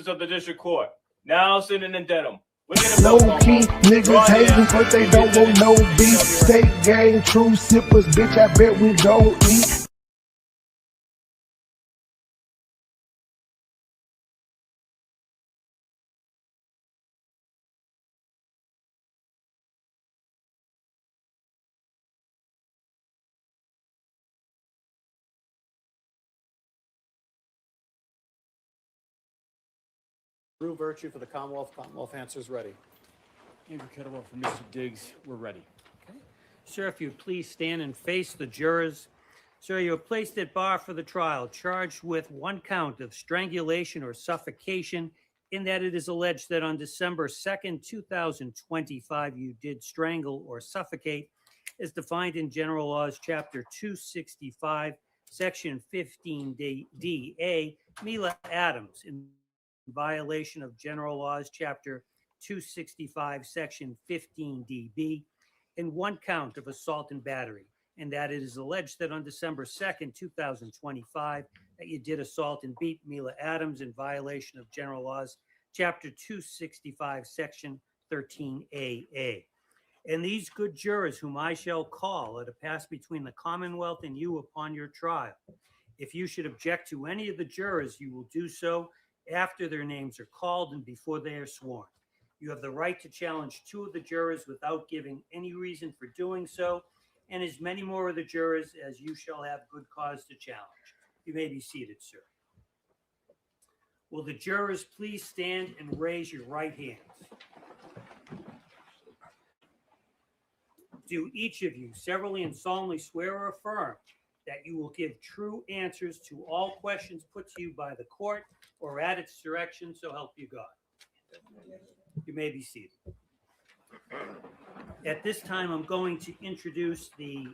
Justice of the District Court, now sitting in Dedham. Low key, niggas hating, but they don't want no beef. State gang, true sippers, bitch, I bet we don't eat. Drew Virtue for the Commonwealth. Commonwealth answers ready. Andrew Kettlewell for Mr. Diggs. We're ready. Okay. Sir, if you please stand and face the jurors. Sir, you are placed at bar for the trial, charged with one count of strangulation or suffocation, in that it is alleged that on December 2nd, 2025, you did strangle or suffocate, as defined in General Laws, Chapter 265, Section 15D-A, Mila Adams, in violation of General Laws, Chapter 265, Section 15DB, in one count of assault and battery, and that it is alleged that on December 2nd, 2025, that you did assault and beat Mila Adams in violation of General Laws, Chapter 265, Section 13AA. And these good jurors whom I shall call are to pass between the Commonwealth and you upon your trial. If you should object to any of the jurors, you will do so after their names are called and before they are sworn. You have the right to challenge two of the jurors without giving any reason for doing so, and as many more of the jurors as you shall have good cause to challenge. You may be seated, sir. Will the jurors please stand and raise your right hands? Do each of you severally and solemnly swear or affirm that you will give true answers to all questions put to you by the court or at its direction, so help you God? You may be seated. At this time, I'm going to introduce the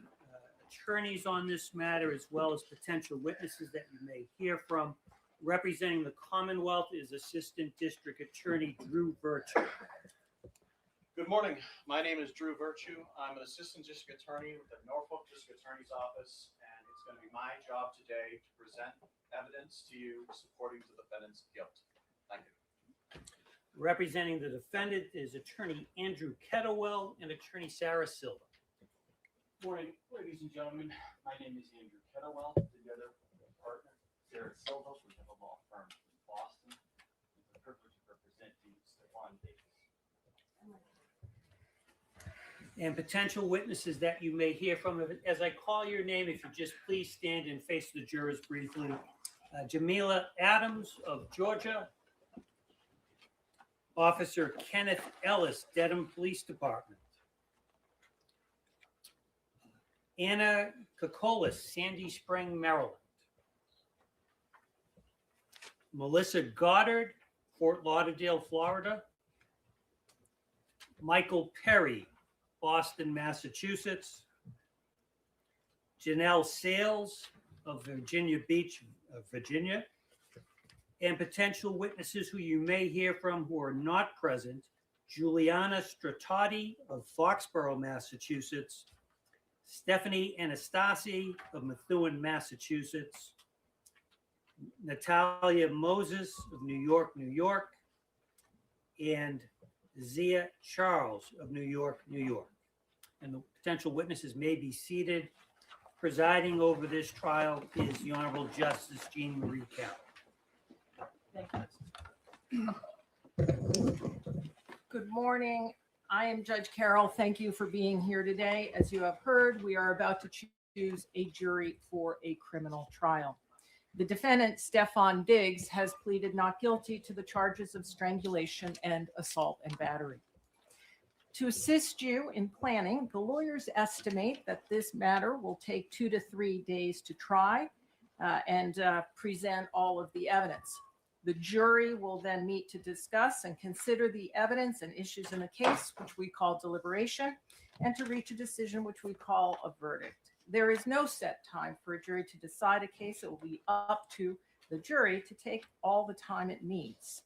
attorneys on this matter, as well as potential witnesses that you may hear from. Representing the Commonwealth is Assistant District Attorney Drew Virtue. Good morning. My name is Drew Virtue. I'm an Assistant District Attorney with the Norfolk District Attorney's Office, and it's going to be my job today to present evidence to you supporting the defendant's guilt. Thank you. Representing the defendant is Attorney Andrew Kettlewell and Attorney Sarah Silva. Good morning, ladies and gentlemen. My name is Andrew Kettlewell, together with my partner, Sarah Silva, from the law firm in Boston. It's a privilege to represent you, Stefon Diggs. And potential witnesses that you may hear from. As I call your name, if you just please stand and face the jurors briefly. Jamila Adams of Georgia. Officer Kenneth Ellis, Dedham Police Department. Anna Kokolis, Sandy Spring, Maryland. Melissa Goddard, Fort Lauderdale, Florida. Michael Perry, Boston, Massachusetts. Janelle Sales of Virginia Beach, Virginia. And potential witnesses who you may hear from who are not present: Juliana Stratati of Foxborough, Massachusetts. Stephanie Anastasi of Methuen, Massachusetts. Natalia Moses of New York, New York. And Zia Charles of New York, New York. And the potential witnesses may be seated. Presiding over this trial is the Honorable Justice Jean Marie Carroll. Good morning. I am Judge Carroll. Thank you for being here today. As you have heard, we are about to choose a jury for a criminal trial. The defendant, Stefon Diggs, has pleaded not guilty to the charges of strangulation and assault and battery. To assist you in planning, the lawyers estimate that this matter will take 2 to 3 days to try and present all of the evidence. The jury will then meet to discuss and consider the evidence and issues in the case, which we call deliberation, and to reach a decision, which we call a verdict. There is no set time for a jury to decide a case. It will be up to the jury to take all the time it needs.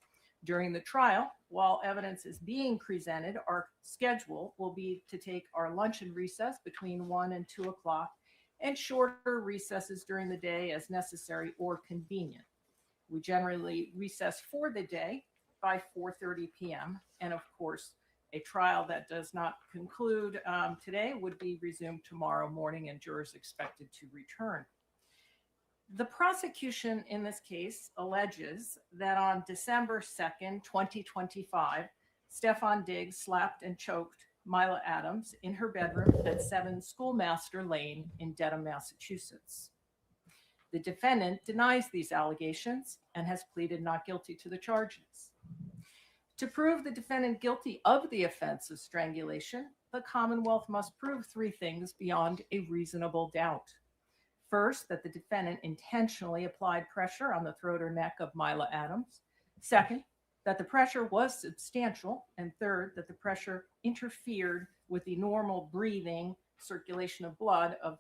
During the trial, while evidence is being presented, our schedule will be to take our lunch and recess between 1 and 2 o'clock and shorter recesses during the day as necessary or convenient. We generally recess for the day by 4:30 p.m. And of course, a trial that does not conclude today would be resumed tomorrow morning, and jurors expected to return. The prosecution in this case alleges that on December 2nd, 2025, Stefon Diggs slapped and choked Mila Adams in her bedroom at 7 Schoolmaster Lane in Dedham, Massachusetts. The defendant denies these allegations and has pleaded not guilty to the charges. To prove the defendant guilty of the offense of strangulation, the Commonwealth must prove 3 things beyond a reasonable doubt. First, that the defendant intentionally applied pressure on the throat or neck of Mila Adams. Second, that the pressure was substantial. And third, that the pressure interfered with the normal breathing, circulation of blood of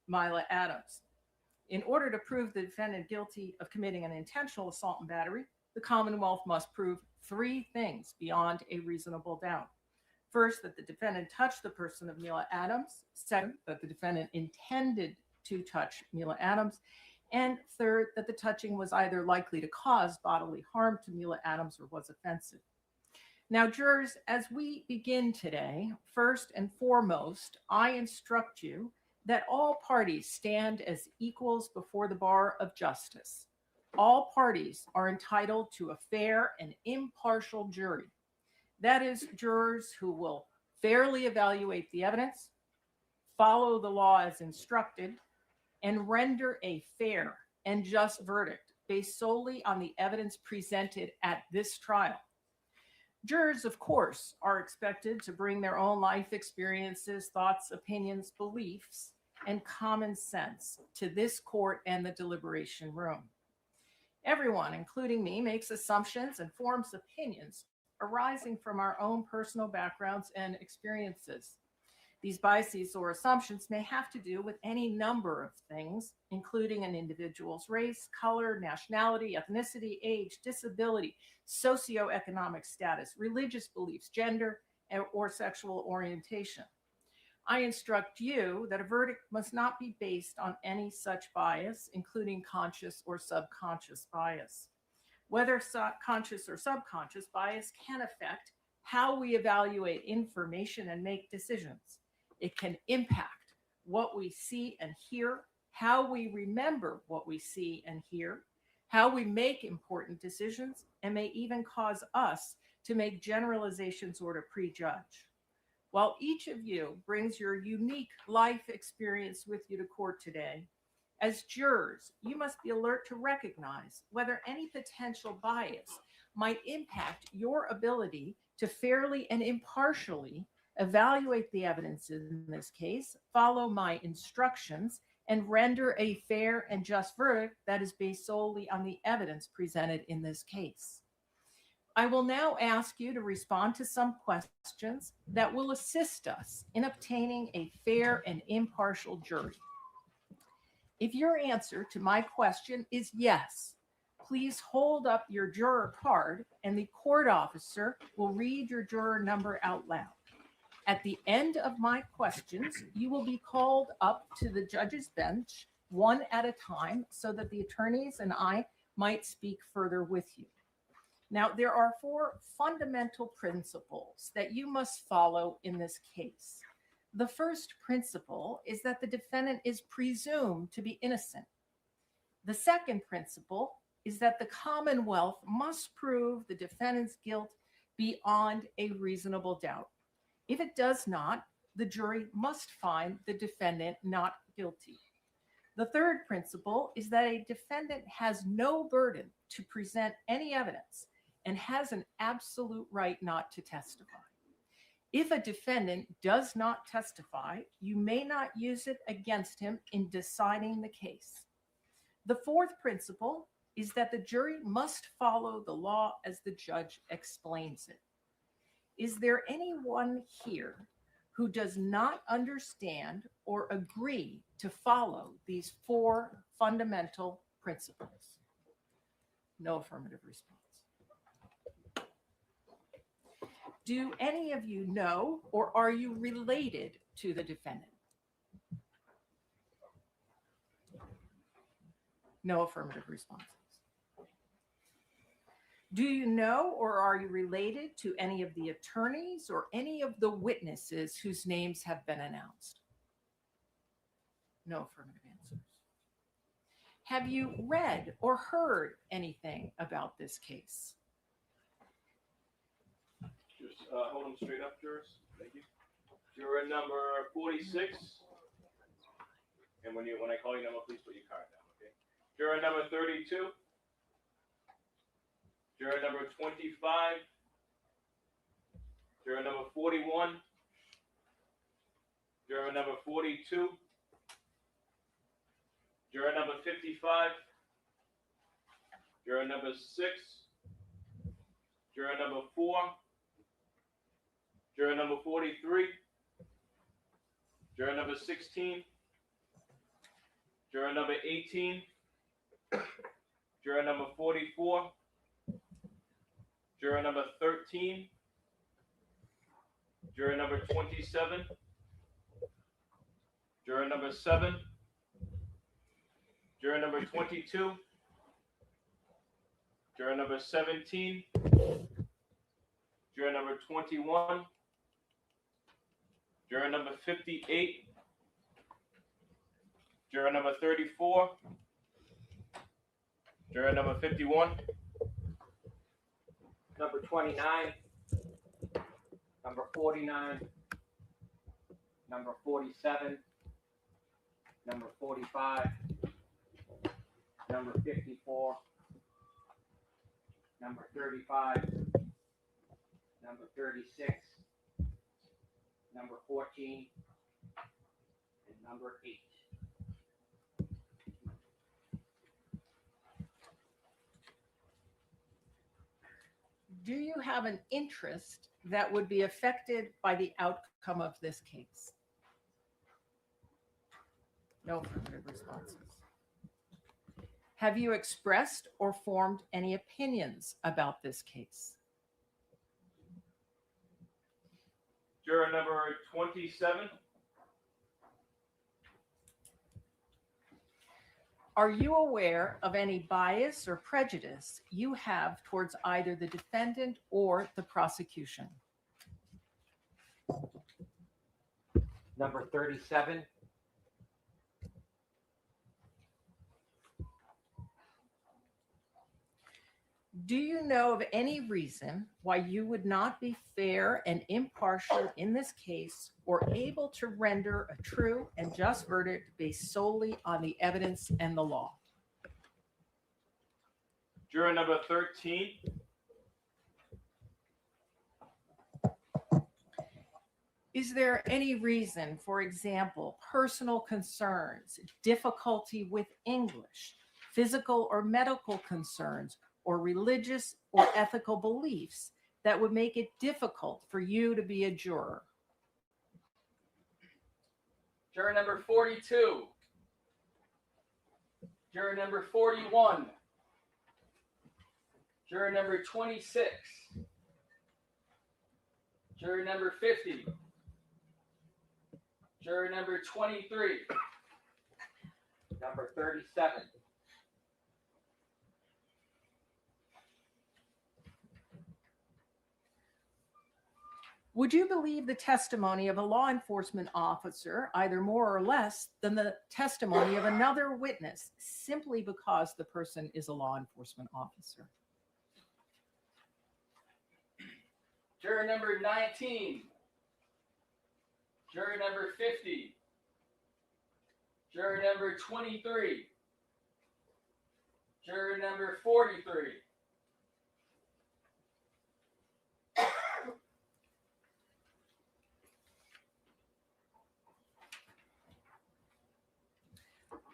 Mila Adams. In order to prove the defendant guilty of committing an intentional assault and battery, the Commonwealth must prove 3 things beyond a reasonable doubt. First, that the defendant touched the person of Mila Adams. Second, that the defendant intended to touch Mila Adams. And third, that the touching was either likely to cause bodily harm to Mila Adams or was offensive. Now, jurors, as we begin today, first and foremost, I instruct you that all parties stand as equals before the bar of justice. All parties are entitled to a fair and impartial jury. That is, jurors who will fairly evaluate the evidence, follow the law as instructed, and render a fair and just verdict based solely on the evidence presented at this trial. Jurors, of course, are expected to bring their own life experiences, thoughts, opinions, beliefs, and common sense to this court and the deliberation room. Everyone, including me, makes assumptions and forms opinions arising from our own personal backgrounds and experiences. These biases or assumptions may have to do with any number of things, including an individual's race, color, nationality, ethnicity, age, disability, socioeconomic status, religious beliefs, gender, or sexual orientation. I instruct you that a verdict must not be based on any such bias, including conscious or subconscious bias. Whether conscious or subconscious bias can affect how we evaluate information and make decisions. It can impact what we see and hear, how we remember what we see and hear, how we make important decisions, and may even cause us to make generalizations or to prejudge. While each of you brings your unique life experience with you to court today, as jurors, you must be alert to recognize whether any potential bias might impact your ability to fairly and impartially evaluate the evidence in this case, follow my instructions, and render a fair and just verdict that is based solely on the evidence presented in this case. I will now ask you to respond to some questions that will assist us in obtaining a fair and impartial jury. If your answer to my question is yes, please hold up your juror card and the court officer will read your juror number out loud. At the end of my questions, you will be called up to the judge's bench one at a time so that the attorneys and I might speak further with you. Now, there are 4 fundamental principles that you must follow in this case. The first principle is that the defendant is presumed to be innocent. The second principle is that the Commonwealth must prove the defendant's guilt beyond a reasonable doubt. If it does not, the jury must find the defendant not guilty. The third principle is that a defendant has no burden to present any evidence and has an absolute right not to testify. If a defendant does not testify, you may not use it against him in deciding the case. The fourth principle is that the jury must follow the law as the judge explains it. Is there anyone here who does not understand or agree to follow these 4 fundamental principles? No affirmative response. Do any of you know or are you related to the defendant? No affirmative responses. Do you know or are you related to any of the attorneys or any of the witnesses whose names have been announced? No affirmative answers. Have you read or heard anything about this case? Just hold them straight up, jurors. Thank you. Juror number 46. And when I call your number, please put your card down, okay? Juror number 32. Juror number 25. Juror number 41. Juror number 42. Juror number 55. Juror number 6. Juror number 4. Juror number 43. Juror number 16. Juror number 18. Juror number 44. Juror number 13. Juror number 27. Juror number 7. Juror number 22. Juror number 17. Juror number 21. Juror number 58. Juror number 34. Juror number 51. Number 29, number 49, number 47, number 45, number 54, number 35, number 36, number 14, and number 8. Do you have an interest that would be affected by the outcome of this case? No affirmative responses. Have you expressed or formed any opinions about this case? Juror number 27. Are you aware of any bias or prejudice you have towards either the defendant or the prosecution? Number 37, Do you know of any reason why you would not be fair and impartial in this case or able to render a true and just verdict based solely on the evidence and the law? Juror number 13. Is there any reason, for example, personal concerns, difficulty with English, physical or medical concerns, or religious or ethical beliefs that would make it difficult for you to be a juror? Juror number 42. Juror number 41. Juror number 26. Juror number 50. Juror number 23. number 37, Would you believe the testimony of a law enforcement officer, either more or less than the testimony of another witness, simply because the person is a law enforcement officer? Juror number 19. Juror number 50. Juror number 23. Juror number 43.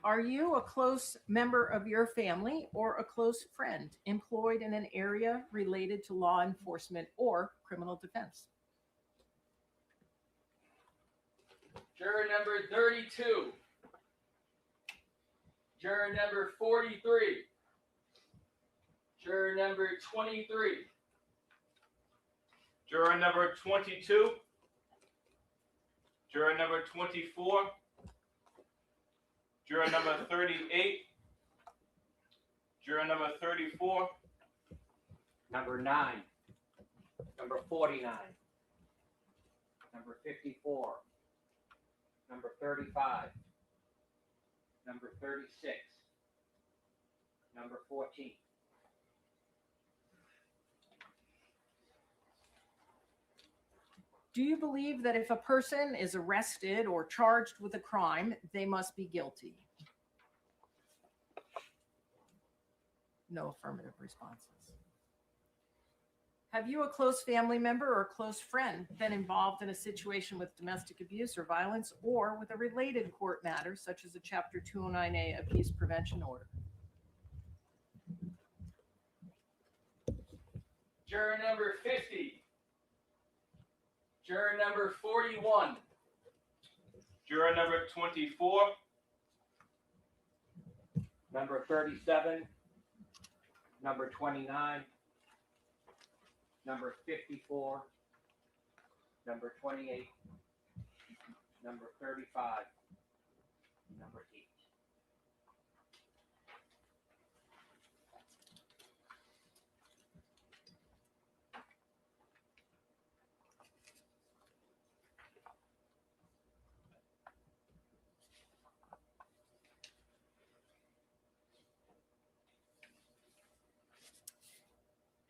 Are you a close member of your family or a close friend employed in an area related to law enforcement or criminal defense? Juror number 32. Juror number 43. Juror number 23. Juror number 22. Juror number 24. Juror number 38. Juror number 34. Number 9. Number 49. Number 54. Number 35. Number 36. Number 14. Do you believe that if a person is arrested or charged with a crime, they must be guilty? No affirmative responses. Have you, a close family member or close friend, been involved in a situation with domestic abuse or violence, or with a related court matter such as a Chapter 209A abuse prevention order? Juror number 50. Juror number 41. Juror number 24. Number 37. Number 29. Number 54. Number 28. Number 35. Number 8.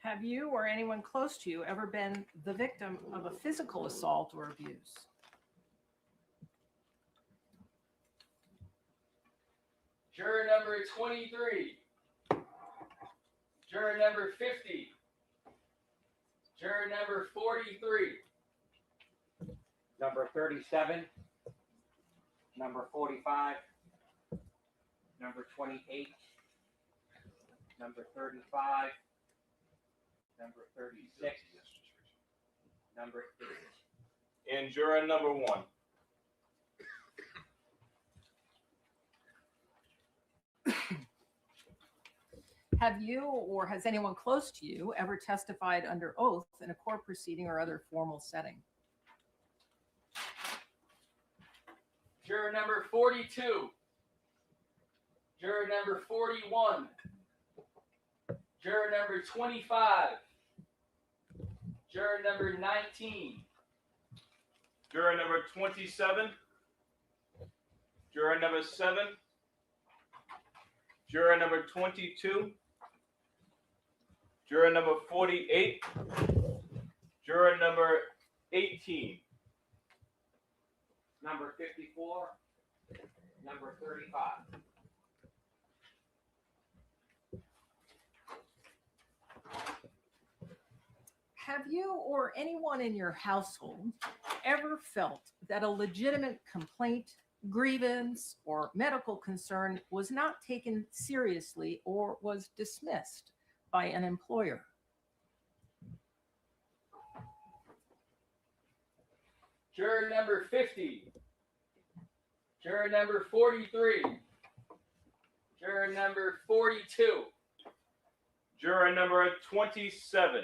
Have you or anyone close to you ever been the victim of a physical assault or abuse? Juror number 23. Juror number 50. Juror number 43. Number 37. Number 45. Number 28. Number 35. Number 36. Number 8. And juror number 1. Have you or has anyone close to you ever testified under oath in a court proceeding or other formal setting? Juror number 42. Juror number 41. Juror number 25. Juror number 19. Juror number 27. Juror number 7. Juror number 22. Juror number 48. Juror number 18. Number 54. Number 35. Have you or anyone in your household ever felt that a legitimate complaint, grievance, or medical concern was not taken seriously or was dismissed by an employer? Juror number 50. Juror number 43. Juror number 42. Juror number 27.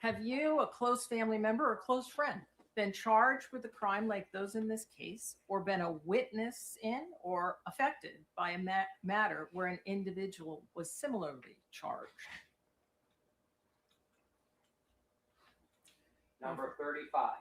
Have you, a close family member or close friend, been charged with a crime like those in this case, or been a witness in or affected by a matter where an individual was similarly charged? Number 35.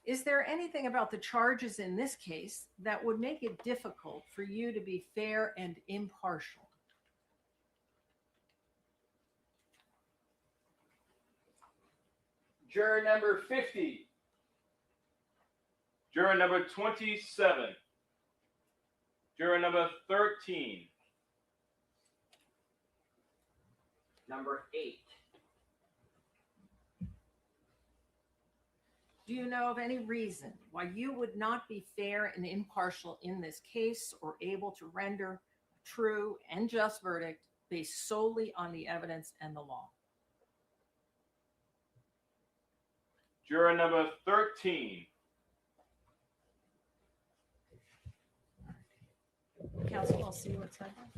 Is there anything about the charges in this case that would make it difficult for you to be fair and impartial? Juror number 50. Juror number 27. Juror number 13. Number 8. Do you know of any reason why you would not be fair and impartial in this case, or able to render a true and just verdict based solely on the evidence and the law? Juror number 13. Council, I'll see what's happening.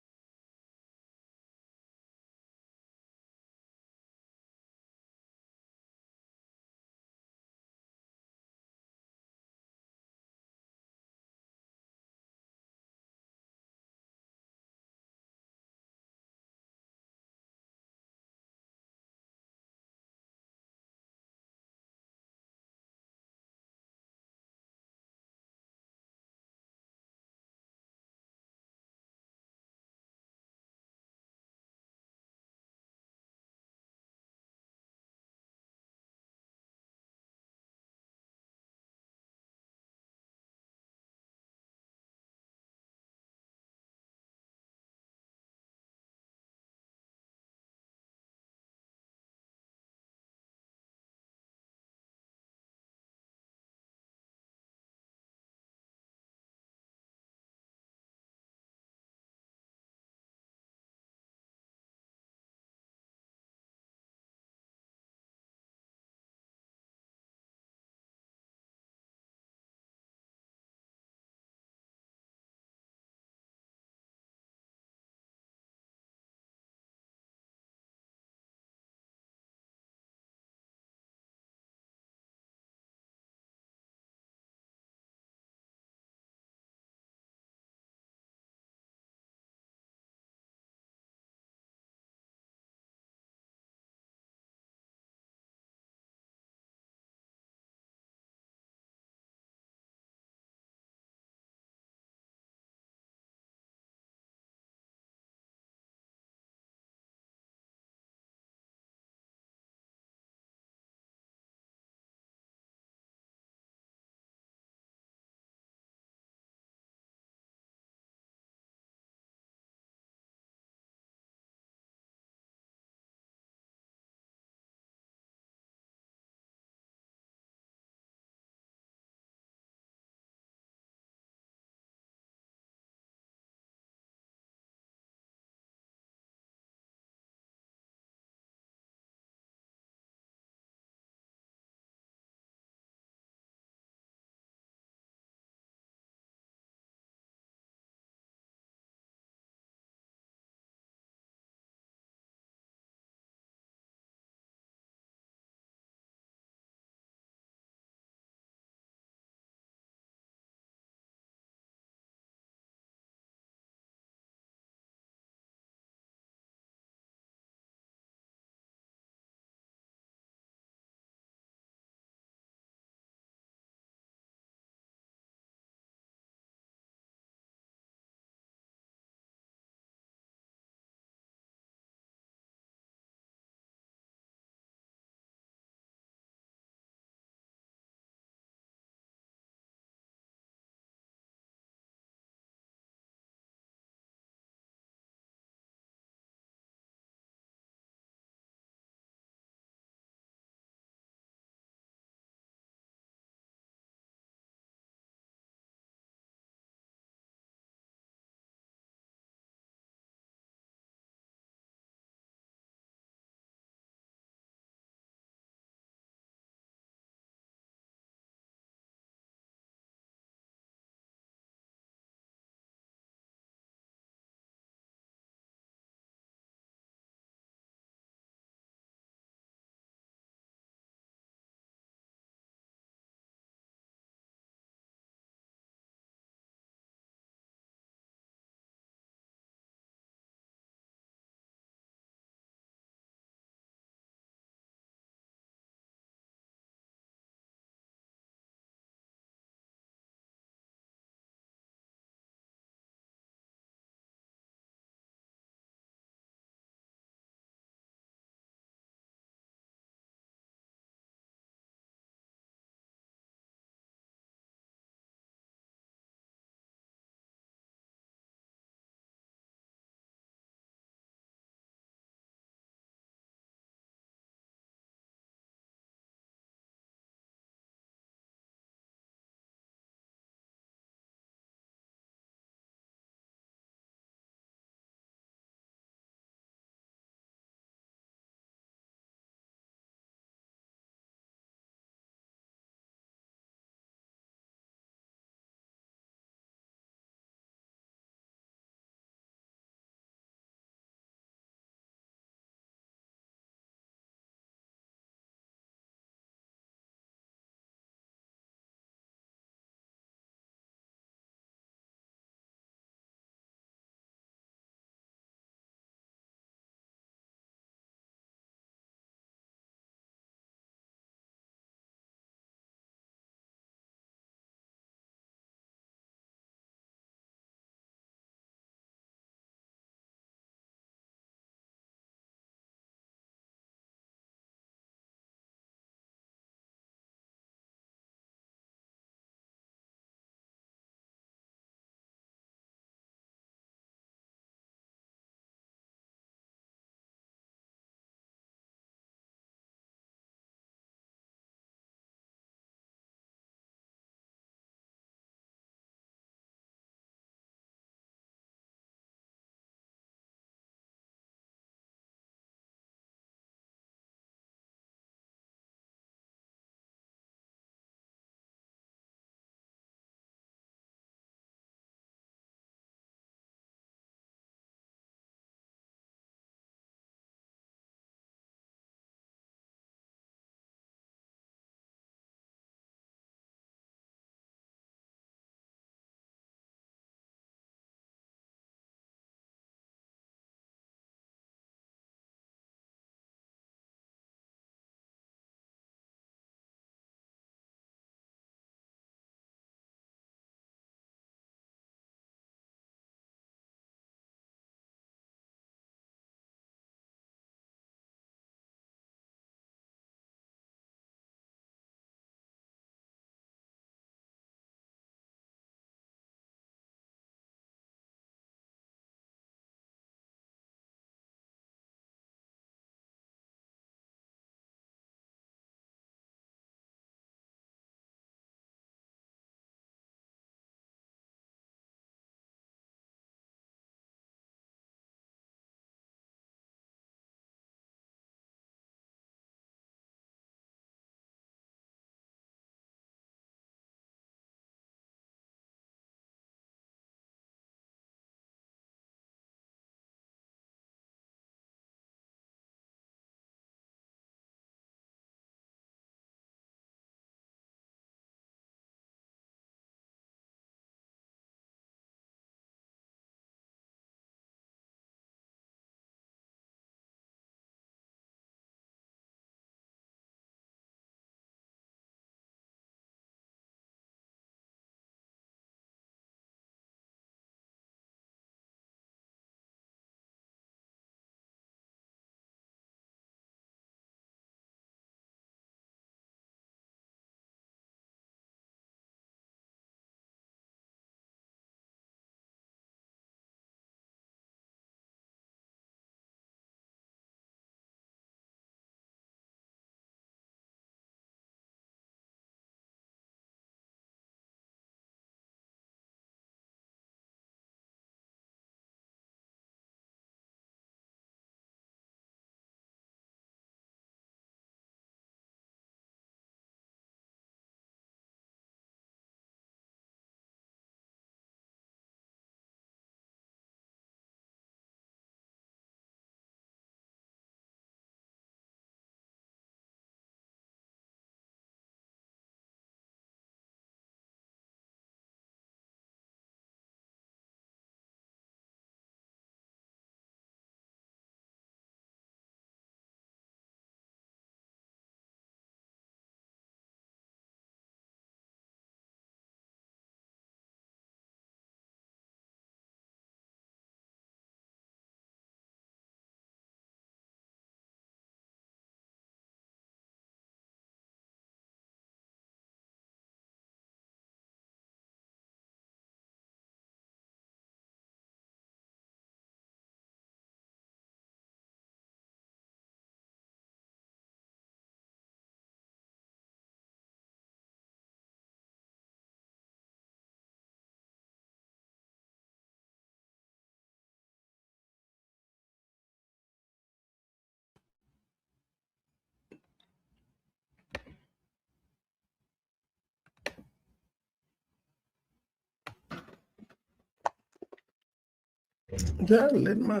Let my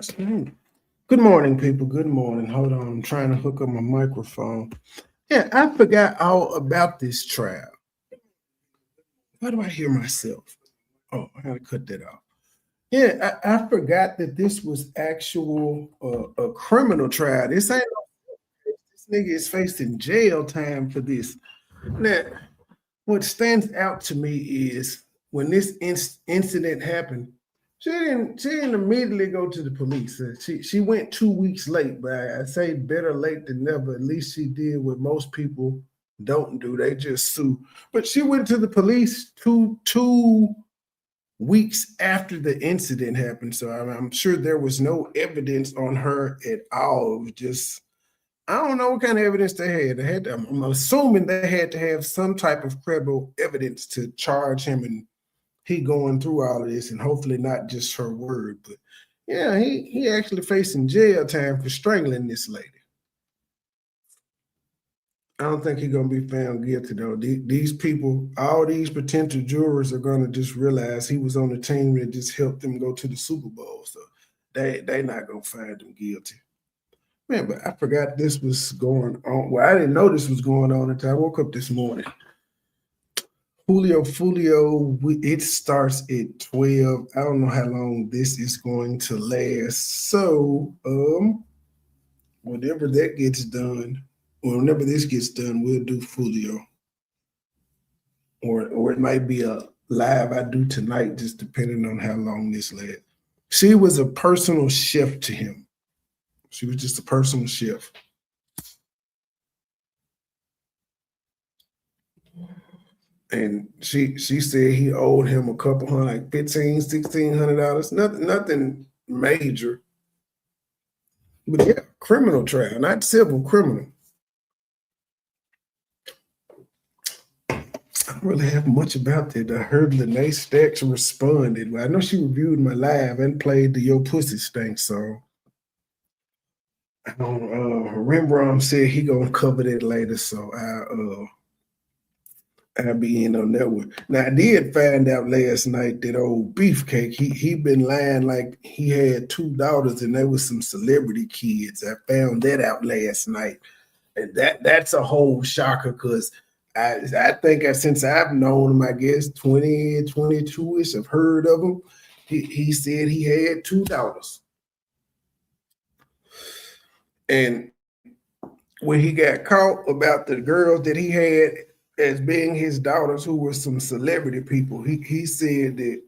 Good morning, people. Good morning. Hold on. I'm trying to hook up my microphone. Yeah, I forgot all about this trial. Why do I hear myself? Oh, I gotta cut that off. Yeah, I forgot that this was actual a criminal trial. This ain't this nigga is facing jail time for this. Now, what stands out to me is when this incident happened, she didn't immediately go to the police. She went 2 weeks late, but I say better late than never. At least she did what most people don't do. They just sue. But she went to the police two weeks after the incident happened. So I'm sure there was no evidence on her at all. It was just I don't know what kind of evidence they had. I'm assuming they had to have some type of credible evidence to charge him, and he going through all of this, and hopefully not just her word. But yeah, he actually facing jail time for strangling this lady. I don't think he's gonna be found guilty though. These people, all these potential jurors, are gonna just realize he was on the team that just helped them go to the Super Bowl. So they not gonna find him guilty. Man, but I forgot this was going on. Well, I didn't know this was going on until I woke up this morning. Julio, it starts at 12. I don't know how long this is going to last. So, whenever that gets done, or whenever this gets done, we'll do Julio. Or it might be a live I do tonight, just depending on how long this lasts. She was a personal chef to him. She was just a personal chef. And she said he owed him a couple hundred, like $1,500, $1,600. Nothing major. But yeah, criminal trial, not civil, criminal. I don't really have much about that. I heard Lene Stacks responded. Well, I know she reviewed my live and played the Yo Pussy Stank song. Rembrandt said he gonna cover that later, so I'll be in on that one. Now I did find out last night that old Beefcake, he been lying like he had 2 daughters and they was some celebrity kids. I found that out last night. And that's a whole shocker because I think since I've known him, I guess 20, 22-ish, I've heard of him. He said he had 2 daughters. And when he got caught about the girls that he had as being his daughters, who were some celebrity people, he said that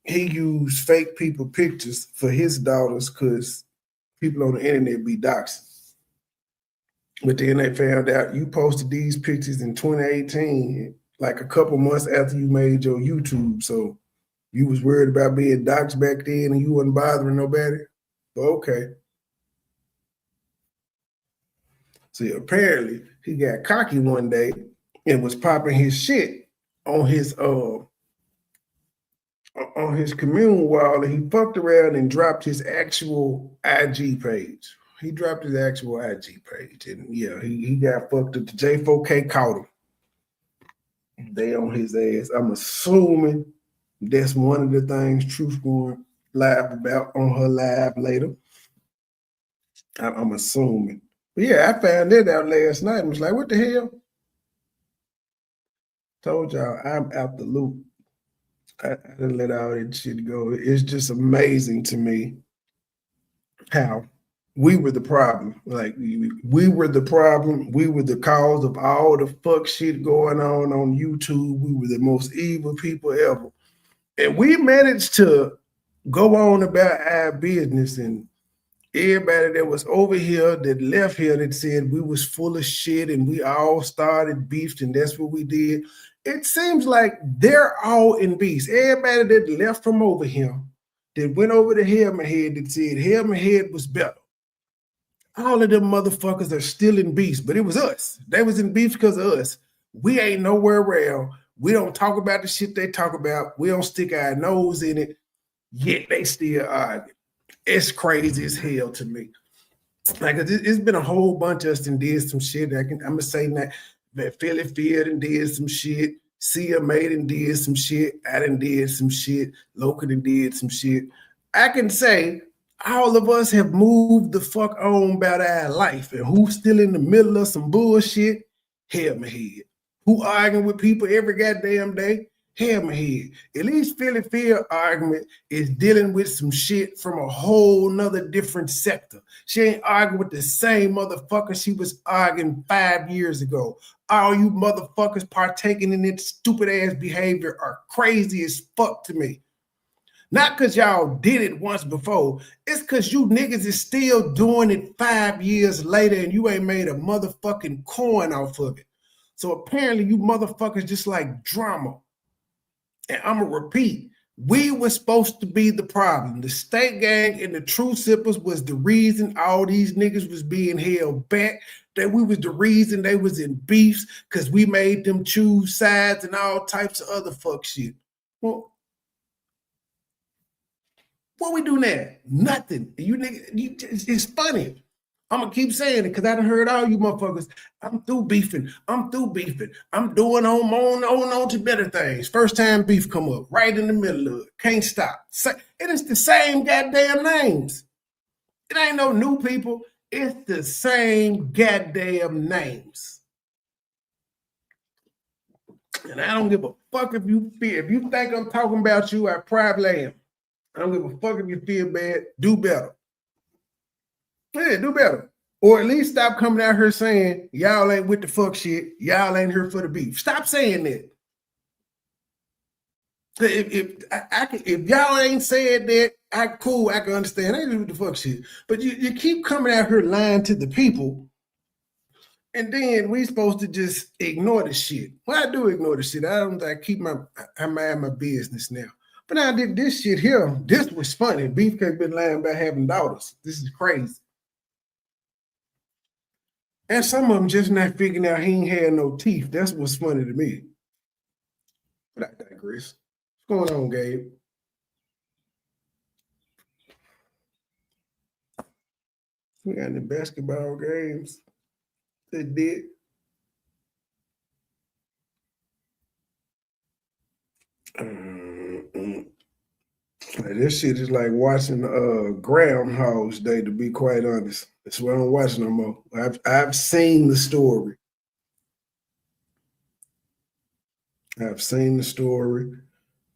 he used fake people pictures for his daughters because people on the internet be doxing. But then they found out you posted these pictures in 2018, like a couple months after you made your YouTube. So you was worried about being doxed back then and you wasn't bothering nobody? Okay. See, apparently he got cocky one day and was popping his shit on his commune wall, and he fucked around and dropped his actual IG page. He dropped his actual IG page, and yeah, he got fucked up. The J4K caught him. They on his ass. I'm assuming that's one of the things Truth going live about on her live later. I'm assuming. But yeah, I found that out last night and was like, what the hell? Told y'all I'm out the loop. I didn't let all that shit go. It's just amazing to me how we were the problem. Like we were the problem. We were the cause of all the fuck shit going on YouTube. We were the most evil people ever. And we managed to go on about our business, and everybody that was over here that left here that said we was full of shit and we all started beefed and that's what we did. It seems like they're all in beefs. Everybody that left from over here that went over to Helmet Head that said Helmet Head was better. All of them motherfuckers are still in beefs, but it was us. They was in beefs because of us. We ain't nowhere around. We don't talk about the shit they talk about. We don't stick our nose in it, yet they still argue. It's crazy as hell to me. Like it's been a whole bunch of us that did some shit. I'm gonna say that Philly Field and did some shit. Sia Made and did some shit. I done did some shit. Loca done did some shit. I can say all of us have moved the fuck on about our life, and who's still in the middle of some bullshit? Hell my head. Who arguing with people every goddamn day? Hell my head. At least Philly Phil argument is dealing with some shit from a whole nother different sector. She ain't arguing with the same motherfucker she was arguing 5 years ago. All you motherfuckers partaking in this stupid ass behavior are crazy as fuck to me. Not because y'all did it once before. It's because you niggas is still doing it 5 years later and you ain't made a motherfucking coin off of it. So apparently you motherfuckers just like drama. And I'm going to repeat, we were supposed to be the problem. The state gang and the true sippers was the reason all these niggas was being held back. That we was the reason they was in beefs because we made them choose sides and all types of other fuck shit. Well, what we do now? Nothing. You niggas, it's funny. I'm gonna keep saying it because I done heard all you motherfuckers. I'm through beefing. I'm doing on to better things. First time beef come up, right in the middle of it. Can't stop. It is the same goddamn names. It ain't no new people. It's the same goddamn names. And I don't give a fuck if you think I'm talking about you, I probably am. I don't give a fuck if you feel bad. Do better. Yeah, do better. Or at least stop coming out here saying, y'all ain't with the fuck shit. Y'all ain't here for the beef. Stop saying that. If y'all ain't said that, I can understand. I ain't with the fuck shit. But you keep coming out here lying to the people, and then we supposed to just ignore the shit. Well, I do ignore the shit. I mind my business now. But now this shit here, this was funny. Beefcake been lying about having daughters. This is crazy. And some of them just not figuring out he ain't had no teeth. That's what's funny to me. But I digress. What's going on, Gabe? We got any basketball games? They did. This shit is like watching Groundhog's Day, to be quite honest. That's why I don't watch no more. I've seen the story. I've seen the story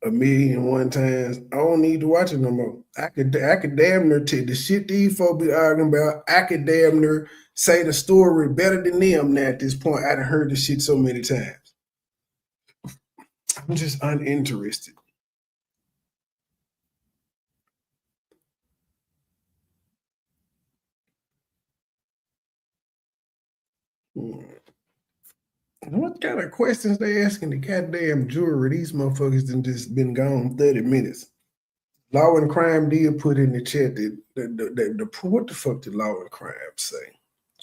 1,000,001 times. I don't need to watch it no more. I could damn near take the shit these folks be arguing about. I could damn near say the story better than them now at this point. I done heard the shit so many times. I'm just uninterested. What kind of questions they asking the goddamn jury? These motherfuckers done just been gone 30 minutes. Law and Crime did put in the chat that what the fuck did Law and Crime say?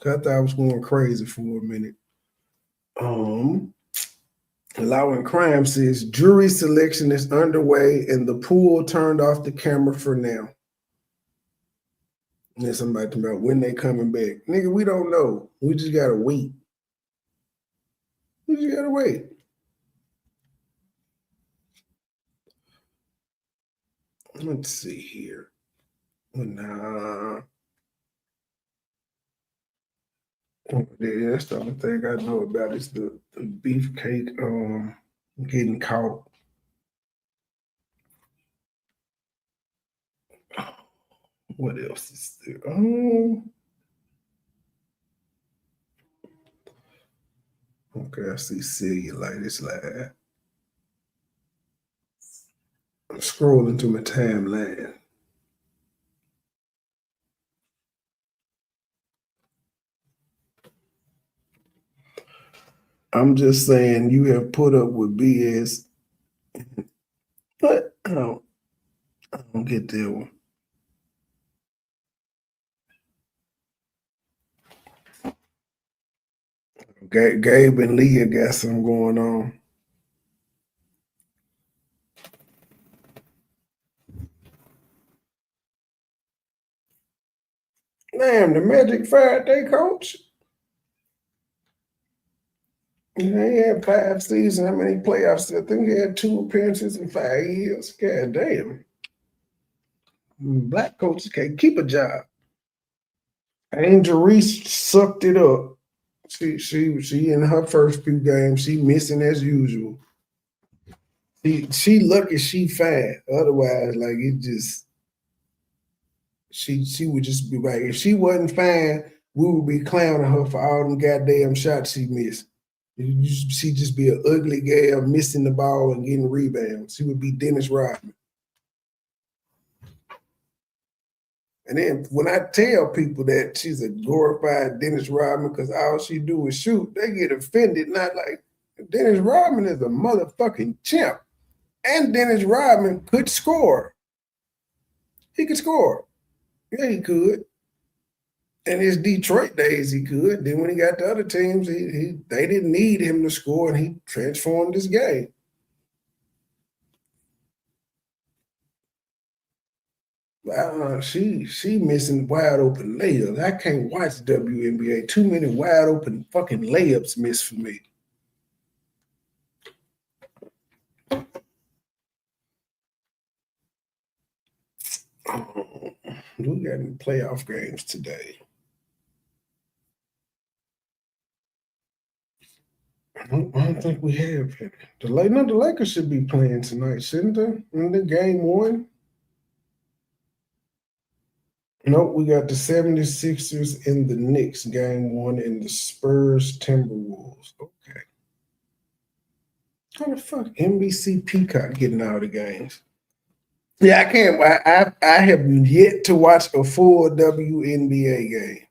I thought I was going crazy for a minute. Law and Crime says jury selection is underway and the pool turned off the camera for now. And then somebody talking about when they coming back. Nigga, we don't know. We just gotta wait. We just gotta wait. Let's see here. Nah. That's the only thing I know about is the beefcake getting caught. What else is there? Okay, I see Cellulite live. I'm scrolling to my timeline. I'm just saying you have put up with BS, but I don't get that one. Gabe and Leah got something going on. Damn, the Magic fired their coach. They had 5 seasons. How many playoffs? I think he had 2 appearances in 5 years. God damn. Black coaches can't keep a job. Angel Reese sucked it up. She in her first few games, she missing as usual. She lucky she fine. Otherwise, like it just she would just be like, if she wasn't fine, we would be clowning her for all them goddamn shots she missed. She'd just be an ugly gal missing the ball and getting rebounds. She would be Dennis Rodman. And then when I tell people that she's a glorified Dennis Rodman because all she do is shoot, they get offended. Not like Dennis Rodman is a motherfucking champ. And Dennis Rodman could score. He could score. Yeah, he could. In his Detroit days, he could. Then when he got to other teams, they didn't need him to score, and he transformed his game. She missing wide open layups. I can't watch WNBA. Too many wide open fucking layups missed for me. We got any playoff games today? I don't think we have any. The Lakers should be playing tonight, shouldn't they? In the game one? Nope, we got the 76ers and the Knicks game one and the Spurs Timberwolves. Okay. How the fuck NBC Peacock getting out of the games? Yeah, I can't. I have yet to watch a full WNBA game.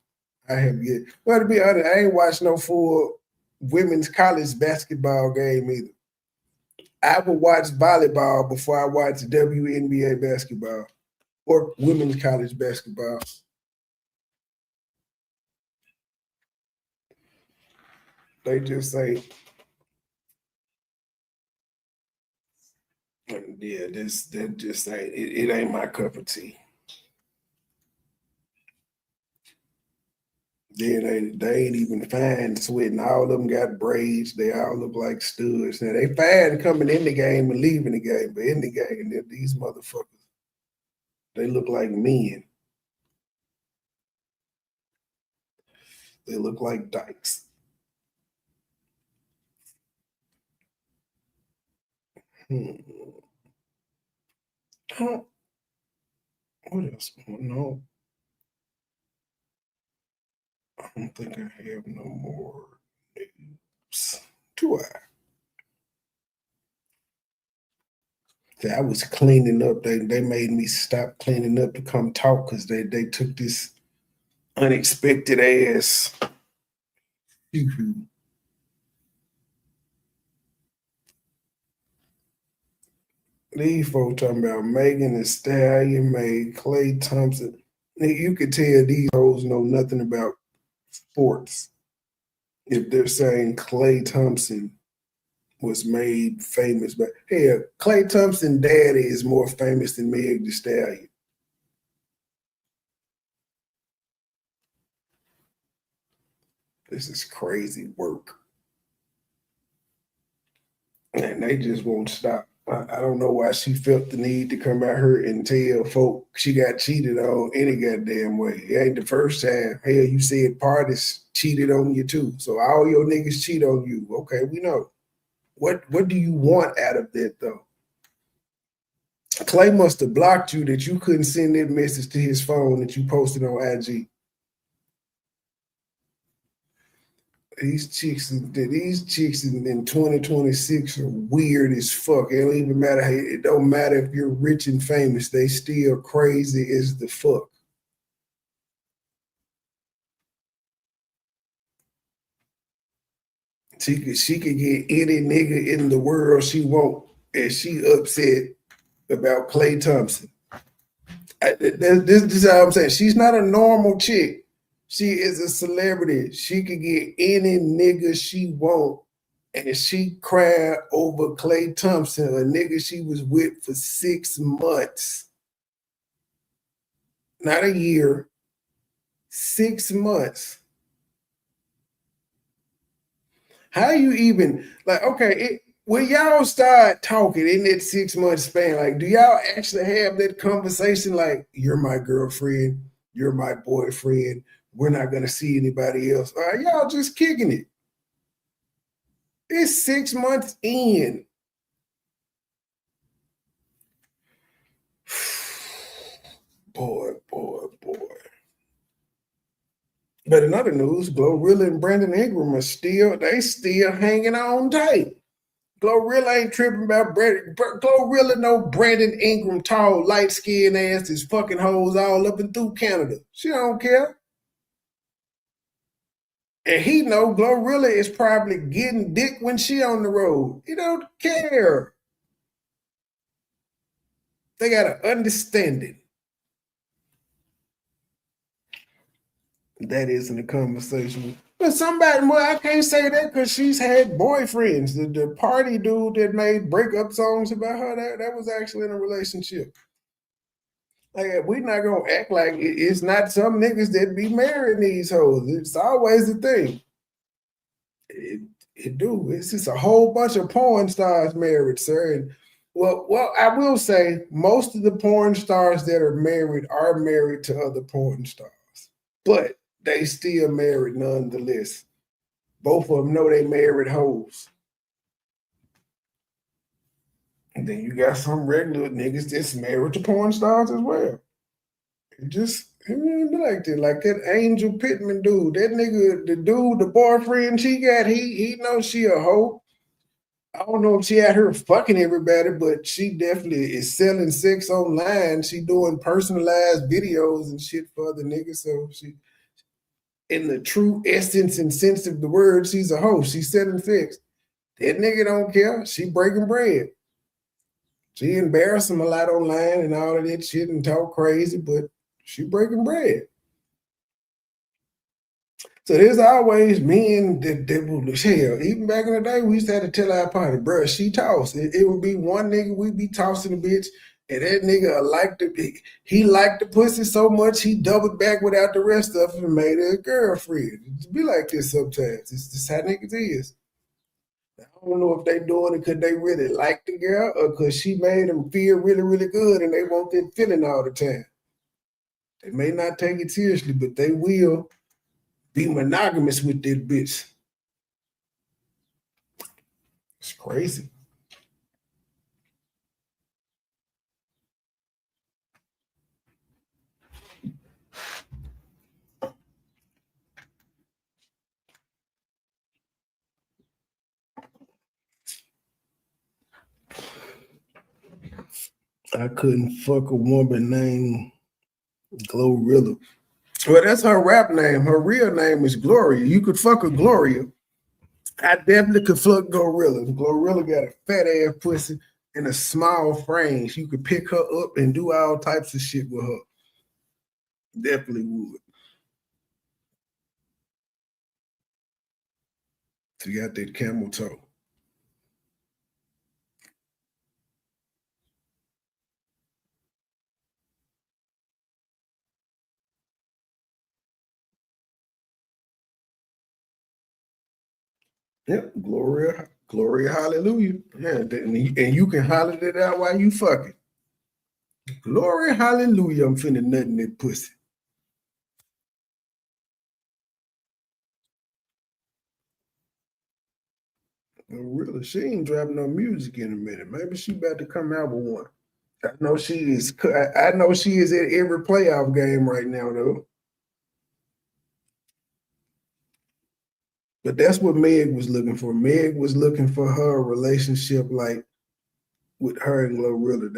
I have yet. Well, to be honest, I ain't watched no full women's college basketball game either. I would watch volleyball before I watch WNBA basketball or women's college basketball. They just say, yeah, that just ain't it ain't my cup of tea. Then they ain't even fine sweating. All of them got braids. They all look like studs. Now they fine coming in the game and leaving the game, but in the game, these motherfuckers, they look like men. They look like dykes. What else going on? I don't think I have no more news. Do I? I was cleaning up. They made me stop cleaning up to come talk because they took this unexpected ass. These folks talking about Megan Thee Stallion made Klay Thompson. You could tell these hoes know nothing about sports if they're saying Klay Thompson was made famous. But hell, Klay Thompson daddy is more famous than Meg Thee Stallion. This is crazy work. And they just won't stop. I don't know why she felt the need to come out here and tell folk she got cheated on any goddamn way. It ain't the first time. Hell, you said parties cheated on you too. So all your niggas cheat on you. Okay, we know. What do you want out of that though? Klay must have blocked you that you couldn't send that message to his phone that you posted on IG. These chicks in 2026 are weird as fuck. It don't even matter. It don't matter if you're rich and famous. They still crazy as the fuck. She could get any nigga in the world she want, and she upset about Klay Thompson. This is how I'm saying. She's not a normal chick. She is a celebrity. She could get any nigga she want, and she cried over Klay Thompson, a nigga she was with for 6 months. Not a year, 6 months. How you even, like, okay, when y'all start talking in that 6 month span, like, do y'all actually have that conversation? Like, you're my girlfriend, you're my boyfriend, we're not gonna see anybody else. Y'all just kicking it. It's 6 months in. Boy. But in other news, Glorilla and Brandon Ingram are still hanging on tight. Glorilla ain't tripping about Brandon. Glorilla know Brandon Ingram, tall, light-skinned ass, is fucking hoes all up and through Canada. She don't care. And he know Glorilla is probably getting dick when she on the road. He don't care. They gotta understand it. That isn't a conversation. But somebody, well, I can't say that because she's had boyfriends. The party dude that made breakup songs about her, that was actually in a relationship. Like, we're not gonna act like it's not some niggas that be marrying these hoes. It's always a thing. It do. It's just a whole bunch of porn stars married, sir. And well, I will say most of the porn stars that are married to other porn stars, but they still married nonetheless. Both of them know they married hoes. And then you got some regular niggas that's married to porn stars as well. It just be like that. Like that Angel Pittman dude. That nigga, the boyfriend she got, he knows she a hoe. I don't know if she out here fucking everybody, but she definitely is selling sex online. She doing personalized videos and shit for other niggas. So she, in the true essence and sense of the word, she's a hoe. She's selling sex. That nigga don't care. She breaking bread. She embarrass him a lot online and all of that shit and talk crazy, but she breaking bread. So there's always men that will hell. Even back in the day, we used to have to tell our partner, bro, she toss. It would be one nigga, we'd be tossing a bitch, and that nigga he liked the pussy so much he doubled back without the rest of it and made her a girlfriend. It be like this sometimes. It's just how niggas is. I don't know if they doing it because they really like the girl or because she made them feel really, really good and they want that feeling all the time. They may not take it seriously, but they will be monogamous with that bitch. It's crazy. I couldn't fuck a woman named Glorilla. Well, that's her rap name. Her real name is Gloria. You could fuck a Gloria. I definitely could fuck Glorilla. Glorilla got a fat ass pussy and a small frame. You could pick her up and do all types of shit with her. Definitely would. She got that camel toe. Yep, Gloria, hallelujah. Yeah, and you can holler that out while you fucking. Glory, hallelujah, I'm finna nut in that pussy. Really, she ain't dropping no music in a minute. Maybe she about to come out with one. I know she is. I know she is at every playoff game right now, though. But that's what Meg was looking for. Meg was looking for her relationship like with her and Glorilla.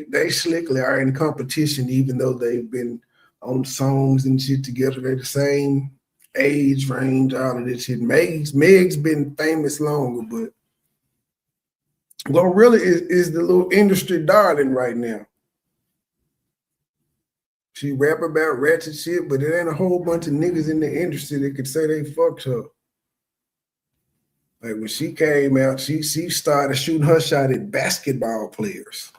They slickly are in competition, even though they've been on songs and shit together. They're the same age range, all of this shit. Meg's been famous longer, but Glorilla is the little industry darling right now. She rap about ratchet shit, but it ain't a whole bunch of niggas in the industry that could say they fucked her. Like when she came out, she started shooting her shot at basketball players.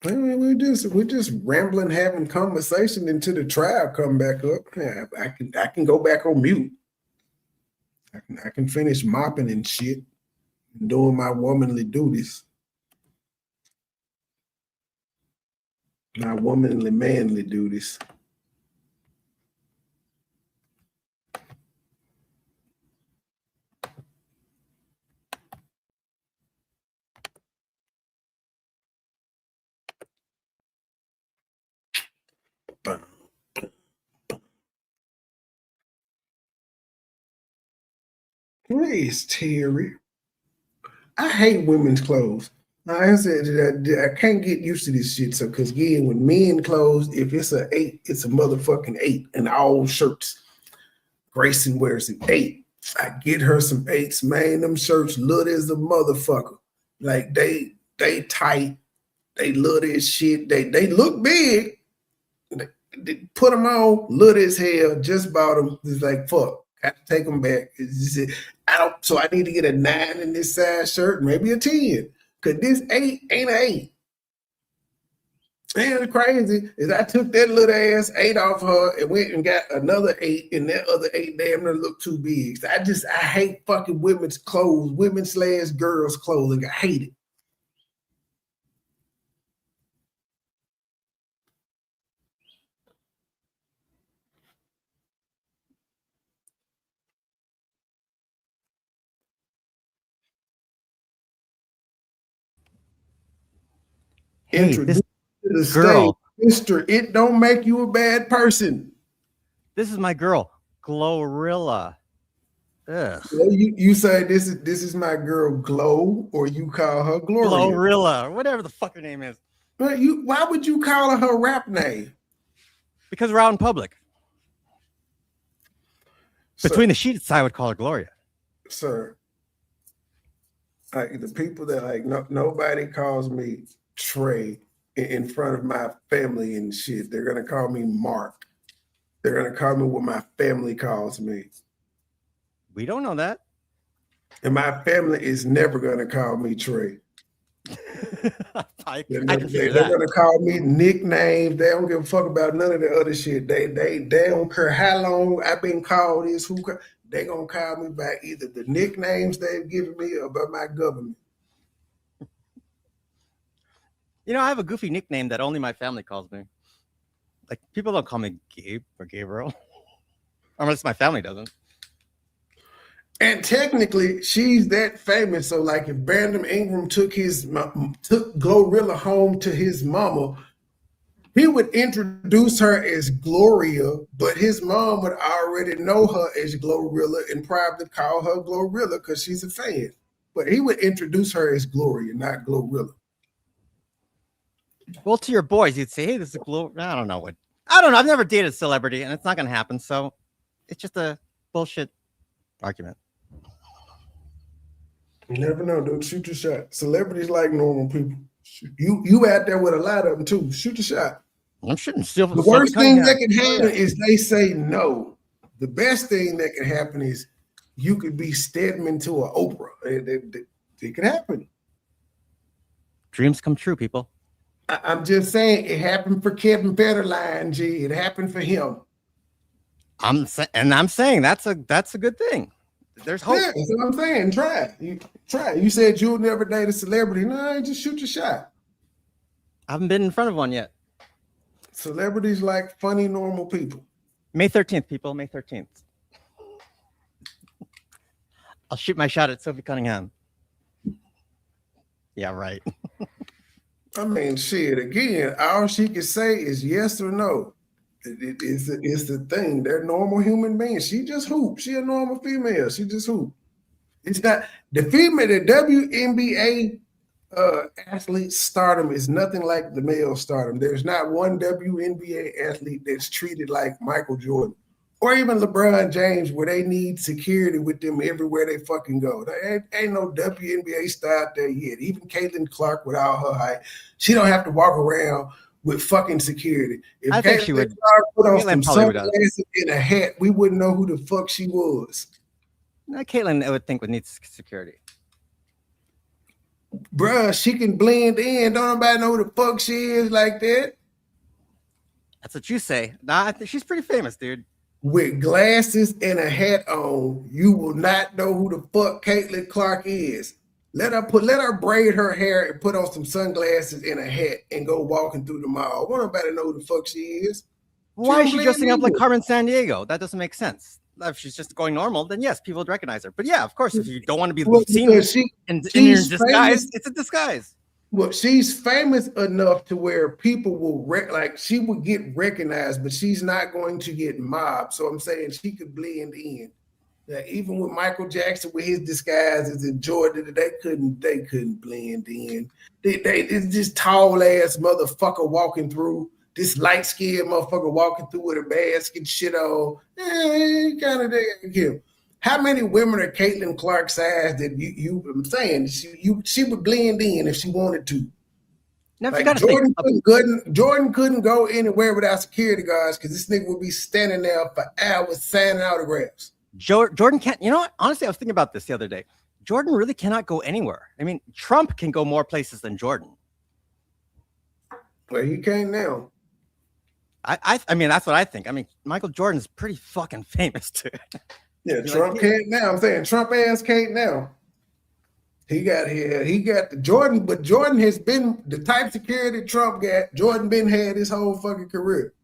I mean, we're just rambling, having conversation until the trial come back up. Yeah, I can go back on mute. I can finish mopping and shit, and doing my womanly duties, my womanly manly duties. Please, Terry. I hate women's clothes. Like I said, I can't get used to this shit. So, because again, when men clothes, if it's an 8, it's a motherfucking 8, and all shirts. Grayson wears an 8. I get her some 8s, man. Them shirts look as a motherfucker. Like they tight. They look as shit. They look big. They put them on, look as hell. Just bought them. It's like fuck. Got to take them back. It's just, so I need to get a 9 in this size shirt, maybe a 10. Cause this 8 ain't an 8. And it's crazy is I took that little ass 8 off her and went and got another 8, and that other 8 damn near looked too big. So I hate fucking women's clothes, women/girls clothing. I hate it. Hey, Introduce this to the girl. stage, Mr. It don't make you a bad person. This is my girl, Glorilla. Ugh. Well, you say this is my girl Glow, or you call her Gloria. Glorilla, or whatever the fuck her name is. But why would you call her rap name? Because we're out in public. Sir, Between the sheets, I would call her Gloria. sir, like the people that like nobody calls me Trey in front of my family and shit. They're gonna call me Mark. They're gonna call me what my family calls me. We don't know that. And my family is never gonna call me Trey. I They're can figure that. gonna call me nicknames. They don't give a fuck about none of the other shit. They don't care how long I've been called this. They gonna call me by either the nicknames they've given me or by my government. You know, I have a goofy nickname that only my family calls me. Like, people don't call me Gabe or Gabriel. Unless my family doesn't. And technically, she's that famous. So, like, if Brandon Ingram took Glorilla home to his mama, he would introduce her as Gloria, but his mom would already know her as Glorilla and probably call her Glorilla because she's a fan. But he would introduce her as Gloria, not Glorilla. Well, to your boys, you'd say, hey, this is Gloria. I don't know. I've never dated a celebrity, and it's not going to happen. So it's just a bullshit argument. You never know, dude. Shoot your shot. Celebrities like normal people. You out there with a lot of them too. Shoot your shot. I'm shooting still. The worst thing that can happen is they say no. The best thing that can happen is you could be Stedman to an Oprah. It could happen. Dreams come true, people. I'm just saying it happened for Kevin Federline, G. It happened for him. I'm saying that's a good thing. There's hope. Yeah, that's what I'm saying. Try it. You said you'll never date a celebrity. No, just shoot your shot. I haven't been in front of one yet. Celebrities like funny, normal people. May 13th, people. May 13th. I'll shoot my shot at Sophie Cunningham. Yeah, right. I mean, shit, again, all she can say is yes or no. It's the thing. They're normal human beings. She just hoop. She a normal female. She just hoop. It's not the female, the WNBA athlete stardom is nothing like the male stardom. There's not one WNBA athlete that's treated like Michael Jordan or even LeBron James where they need security with them everywhere they fucking go. There ain't no WNBA star out there yet. Even Caitlin Clark with all her height, she don't have to walk around with fucking security. If I think she would. Put on some sunglasses and a hat, we wouldn't know who the fuck she was. No, Caitlin, I would think, would need security. Bruh, she can blend in. Don't nobody know who the fuck she is like that. That's what you say. Nah, I think she's pretty famous, dude. With glasses and a hat on, you will not know who the fuck Caitlin Clark is. Let her braid her hair and put on some sunglasses and a hat and go walking through the mall. Won't nobody know who the fuck she is. Why is she don't dressing up blend like in. Carmen Sandiego? That doesn't make sense. If she's just going normal, then yes, people would recognize her. But yeah, of course, if you don't want to be Well, seen because in your she's disguise, famous. it's a disguise. Well, she's famous enough to where people will like she would get recognized, but she's not going to get mobbed. So I'm saying she could blend in. Like, even with Michael Jackson with his disguises in Jordan, they couldn't blend in. It's this tall ass motherfucker walking through, this light skinned motherfucker walking through with a mask and shit on. Kind of there. How many women are Caitlin Clark size that I'm saying she would blend in if she wanted to. Now, Like Jordan couldn't go anywhere without security guards because this nigga would be standing there for hours signing autographs. Jordan can't, you know what? Honestly, I was thinking about this the other day. Jordan really cannot go anywhere. I mean, Trump can go more places than Jordan. Well, he can't now. I mean, that's what I think. I mean, Michael Jordan's pretty fucking famous too. Yeah, Trump can't now. I'm saying Trump ass can't now. He got the Jordan, but Jordan has been the type security Trump got. Jordan been had his whole fucking career.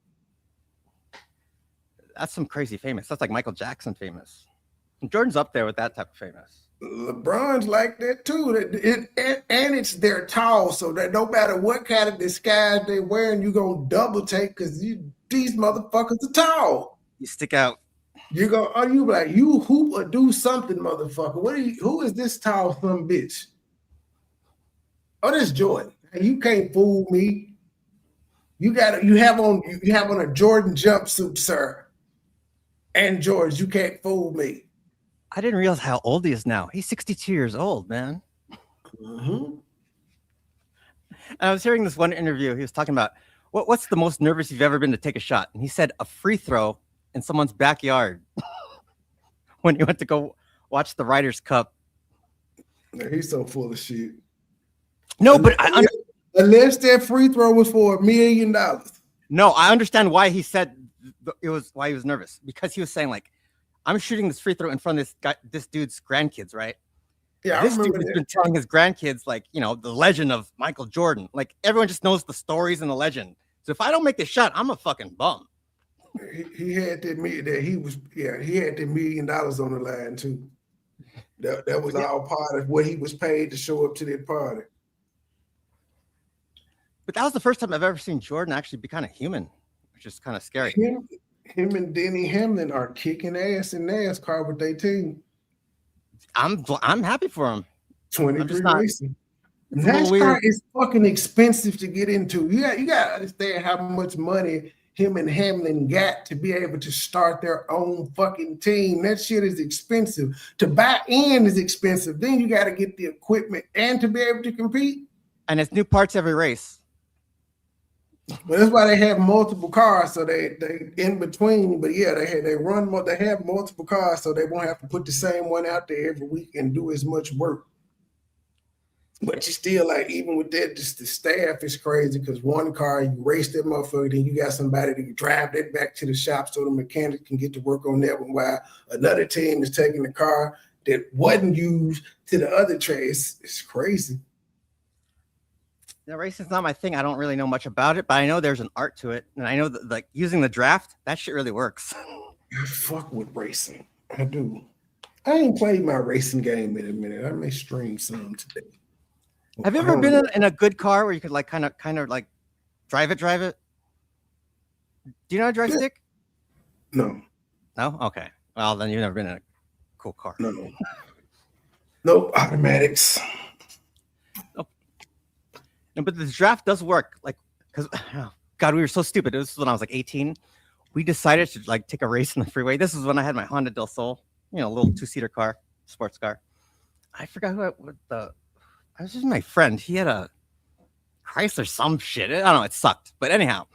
That's some crazy famous. That's like Michael Jackson famous. And Jordan's up there with that type of famous. LeBron's like that too. And they're tall, so that no matter what kind of disguise they're wearing, you're gonna double take because these motherfuckers are tall. You stick out. You hoop or do something, motherfucker. Who is this tall son bitch? Oh, this Jordan. You can't fool me. You have on a Jordan jumpsuit, sir. And George, you can't fool me. I didn't realize how old he is now. He's 62 years old, man. Mm-hmm. And I was hearing this one interview. He was talking about what's the most nervous you've ever been to take a shot? And he said a free throw in someone's backyard when he went to go watch the Ryder's Cup. He's so full of shit. No, but unless that free throw was for $1 million. No, I understand why he said why he was nervous, because he was saying, like, I'm shooting this free throw in front of this dude's grandkids, right? Yeah, this dude has been telling his grandkids, like, you know, the legend of Michael Jordan. Like, everyone just knows the stories and the legend. So if I don't make the shot, I'm a fucking bum. He had to admit that he had the $1 million on the line too. That was all part of what he was paid to show up to that party. But that was the first time I've ever seen Jordan actually be kind of human, which is kind of scary. Him and Denny Hamlin are kicking ass in NASCAR with their team. I'm happy for him. 23 racing. NASCAR is fucking expensive to get into. You got to understand how much money him and Hamlin got to be able to start their own fucking team. That shit is expensive. To buy in is expensive. Then you got to get the equipment and to be able to compete. And it's new parts every race. But that's why they have multiple cars, so they in between. But yeah, they have multiple cars, so they won't have to put the same one out there every week and do as much work. But you still, like, even with that, just the staff is crazy because one car, you race that motherfucker, then you got somebody to drive that back to the shop so the mechanic can get to work on that one, while another team is taking the car that wasn't used to the other track. It's crazy. The racing's not my thing. I don't really know much about it, but I know there's an art to it. And I know that, like, using the draft, that shit really works. I fuck with racing. I do. I ain't played my racing game in a minute. I may stream some today. Have you ever been in a good car where you could, like, kind of like drive it? Do you know how to drive stick? No. No? Okay. Well, then you've never been in a cool car. No. Nope. Automatics. No, but the draft does work, like, because, oh, God, we were so stupid. This was when I was like 18. We decided to, like, take a race in the freeway. This is when I had my Honda Del Sol, you know, a little 2-seater car, sports car. I forgot I was just my friend. He had a Chrysler, some shit. I don't know. It sucked. But anyhow,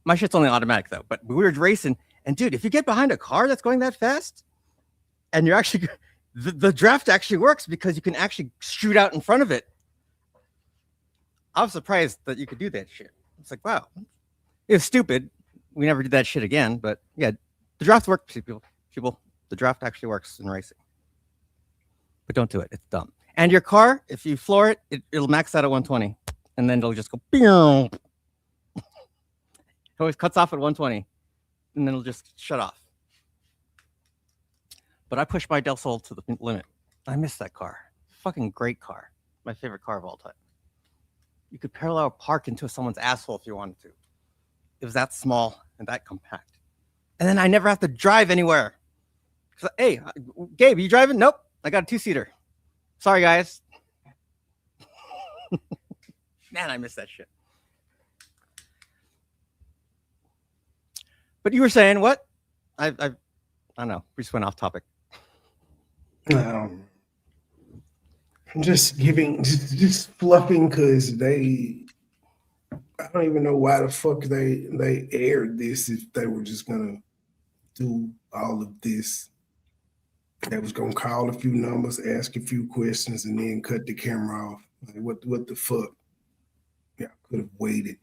my shit's only automatic though. But we were racing, and dude, if you get behind a car that's going that fast, and you're actually The draft actually works because you can actually shoot out in front of it. I was surprised that you could do that shit. It's like, wow, it was stupid. We never did that shit again. But yeah, the draft works, people. The draft actually works in racing. But don't do it. It's dumb. And your car, if you floor it, it'll max out at 120. And then it'll just go, pew. It always cuts off at 120. And then it'll just shut off. But I pushed my Del Sol to the limit. I miss that car. Fucking great car. My favorite car of all time. You could parallel park into someone's asshole if you wanted to. It was that small and that compact. And then I never have to drive anywhere. So, hey, Gabe, you driving? Nope. I got a 2-seater. Sorry, guys. Man, I miss that shit. But you were saying what? I don't know. We just went off topic. I'm just just fluffing because I don't even know why the fuck they aired this if they were just gonna do all of this. They was gonna call a few numbers, ask a few questions, and then cut the camera off. Like, what the fuck? Yeah, could have waited.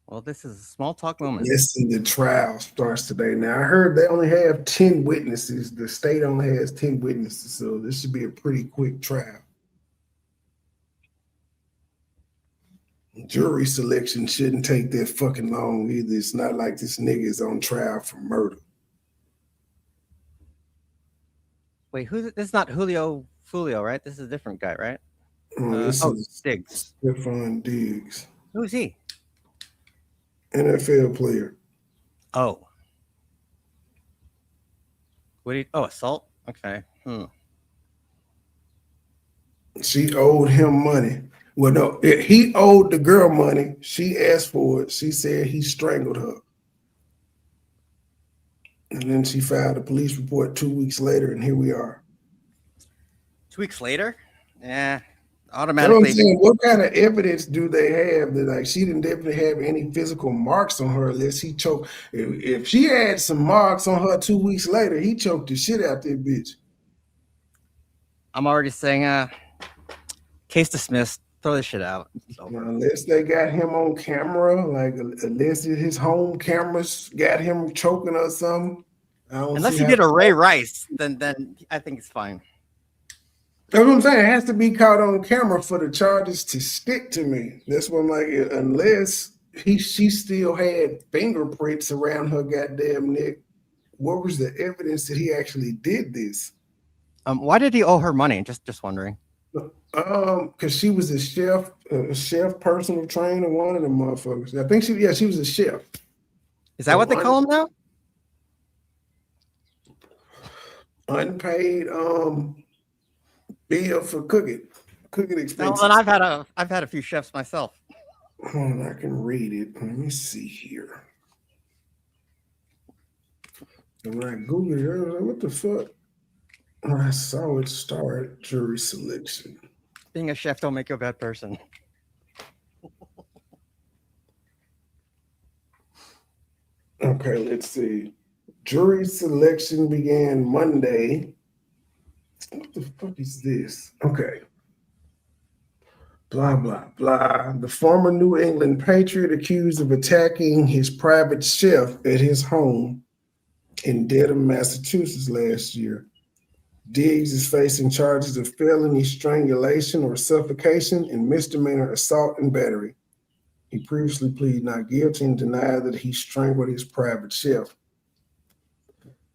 Well, this is a small talk moment. Listen, the trial starts today. Now, I heard they only have 10 witnesses. The state only has 10 witnesses, so this should be a pretty quick trial. Jury selection shouldn't take that fucking long either. It's not like this nigga is on trial for murder. Wait, this is not Julio Fulio, right? This is a different guy, right? This is Diggs. Stefon Diggs. Who's he? NFL player. Oh. Assault? Okay. She owed him money. Well, no, he owed the girl money. She asked for it. She said he strangled her. And then she filed a police report 2 weeks later, and here we are. 2 weeks later? Yeah. You know what I'm Automatically. saying? What kind of evidence do they have that like she didn't definitely have any physical marks on her unless he choked? If she had some marks on her 2 weeks later, he choked the shit out that bitch. I'm already saying, case dismissed. Throw this shit out. Unless they got him on camera, like unless his home cameras got him choking or something. Unless he did a Ray Rice, then I think it's fine. That's what I'm saying. It has to be caught on camera for the charges to stick to me. That's what I'm like. Unless she still had fingerprints around her goddamn neck. What was the evidence that he actually did this? Why did he owe her money? Just wondering. Because she was a chef, personal trainer, one of the motherfuckers. I think she was a chef. Is that what they call him now? Unpaid bill for cooking expenses. Well, then I've had a few chefs myself. Hold on, I can read it. Let me see here. And when I Googled it, I was like, what the fuck? When I saw it start, jury selection. Being a chef don't make you a bad person. Okay, let's see. Jury selection began Monday. What the fuck is this? Okay. Blah, blah, blah. The former New England Patriot accused of attacking his private chef at his home in Dedham, Massachusetts last year. Diggs is facing charges of felony strangulation or suffocation and misdemeanor assault and battery. He previously pleaded not guilty and denied that he strangled his private chef.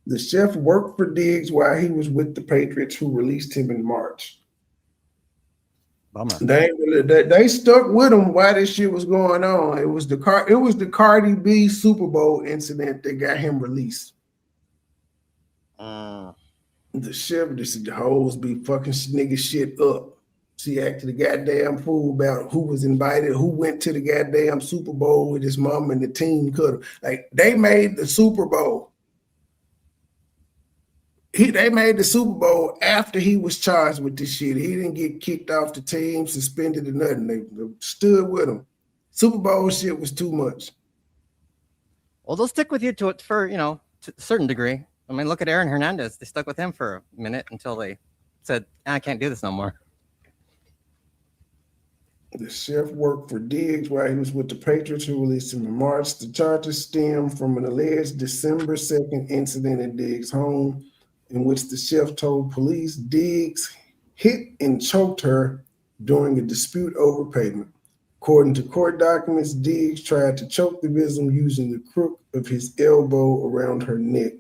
The chef worked for Diggs while he was with the Patriots, who released him in March. Bummer. They stuck with him while this shit was going on. It was the Cardi B Super Bowl incident that got him released. The chef just the hoes be fucking nigga shit up. She acted a goddamn fool about who was invited, who went to the goddamn Super Bowl with his mom and the team could have. Like they made the Super Bowl. They made the Super Bowl after he was charged with this shit. He didn't get kicked off the team, suspended or nothing. They stood with him. Super Bowl shit was too much. Well, they'll stick with you to it for, to a certain degree. I mean, look at Aaron Hernandez. They stuck with him for a minute until they said, I can't do this no more. The chef worked for Diggs while he was with the Patriots, who released him in March. The charges stem from an alleged December 2nd incident at Diggs' home, in which the chef told police Diggs hit and choked her during a dispute over payment. According to court documents, Diggs tried to choke the victim using the crook of his elbow around her neck.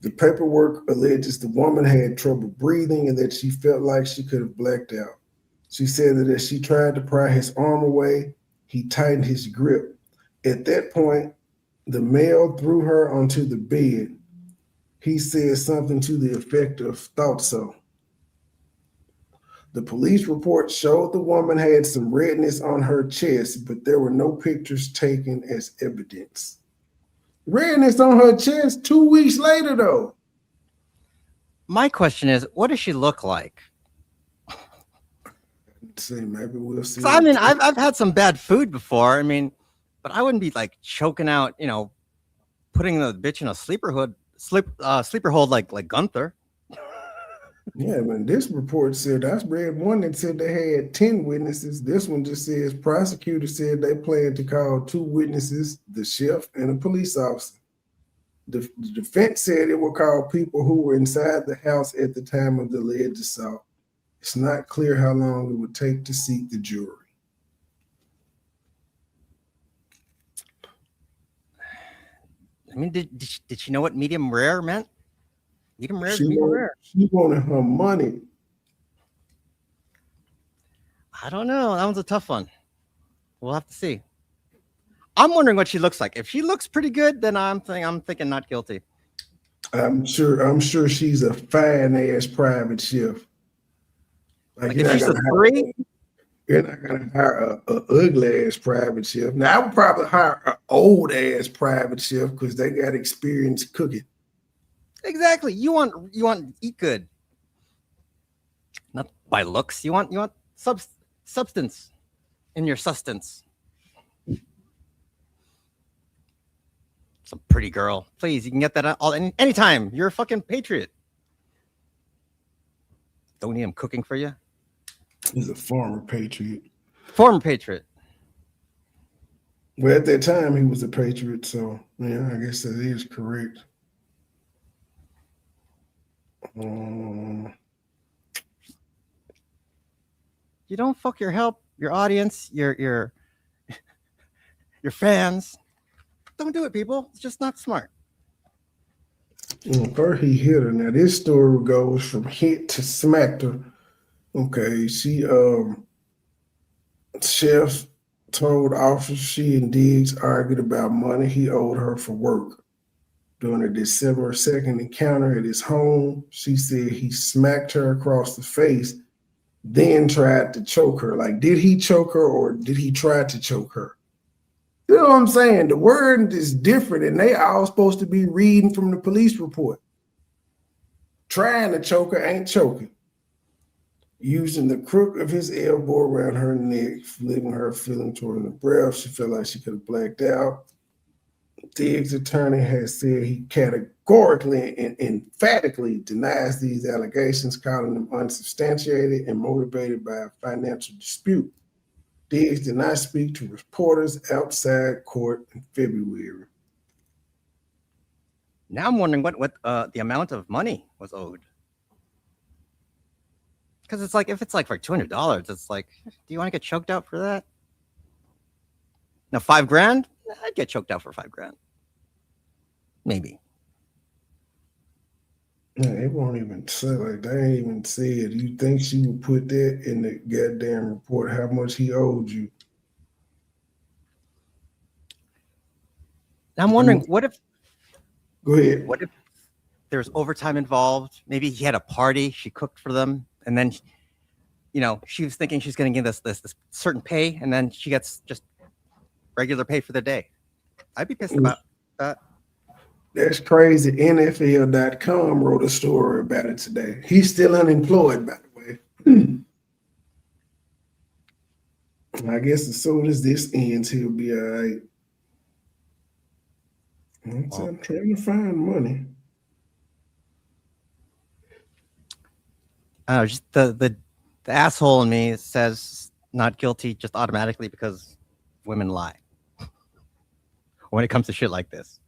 The paperwork alleges the woman had trouble breathing and that she felt like she could have blacked out. She said that as she tried to pry his arm away, he tightened his grip. At that point, the male threw her onto the bed. He said something to the effect of, "Thought so." The police report showed the woman had some redness on her chest, but there were no pictures taken as evidence. Redness on her chest 2 weeks later, though. My question is, what does she look like? See, maybe we'll see. So, I mean, I've had some bad food before. I mean, but I wouldn't be like choking out, putting the bitch in a sleeper hold like Gunther. Yeah, man, this report said, I read one that said they had 10 witnesses. This one just says prosecutors said they planned to call 2 witnesses, the chef and a police officer. The defense said it would call people who were inside the house at the time of the alleged assault. It's not clear how long it would take to seek the jury. I mean, did she know what medium rare meant? Medium rare, She medium rare. She wanted her money. I don't know. That one's a tough one. We'll have to see. I'm wondering what she looks like. If she looks pretty good, then I'm thinking not guilty. I'm sure she's a fine ass private chef. Like if she's a 3, you're not gonna hire a ugly ass private chef. Now I would probably hire an old ass private chef because they got experience cooking. exactly. You want to eat good, not by looks. You want substance in your sustenance. Some pretty girl, please. You can get that anytime. You're a fucking patriot. Don't need him cooking for you. He's a former patriot. Former patriot. Well, at that time he was a patriot, so yeah, I guess that is correct. You don't fuck your audience, your fans. Don't do it, people. It's just not smart. First he hit her. Now this story goes from hit to smacked her. Okay, chef told officers she and Diggs argued about money he owed her for work. During a December 2nd encounter at his home, she said he smacked her across the face, then tried to choke her. Like, did he choke her or did he try to choke her? You know what I'm saying? The word is different, and they all supposed to be reading from the police report. Trying to choke her ain't choking. Using the crook of his elbow around her neck, leaving her feeling toward the breath. She felt like she could have blacked out. Diggs' attorney has said he categorically and emphatically denies these allegations, calling them unsubstantiated and motivated by a financial dispute. Diggs did not speak to reporters outside court in February. Now I'm wondering what the amount of money was owed. Because it's like, if it's like for $200, it's like, do you want to get choked out for that? Now $5,000, I'd get choked out for $5,000. Maybe. Yeah, they won't even say, like, they ain't even said. You think she would put that in the goddamn report, how much he owed you? Now I'm wondering, Go ahead. What if there's overtime involved? Maybe he had a party, she cooked for them, and then, she was thinking she's going to give this certain pay, and then she gets just regular pay for the day. I'd be pissed about that. That's crazy. NFL.com wrote a story about it today. He's still unemployed, by the way. I guess as soon as this ends, he'll be all right. I'm trying to find money. I don't know, just the asshole in me says not guilty just automatically because women lie when it comes to shit like this.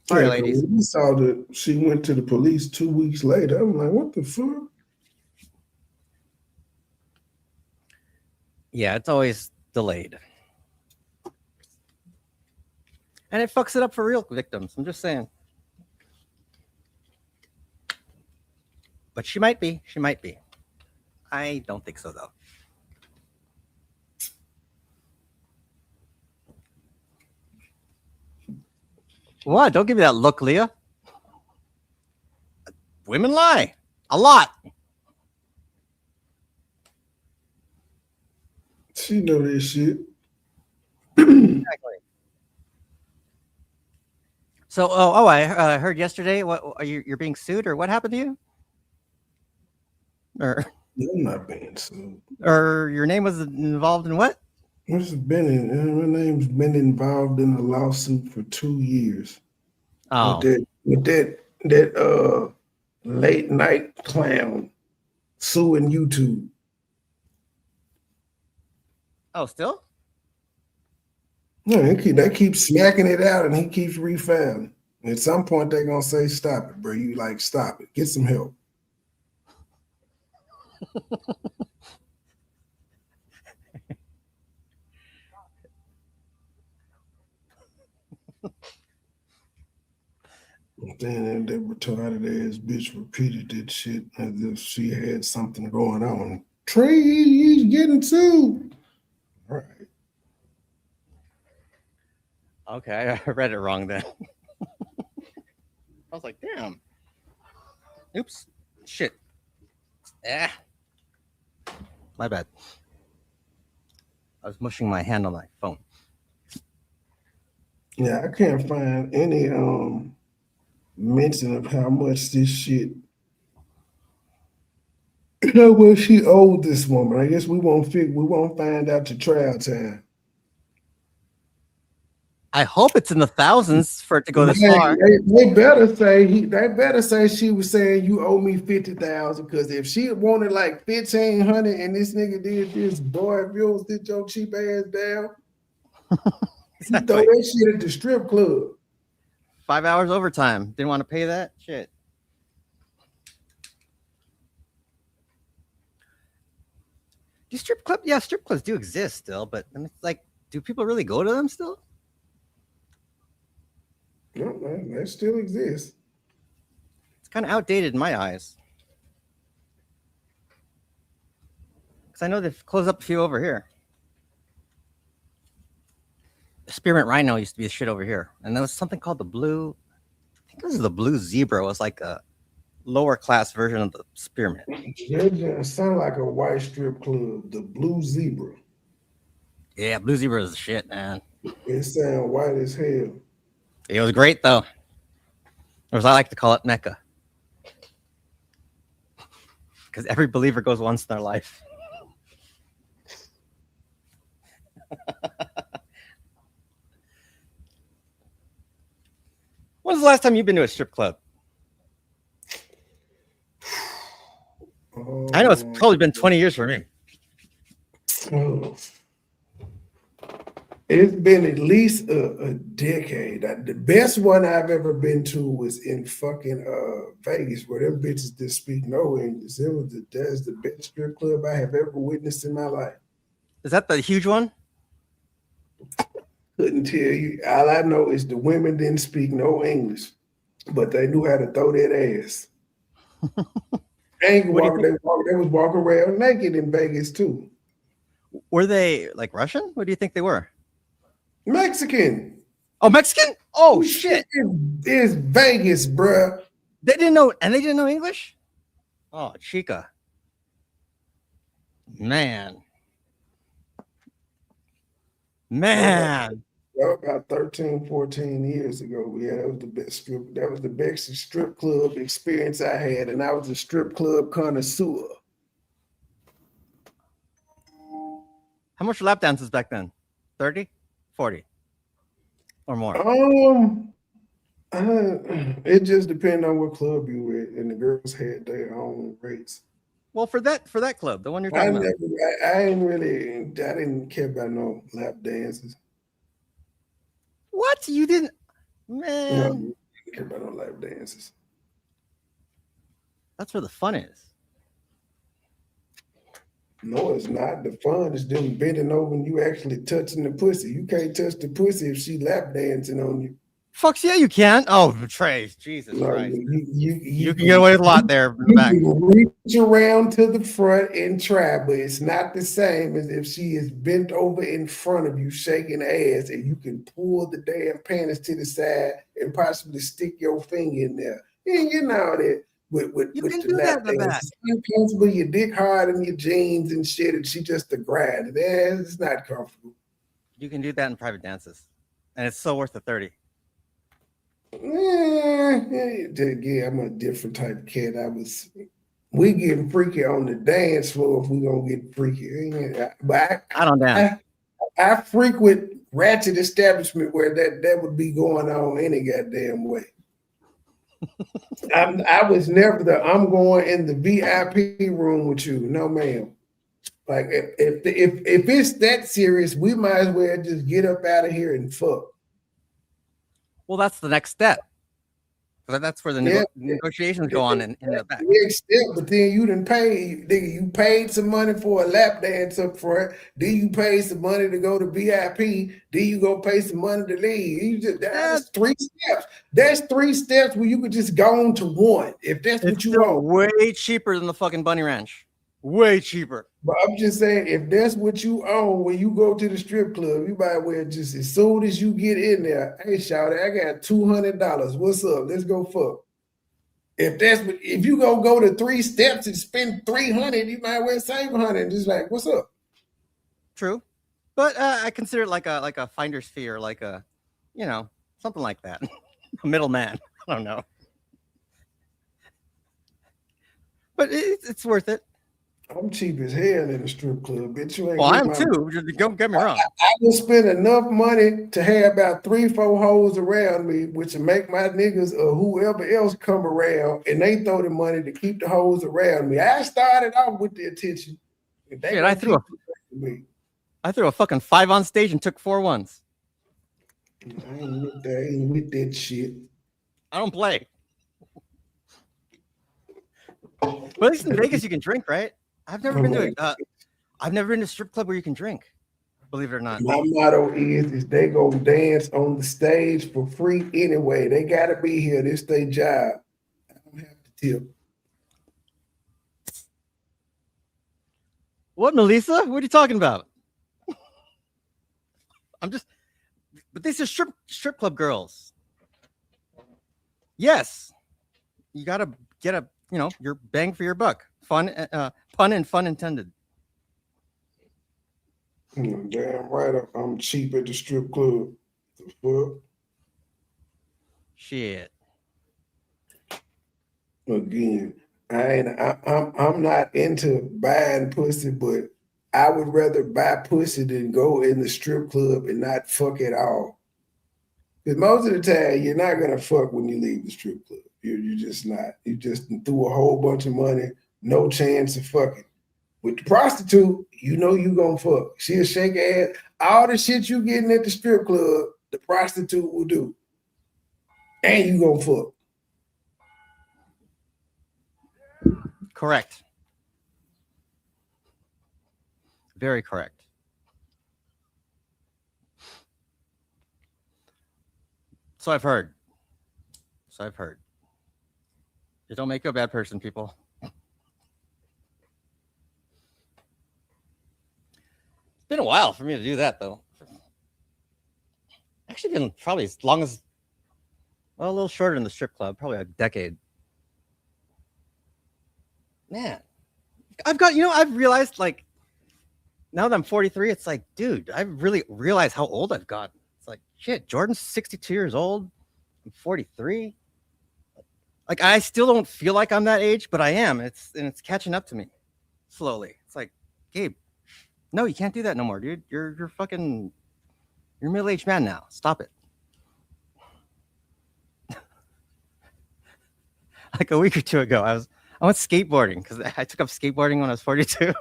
Sorry, Yeah, ladies. when we saw that she went to the police 2 weeks later, I'm like, what the fuck? Yeah, it's always delayed. And it fucks it up for real victims. I'm just saying. But she might be. She might be. I don't think so, though. What? Don't give me that look, Leah. Women lie. A lot. She know this shit. Exactly. So, I heard yesterday. What are you're being sued, or what happened to you? Or I'm not being sued. or your name was involved in what? My name's been involved in a lawsuit for 2 years. Oh, With that late night clown suing YouTube. oh, still? No, they keep smacking it out, and he keeps refiling. At some point, they're gonna say, "Stop it, bro! You like stop it. Get some help." Then that retarded ass bitch repeated that shit as if she had something going on. Trey, he's getting sued. All right. Okay, I read it wrong then. I was like, damn. Oops. Shit. Ah. My bad. I was mushing my hand on my phone. Yeah, I can't find any mention of how much this shit, how much she owed this woman. I guess we won't find out to trial time. I hope it's in the thousands for it to go this Man, far. they better say she was saying you owe me 50,000, because if she wanted like 1,500 and this nigga did this, boy, if you don't sit your cheap ass down, you throw Exactly. that shit at the strip club. 5 hours overtime. Didn't want to pay that? Shit. Do strip clubs? Yeah, strip clubs do exist still, but I mean, it's like, do people really go to them still? No, man, that still exists. It's kind of outdated in my eyes. Because I know they've closed up a few over here. Spearmint Rhino used to be a shit over here. And there was something called the Blue, I think it was the Blue Zebra. It was like a lower class version of the Spearmint. It sound like a white strip club, the Blue Zebra. Yeah, Blue Zebra is the shit, man. It sound white as hell. It was great, though. Or as I like to call it, Mecca. Because every believer goes once in their life. When's the last time you've been to a strip club? I know it's probably been 20 years for me. Oh. It's been at least a decade. The best one I've ever been to was in fucking Vegas, where them bitches didn't speak no English. That's the best strip club I have ever witnessed in my life. Is that the huge one? Couldn't tell you. All I know is the women didn't speak no English, but they knew how to throw that ass. They was walking around naked in Vegas too. Were they like Russian? What do you think they were? Mexican. Oh, Mexican? Oh, shit. It's Vegas, bruh. They didn't know English? Oh, chica. Man. About 13, 14 years ago. Yeah, that was the best strip club experience I had, and I was a strip club connoisseur. How much were lap dances back then? 30? 40? Or more? It just depends on what club you with, and the girls had their own rates. Well, for that club, the one you're I talking never, about. I ain't really, I didn't care about no lap dances. What? You didn't? No, I Man, didn't care about no lap dances. that's where the fun is. No, it's not. The fun is them bending over and you actually touching the pussy. You can't touch the pussy if she lap dancing on you. Fucks yeah, you can. Oh, Trey, Jesus No, Christ. you You can get away with a lot there in the you back. can reach around to the front and try, but it's not the same as if she is bent over in front of you shaking ass and you can pull the damn panties to the side and possibly stick your finger in there. And you know that with You can the do that lap in the back. dance. It's uncomfortable, your dick hard in your jeans and shit, and she just a grind. It's not comfortable. You can do that in private dances, and it's so worth the 30. Yeah, I'm a different type of cat. We getting freaky on the dance floor if we gonna get freaky. But I don't dance. I frequent ratchet establishment where that would be going on any goddamn way. I was never I'm going in the VIP room with you. No, ma'am. Like if it's that serious, we might as well just get up out of here and fuck. Well, that's the next step. That's where the negotiations go on in the back. Next step, but then you didn't pay. You paid some money for a lap dance up front. Then you pay some money to go to VIP. Then you go pay some money to leave. That's 3 steps. That's 3 steps where you could just go on to one if that's what you want. Way cheaper than the fucking Bunny Ranch. Way cheaper. But I'm just saying, if that's what you own when you go to the strip club, you might well just as soon as you get in there, hey, shawty, I got $200. What's up? Let's go fuck. If you go to 3 steps and spend 300, you might well save 100. Just like, what's up? True, but I consider it like a finder's fee or like a, something like that. A middleman. I don't know, but it's worth it. I'm cheap as hell in the strip club, bitch. You ain't. Well, I am too. Don't get me wrong. I will spend enough money to have about 3-4 hoes around me, which will make my niggas or whoever else come around, and they throw the money to keep the hoes around me. I started off with the attention. Shit, I threw a fucking 5 on stage and took 4 ones. I ain't with that shit. I don't play. But at least in Vegas you can drink, right? I've never been to a strip club where you can drink. Believe it or not. My motto is they gonna dance on the stage for free anyway. They gotta be here. This their job. I don't have to tip. What, Melissa? What are you talking about? But these are strip club girls. Yes, you gotta get your bang for your buck. Fun, pun and fun intended. Damn right, I'm cheap at the strip club. The fuck? Shit. Again, I'm not into buying pussy, but I would rather buy pussy than go in the strip club and not fuck at all. Because most of the time, you're not gonna fuck when you leave the strip club. You're just not. You just threw a whole bunch of money, no chance of fucking. With the prostitute, you gonna fuck. She'll shake ass. All the shit you getting at the strip club, the prostitute will do. And you gonna fuck. Correct. Very correct. So I've heard. It don't make you a bad person, people. It's been a while for me to do that, though. Actually, been probably as long as, well, a little shorter in the strip club, probably a decade. Man, I've realized, like, now that I'm 43, it's like, dude, I really realize how old I've gotten. It's like, shit, Jordan's 62 years old. I'm 43. Like, I still don't feel like I'm that age, but I am. It's catching up to me slowly. It's like, Gabe, no, you can't do that no more, dude. You're a middle-aged man now. Stop it. like a week or two ago. I went skateboarding because I took up skateboarding when I was 42.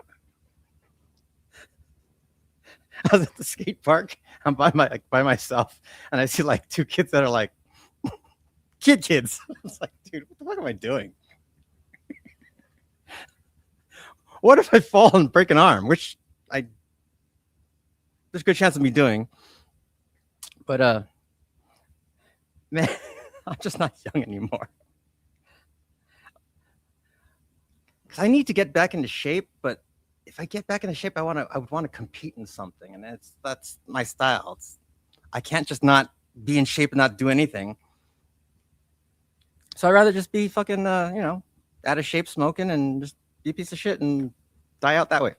I was at the skate park. I'm by myself, and I see like two kids that are like kids. I was like, dude, what the fuck am I doing? What if I fall and break an arm? Which there's a good chance of me doing. But man, I'm just not young anymore. Because I need to get back into shape, but if I get back into shape, I would want to compete in something, and that's my style. I can't just not be in shape and not do anything. So I'd rather just be fucking out of shape, smoking, and just be a piece of shit and die out that way.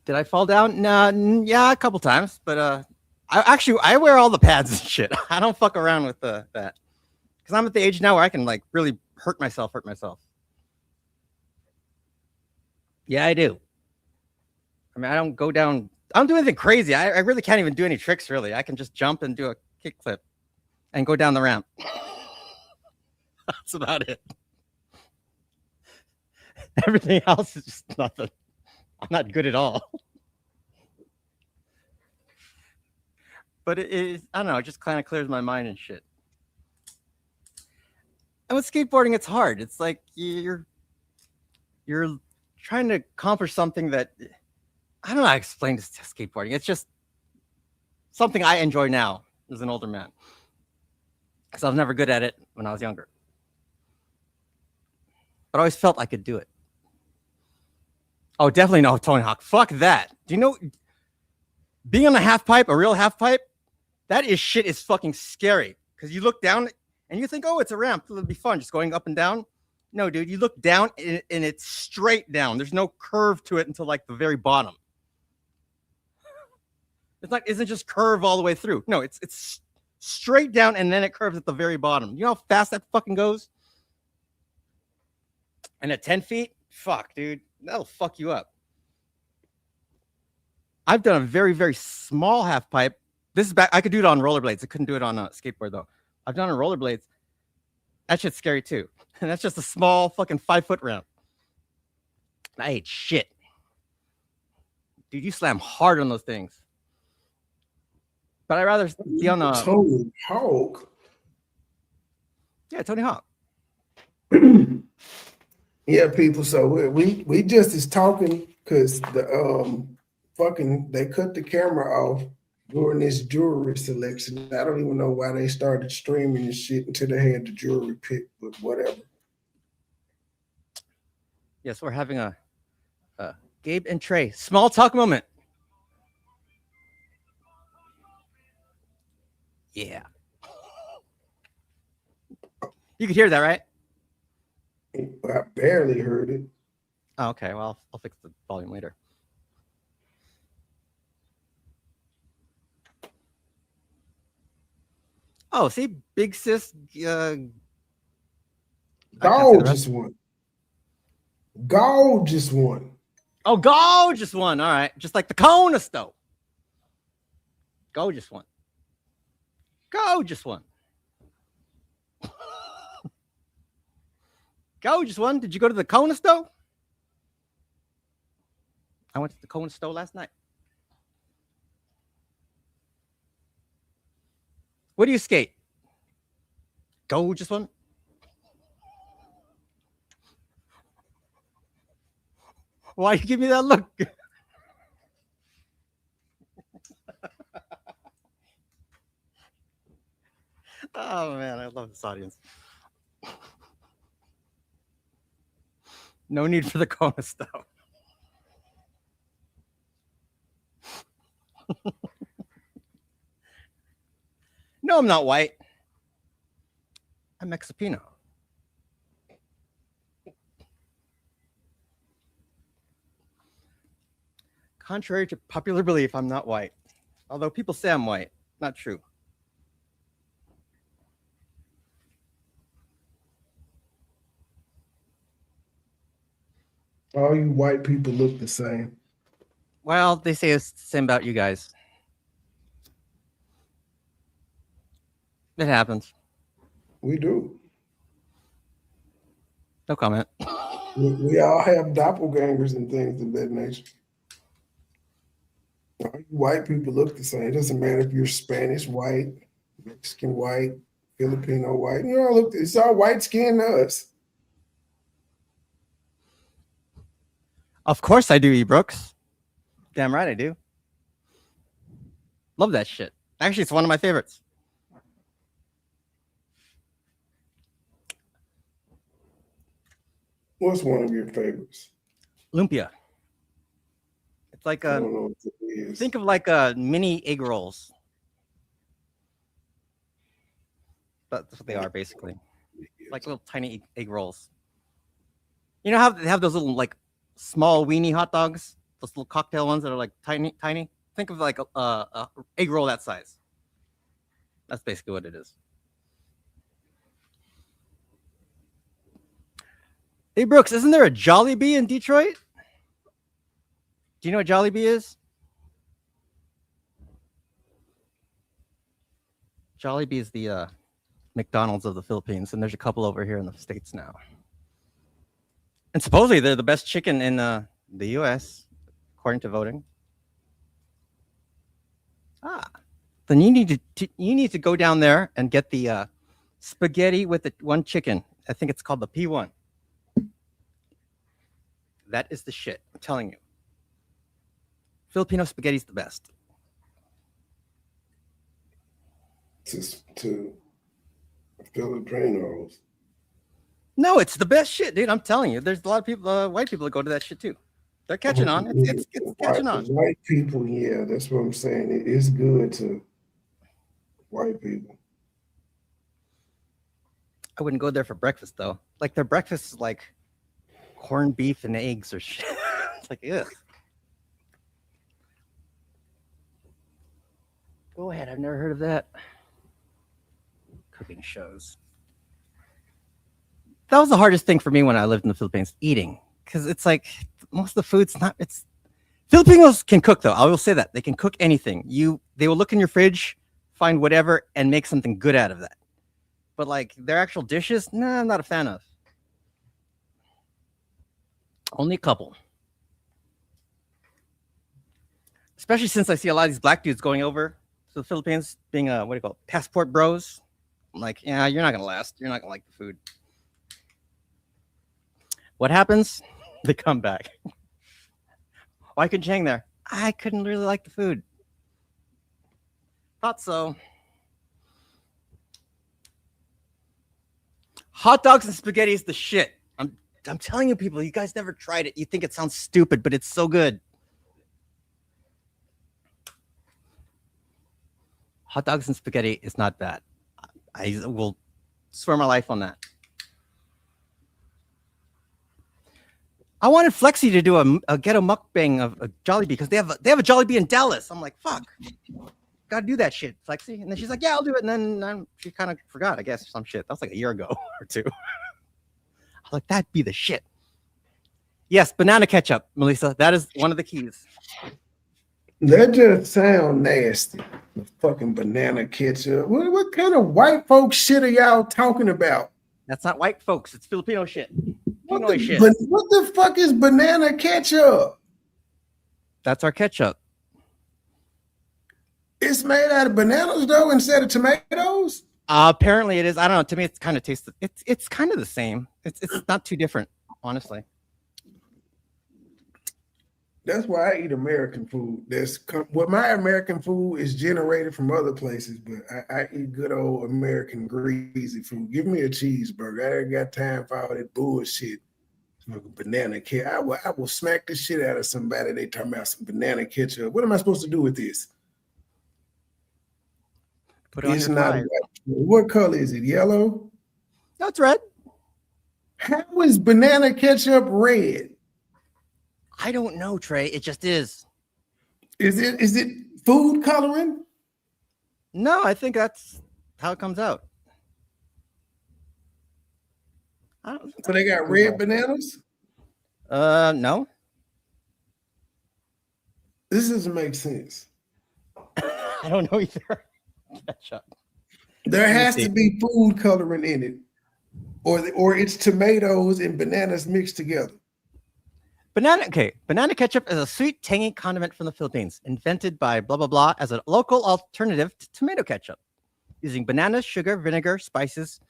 Did I fall down? No, yeah, a couple times, but I wear all the pads and shit. I don't fuck around with that because I'm at the age now where I can like really hurt myself. Yeah, I do. I mean, I don't go down. I don't do anything crazy. I really can't even do any tricks. Really, I can just jump and do a kickflip and go down the ramp. That's about it. Everything else is just nothing. I'm not good at all. But I don't know, it just kind of clears my mind and shit. And with skateboarding, it's hard. It's like you're trying to accomplish something that, I don't know how to explain this to skateboarding. It's just something I enjoy now as an older man. Because I was never good at it when I was younger. But I always felt I could do it. Oh, definitely no Tony Hawk. Fuck that. Do you know, being on a half pipe, a real half pipe, that shit is fucking scary. Because you look down and you think, oh, it's a ramp. It'll be fun just going up and down. No, dude, you look down and it's straight down. There's no curve to it until like the very bottom. Isn't just curve all the way through. No, it's straight down and then it curves at the very bottom. You know how fast that fucking goes? And at 10 feet, fuck, dude, that'll fuck you up. I've done a very, very small half pipe. This is back. I could do it on rollerblades. I couldn't do it on a skateboard though. I've done it on rollerblades. That shit's scary too. And that's just a small fucking 5-foot ramp. I ate shit. Dude, you slam hard on those things. But I'd rather be on a Tony Hawk. Yeah, Tony Hawk. Yeah, people. So we just is talking because the they cut the camera off during this jewelry selection. I don't even know why they started streaming and shit until they had the jewelry pick, but whatever. Yes, we're having a Gabe and Trey small talk moment. Yeah. You could hear that, right? I barely heard it. Oh, okay, well, I'll fix the volume later. Oh, see, Big Sis. Gorgeous one. Gorgeous one. Oh, gorgeous one. All right, just like the Kona stove. Gorgeous one. Gorgeous one. Gorgeous one. Did you go to the Kona stove? I went to the Kona stove last night. What do you skate? Gorgeous one. Why you give me that look? Oh man, I love this audience. No need for the Kona stove. No, I'm not white. I'm Mexipino. Contrary to popular belief, I'm not white. Although people say I'm white. Not true. All you white people look the same. Well, they say it's the same about you guys. It happens. We do. No comment. We all have doppelgangers and things of that nature. All you white people look the same. It doesn't matter if you're Spanish white, Mexican white, Filipino white. You all look. It's all white skin to us. Of course I do, E. Brooks. Damn right I do. Love that shit. Actually, it's one of my favorites. What's one of your favorites? Lumpia. It's like I a don't know what it is. think of like a mini egg rolls. That's what they are basically. Like little tiny egg rolls. You know how they have those little like small weenie hot dogs? Those little cocktail ones that are like tiny. Think of like a egg roll that size. That's basically what it is. Hey Brooks, isn't there a Jollibee in Detroit? Do you know what Jollibee is? Jollibee is the McDonald's of the Philippines, and there's a couple over here in the States now. And supposedly they're the best chicken in the U.S., according to voting. Then you need to go down there and get the spaghetti with the one chicken. I think it's called the P1. That is the shit. I'm telling you. Filipino spaghetti's the best. To Filipinos. No, it's the best shit, dude. I'm telling you. There's a lot of people, white people that go to that shit too. They're catching on. It's catching on. White people, yeah, that's what I'm saying. It is good to white people. I wouldn't go there for breakfast though. Like their breakfast is like corned beef and eggs or shit. It's like, ugh. Go ahead. I've never heard of that. Cooking shows. That was the hardest thing for me when I lived in the Philippines, eating. Because it's like most of the food's not, it's Filipinos can cook though. I will say that. They can cook anything. They will look in your fridge, find whatever, and make something good out of that. But like their actual dishes, nah, I'm not a fan of. Only a couple. Especially since I see a lot of these black dudes going over to the Philippines, being what do you call it? Passport bros. I'm like, yeah, you're not gonna last. You're not gonna like the food. What happens? They come back. Why couldn't you hang there? I couldn't really like the food. Thought so. Hot dogs and spaghetti is the shit. I'm telling you, people, you guys never tried it. You think it sounds stupid, but it's so good. Hot dogs and spaghetti is not bad. I will swear my life on that. I wanted Flexi to do a ghetto mukbang of a Jollibee because they have a Jollibee in Dallas. I'm like, fuck, gotta do that shit, Flexi. And then she's like, yeah, I'll do it. And then she kind of forgot, I guess, some shit. That was like a year ago or two. I was like, that'd be the shit. Yes, banana ketchup, Melissa. That is one of the keys. That just sound nasty. The fucking banana ketchup. What kind of white folks shit are y'all talking about? That's not white folks. It's Filipino shit. What Pinoy shit. the fuck is banana ketchup? That's our ketchup. It's made out of bananas though instead of tomatoes. Apparently it is. I don't know. To me, it's kind of tastes. It's kind of the same. It's not too different, honestly. That's why I eat American food. My American food is generated from other places, but I eat good old American greasy food. Give me a cheeseburger. I ain't got time for all that bullshit. Banana ketchup. I will smack the shit out of somebody. They talking about some banana ketchup. What am I supposed to do with this? Put it on It's your not fries. what color is it? Yellow? No, it's red. How is banana ketchup red? I don't know, Trey. It just is. Is it food coloring? No, I think that's how it comes out. So they got red bananas? No. This doesn't make sense. I don't know either. Ketchup. There Let me has see. to be food coloring in it, or it's tomatoes and bananas mixed together. Banana ketchup is a sweet, tangy condiment from the Philippines, invented by blah blah blah as a local alternative to tomato ketchup, using bananas, sugar, vinegar, spices.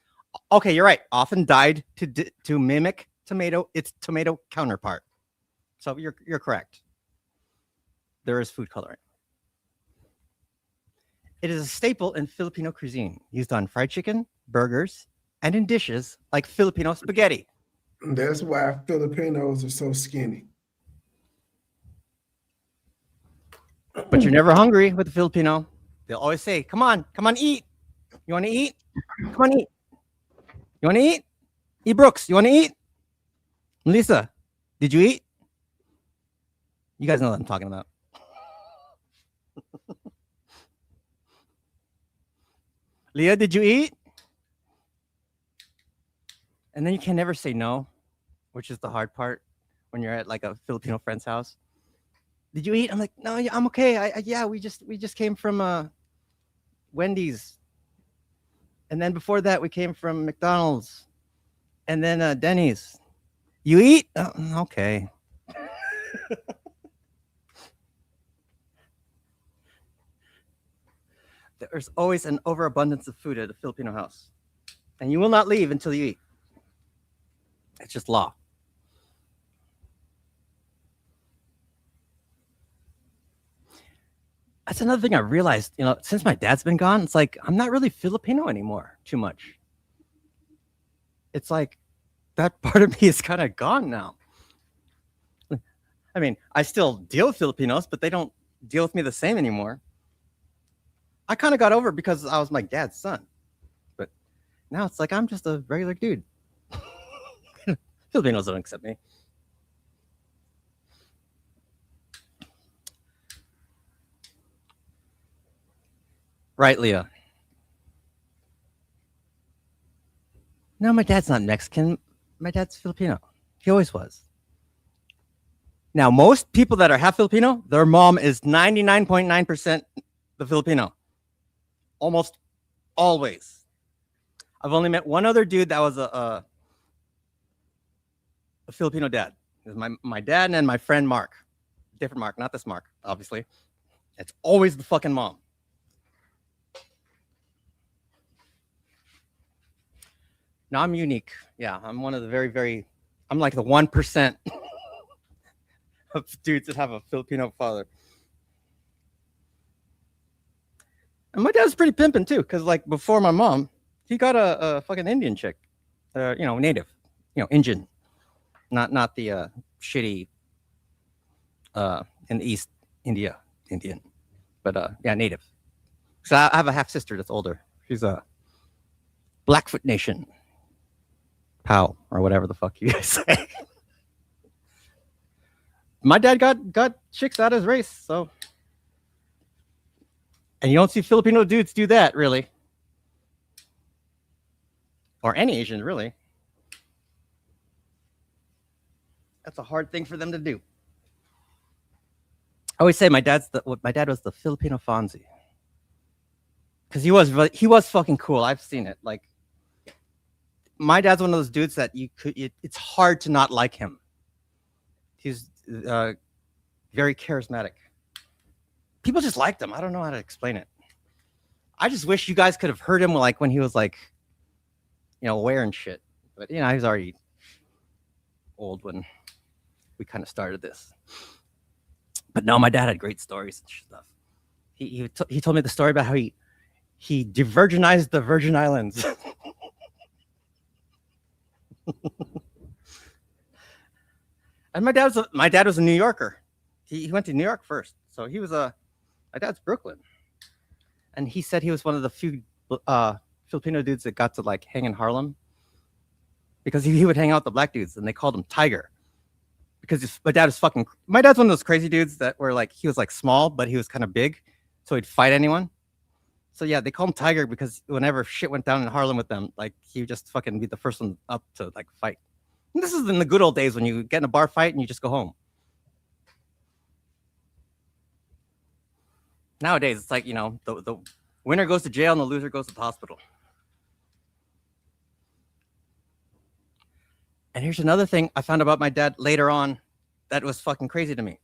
Okay, you're right. Often dyed to mimic its tomato counterpart. So you're correct. There is food coloring. It is a staple in Filipino cuisine, used on fried chicken, burgers, and in dishes like Filipino spaghetti. That's why Filipinos are so skinny. But you're never hungry with a Filipino. They'll always say, come on, eat. You want to eat? Come on, eat. You want to eat? E. Brooks, you want to eat? Melissa, did you eat? You guys know what I'm talking about. Leah, did you eat? And then you can never say no, which is the hard part when you're at like a Filipino friend's house. Did you eat? I'm like, no, yeah, I'm okay. Yeah, we just came from Wendy's, and then before that we came from McDonald's, and then Denny's. You eat? Okay. There's always an overabundance of food at a Filipino house, and you will not leave until you eat. It's just law. That's another thing I realized, since my dad's been gone, it's like I'm not really Filipino anymore too much. It's like that part of me is kind of gone now. I mean, I still deal with Filipinos, but they don't deal with me the same anymore. I kind of got over it because I was my dad's son. But now it's like I'm just a regular dude. Filipinos don't accept me. Right, Leah? No, my dad's not Mexican. My dad's Filipino. He always was. Now, most people that are half Filipino, their mom is 99.9% the Filipino. Almost always. I've only met one other dude that was a Filipino dad. It was my dad and my friend Mark. Different Mark, not this Mark, obviously. It's always the fucking mom. No, I'm unique. Yeah, I'm one of the I'm like the 1% of dudes that have a Filipino father. And my dad's pretty pimping too, because like before my mom, he got a fucking Indian chick, native, Indian, not the shitty in the East Indian, but yeah, native. So I have a half sister that's older. She's a Blackfoot Nation, POW, or whatever the fuck you guys say. My dad got chicks out of his race, so. And you don't see Filipino dudes do that, really. Or any Asian, really. That's a hard thing for them to do. I always say my dad was the Filipino Fonzie. Because he was fucking cool. I've seen it. Like, my dad's one of those dudes that it's hard to not like him. He's very charismatic. People just liked him. I don't know how to explain it. I just wish you guys could have heard him like when he was like, wearing shit. But he was already old when we kind of started this. But no, my dad had great stories and stuff. He told me the story about how he de-virginized the Virgin Islands. And my dad was a New Yorker. He went to New York first, so he was my dad's Brooklyn, and he said he was one of the few Filipino dudes that got to like hang in Harlem because he would hang out with the black dudes, and they called him Tiger because my dad's one of those crazy dudes that were like he was like small but he was kind of big, so he'd fight anyone. So yeah, they call him Tiger because whenever shit went down in Harlem with them, like he would just fucking be the first one up to like fight. And this is in the good old days when you get in a bar fight and you just go home. Nowadays, it's like, the Winner goes to jail and the loser goes to the hospital. And here's another thing I found about my dad later on that was fucking crazy to me.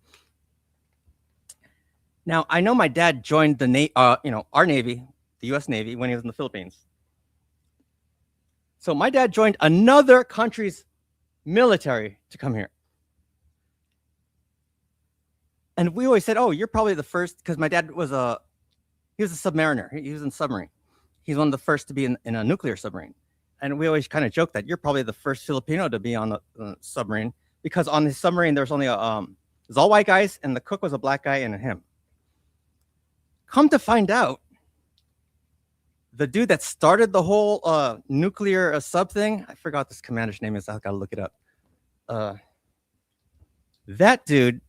Now, I know my dad joined the our Navy, the U.S. Navy, when he was in the Philippines. So my dad joined another country's military to come here. And we always said, oh, you're probably the first, because my dad was a submariner. He was in submarine. He's one of the first to be in a nuclear submarine. And we always kind of joke that you're probably the first Filipino to be on the submarine, because on his submarine, there's only it was all white guys, and the cook was a black guy and him. Come to find out, the dude that started the whole nuclear sub thing, I forgot this commander's name is. I gotta look it up. That dude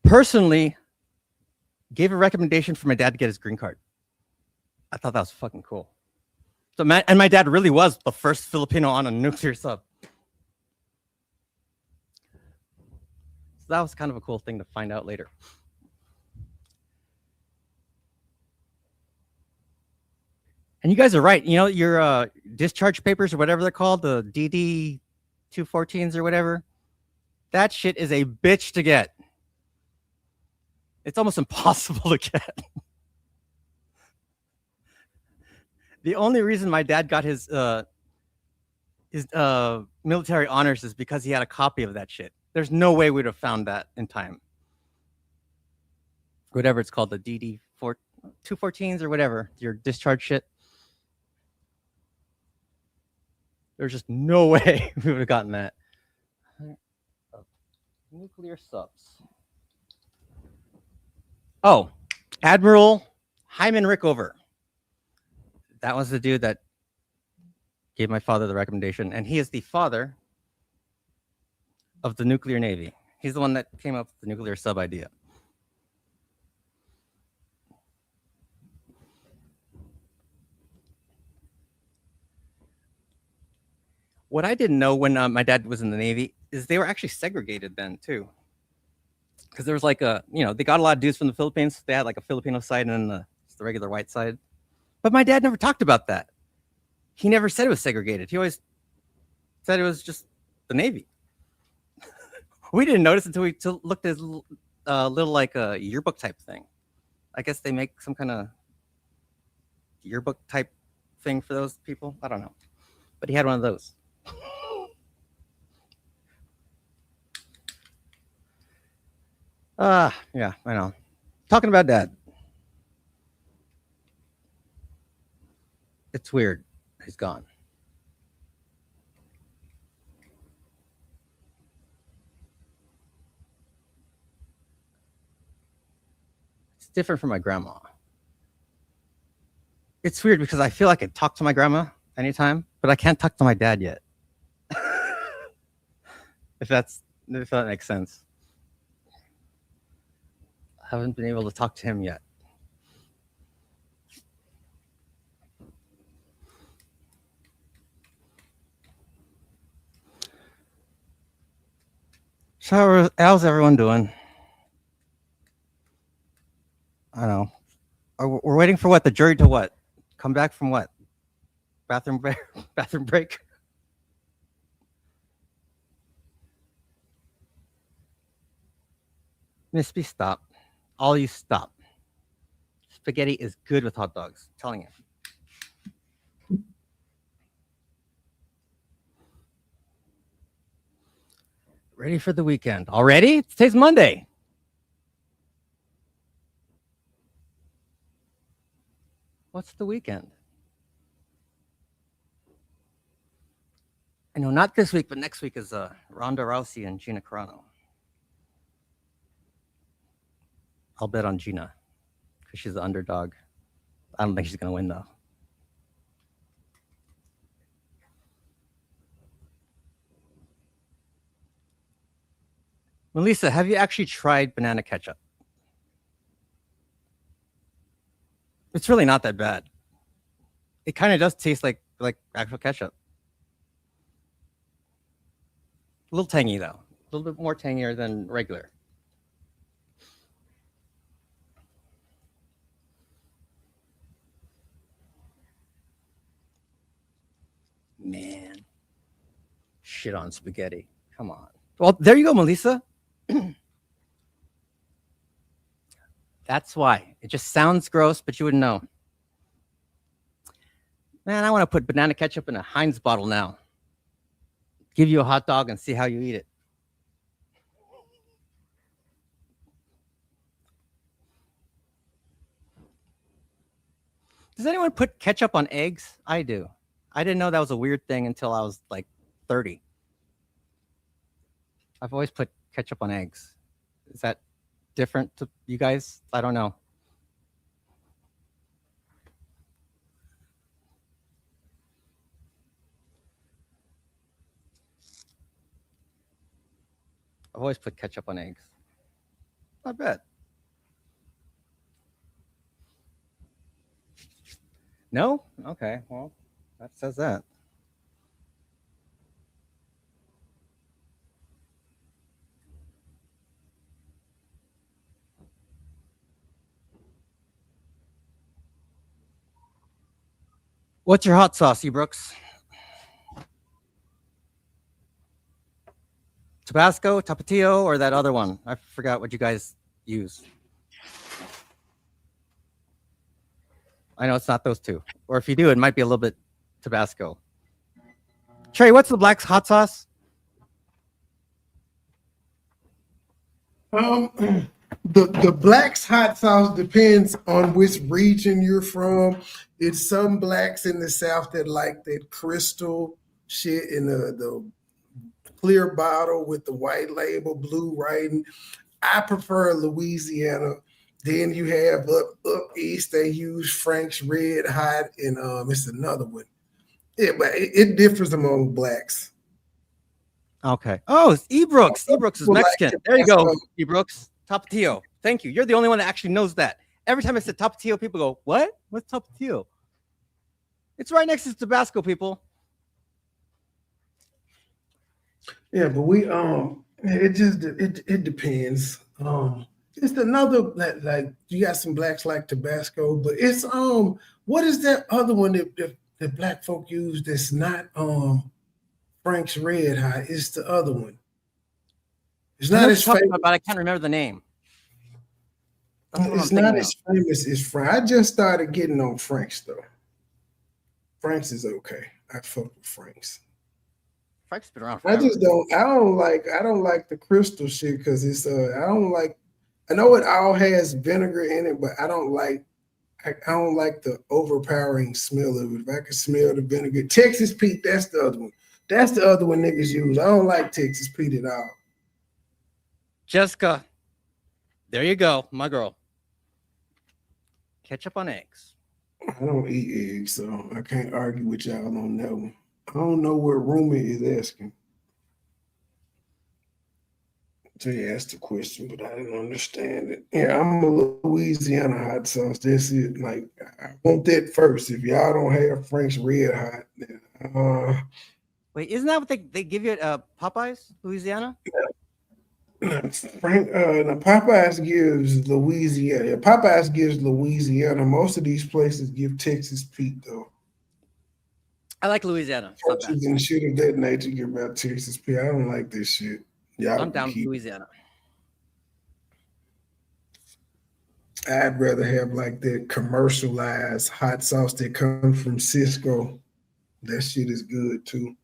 personally gave a recommendation for my dad to get his green card. I thought that was fucking cool. So my dad really was the first Filipino on a nuclear sub. So that was kind of a cool thing to find out later. And you guys are right. You know, your discharge papers or whatever they're called, the DD 214s or whatever, that shit is a bitch to get. It's almost impossible to get. The only reason my dad got his military honors is because he had a copy of that shit. There's no way we'd have found that in time. Whatever it's called, the DD 214s or whatever, your discharge shit. There's just no way we would have gotten that. Nuclear subs. Oh, Admiral Hyman Rickover. That was the dude that gave my father the recommendation, and he is the father of the nuclear navy. He's the one that came up with the nuclear sub idea. What I didn't know when my dad was in the Navy is they were actually segregated then too. Because there was like they got a lot of dudes from the Philippines. They had like a Filipino side and then the regular white side. But my dad never talked about that. He never said it was segregated. He always said it was just the Navy. We didn't notice until we looked at his little like a yearbook type thing. I guess they make some kind of yearbook type thing for those people. I don't know. But he had one of those. Yeah, I know. Talking about dad. It's weird. He's gone. It's different from my grandma. It's weird because I feel like I can talk to my grandma anytime, but I can't talk to my dad yet. if that makes sense. I haven't been able to talk to him yet. So how's everyone doing? I don't know. We're waiting for what? The jury to what? Come back from what? Bathroom break? Miss B, stop. All you stop. Spaghetti is good with hot dogs. I'm telling you. Ready for the weekend. Already? Today's Monday. What's the weekend? I know not this week, but next week is Ronda Rousey and Gina Carano. I'll bet on Gina because she's the underdog. I don't think she's going to win, though. Melissa, have you actually tried banana ketchup? It's really not that bad. It kind of does taste like actual ketchup. A little tangy, though. A little bit more tangier than regular. Man. Shit on spaghetti. Come on. Well, there you go, Melissa. That's why. It just sounds gross, but you wouldn't know. Man, I want to put banana ketchup in a Heinz bottle now. Give you a hot dog and see how you eat it. Does anyone put ketchup on eggs? I do. I didn't know that was a weird thing until I was like 30. I've always put ketchup on eggs. Is that different to you guys? I don't know. I've always put ketchup on eggs. Not bad. No? Okay, well, that says that. What's your hot sauce, Brooks? Tabasco, Tapatio, or that other one? I forgot what you guys use. I know it's not those two. Or if you do, it might be a little bit Tabasco. Trey, what's the black hot sauce? The black's hot sauce depends on which region you're from. It's some blacks in the South that like that crystal shit in the clear bottle with the white label, blue writing. I prefer Louisiana. Then you have up east, they use Frank's Red Hot, and it's another one. Yeah, but it differs among blacks. Okay. Oh, it's Ebrooks. Ebrooks is People like Mexican. There you go, Tabasco. Ebrooks. Tapatio. Thank you. You're the only one that actually knows that. Every time I said Tapatio, people go, what? What's Tapatio? It's right next to Tabasco, people. Yeah, but we it depends. It's another like you got some blacks like Tabasco, but it's what is that other one that black folk use that's not Frank's Red Hot? It's the other one. It's I know not what as you're talking famous. about, but I can't remember the name. That's what I'm It's thinking not of. as famous as Frank. I just started getting on Frank's though. Frank's is okay. I fuck with Frank's. Frank's been around I forever. just I don't like the crystal shit because it's I know it all has vinegar in it, but I don't like the overpowering smell of it. If I could smell the vinegar. Texas Pete, that's the other one. That's the other one niggas use. I don't like Texas Pete at all. Jessica, there you go, my girl. Ketchup on eggs. I don't eat eggs, so I can't argue with y'all on that one. I don't know what Rumi is asking. So he asked the question, but I didn't understand it. Yeah, I'm a Louisiana hot sauce. That's it. Like I want that first. If y'all don't have Frank's Red Hot, then, Wait, isn't that what they give you at Popeyes, Louisiana? Frank, Popeyes gives Louisiana. Popeyes gives Louisiana. Most of these places give Texas Pete though. I like Louisiana. It's not bad. Churches and shit of that nature give out Texas Pete. I don't like this shit. Y'all I'm down with keep- Louisiana. I'd rather have like that commercialized hot sauce that comes from Cisco. That shit is good too.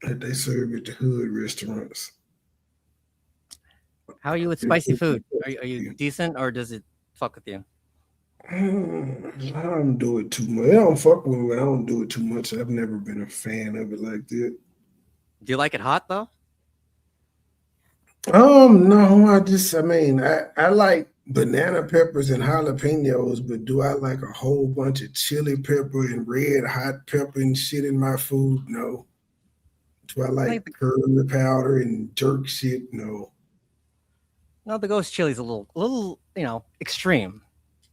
That they serve at the hood restaurants. How are you with spicy food? Are you decent, or does it fuck with you? I don't do it too much. I don't fuck with it. I don't do it too much. I've never been a fan of it like that. Do you like it hot though? No, I like banana peppers and jalapenos, but do I like a whole bunch of chili pepper and red hot pepper and shit in my food? No. Do I like curry powder and jerk shit? No. No, the ghost chili's a little, extreme,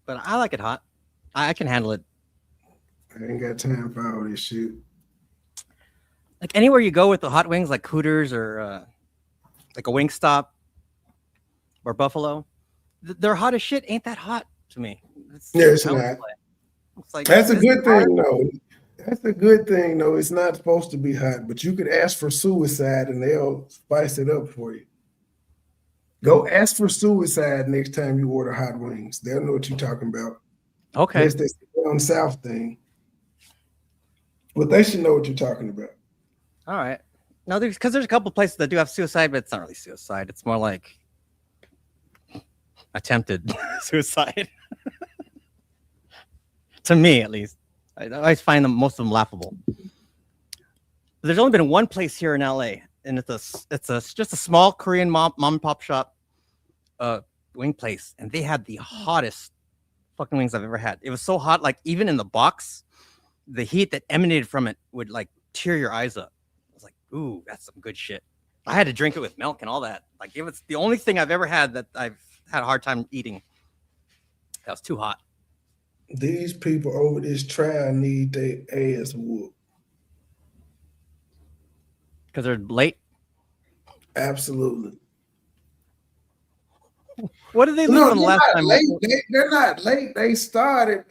but I like it hot. I can handle it. I ain't got time for all this shit. Like anywhere you go with the hot wings, like Hooters or like a Wingstop or Buffalo, they're hot as shit. Ain't that hot to me? Yeah, it's I not. don't play. It's like That's a this good is hot. thing, though. That's a good thing, though. It's not supposed to be hot, but you could ask for suicide and they'll spice it up for you. Go ask for suicide next time you order hot wings. They'll know what you're talking about. Okay. Unless they say down south thing. But they should know what you're talking about. All right. No, because there's a couple places that do have suicide, but it's not really suicide. It's more like attempted suicide. To me, at least. I always find most of them laughable. There's only been one place here in LA, and it's just a small Korean mom and pop shop wing place, and they had the hottest fucking wings I've ever had. It was so hot, like even in the box, the heat that emanated from it would like tear your eyes up. I was like, ooh, that's some good shit. I had to drink it with milk and all that. Like it was the only thing I've ever had that I've had a hard time eating. That was too hot. These people over this trial need their ass whooped. Because they're late. Absolutely. What did they lose No, on the last time? they're not late. They started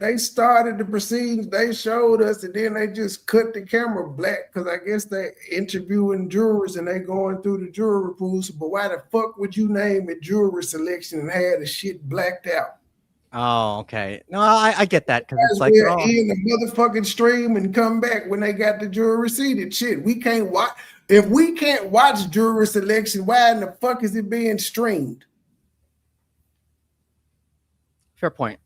the proceedings. They showed us, and then they just cut the camera black because I guess they interviewing jurors and they going through the jury pools. But why the fuck would you name a jury selection and have the shit blacked out? Oh, okay. No, I get that because it's like We'll end the motherfucking stream and come back when they got the jury seated. Shit, we can't watch. If we can't watch jury selection, why in the fuck is it being streamed? fair point.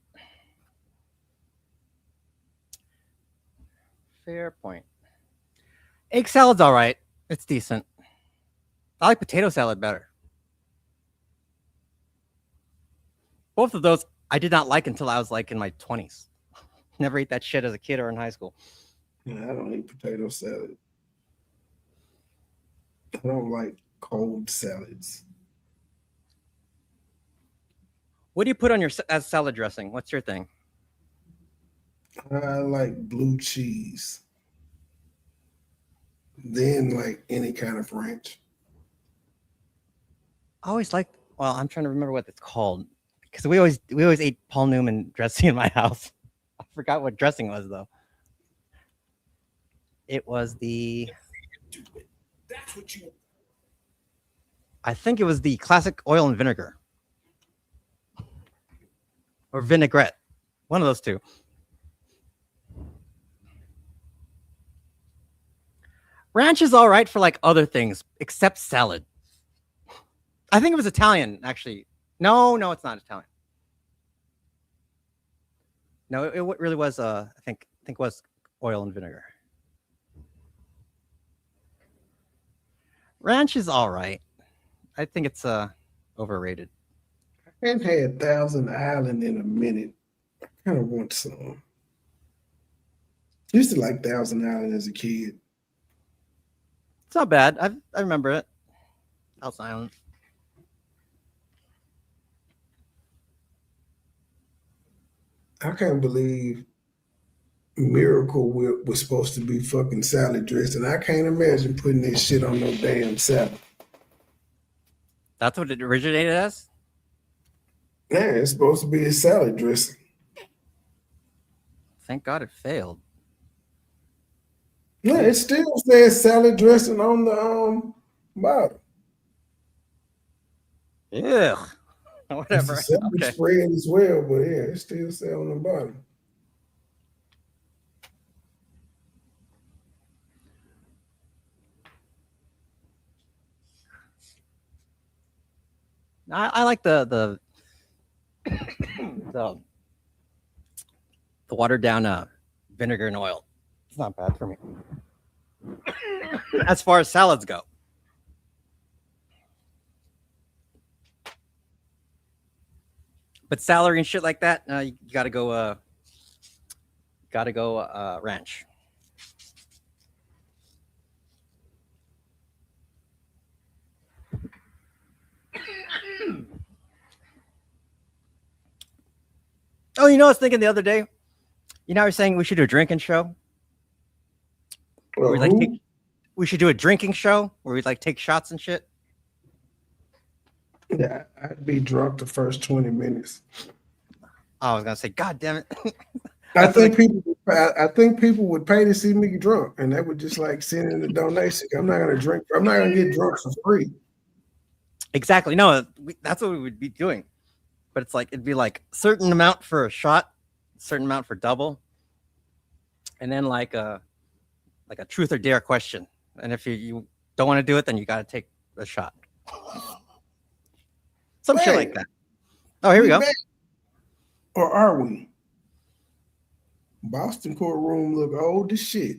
Fair point. Egg salad's all right. It's decent. I like potato salad better. Both of those I did not like until I was like in my 20s. Never ate that shit as a kid or in high school. Yeah, I don't eat potato salad. I don't like cold salads. What do you put on your as salad dressing? What's your thing? I like blue cheese. Then like any kind of ranch. I always liked. Well, I'm trying to remember what it's called because we always ate Paul Newman dressing in my house. I forgot what dressing was though. It was the. That's what you. I think it was the classic oil and vinegar. Or vinaigrette. One of those two. Ranch is all right for like other things, except salad. I think it was Italian, actually. No, it's not Italian. No, it really was. I think it was oil and vinegar. Ranch is all right. I think it's overrated. I haven't had Thousand Island in a minute. I kind of want some. Used to like Thousand Island as a kid. It's not bad. I remember it. House Island. I can't believe Miracle Whip was supposed to be fucking salad dressing. I can't imagine putting this shit on no damn salad. That's what it originated as? Yeah, it's supposed to be a salad dressing. Thank God it failed. Yeah, it still says salad dressing on the bottle. Ugh. Whatever. It's a salad Okay. spread as well, but yeah, it still says on the bottom. I like the the watered down vinegar and oil. It's not bad for me. As far as salads go. But celery and shit like that, you gotta go ranch. Oh, you know, I was thinking the other day. You know, I was saying we should do a drinking show. Where we should do a drinking show where we like take shots and shit. Yeah, I'd be drunk the first 20 minutes. I was gonna say, God damn it! I That's like, think people would pay to see me drunk, and they would just like send in a donation. I'm not gonna drink. I'm not gonna get drunk for free. exactly. No, that's what we would be doing. But it's like it'd be like certain amount for a shot, certain amount for double, and then like a truth or dare question. And if you don't want to do it, then you got to take a shot. Some shit like that. Oh, here we go. Back, or are we? Boston courtroom look old as shit.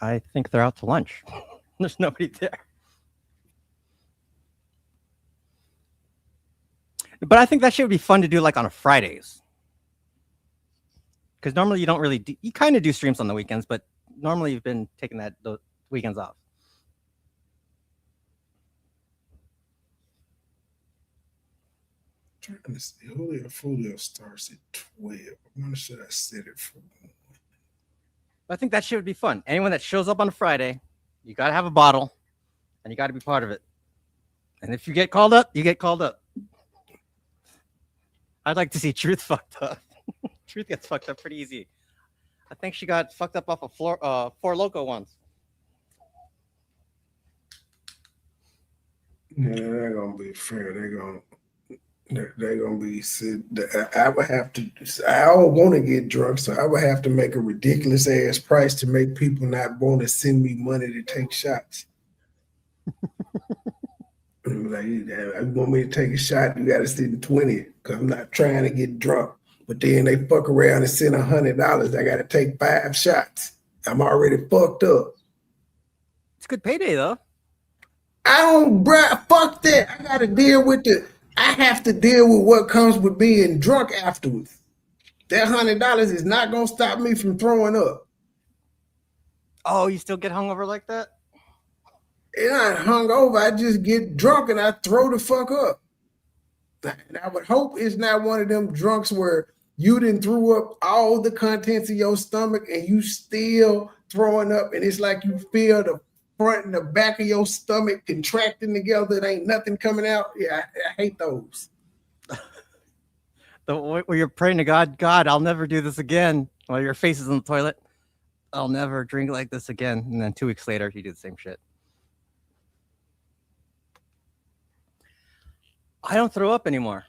I think they're out to lunch. There's nobody there. But I think that shit would be fun to do like on a Fridays. Because normally you don't really do, you kind of do streams on the weekends, but normally you've been taking the weekends off. Trying to see Julio starts at 12. I'm gonna should I set it for I think that shit would be fun. Anyone that shows up on a Friday, you got to have a bottle and you got to be part of it. And if you get called up, you get called up. I'd like to see Truth fucked up. Truth gets fucked up pretty easy. I think she got fucked up off of Four Loko once. Yeah, they're gonna be fair. They're gonna be. I would have to. I don't want to get drunk, so I would have to make a ridiculous ass price to make people not want to send me money to take shots. Like, you want me to take a shot? You got to send 20 because I'm not trying to get drunk. But then they fuck around and send $100. I got to take 5 shots. I'm already fucked up. It's a good payday though. I don't, bruh, fuck that. I got to deal with I have to deal with what comes with being drunk afterwards. That $100 is not going to stop me from throwing up. Oh, you still get hungover like that? And I hungover, I just get drunk and I throw the fuck up. And I would hope it's not one of them drunks where you done threw up all the contents of your stomach and you still throwing up, and it's like you feel the front and the back of your stomach contracting together. It ain't nothing coming out. Yeah, I hate those. Where you're praying to God, I'll never do this again. While your face is in the toilet, I'll never drink like this again. And then 2 weeks later, you do the same shit. I don't throw up anymore.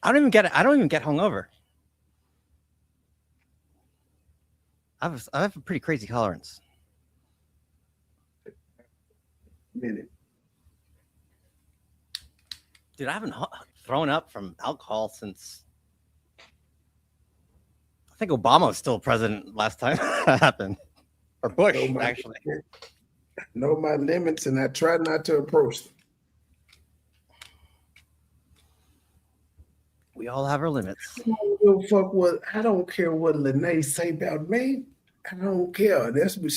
I don't even get hungover. I have a pretty crazy tolerance. Minute. Dude, I haven't thrown up from alcohol since I think Obama was still president last time that happened. Or Bush, actually. Know my limits, and I try not to approach them. We all have our limits. I don't care what Lene say about me. I don't care. That's what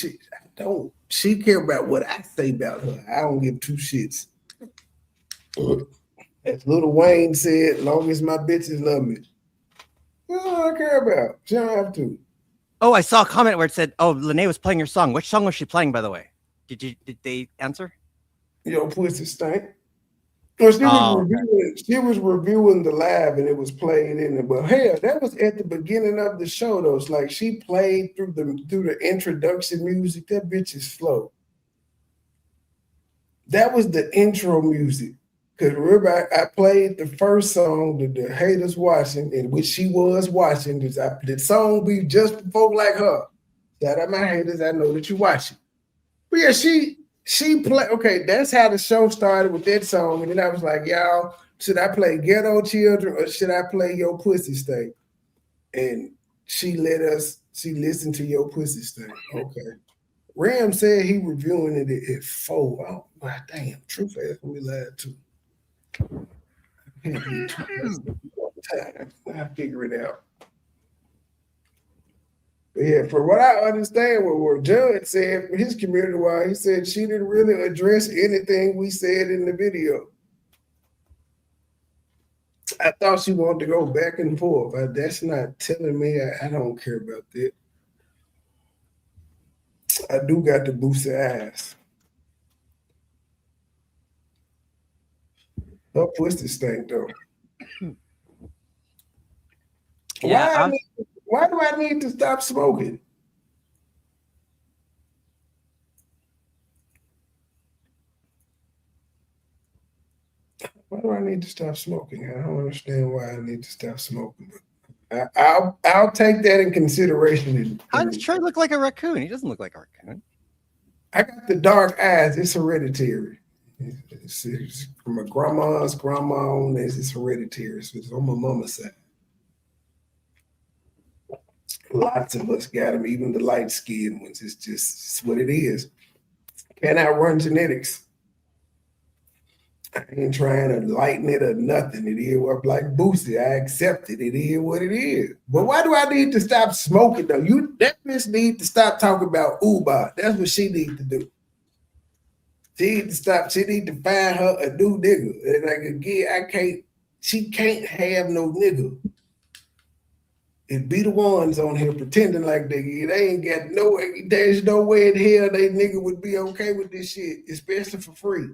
she care about what I say about her. I don't give 2 shits. As Lil Wayne said, long as my bitches love me. That's all I care about. She don't have to. Oh, I saw a comment where it said, "Oh, Lene was playing your song." Which song was she playing, by the way? Did they answer? Yo, pussy stink. Well, she was reviewing the live and it was playing in it. But hell, that was at the beginning of the show though. It's like she played through the introduction music. That bitch is slow. That was the intro music. Because remember, I played the first song, the haters watching, in which she was watching. The song be just for folk like her. Shout out my haters, I know that you watching. But yeah, she played, okay, that's how the show started with that song. And then I was like, y'all, should I play Ghetto Children or should I play Your Pussy Stink? And she listened to Your Pussy Stink. Okay. Ram said he reviewing it at 4. Oh, my damn, Truth ass gonna be lied too. I can't be too fast. I figure it out. But yeah, for what I understand, what Judge said for his community, why he said she didn't really address anything we said in the video. I thought she wanted to go back and forth. That's not telling me I don't care about that. I do got the boost ass. Her pussy stink though. Yeah, Why do I need to stop smoking? Why do I need to stop smoking? I don't understand why I need to stop smoking. But I'll take that in consideration. how does Trey look like a raccoon? He doesn't look like a raccoon. I got the dark eyes. It's hereditary. It's from my grandma's grandma on. It's hereditary. It's on my mama's side. Lots of us got them, even the light skinned ones. It's what it is. Can't outrun genetics. I ain't trying to lighten it or nothing. It is what, like Boosie. I accept it. It is what it is. But why do I need to stop smoking though? That bitch need to stop talking about Uber. That's what she need to do. She need to stop. She need to find her a new nigga. And like again, she can't have no nigga. It be the ones on here pretending like they ain't got there's no way in hell they nigga would be okay with this shit, especially for free.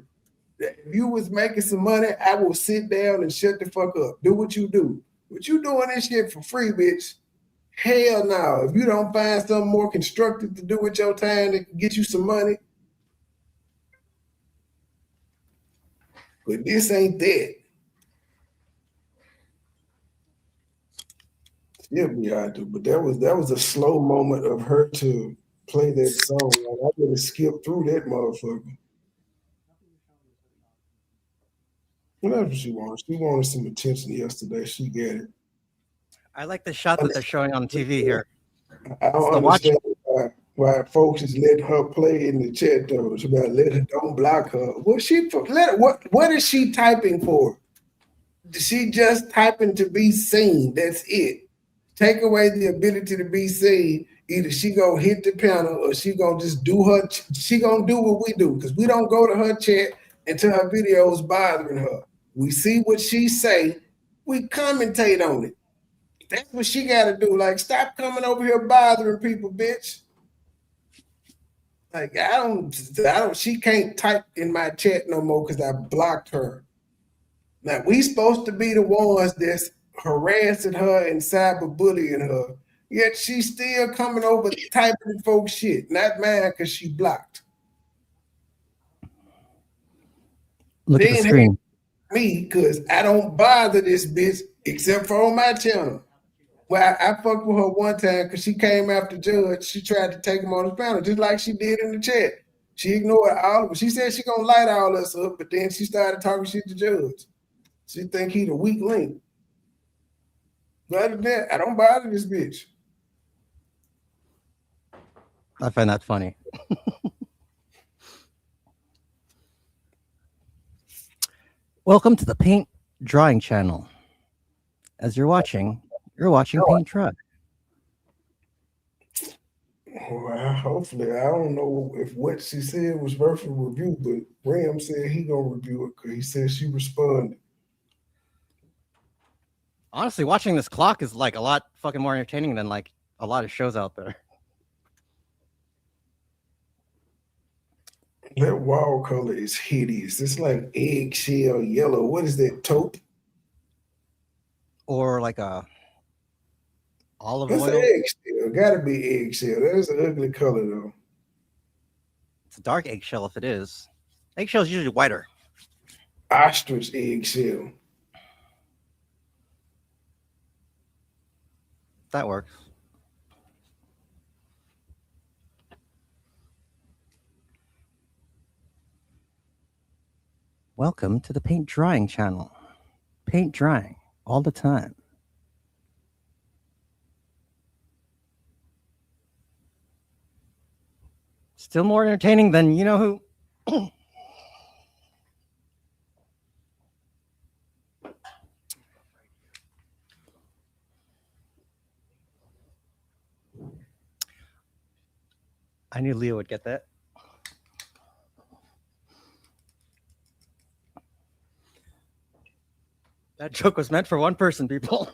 If you was making some money, I will sit down and shut the fuck up. Do what you do. But you doing this shit for free, bitch. Hell no. If you don't find something more constructive to do with your time that can get you some money. But this ain't that. She'll be out there. But that was a slow moment of her to play that song. I would have skipped through that motherfucker. Well, that's what she wanted. She wanted some attention yesterday. She got it. I like the shot that they're showing on TV here. I don't understand why folks is letting her play in the chat though. She about let her, don't block her. What is she typing for? She just typing to be seen. That's it. Take away the ability to be seen. Either she gonna hit the panel or she gonna just do her. She gonna do what we do because we don't go to her chat until her videos bothering her. We see what she say. We commentate on it. That's what she got to do. Like, stop coming over here bothering people, bitch. Like, I don't. She can't type in my chat no more because I blocked her. Now we supposed to be the ones that's harassing her and cyberbullying her. Yet she's still coming over typing folks shit. Not mine because she blocked. Look at the screen. Me because I don't bother this bitch except for on my channel. Well, I fucked with her one time because she came after Judge. She tried to take him on his panel, just like she did in the chat. She ignored all of it. She said she gonna light all us up, but then she started talking shit to Judge. She think he the weak link. But other than that, I don't bother this bitch. I find that funny. Welcome to the Paint Drawing channel. As you're watching Paint Dry. Well, hopefully, I don't know if what she said was worth a review, but Ram said he gonna review it because he said she responded. Honestly, watching this clock is like a lot fucking more entertaining than like a lot of shows out there. That wall color is hideous. It's like eggshell yellow. What is that, taupe? Or like a olive That's oil. eggshell. Gotta be eggshell. That is an ugly color though. It's a dark eggshell if it is. Eggshell is usually whiter. Ostrich eggshell. That works. Welcome to the Paint Drying channel. Paint drying all the time. Still more entertaining than you know who. I knew Leo would get that. That joke was meant for one person, people.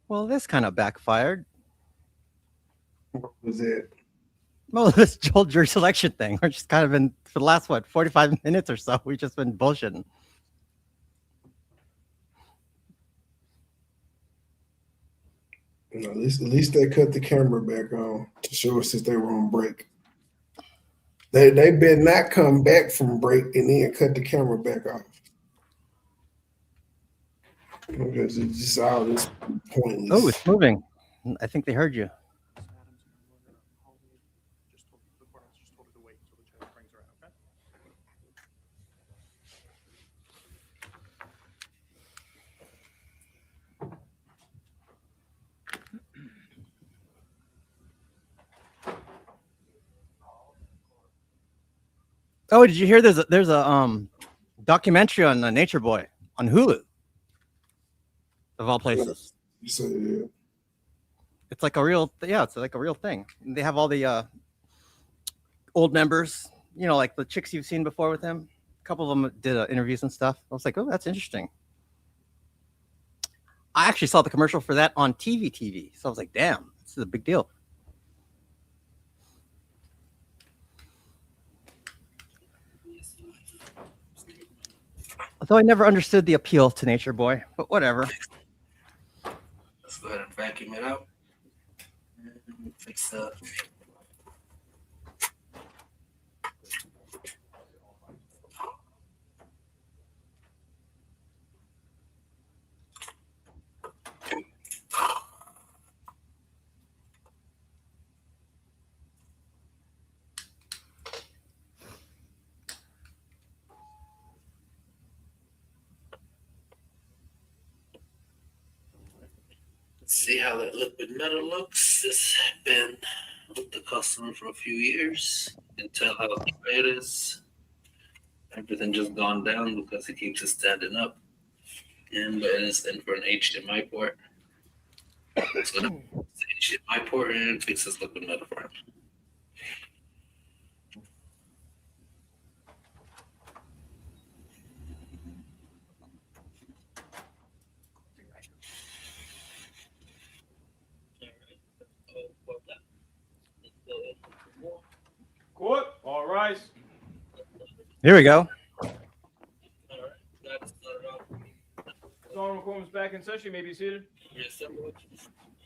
Well, this kind of backfired. What was it? Well, this whole jury selection thing. We're just kind of been for the last 45 minutes or so. We've just been bullshitting. At least they cut the camera back on to show us that they were on break. They better not come back from break and then cut the camera back off. Because it's just all this pointless. Oh, it's moving. I think they heard you. Oh, did you hear? There's a documentary on Nature Boy on Hulu, of all places. So, yeah. It's like a real, it's like a real thing. They have all the old members, like the chicks you've seen before with him. A couple of them did interviews and stuff. I was like, oh, that's interesting. I actually saw the commercial for that on TV. So I was like, damn, this is a big deal. Although I never understood the appeal to Nature Boy, but whatever. Let's go ahead and vacuum it out. And fix that. See how that liquid metal looks. It's been with the customer for a few years. You can tell how dry it is. Everything just gone down because he keeps it standing up. And it is in for an HDMI port. It's gonna put the HDMI port and fix this liquid metal for him. Court, all rise. Here we go. Honorable Court is back in session. You may be seated.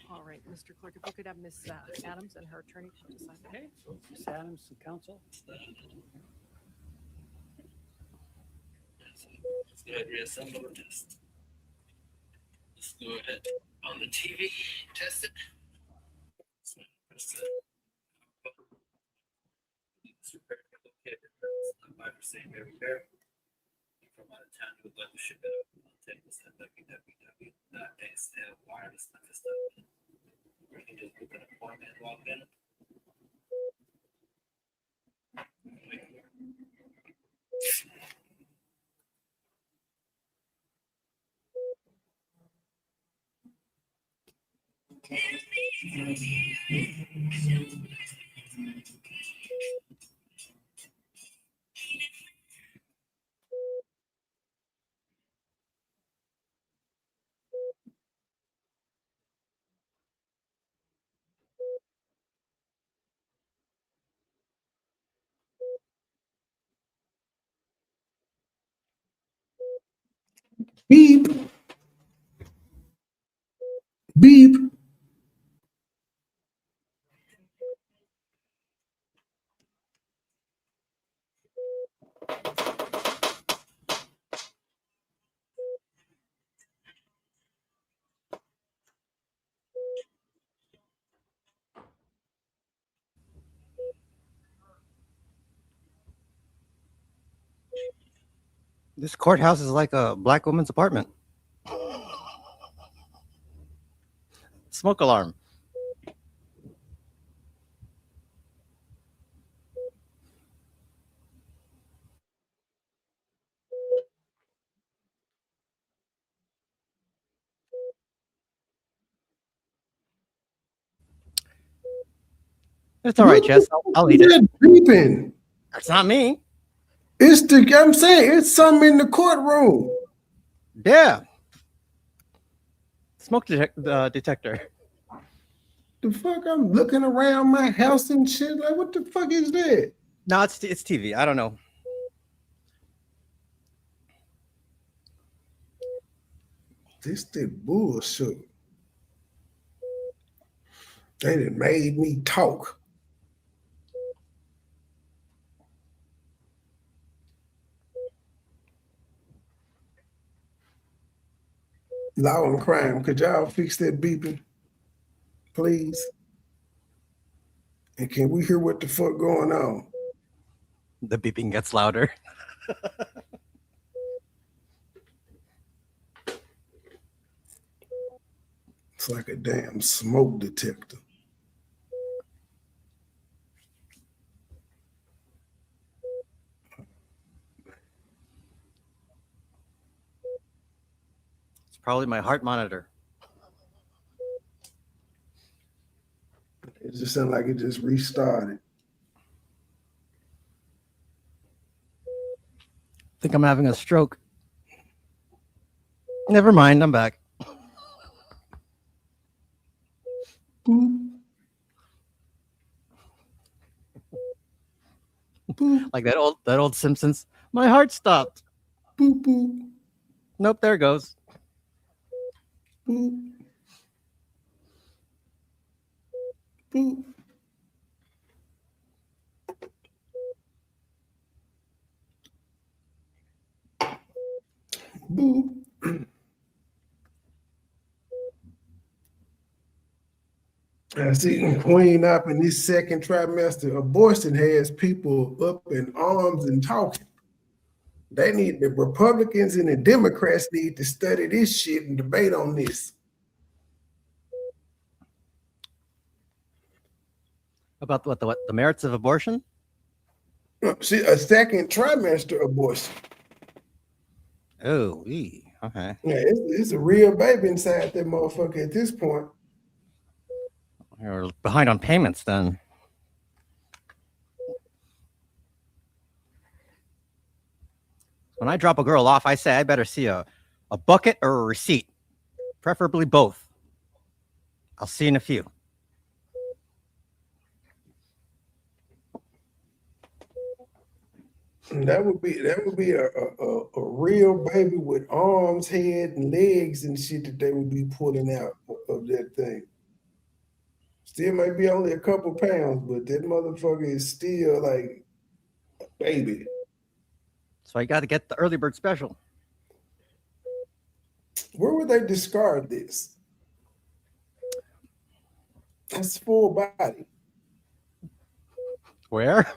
All right, Mr. Clerk, if you could have Ms. Adams and her attorney come to sign. Okay, Ms. Adams, the counsel. Let's go ahead and reassemble it. Let's go ahead on the TV, test it. Press the by for same repair. From out of town, you would like to ship it out. Take this at www.ASL.wireless.com. Or you can just book an appointment and log in. Beep. Beep. This courthouse is like a black woman's apartment. Smoke alarm. It's all right, Jess. I'll eat it. Beeping. It's not me. I'm saying it's something in the courtroom. Yeah. Smoke detector. The fuck? I'm looking around my house and shit. Like, what the fuck is that? No, it's TV. I don't know. This the bullshit. They done made me talk. Law and crime, could y'all fix that beeping, please? And can we hear what the fuck going on? The beeping gets louder. It's like a damn smoke detector. It's probably my heart monitor. It just sounded like it just restarted. I think I'm having a stroke. Never mind, I'm back. Boop. Boop. Like that old Simpsons. My heart stopped. Boop boop. Nope, there it goes. Boop. Boop. Boop. I see Queen up in this second trimester. Abortion has people up in arms and talking. The Republicans and the Democrats need to study this shit and debate on this. About what the merits of abortion? See, a second trimester abortion. Oh, okay. Yeah, it's a real baby inside that motherfucker at this point. You're behind on payments then. When I drop a girl off, I say I better see a bucket or a receipt, preferably both. I'll see you in a few. And that would be a real baby with arms, head, and legs and shit that they would be pulling out of that thing. Still might be only a couple pounds, but that motherfucker is still like a baby. So I got to get the early bird special. Where would they discard this? That's full body. Where?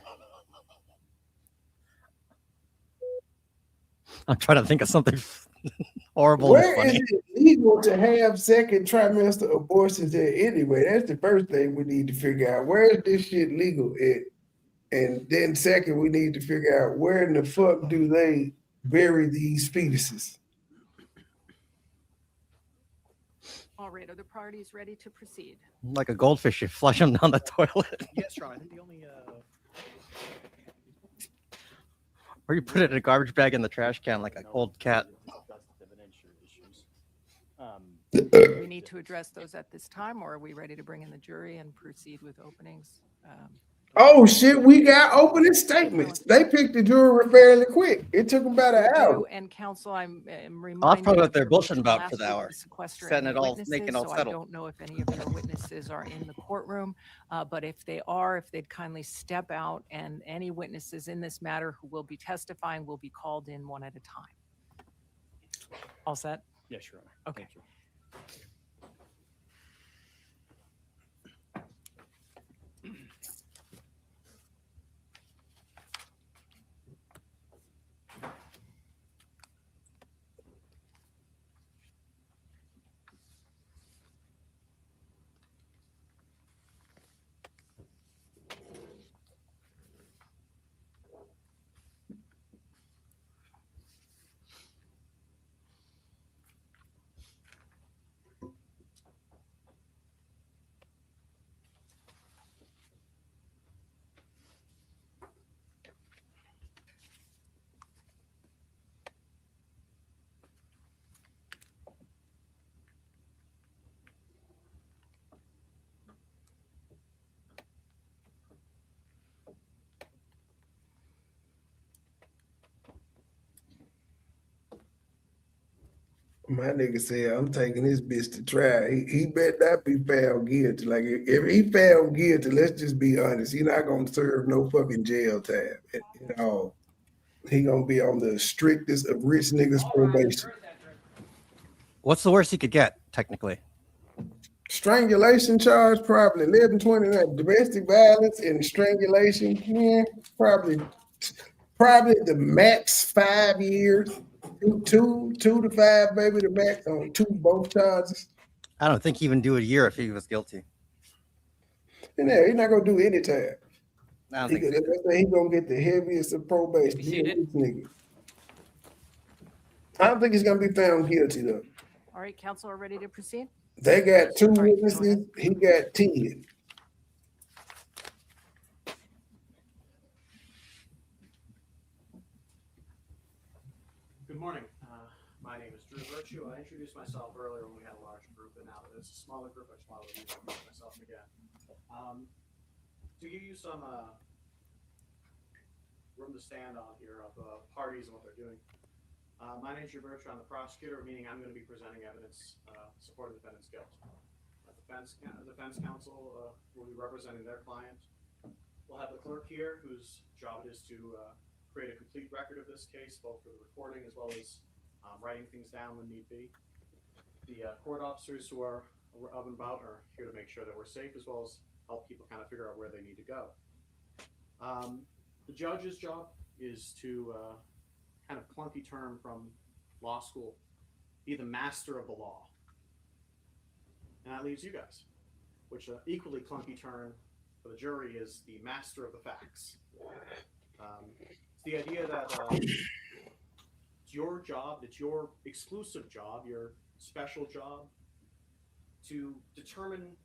I'm trying to think of something horrible. Where and is funny. it legal to have second trimester abortions at anyway? That's the first thing we need to figure out. Where is this shit legal at? And then second, we need to figure out where in the fuck do they bury these fetuses? All right, are the parties ready to proceed? Like a goldfish, you flush them down the toilet. Yes, Ron. I think the only Or you put it in a garbage bag in the trash can like an old cat. Do we need to address those at this time, or are we ready to bring in the jury and proceed with openings? Oh shit, we got opening statements. They picked the jury fairly quick. It took about an hour. And counsel, I'm reminded. That's probably what of they're your bullshitting motion about last for the week hour. to sequester Setting any it all, witnesses, making it all so I settled. don't know if any of your witnesses are in the courtroom, but if they are, if they'd kindly step out, and any witnesses in this matter who will be testifying will be called in one at a time. All set? Yes, Your Honor. Okay. Thank you. My nigga said, I'm taking this bitch to trial. He better not be found guilty. Like, if he found guilty, let's just be honest. He not gonna serve no fucking jail time at all. He gonna be on the strictest of rich niggas probation. What's the worst he could get, technically? Strangulation charge, probably 1129. Domestic violence and strangulation, yeah, probably the max 5 years. Two to five, maybe the max on both charges. I don't think he even do a year if he was guilty. And yeah, he's not gonna do any time. I don't He think so. he's gonna get the heaviest of probation. Be He a seated. rich nigga. I don't think he's gonna be found guilty though. All right, counsel are ready to proceed? They got 2 All right, go witnesses. ahead. He got 10. Good morning. My name is Drew Virtue. I introduced myself earlier when we had a larger group, and now that it's a smaller group, I just wanted to introduce myself again. To give you some room to stand on here of parties and what they're doing. My name is Drew Virtue. I'm the prosecutor, meaning I'm going to be presenting evidence supporting the defendant's guilt. The defense counsel will be representing their client. We'll have the clerk here, whose job it is to create a complete record of this case, both for the recording as well as writing things down when need be. The court officers who are up and about are here to make sure that we're safe, as well as help people kind of figure out where they need to go. The judge's job is to, kind of clunky term from law school, be the master of the law. And that leaves you guys, which equally clunky term for the jury is the master of the facts. It's the idea that it's your job, it's your exclusive job, your special job to determine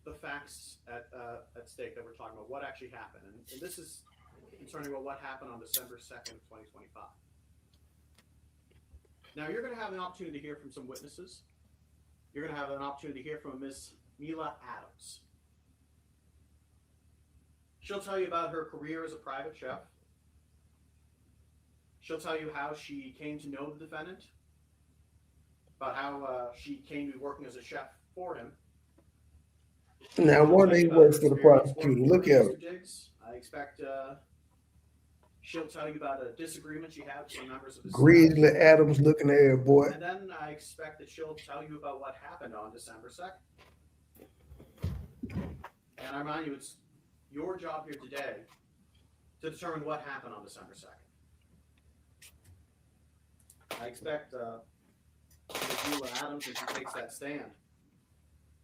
the facts at stake that we're talking about, what actually happened. And this is concerning about what happened on December 2nd, 2025. Now, you're going to have an opportunity to hear from some witnesses. You're going to have an opportunity to hear from Miss Mila Adams. She'll tell you about her career as a private chef. She'll tell you how she came to know the defendant, about how she came to be working as a chef for him. Now, one he works for the prosecutor. Look at him. Mr. Diggs, I expect she'll tell you about a disagreement she had with some members of the Grizzly Adams looking there, boy. And then I expect that she'll tell you about what happened on December 2nd. And I remind you, it's your job here today to determine what happened on December 2nd. I expect Ms. Mila Adams, when she takes that stand,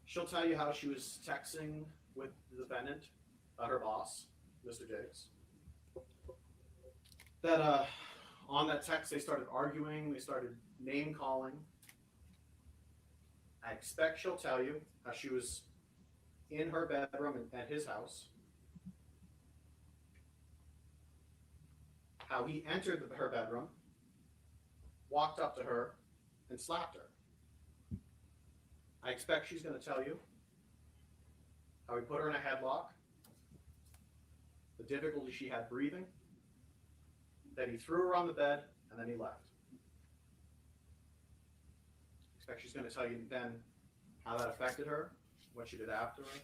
she'll tell you how she was texting with the defendant, her boss, Mr. Diggs. That on that text they started arguing, they started name calling. I expect she'll tell you how she was in her bedroom at his house, how he entered her bedroom, walked up to her, and slapped her. I expect she's going to tell you how he put her in a headlock, the difficulty she had breathing, that he threw her on the bed, and then he left. I expect she's going to tell you then how that affected her, what she did after her,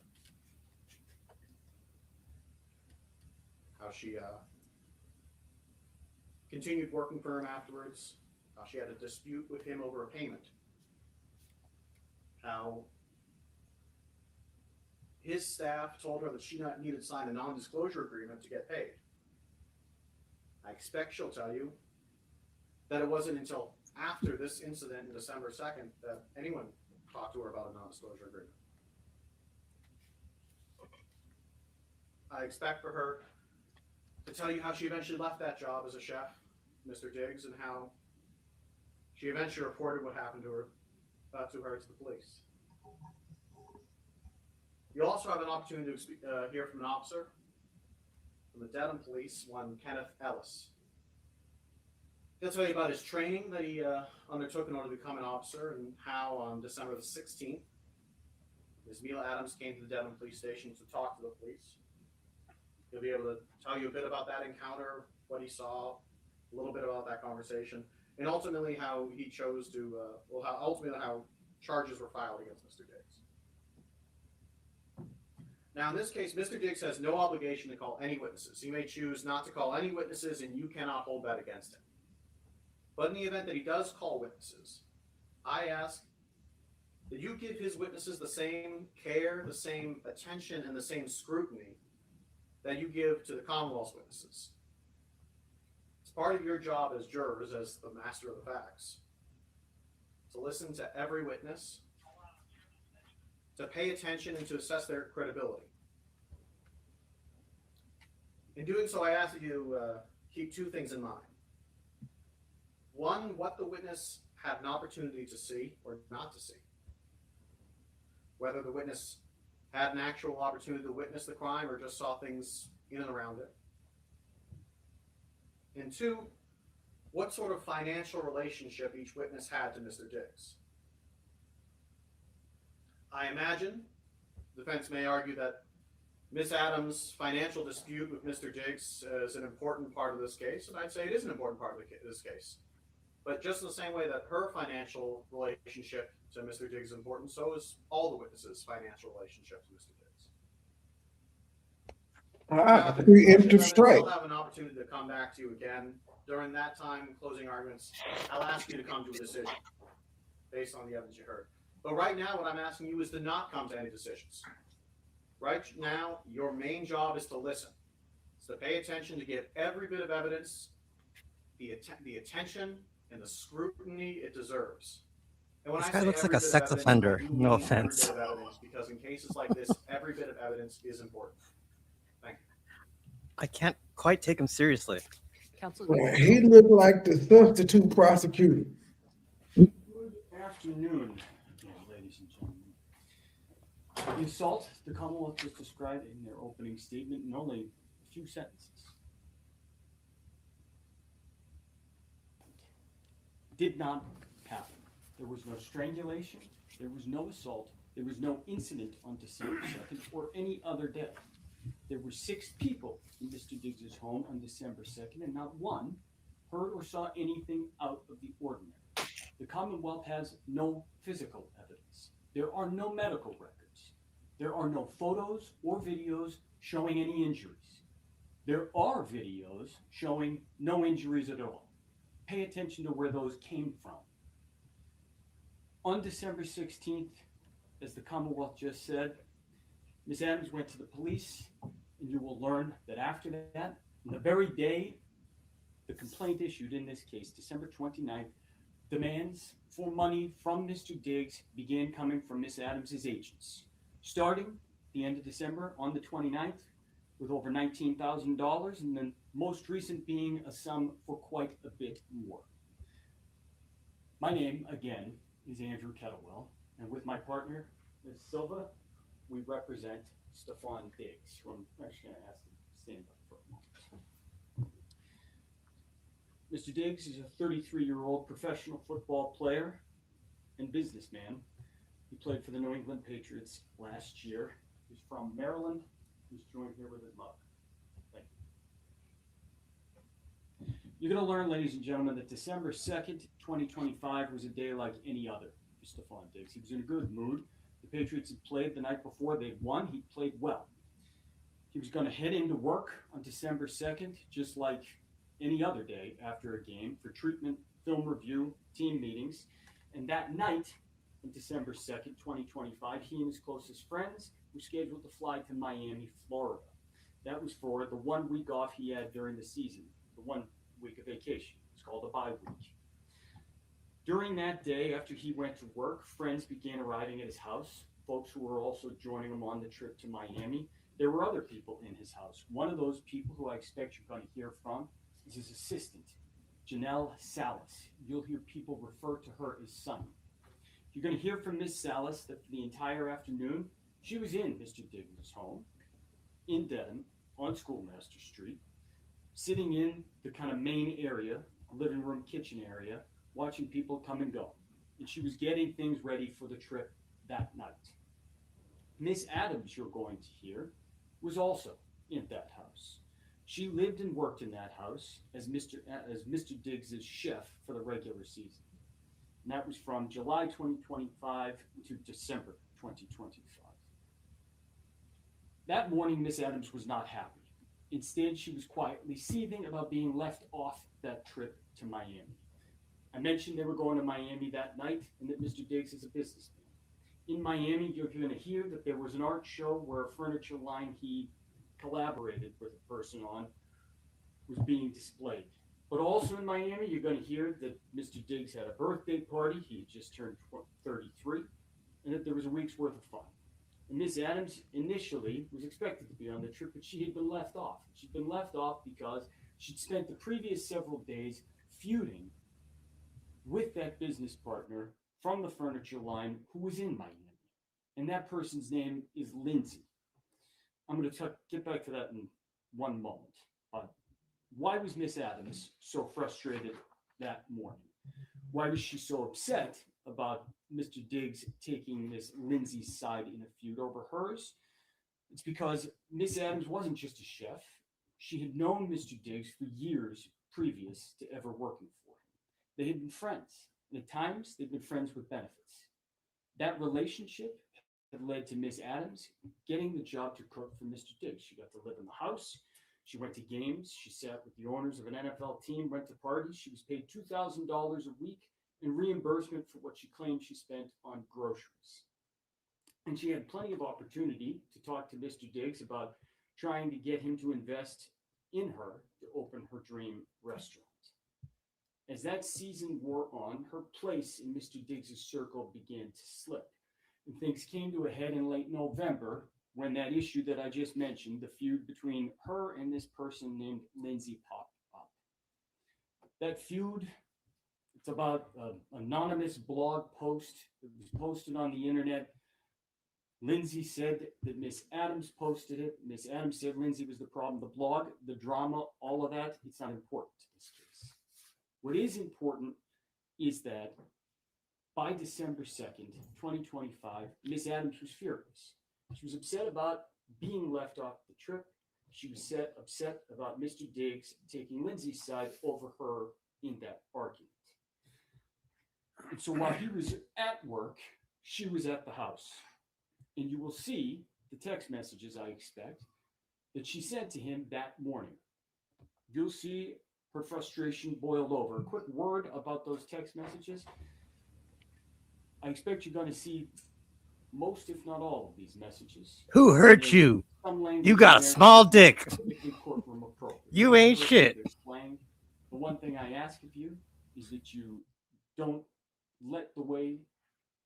how she continued working for him afterwards, how she had a dispute with him over a payment, how his staff told her that she needed to sign a non-disclosure agreement to get paid. I expect she'll tell you that it wasn't until after this incident on December 2nd that anyone talked to her about a non-disclosure agreement. I expect for her to tell you how she eventually left that job as a chef, Mr. Diggs, and how she eventually reported what happened to her to the police. You'll also have an opportunity to hear from an officer from the Dedham Police, one Kenneth Ellis. He'll tell you about his training that he undertook in order to become an officer, and how on December the 16th, Ms. Mila Adams came to the Dedham Police Station to talk to the police. He'll be able to tell you a bit about that encounter, what he saw, a little bit about that conversation. and ultimately how he chose to, how charges were filed against Mr. Diggs. Now, in this case, Mr. Diggs has no obligation to call any witnesses. He may choose not to call any witnesses, and you cannot hold that against him. But in the event that he does call witnesses, I ask that you give his witnesses the same care, the same attention, and the same scrutiny that you give to the Commonwealth's witnesses. It's part of your job as jurors, as the master of the facts, to listen to every witness, to pay attention and to assess their credibility. In doing so, I ask that you keep two things in mind. One, what the witness had an opportunity to see or not to see. Whether the witness had an actual opportunity to witness the crime or just saw things in and around it. And two, what sort of financial relationship each witness had to Mr. Diggs. I imagine the defense may argue that Ms. Adams' financial dispute with Mr. Diggs is an important part of this case, and I'd say it is an important part of this case. But just in the same way that her financial relationship to Mr. Diggs is important, so is all the witnesses' financial relationship to Mr. Diggs. Preemptive strike. I'll have an opportunity to come back to you again. During that time, closing arguments, I'll ask you to come to a decision based on the evidence you heard. But right now, what I'm asking you is to not come to any decisions. Right now, your main job is to listen. It's to pay attention, to give every bit of evidence the attention and the scrutiny it deserves. And when This I guy say looks like every a bit of sex evidence, offender. I do No mean every offense. bit of evidence, because in cases like this, every bit of evidence is important. Thank you. I can't quite take him seriously. He looked like the substitute prosecutor. Good afternoon, again, ladies and gentlemen. The assault the Commonwealth just described in their opening statement in only a few sentences did not happen. There was no strangulation, there was no assault, there was no incident on December 2nd or any other day. There were 6 people in Mr. Diggs' home on December 2nd, and not one heard or saw anything out of the ordinary. The Commonwealth has no physical evidence. There are no medical records. There are no photos or videos showing any injuries. There are videos showing no injuries at all. Pay attention to where those came from. On December 16th, as the Commonwealth just said, Ms. Adams went to the police, and you will learn that after that, on the very day the complaint issued in this case, December 29th, demands for money from Mr. Diggs began coming from Ms. Adams' agents. Starting the end of December on the 29th with over $19,000, and then most recent being a sum for quite a bit more. My name, again, is Andrew Kettlewell, and with my partner, Ms. Silva, we represent Stefon Diggs. I'm actually going to ask him to stand up for a moment. Mr. Diggs is a 33-year-old professional football player and businessman. He played for the New England Patriots last year. He's from Maryland. He's joined here with his mother. Thank you. You're going to learn, ladies and gentlemen, that December 2nd, 2025 was a day like any other for Stefon Diggs. He was in a good mood. The Patriots had played the night before. They won. He played well. He was going to head into work on December 2nd, just like any other day after a game, for treatment, film review, team meetings. And that night, on December 2nd, 2025, he and his closest friends were scheduled to fly to Miami, Florida. That was for the 1 week off he had during the season, the 1 week of vacation. It's called a bye week. During that day, after he went to work, friends began arriving at his house, folks who were also joining him on the trip to Miami. There were other people in his house. One of those people who I expect you're going to hear from is his assistant, Janelle Salas. You'll hear people refer to her as Sunny. You're going to hear from Miss Salas that for the entire afternoon, she was in Mr. Diggs' home in Dedham on Schoolmaster Street, sitting in the kind of main area, living room, kitchen area, watching people come and go. And she was getting things ready for the trip that night. Miss Adams, you're going to hear, was also in that house. She lived and worked in that house as Mr. Diggs' chef for the regular season. And that was from July 2025 to December 2025. That morning, Miss Adams was not happy. Instead, she was quietly seething about being left off that trip to Miami. I mentioned they were going to Miami that night and that Mr. Diggs is a businessman. In Miami, you're going to hear that there was an art show where a furniture line he collaborated with a person on was being displayed. But also in Miami, you're going to hear that Mr. Diggs had a birthday party. He had just turned 33, and that there was a week's worth of fun. And Miss Adams initially was expected to be on the trip, but she had been left off. She'd been left off because she'd spent the previous several days feuding with that business partner from the furniture line who was in Miami. And that person's name is Lindsay. I'm going to get back to that in one moment. Why was Miss Adams so frustrated that morning? Why was she so upset about Mr. Diggs taking Miss Lindsay's side in a feud over hers? It's because Miss Adams wasn't just a chef. She had known Mr. Diggs for years previous to ever working for him. They had been friends, and at times they'd been friends with benefits. That relationship had led to Miss Adams getting the job to cook for Mr. Diggs. She got to live in the house. She went to games. She sat with the owners of an NFL team, went to parties. She was paid $2,000 a week in reimbursement for what she claimed she spent on groceries. And she had plenty of opportunity to talk to Mr. Diggs about trying to get him to invest in her to open her dream restaurant. As that season wore on, her place in Mr. Diggs' circle began to slip. And things came to a head in late November when that issue that I just mentioned, the feud between her and this person named Lindsay, popped up. That feud, it's about an anonymous blog post that was posted on the internet. Lindsay said that Miss Adams posted it. Miss Adams said Lindsay was the problem. The blog, the drama, all of that, it's not important to this case. What is important is that by December 2nd, 2025, Miss Adams was furious. She was upset about being left off the trip. She was upset about Mr. Diggs taking Lindsay's side over her in that argument. And so while he was at work, she was at the house. And you will see the text messages, I expect, that she sent to him that morning. You'll see her frustration boiled over. A quick word about those text messages. I expect you're going to see most, if not all, of these messages. Who hurt you? You got a small dick. You ain't shit. The one thing I ask of you is that you don't let the way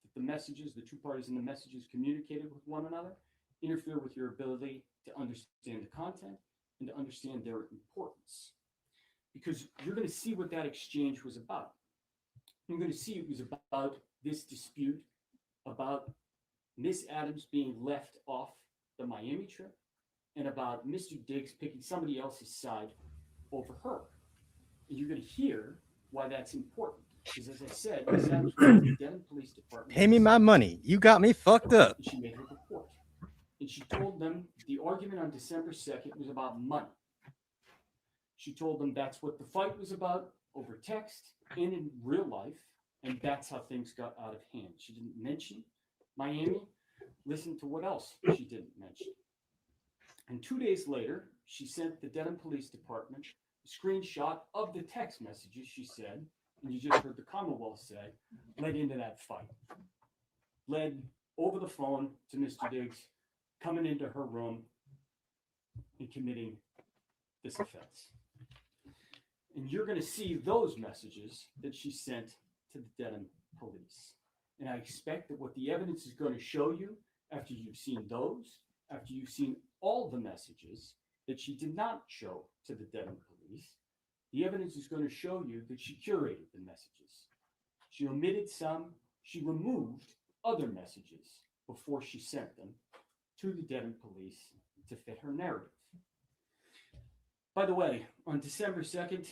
that the messages, the two parties in the messages communicated with one another, interfere with your ability to understand the content and to understand their importance. Because you're going to see what that exchange was about. You're going to see it was about this dispute, about Miss Adams being left off the Miami trip, and about Mr. Diggs picking somebody else's side over her. And you're going to hear why that's important. Because as I said, Miss Adams went to the Denton Police Department. Pay me my money. You got me fucked up. And she made her report. And she told them the argument on December 2nd was about money. She told them that's what the fight was about over text and in real life. And that's how things got out of hand. She didn't mention Miami. Listen to what else she didn't mention. And 2 days later, she sent the Denton Police Department a screenshot of the text messages she said, and you just heard the Commonwealth say, led into that fight. Led over the phone to Mr. Diggs, coming into her room and committing this offense. And you're going to see those messages that she sent to the Denton Police. And I expect that what the evidence is going to show you after you've seen those, after you've seen all the messages that she did not show to the Denton Police, the evidence is going to show you that she curated the messages. She omitted some, she removed other messages before she sent them to the Denton Police to fit her narrative. By the way, on December 2nd,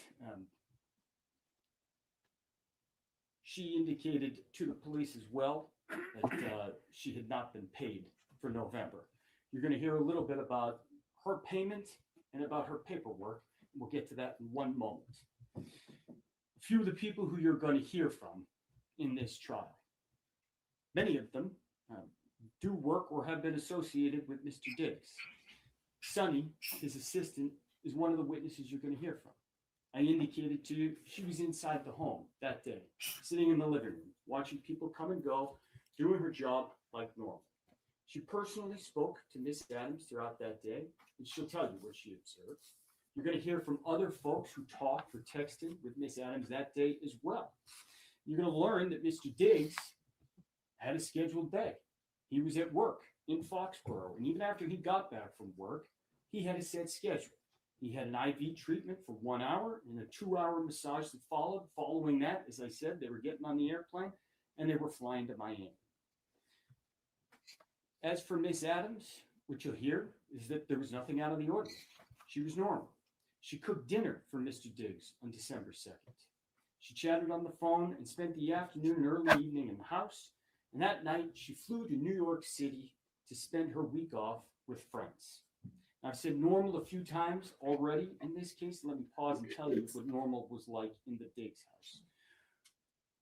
she indicated to the police as well that she had not been paid for November. You're going to hear a little bit about her payment and about her paperwork. We'll get to that in one moment. A few of the people who you're going to hear from in this trial. Many of them do work or have been associated with Mr. Diggs. Sonny, his assistant, is one of the witnesses you're going to hear from. I indicated to you she was inside the home that day, sitting in the living room, watching people come and go, doing her job like normal. She personally spoke to Miss Adams throughout that day, and she'll tell you what she observed. You're going to hear from other folks who talked or texted with Miss Adams that day as well. You're going to learn that Mr. Diggs had a scheduled day. He was at work in Foxborough, and even after he got back from work, he had a set schedule. He had an IV treatment for 1 hour and a 2-hour massage that followed. Following that, as I said, they were getting on the airplane and they were flying to Miami. As for Miss Adams, what you'll hear is that there was nothing out of the ordinary. She was normal. She cooked dinner for Mr. Diggs on December 2nd. She chatted on the phone and spent the afternoon and early evening in the house. And that night, she flew to New York City to spend her week off with friends. Now, I've said normal a few times already in this case. Let me pause and tell you what normal was like in the Diggs house.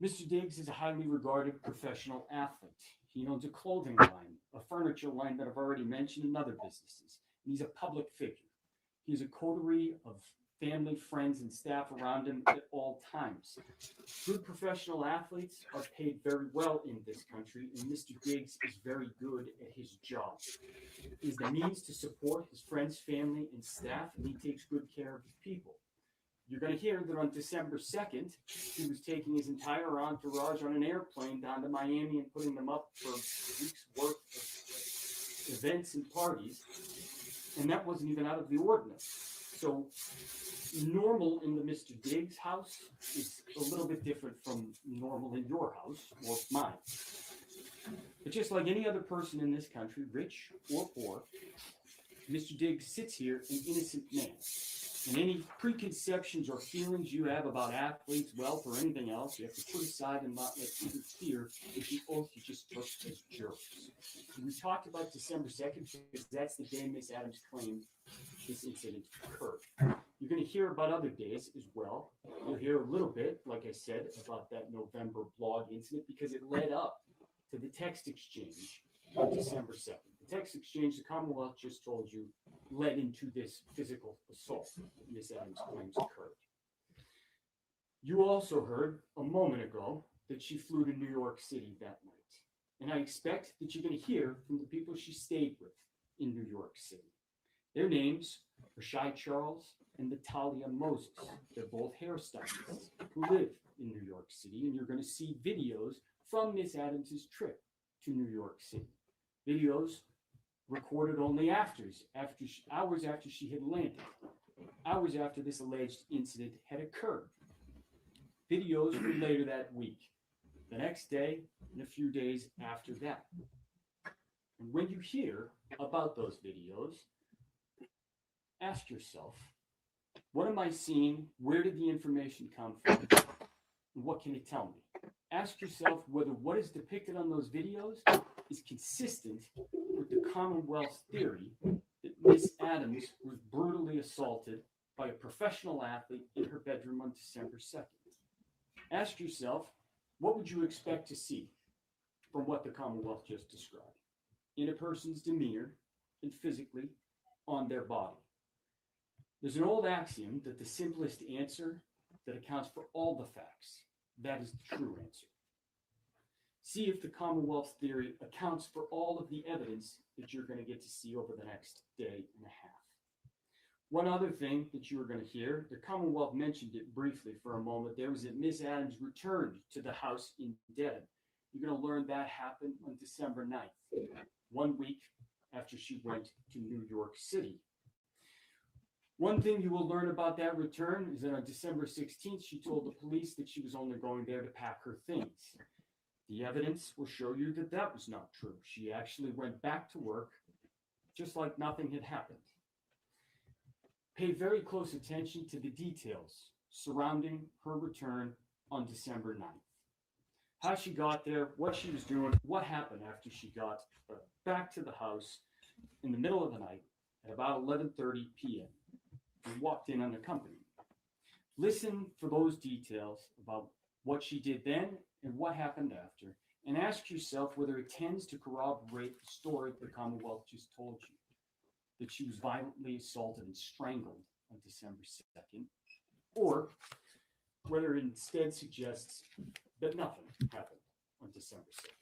Mr. Diggs is a highly regarded professional athlete. He owns a clothing line, a furniture line that I've already mentioned, and other businesses. And he's a public figure. He's a coterie of family, friends, and staff around him at all times. Good professional athletes are paid very well in this country, and Mr. Diggs is very good at his job. He has the means to support his friends, family, and staff, and he takes good care of his people. You're going to hear that on December 2nd, he was taking his entire entourage on an airplane down to Miami and putting them up for a week's worth of events and parties, and that wasn't even out of the ordinary. So normal in the Mr. Diggs house is a little bit different from normal in your house or mine. But just like any other person in this country, rich or poor, Mr. Diggs sits here an innocent man. And any preconceptions or feelings you have about athletes, wealth, or anything else, you have to put aside and not let interfere with the oath you just took as jurors. We talked about December 2nd because that's the day Miss Adams claimed this incident occurred. You're going to hear about other days as well. You'll hear a little bit, like I said, about that November blog incident because it led up to the text exchange on December 2nd. The text exchange, the Commonwealth just told you, led into this physical assault that Miss Adams claims occurred. You also heard a moment ago that she flew to New York City that night. And I expect that you're going to hear from the people she stayed with in New York City. Their names are Shy Charles and Natalia Moses. They're both hairstylists who live in New York City, and you're going to see videos from Miss Adams's trip to New York City. Videos recorded only hours after she had landed, hours after this alleged incident had occurred. Videos from later that week, the next day, and a few days after that. And when you hear about those videos, ask yourself, what am I seeing? Where did the information come from? And what can it tell me? Ask yourself whether what is depicted on those videos is consistent with the Commonwealth's theory that Miss Adams was brutally assaulted by a professional athlete in her bedroom on December 2nd. Ask yourself, what would you expect to see from what the Commonwealth just described in a person's demeanor and physically on their body? There's an old axiom that the simplest answer that accounts for all the facts, that is the true answer. See if the Commonwealth's theory accounts for all of the evidence that you're going to get to see over the next day and a half. One other thing that you are going to hear, the Commonwealth mentioned it briefly for a moment there, was that Miss Adams returned to the house in Dedham. You're going to learn that happened on December 9th, 1 week after she went to New York City. One thing you will learn about that return is that on December 16th, she told the police that she was only going there to pack her things. The evidence will show you that that was not true. She actually went back to work just like nothing had happened. Pay very close attention to the details surrounding her return on December 9th. How she got there, what she was doing, what happened after she got back to the house in the middle of the night at about 11:30 p.m. and walked in unaccompanied. Listen for those details about what she did then and what happened after, and ask yourself whether it tends to corroborate the story the Commonwealth just told you, that she was violently assaulted and strangled on December 2nd, or whether it instead suggests that nothing happened on December 2nd.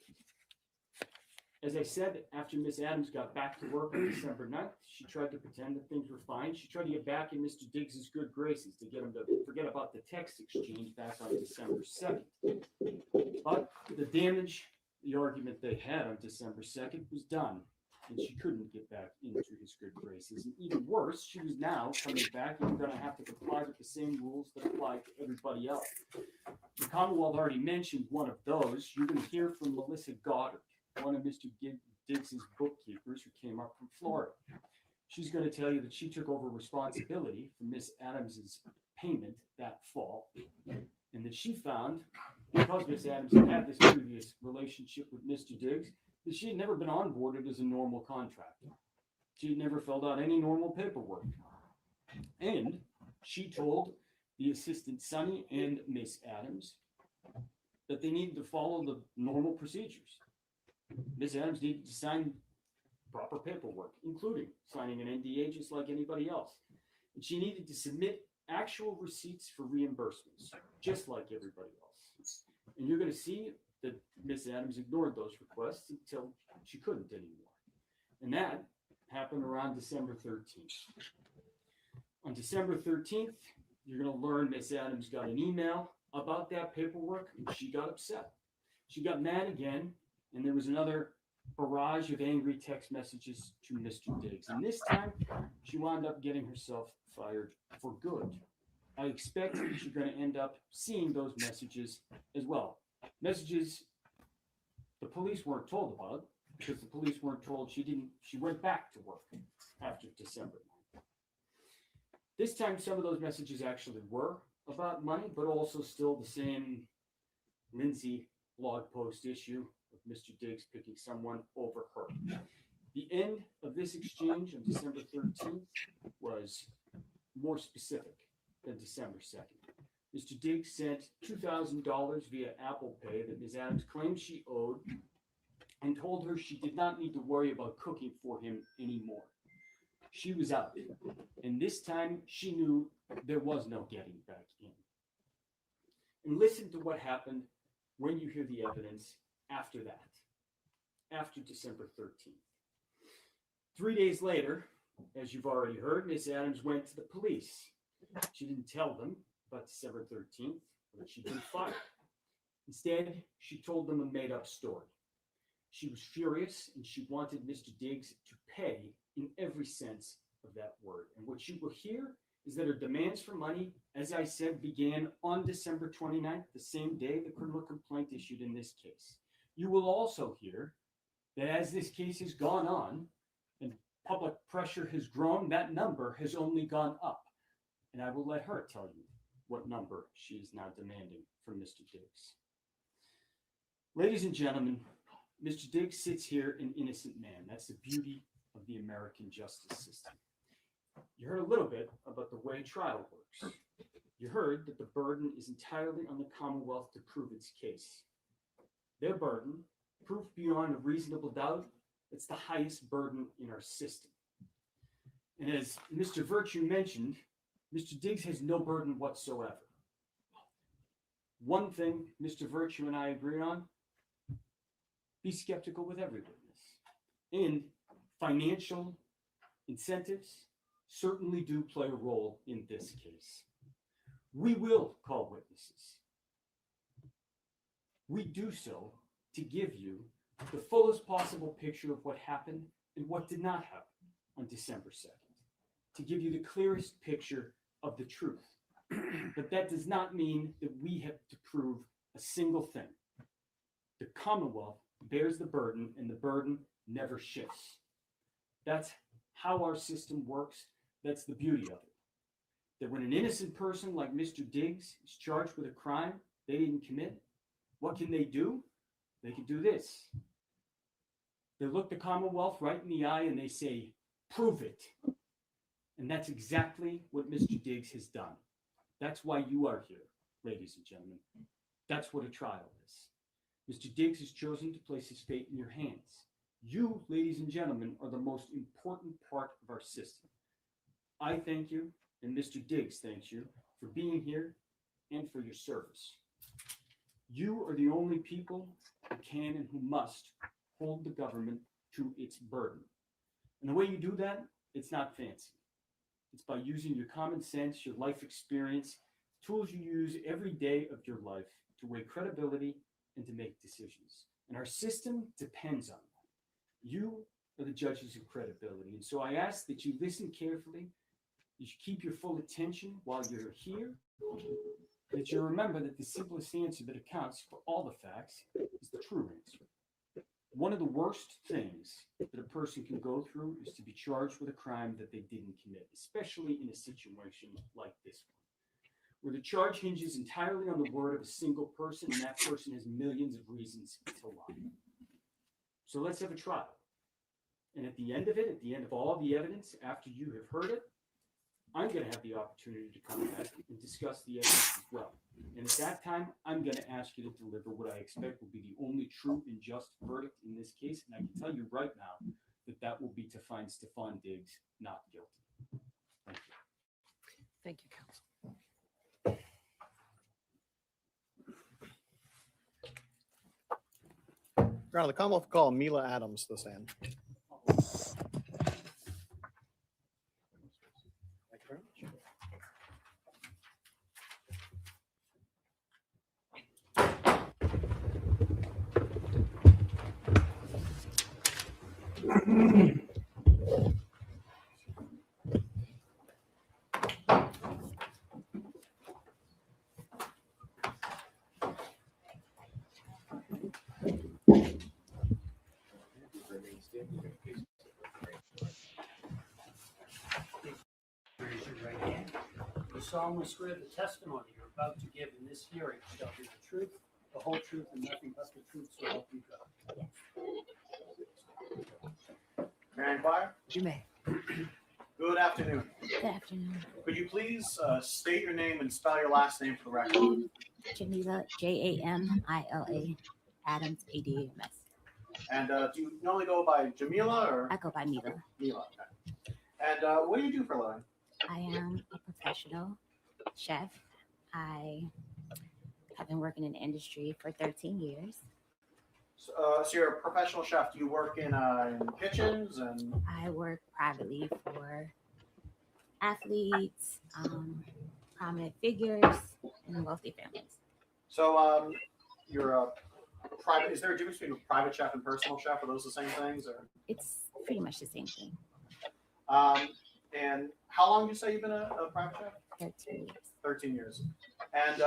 As I said, after Miss Adams got back to work on December 9th, she tried to pretend that things were fine. She tried to get back in Mr. Diggs's good graces to get him to forget about the text exchange back on December 2nd. But the damage, the argument they had on December 2nd was done, and she couldn't get back into his good graces. And even worse, she was now coming back and going to have to comply with the same rules that apply to everybody else. The Commonwealth already mentioned one of those. You're going to hear from Melissa Goddard, one of Mr. Diggs's bookkeepers who came up from Florida. She's going to tell you that she took over responsibility for Miss Adams's payment that fall, and that she found, because Miss Adams had this previous relationship with Mr. Diggs, that she had never been onboarded as a normal contractor. She had never filled out any normal paperwork. And she told the assistant Sonny and Miss Adams that they needed to follow the normal procedures. Miss Adams needed to sign proper paperwork, including signing an NDA just like anybody else. And she needed to submit actual receipts for reimbursements, just like everybody else. And you're going to see that Miss Adams ignored those requests until she couldn't anymore. And that happened around December 13th. On December 13th, you're going to learn Miss Adams got an email about that paperwork, and she got upset. She got mad again, and there was another barrage of angry text messages to Mr. Diggs. And this time, she wound up getting herself fired for good. I expect she's going to end up seeing those messages as well. Messages the police weren't told about, because the police weren't told she went back to work after December 9th. This time, some of those messages actually were about money, but also still the same Lindsay blog post issue of Mr. Diggs picking someone over her. The end of this exchange on December 13th was more specific than December 2nd. Mr. Diggs sent $2,000 via Apple Pay that Ms. Adams claimed she owed, and told her she did not need to worry about cooking for him anymore. She was out, and this time she knew there was no getting back in. And listen to what happened when you hear the evidence after that, after December 13th. 3 days later, as you've already heard, Miss Adams went to the police. She didn't tell them about December 13th, that she'd been fired. Instead, she told them a made-up story. She was furious, and she wanted Mr. Diggs to pay in every sense of that word. And what you will hear is that her demands for money, as I said, began on December 29th, the same day the criminal complaint issued in this case. You will also hear that as this case has gone on and public pressure has grown, that number has only gone up. And I will let her tell you what number she is now demanding from Mr. Diggs. Ladies and gentlemen, Mr. Diggs sits here an innocent man. That's the beauty of the American justice system. You heard a little bit about the way trial works. You heard that the burden is entirely on the Commonwealth to prove its case. Their burden, proof beyond a reasonable doubt, it's the highest burden in our system. And as Mr. Virtue mentioned, Mr. Diggs has no burden whatsoever. One thing Mr. Virtue and I agree on: be skeptical with every witness. And financial incentives certainly do play a role in this case. We will call witnesses. We do so to give you the fullest possible picture of what happened and what did not happen on December 2nd, to give you the clearest picture of the truth. But that does not mean that we have to prove a single thing. The Commonwealth bears the burden, and the burden never shifts. That's how our system works. That's the beauty of it. That when an innocent person like Mr. Diggs is charged with a crime they didn't commit, what can they do? They can do this. They look the Commonwealth right in the eye and they say, Prove it. And that's exactly what Mr. Diggs has done. That's why you are here, ladies and gentlemen. That's what a trial is. Mr. Diggs has chosen to place his fate in your hands. You, ladies and gentlemen, are the most important part of our system. I thank you, and Mr. Diggs thanks you for being here and for your service. You are the only people who can and who must hold the government to its burden. And the way you do that, it's not fancy. It's by using your common sense, your life experience, tools you use every day of your life to weigh credibility and to make decisions. And our system depends on that. You are the judges of credibility. And so I ask that you listen carefully, that you keep your full attention while you're here, that you remember that the simplest answer that accounts for all the facts is the true answer. One of the worst things that a person can go through is to be charged with a crime that they didn't commit, especially in a situation like this one, where the charge hinges entirely on the word of a single person, and that person has millions of reasons to lie. So let's have a trial. And at the end of it, at the end of all the evidence, after you have heard it, I'm going to have the opportunity to come back and discuss the evidence as well. And at that time, I'm going to ask you to deliver what I expect will be the only true and just verdict in this case. And I can tell you right now that that will be to find Stefon Diggs not guilty. Thank you. Thank you, counsel. Your Honor, the Commonwealth call Mila Adams to stand. Thank you very much. Raise your right hand. You solemnly swear the testimony you're about to give in this hearing shall be the truth, the whole truth, and nothing but the truth, so help you God. May I inquire? You may. Good afternoon. Good afternoon. Could you please state your name and spell your last name for the record? Jamila, Jamila, Adams, ADAMS. And do you normally go by Jamila or I go by Mila. Mila? Okay. And what do you do for a living? I am a professional chef. I have been working in the industry for 13 years. So you're a professional chef. Do you work in kitchens and? I work privately for athletes, prominent figures, and wealthy families. So you're a private. Is there a difference between a private chef and personal chef? Are those the same things? Or? It's pretty much the same thing. And how long did you say you've been a private chef? 13 years. 13 years. And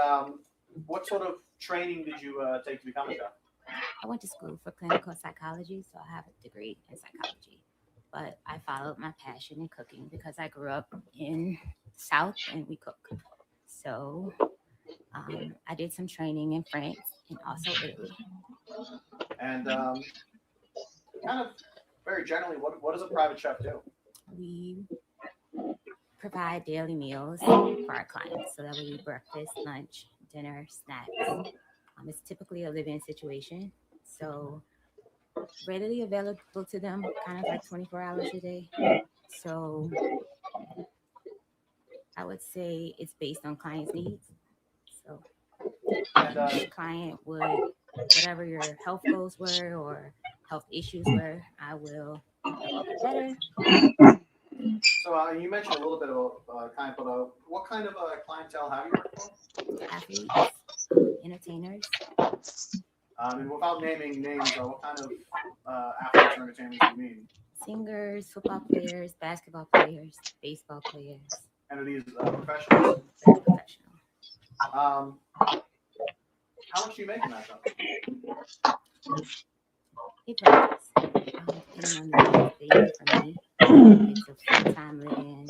what sort of training did you take to become a chef? I went to school for clinical psychology, so I have a degree in psychology. But I followed my passion in cooking because I grew up in the South and we cook. So I did some training in France and also Italy. And kind of very generally, what does a private chef do? We provide daily meals for our clients. So that would be breakfast, lunch, dinner, snacks. It's typically a live-in situation. So readily available to them, kind of like 24 hours a day. So I would say it's based on client's needs. So each client would, whatever your health goals were or health issues were, I will help you better. So you mentioned a little bit about what kind of clientele have you worked for? Athletes, entertainers. And without naming names, what kind of athletes or entertainers do you mean? Singers, football players, basketball players, baseball players. And are these professionals? Very professional. How much do you make in that job? It varies. Depending on the day for me. It's a full-time living.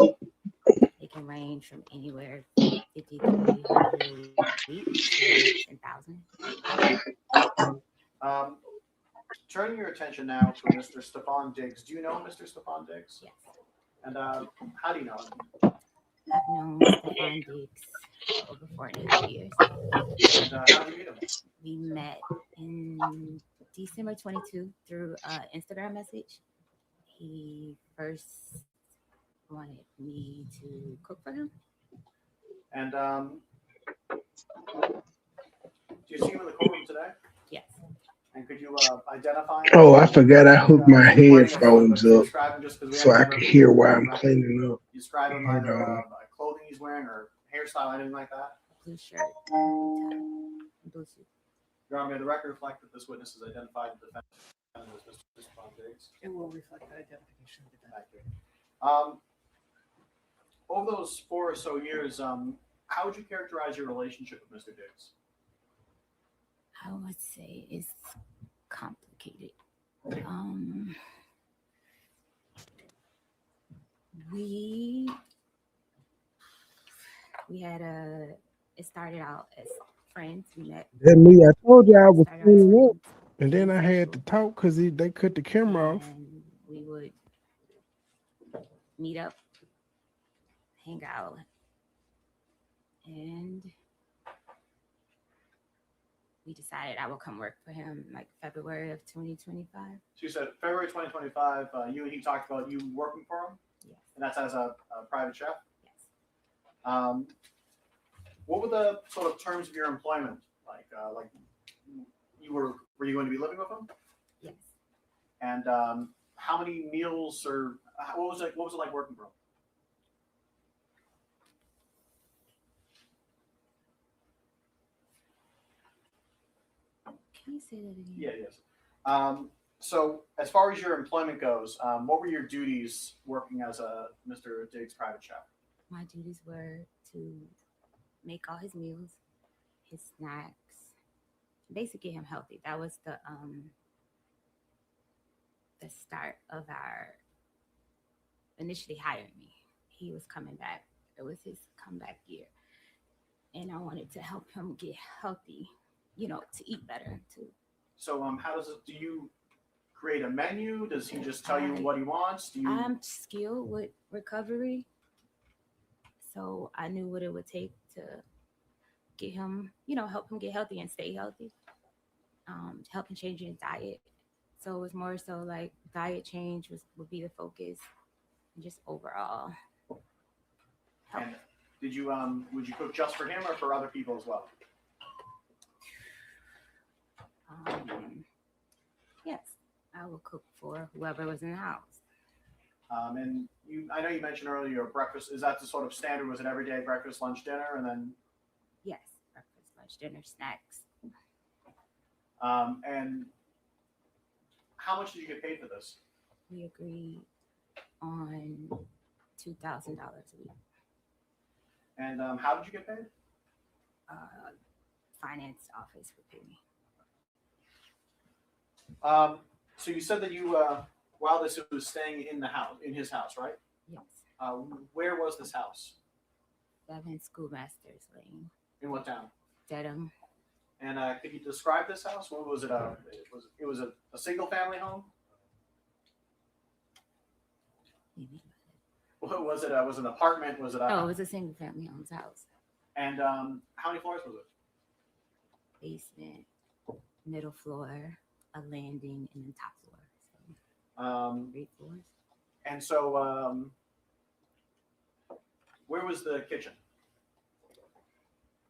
It can range from anywhere 50 to 300 a week to 10,000. Turning your attention now to Mr. Stefon Diggs. Do you know Mr. Stefon Diggs? Yes. And how do you know him? I've known Stefon Diggs for over 4.5 years. And how did you meet him? We met in December 22 through Instagram message. He first wanted me to cook for him. And do you see him in the courtroom today? Yes. And could you identify him? Oh, I forgot I hooked my Recording of him, headphones but up describe him just 'cause we so I haven't could ever hear seen while him, I'm right? cleaning up. Describe him Hold either on. clothing he's wearing or hairstyle, anything like that. Blue shirt, blue tie, blue suit. Your Honor, may the record reflect that this witness is identified the defendant as Mr. Stefon Diggs. It will reflect that identification of the defendant. Thank you. Over those 4 or so years, how would you characterize your relationship with Mr. Diggs? I would say it's complicated. We had it started out as friends. We met. That me, I told you I was started out as cleaning up. friends. And then I had to Social. talk because they cut the camera off. And we would meet up, hang out, and we decided I would come work for him like February of 2025. So you said February 2025, you and he talked about you working for him, Yes. and that's as a private chef. Yes. What were the sort of terms of your employment? Like you were you going to be living with him? Yes. And how many meals or what was it like working for him? Can you say that again? Yeah, yes. So as far as your employment goes, what were your duties working as a Mr. Diggs private chef? My duties were to make all his meals, his snacks, basically get him healthy. That was the start of our initially hiring me. He was coming back. It was his comeback year. And I wanted to help him get healthy, to eat better too. So how does it, do you create a menu? Does he just tell you what he wants? Do you I'm skilled with recovery. So I knew what it would take to get him, help him get healthy and stay healthy. Help him change his diet. So it was more so like diet change would be the focus, and just overall help. And did you would you cook just for him or for other people as well? Yes, I will cook for whoever was in the house. And I know you mentioned earlier your breakfast. Is that the sort of standard? Was it every day breakfast, lunch, dinner, and then? Yes, breakfast, lunch, dinner, snacks. And how much did you get paid for this? We agreed on $2,000 a week. And how did you get paid? Finance office would pay me. So you said that you while this was staying in his house, right? Yes. Where was this house? 7 Schoolmasters Lane, In what town? Dedham. And could you describe this house? What was it? It was a single family home. What was it? Was it an apartment? Was it? No, it was a single family home's house. And how many floors was it? Basement, middle floor, a landing, and then top floor. So 3 floors. And so, where was the kitchen?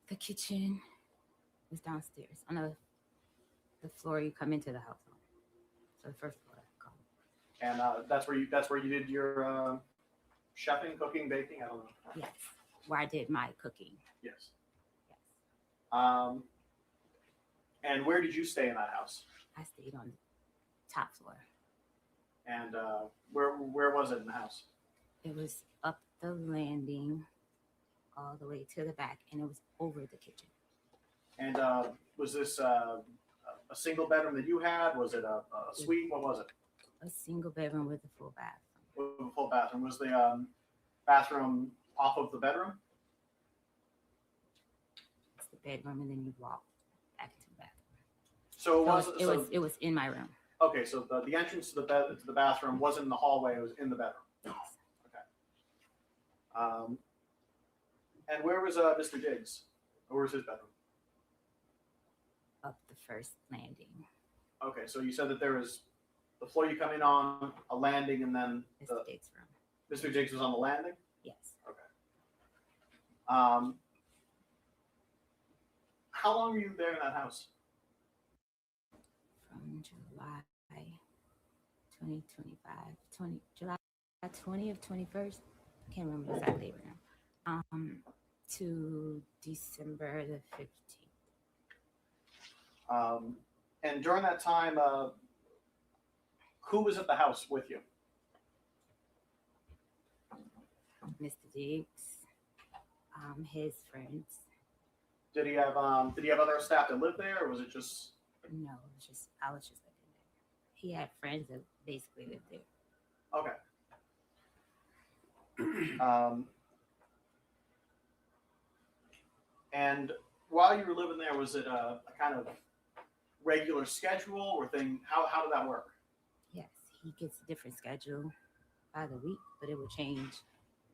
The kitchen was downstairs on the floor you come into the house on. So the first floor. And that's where you did your chefing, cooking, baking. I don't know. Yes, where I did my cooking. Yes. Yes. And where did you stay in that house? I stayed on the top floor. And where was it in the house? It was up the landing all the way to the back, and it was over the kitchen. And was this a single bedroom that you had? Was it a suite? What was it? A single bedroom with a full bathroom. With a full bathroom. Was the bathroom off of the bedroom? It's the bedroom, and then you walk back into the bathroom. So it was in my room. Okay, so the entrance to the bathroom wasn't in the hallway; it was in the bedroom. Yes. Okay. And where was Mr. Diggs? Or where was his bedroom? Up the first landing. Okay, so you said that there was the floor you come in on, a landing, and then Mr. Diggs' room. Mr. Diggs was on the landing? Yes. Okay. How long were you there in that house? From July 2025, July 20th, 21st, I can't remember exactly right now, to December the 15th. And during that time, who was at the house with you? Mr. Diggs, his friends. Did he have other staff that lived there, or was it just? No, it was just I was just living there. He had friends that basically lived there. Okay. And while you were living there, was it a kind of regular schedule or thing? How did that work? Yes, he gets a different schedule by the week, but it will change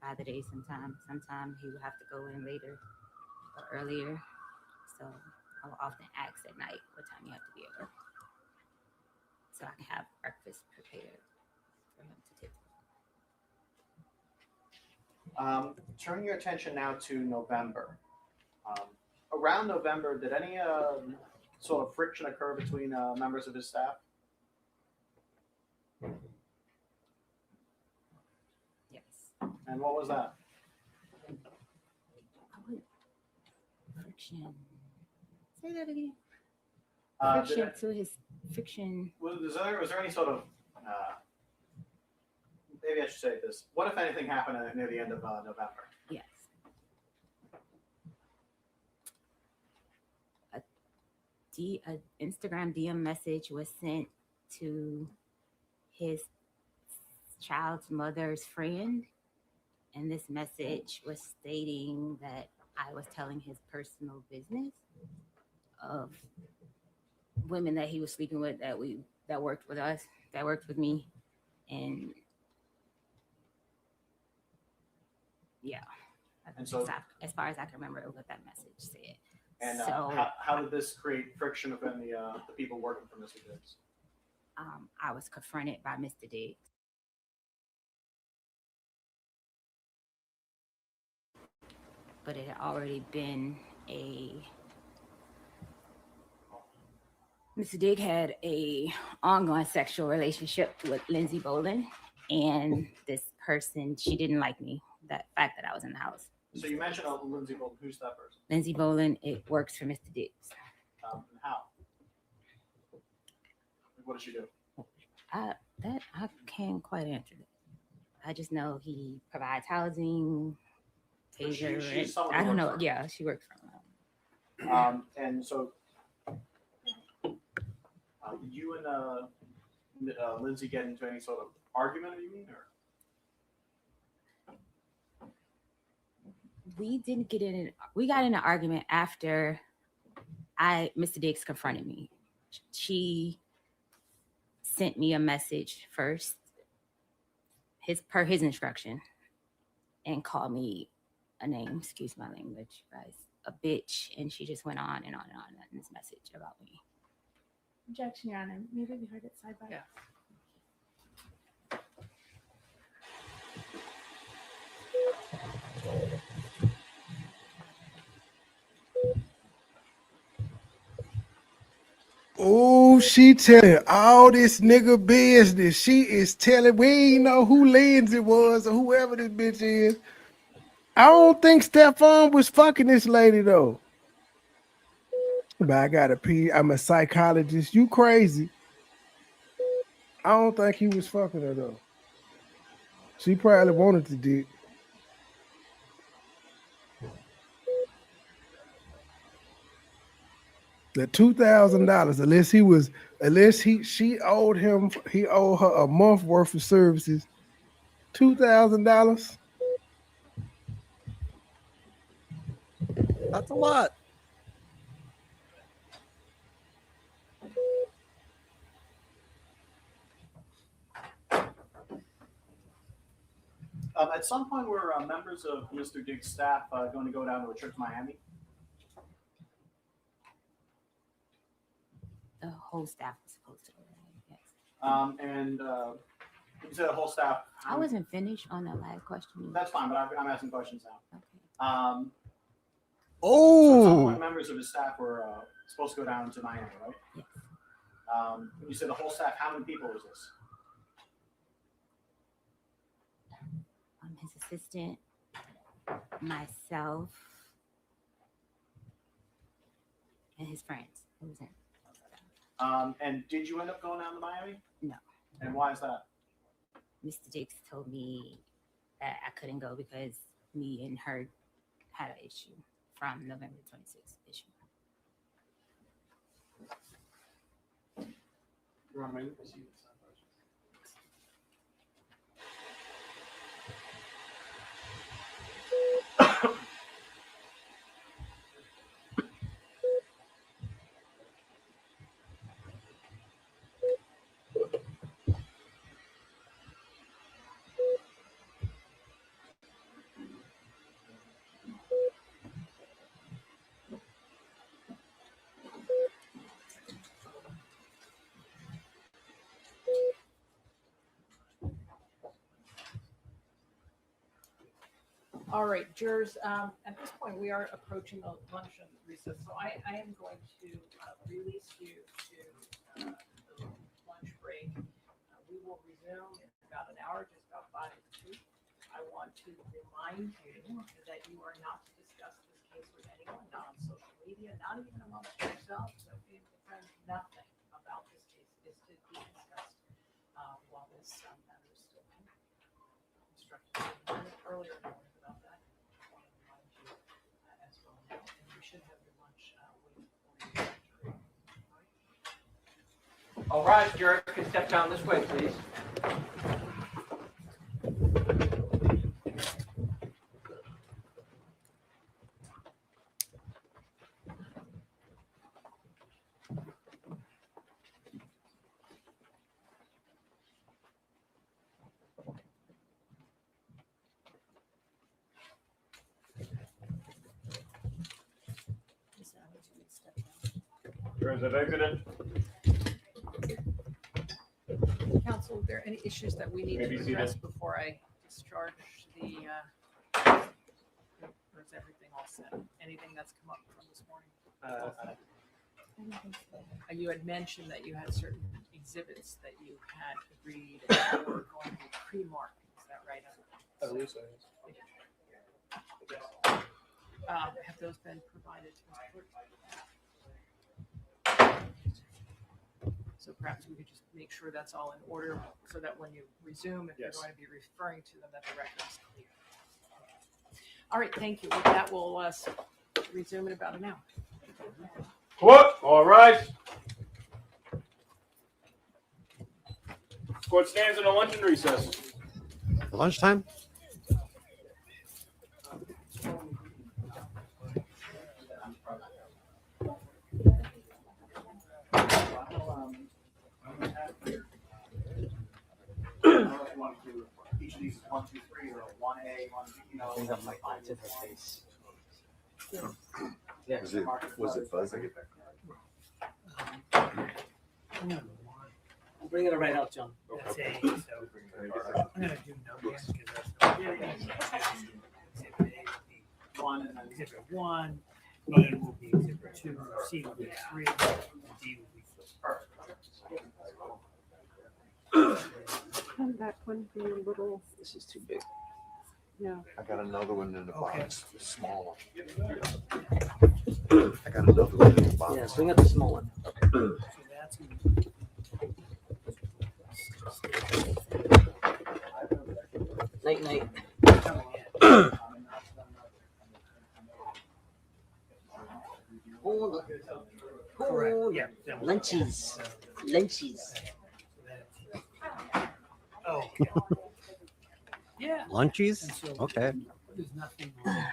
by the day sometimes. Sometimes he will have to go in later or earlier. So I will often ask at night what time you have to be at work, so I can have breakfast prepared for him to take. Turning your attention now to November. Around November, did any sort of friction occur between members of his staff? Yes. And what was that? Friction. Say that again. Did Friction it- to his friction. was there any sort of maybe I should say this. What if anything happened near the end of November? Yes. A Instagram DM message was sent to his child's mother's friend, and this message was stating that I was telling his personal business of women that he was sleeping with that worked with us, that worked with me, and yeah. And so- as far as I can remember what that message said. And So how did this create friction within the people working for Mr. Diggs? I was confronted by Mr. Diggs. But it had already been Mr. Diggs had a ongoing sexual relationship with Lindsay Bolin, and this person, she didn't like me, that fact that I was in the house. So you mentioned Lindsay Bolton. Who's that person? Lindsay Bolin, it works for Mr. Diggs. And how? What does she do? I can't quite answer that. I just know he provides housing, So pays her she's rent. someone I who don't works know. for him. Yeah, she works for him. And so did you and Lindsay get into any sort of argument, you mean, or? We didn't get in. We got in an argument after Mr. Diggs confronted me. She sent me a message first, per his instruction, and called me a name. Excuse my language, guys. A bitch, and she just went on and on and on in this message about me. Objection, Your Honor. Maybe we heard it side by. Yeah. Oh, she telling all this nigga business. She is telling, we ain't know who Lindsay was or whoever this bitch is. I don't think Stefon was fucking this lady though. But I gotta pee. I'm a psychologist. You crazy. I don't think he was fucking her though. She probably wanted to dick. The $2,000, she owed him, he owed her a month worth of services. $2,000. That's a lot. At some point, were members of Mr. Diggs' staff going to go down to a trip to Miami? The whole staff was supposed to go there, yes. And you said the whole staff. I wasn't finished on that last question. That's fine, but I'm asking questions now. Okay. So at some Oh, point, members of his staff were supposed to go down to Miami, right? Yes. You said the whole staff. How many people was this? His assistant, myself, and his friends. Who was in? And did you end up going down to Miami? No. And why is that? Mr. Diggs told me that I couldn't go because me and her had an issue from November 26th issue. Your Honor, may we proceed with some questions? All right, jurors, at this point, we are approaching the luncheon recess, so I am going to release you to the lunch break. We will resume in about an hour, just about 5 to 2. I want to remind you that you are not to discuss this case with anyone, not on social media, not even amongst yourselves. So nothing about this case is to be discussed while this matter is still pending. Instructions earlier about that. I want to remind you as well now, and you should have your lunch waiting for you. All right, jurors can step down this way, please. Jurors have exited. Counsel, are there any issues that we need Maybe to see address that. before I discharge the, or is everything all set? Anything that's come up from this morning? You had mentioned that you had certain exhibits that you had agreed were going to be pre-marked, is that right? I believe so. Have those been provided to Mr. Clerk? So perhaps we could just make sure that's all in order so that when you resume, if Yes. you're going to be referring to them, that the record is clear. All right, thank you. With that, we'll resume in about an hour. Court, all rise. Court stands in a luncheon recess. lunchtime? Each of these is 1, 2, 3, or 1A, 1B, you know. Things up like that in her face. Was it fuzzy? I'm bringing it right out, John. That's A, so I'm gonna do numbers because that's One, and then exhibit 1, B will be exhibit 2, C will be 3, and D will be 4. Come back one being a little. This is too big. No. I got another one in the Okay. box, the small one. I got another one in the box. Yeah, bring up the small one. So that's Night, night. Hold on. correct. Yeah. that was- Lunchies. Lunchies. Oh. Yeah. Lunchies? And so Okay. There's nothing on that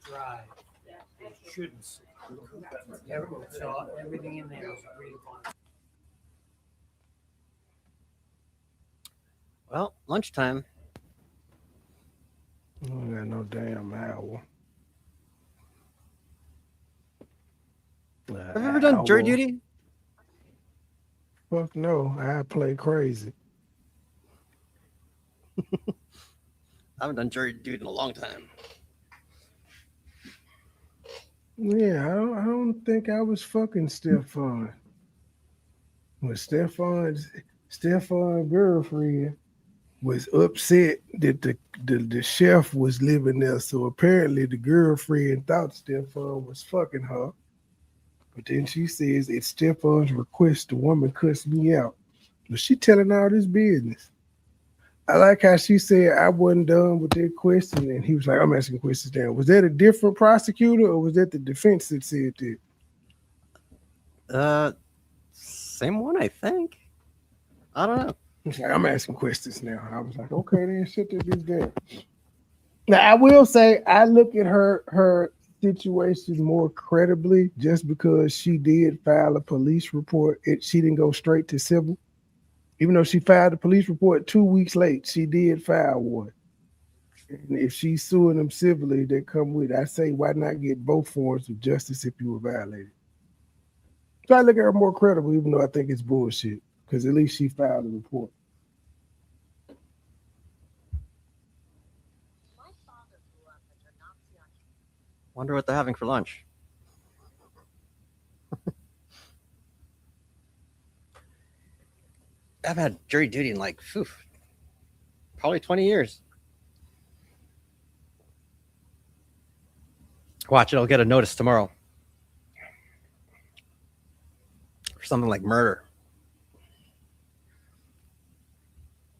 drive that they shouldn't see. So everything in there is agreed upon. Well, lunchtime. I don't got no damn hour. Have you ever done jury Hour. duty? Fuck no, I play crazy. I haven't done jury duty in a long time. Yeah, I don't think I was fucking Stefon. When Stefon girlfriend was upset that the chef was living there, so apparently the girlfriend thought Stefon was fucking her. But then she says it's Stefan's request the woman cussed me out. But she telling all this business. I like how she said I wasn't done with that question, and he was like, "I'm asking questions now." Was that a different prosecutor, or was that the defense that said that? Same one, I think. I don't know. He's like, "I'm asking questions now." I was like, "Okay, then shut that bitch down." Now I will say I look at her situation more credibly just because she did file a police report. She didn't go straight to civil. Even though she filed a police report 2 weeks late, she did file one. And if she's suing them civilly, they come with it. I say, why not get both forms of justice if you were violated? So I look at her more credible, even though I think it's bullshit, because at least she filed a report. Wonder what they're having for lunch. I've had jury duty in like, probably 20 years. Watch it, I'll get a notice tomorrow. For something like murder.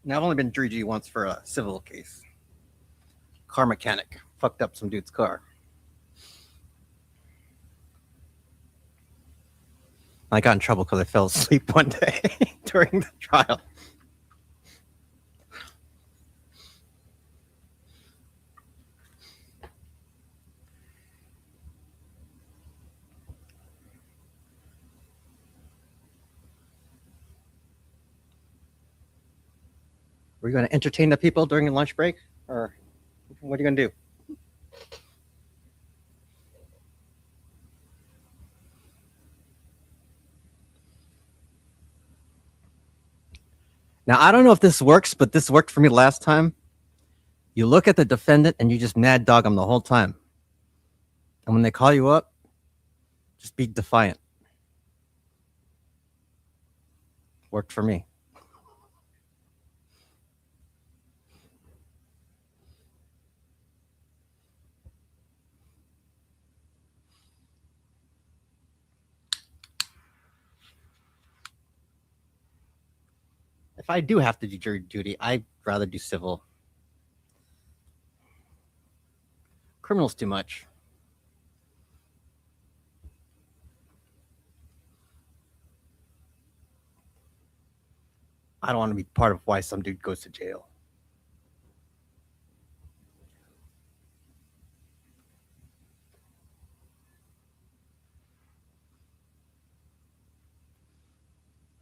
Now, I've only been jury duty once for a civil case. Car mechanic fucked up some dude's car. I got in trouble because I fell asleep one day during the trial. Were you going to entertain the people during the lunch break? Or what are you going to do? Now, I don't know if this works, but this worked for me last time. You look at the defendant and you just mad dog them the whole time. And when they call you up, just be defiant. Worked for me. If I do have to do jury duty, I'd rather do civil. Criminal's too much. I don't want to be part of why some dude goes to jail.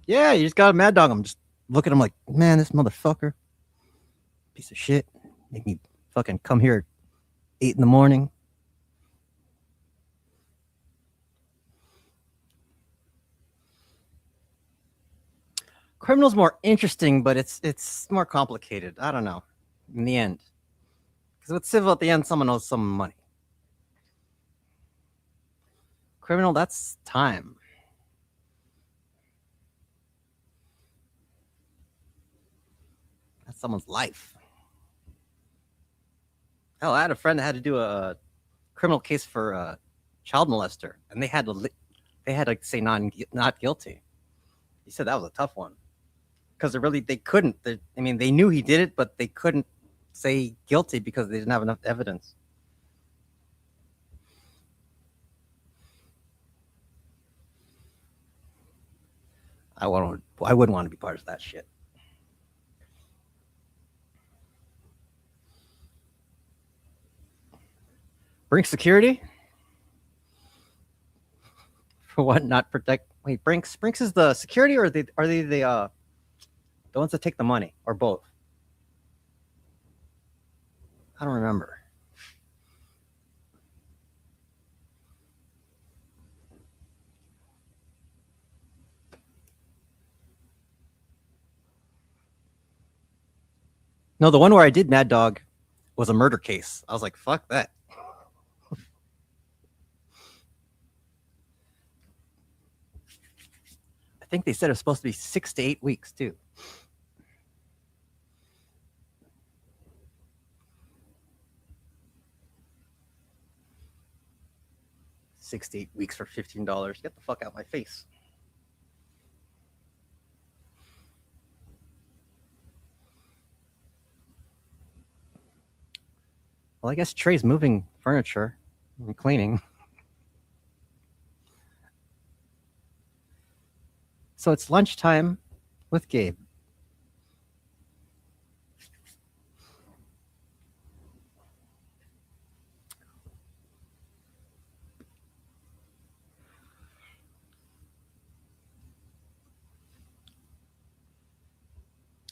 Yeah, you just gotta mad dog him. Just look at him like, man, this motherfucker, piece of shit, make me fucking come here at 8 a.m. Criminal's more interesting, but it's more complicated. I don't know. In the end, because with civil, at the end, someone owes some money. Criminal, that's time. That's someone's life. Hell, I had a friend that had to do a criminal case for a child molester, and they had to say not guilty. He said that was a tough one because they couldn't. They knew he did it, but they couldn't say guilty because they didn't have enough evidence. I wouldn't want to be part of that shit. Bring security? For what? Not protect? Wait, Brinks is the security, or are they the ones that take the money, or both? I don't remember. No, the one where I did Mad Dog was a murder case. I was like, fuck that. I think they said it was supposed to be 6 to 8 weeks too. $6 to 8 weeks for $15. Get the fuck out of my face. Well, I guess Trey's moving furniture and cleaning. So it's lunchtime with Gabe.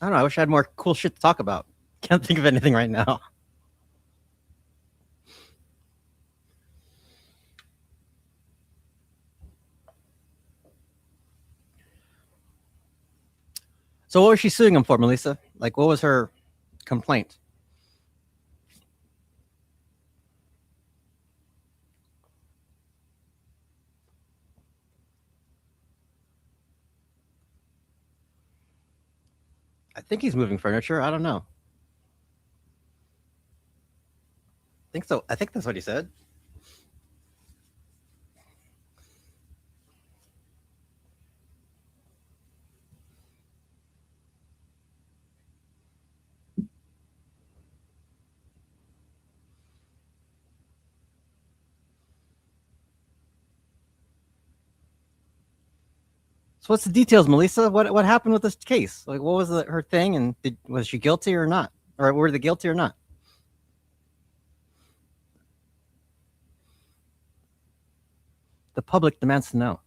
I don't know. I wish I had more cool shit to talk about. Can't think of anything right now. So what was she suing him for, Melissa? Like, what was her complaint? I think he's moving furniture. I don't know. I think so. I think that's what he said. So what's the details, Melissa? What happened with this case? Like, what was her thing, and was she guilty or not, or were they guilty or not? The public demands to know.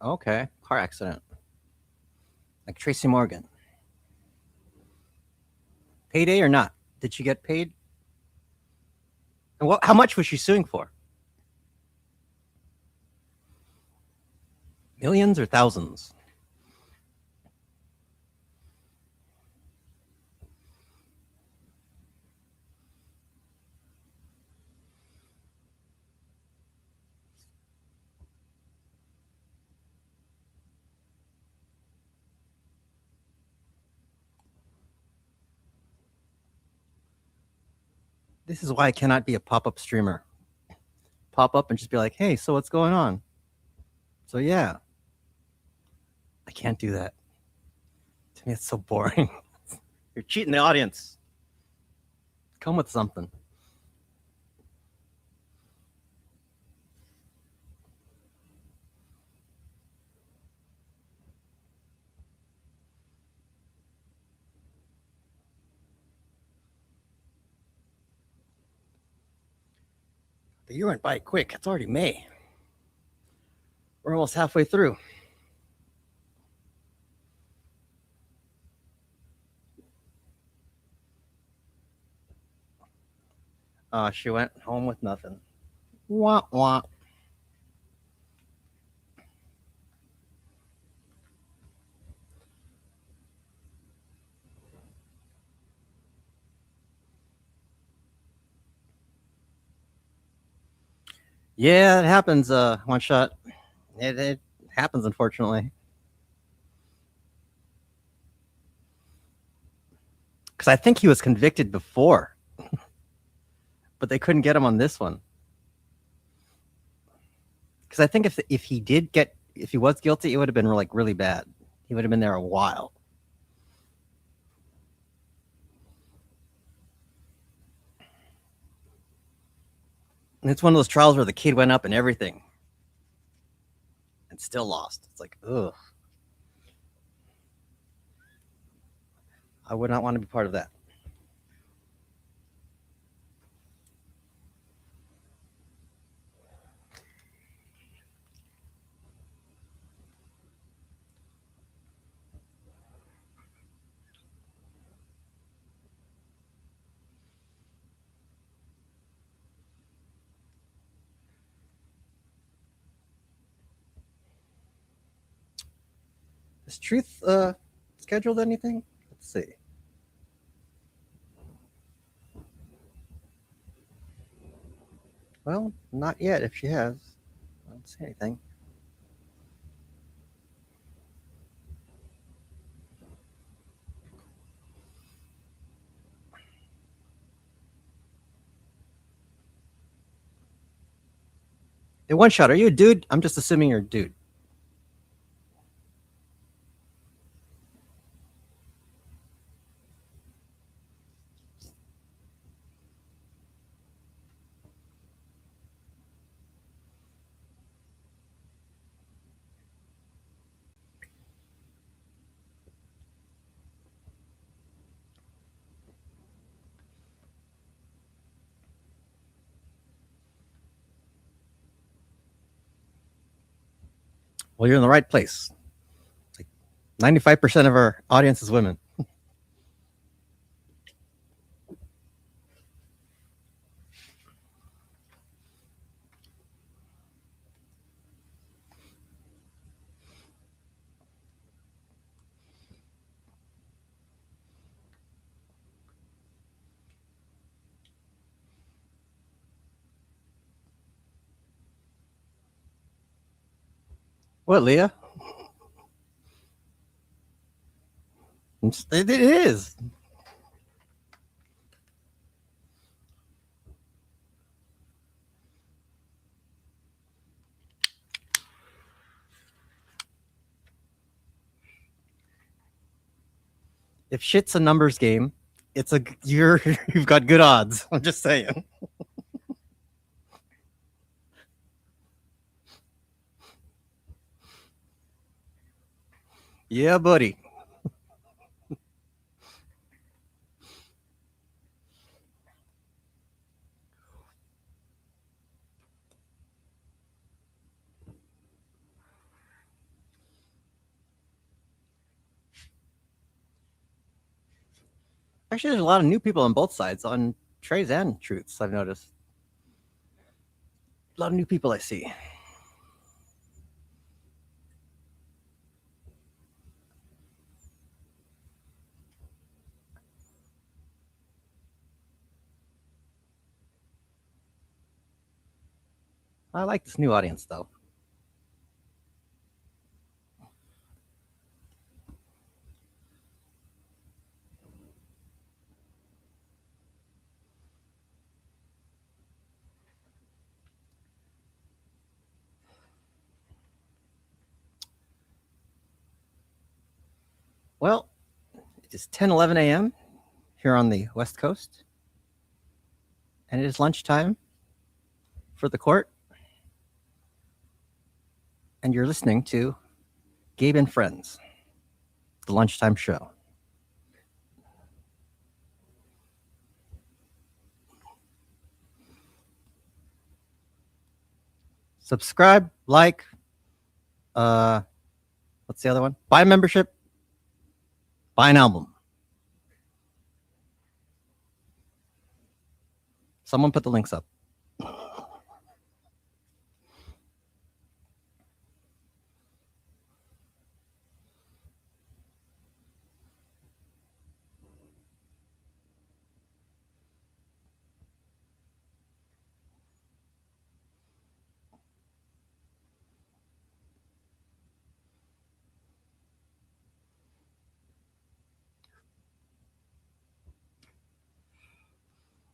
Okay, car accident. Like Tracy Morgan. Payday or not? Did she get paid? And how much was she suing for? Millions or thousands? This is why I cannot be a pop-up streamer. Pop up and just be like, hey, so what's going on? So yeah. I can't do that. To me, it's so boring. You're cheating the audience. Come with something. The year went by quick. It's already May. We're almost halfway through. She went home with nothing. Wah, wah. Yeah, it happens, one shot. It happens, unfortunately. Because I think he was convicted before, but they couldn't get him on this one. Because I think if he was guilty, it would have been like really bad. He would have been there a while. And it's one of those trials where the kid went up and everything and still lost. It's like, ugh. I would not want to be part of that. Is Truth scheduled anything? Let's see. Well, not yet. If she has, I don't see anything. Hey, One Shot, are you a dude? I'm just assuming you're a dude. Well, you're in the right place. It's like 95% of our audience is women. What, Leah? It is. If shit's a numbers game, you've got good odds. I'm just saying. Yeah, buddy. Actually, there's a lot of new people on both sides, on Trey's and Truth's, I've noticed. A lot of new people I see. I like this new audience, though. Well, it is 10:11 a.m. here on the West Coast, and it is lunchtime for the court. And you're listening to Gabe and Friends, the lunchtime show. Subscribe, like, what's the other one? Buy a membership, buy an album. Someone put the links up.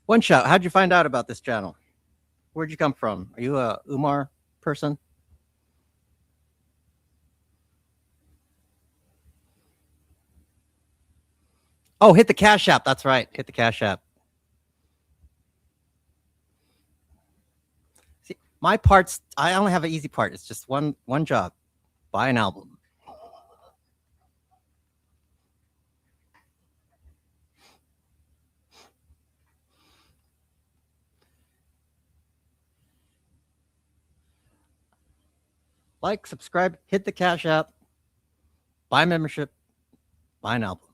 One Shot, how'd you find out about this channel? Where'd you come from? Are you a Umar person? Oh, hit the Cash App. That's right. Hit the Cash App. My parts, I only have an easy part. It's just one job. Buy an album. Like, subscribe, hit the Cash App, buy membership, buy an album.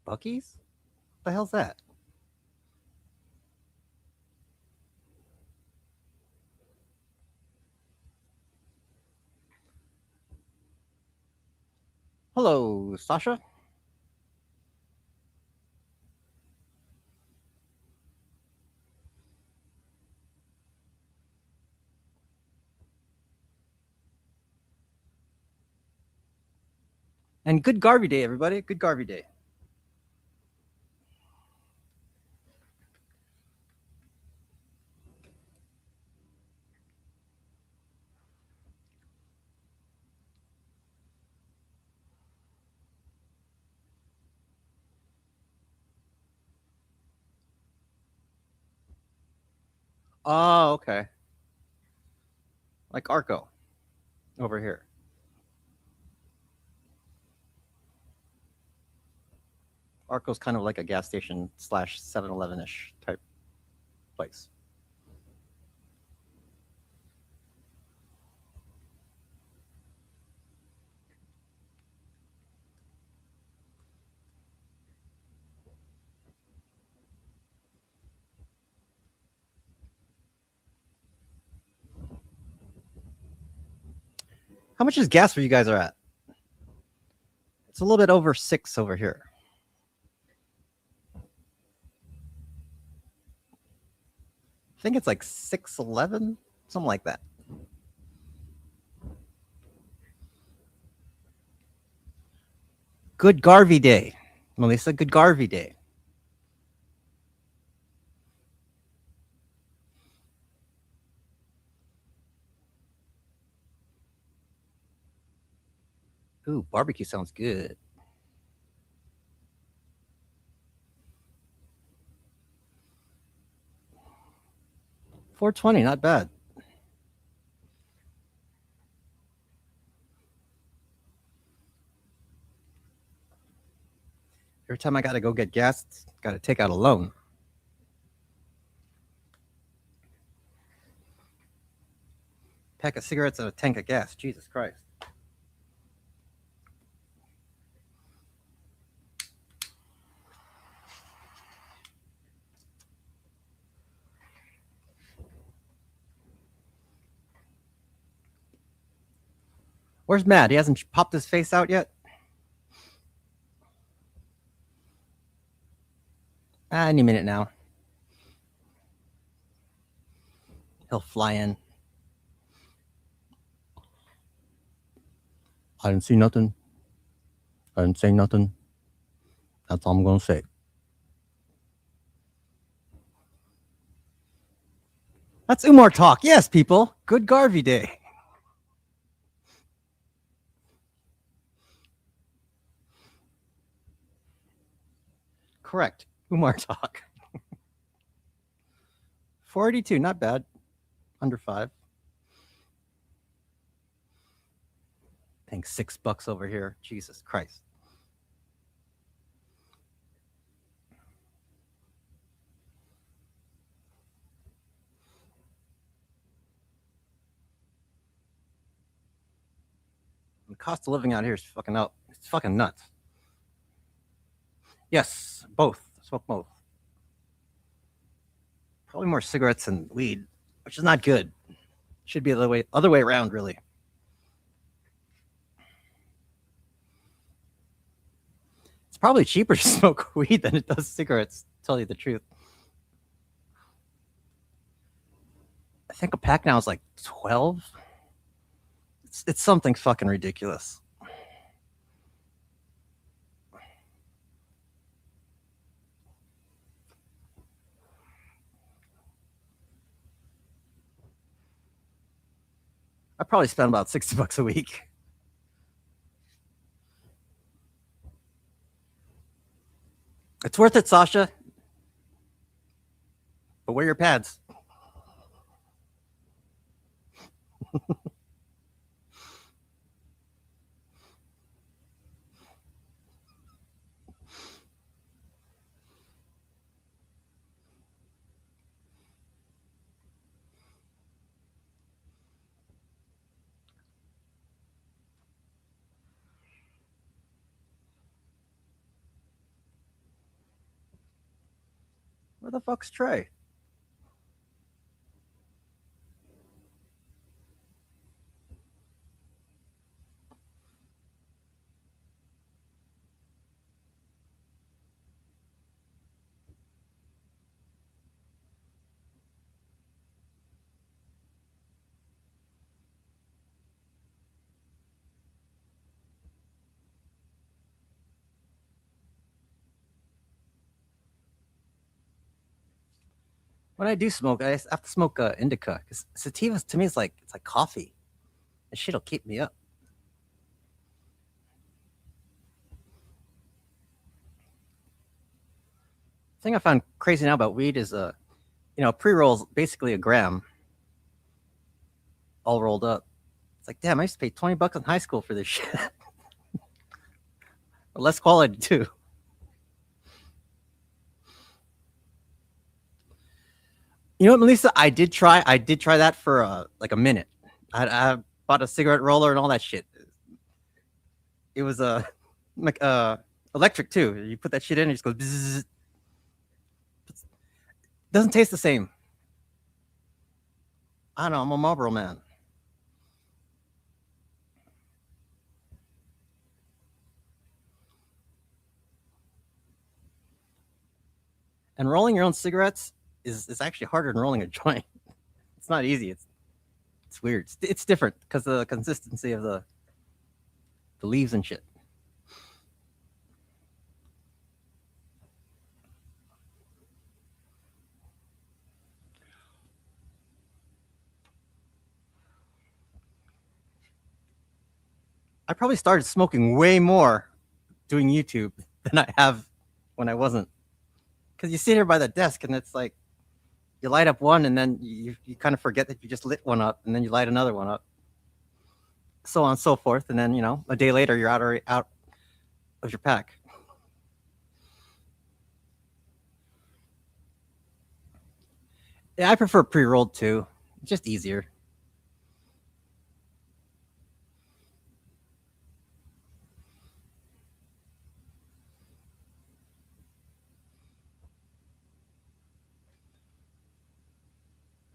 Bucky's? What the hell's that? Hello, Sasha. And good Garvey Day, everybody. Good Garvey Day. Oh, okay. Like Arco over here. Arco's kind of like a gas station / 7-Eleven-ish type place. How much is gas where you guys are at? It's a little bit over 6 over here. I think it's like 6.11, something like that. Good Garvey Day. Melissa, good Garvey Day. Ooh, barbecue sounds good. $4.20, not bad. Every time I got to go get gas, got to take out a loan. Pack of cigarettes and a tank of gas. Jesus Christ. Where's Matt? He hasn't popped his face out yet? Any minute now. He'll fly in. I didn't see nothing. I didn't say nothing. That's all I'm going to say. That's Umar talk. Yes, people. Good Garvey Day. Correct. Umar talk. 482, not bad. Under 5. Paying $6 over here. Jesus Christ. The cost of living out here is fucking out. It's fucking nuts. Yes, both. Smoke both. Probably more cigarettes and weed, which is not good. Should be the other way around, really. It's probably cheaper to smoke weed than it does cigarettes, to tell you the truth. I think a pack now is like 12. It's something fucking ridiculous. I probably spend about $60 a week. It's worth it, Sasha. But wear your pads. Where the fuck's Trey? When I do smoke, I have to smoke indica because sativa to me is like it's like coffee. This shit'll keep me up. The thing I found crazy now about weed is pre-rolls basically a gram, all rolled up. It's like, damn, I used to pay $20 in high school for this shit. Less quality too. You know what, Melissa? I did try that for like a minute. I bought a cigarette roller and all that shit. It was like electric too. You put that shit in, it just goes bzzz. Doesn't taste the same. I don't know. I'm a Marlboro man. And rolling your own cigarettes is actually harder than rolling a joint. It's not easy. It's weird. It's different because of the consistency of the leaves and shit. I probably started smoking way more doing YouTube than I have when I wasn't. Because you sit here by the desk and it's like you light up one and then you kind of forget that you just lit one up and then you light another one up. So on and so forth. And then, a day later you're out of your pack. Yeah, I prefer pre-rolled too. It's just easier.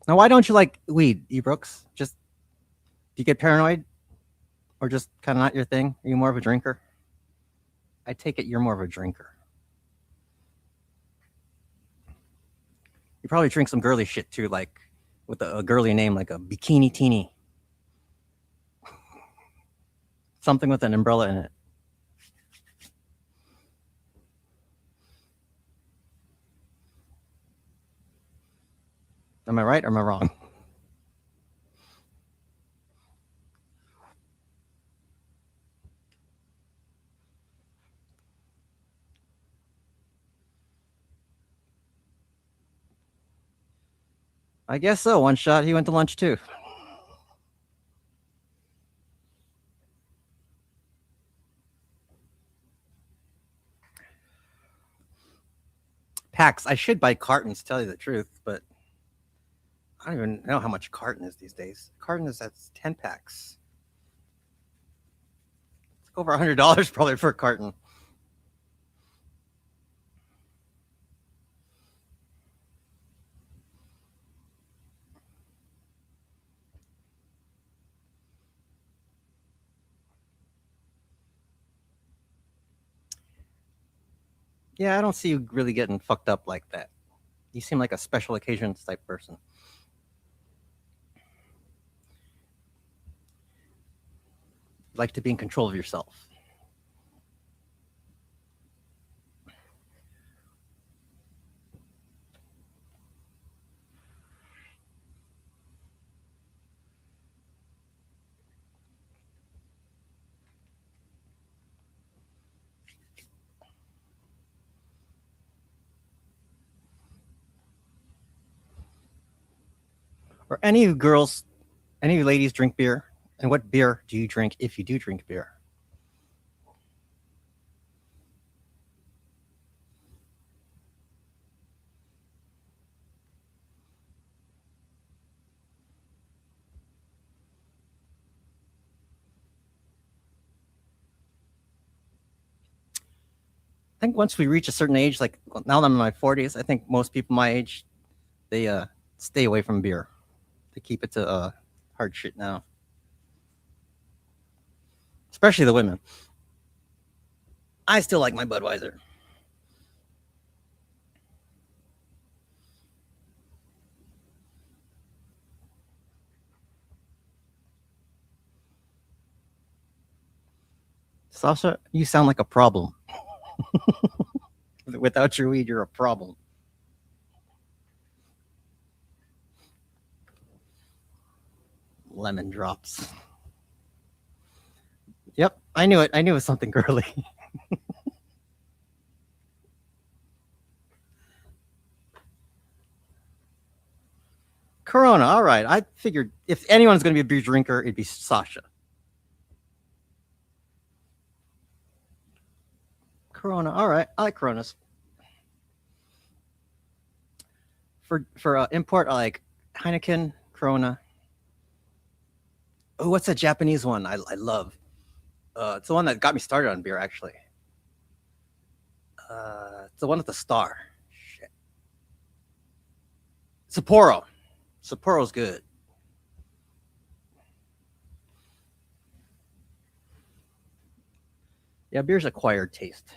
Now, why don't you like weed, E. Brooks? Just do you get paranoid, or just kind of not your thing? Are you more of a drinker? I take it you're more of a drinker. You probably drink some girly shit too, like with a girly name like a Bikini Teeny, something with an umbrella in it. Am I right or am I wrong? I guess so. One shot. He went to lunch too. Packs. I should buy cartons, to tell you the truth, but I don't even know how much a carton is these days. Carton is that's 10 packs. It's over $100 probably for a carton. Yeah, I don't see you really getting fucked up like that. You seem like a special occasions type person. You like to be in control of yourself. Or any of you girls, any of you ladies drink beer? And what beer do you drink if you do drink beer? I think once we reach a certain age, like now that I'm in my 40s, I think most people my age, they stay away from beer. They keep it to hard shit now. Especially the women. I still like my Budweiser. Sasha, you sound like a problem. Without your weed, you're a problem. Lemon drops. Yep, I knew it. I knew it was something girly. Corona, all right. I figured if anyone's going to be a beer drinker, it'd be Sasha. Corona, all right. I like Coronas. For import, I like Heineken, Corona. Oh, what's that Japanese one I love? It's the one that got me started on beer, actually. It's the one with the star. Shit. Sapporo. Sapporo's good. Yeah, beer's acquired taste.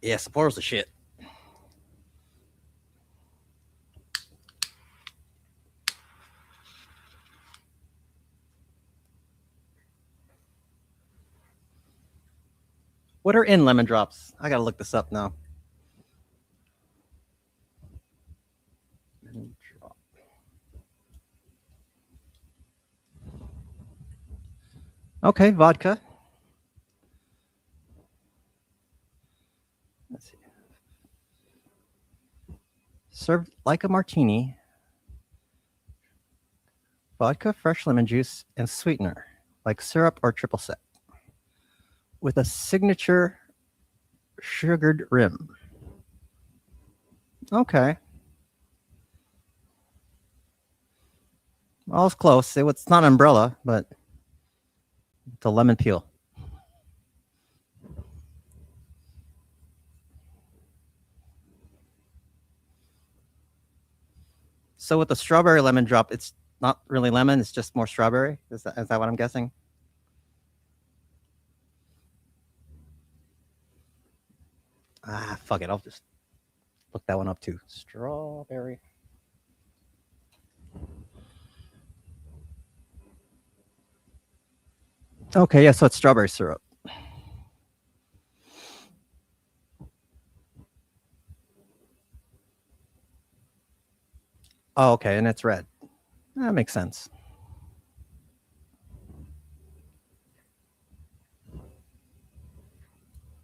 Yeah, Sapporo's the shit. What are in lemon drops? I gotta look this up now. Lemon drop. Okay, vodka. Let's see. Served like a martini. Vodka, fresh lemon juice, and sweetener, like syrup or triple sec, with a signature sugared rim. Okay. Well, it's close. It's not umbrella, but it's a lemon peel. So with the strawberry lemon drop, it's not really lemon. It's just more strawberry. Is that what I'm guessing? Ah, fuck it. I'll just look that one up too. Strawberry. Okay, yeah, so it's strawberry syrup. Oh, okay, and it's red. That makes sense.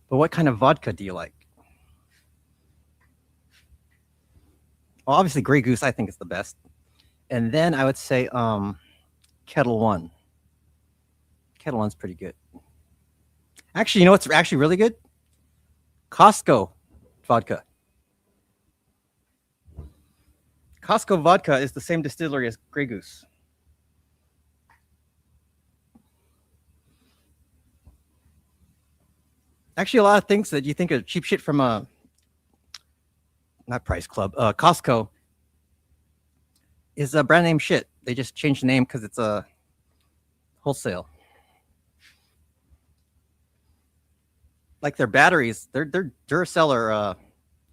But what kind of vodka do you like? Well, obviously Grey Goose I think is the best. And then I would say Kettle One. Kettle One's pretty good. Actually, you know what's actually really good? Costco vodka. Costco vodka is the same distillery as Grey Goose. Actually, a lot of things that you think are cheap shit from not Price Club, Costco is a brand name shit. They just changed the name because it's a wholesale. Like their batteries, they're Duracell or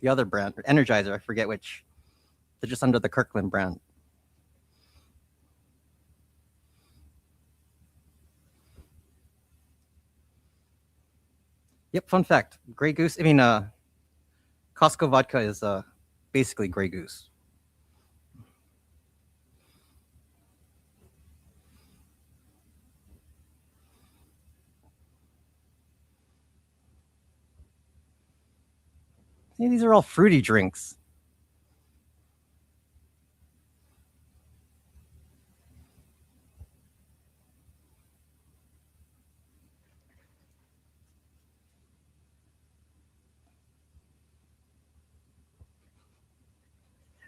the other brand, Energizer, I forget which. They're just under the Kirkland brand. Yep, fun fact. Grey Goose, Costco vodka is basically Grey Goose. See, these are all fruity drinks.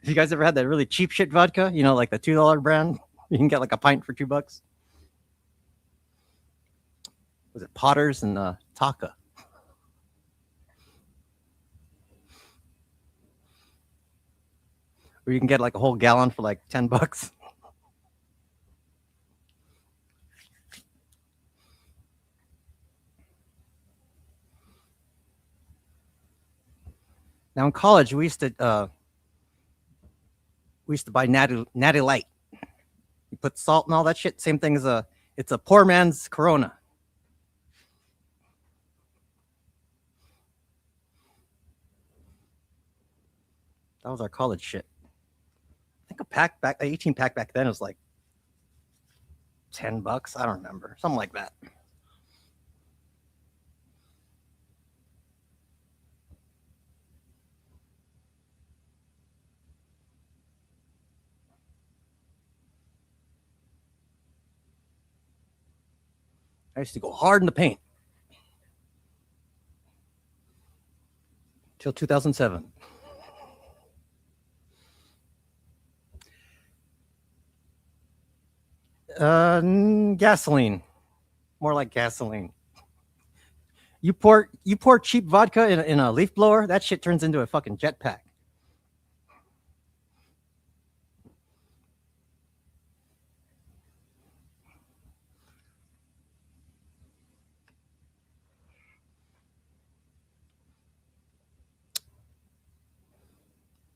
Have you guys ever had that really cheap shit vodka? You know, like the $2 brand? You can get like a pint for $2. Was it Potter's and Taka? Or you can get like a whole gallon for like $10. Now in college, we used to buy Natty Light. You put salt and all that shit. Same thing as it's a poor man's Corona. That was our college shit. I think an 18 pack back then was like $10. I don't remember. Something like that. I used to go hard in the paint. Till 2007. Gasoline. More like gasoline. You pour cheap vodka in a leaf blower, that shit turns into a fucking jetpack.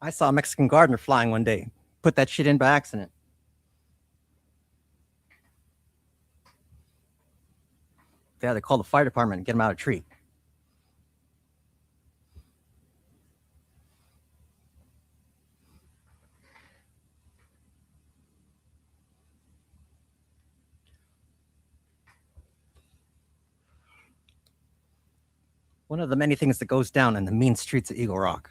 I saw a Mexican gardener flying one day. Put that shit in by accident. They had to call the fire department and get him out of the tree. One of the many things that goes down in the mean streets of Eagle Rock.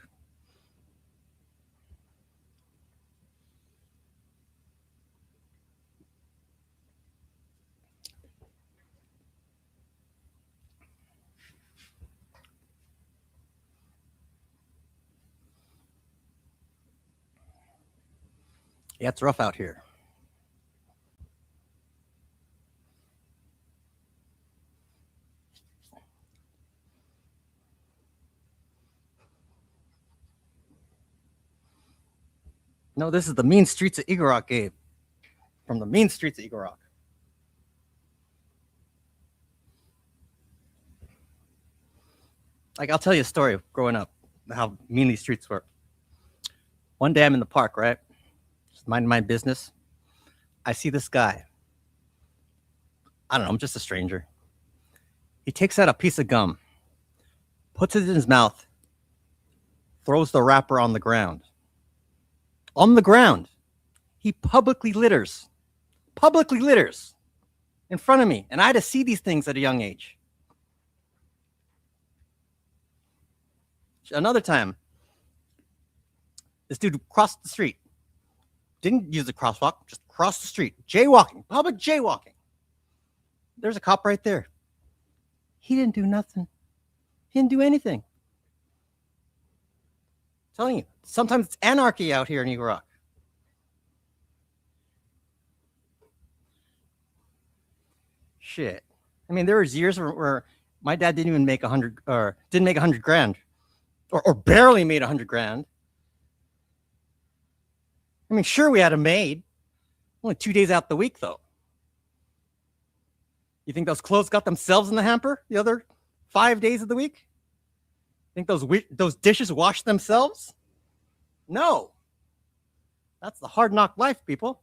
Yeah, it's rough out here. No, this is the mean streets of Eagle Rock, Gabe. From the mean streets of Eagle Rock. Like, I'll tell you a story of growing up, how mean these streets were. One day I'm in the park, right? Just minding my business. I see this guy. I don't know, I'm just a stranger. He takes out a piece of gum, puts it in his mouth, throws the wrapper on the ground. On the ground. He publicly litters in front of me. And I had to see these things at a young age. Another time, this dude crossed the street. Didn't use the crosswalk, just crossed the street. Jaywalking, public jaywalking. There's a cop right there. He didn't do nothing. He didn't do anything. I'm telling you, sometimes it's anarchy out here in Eagle Rock. Shit. I mean, there was years where my dad didn't even make 100 or didn't make 100 grand or barely made 100 grand. I mean, sure, we had a maid. Only 2 days out the week, though. You think those clothes got themselves in the hamper the other 5 days of the week? Think those dishes washed themselves? No. That's the hard knock life, people.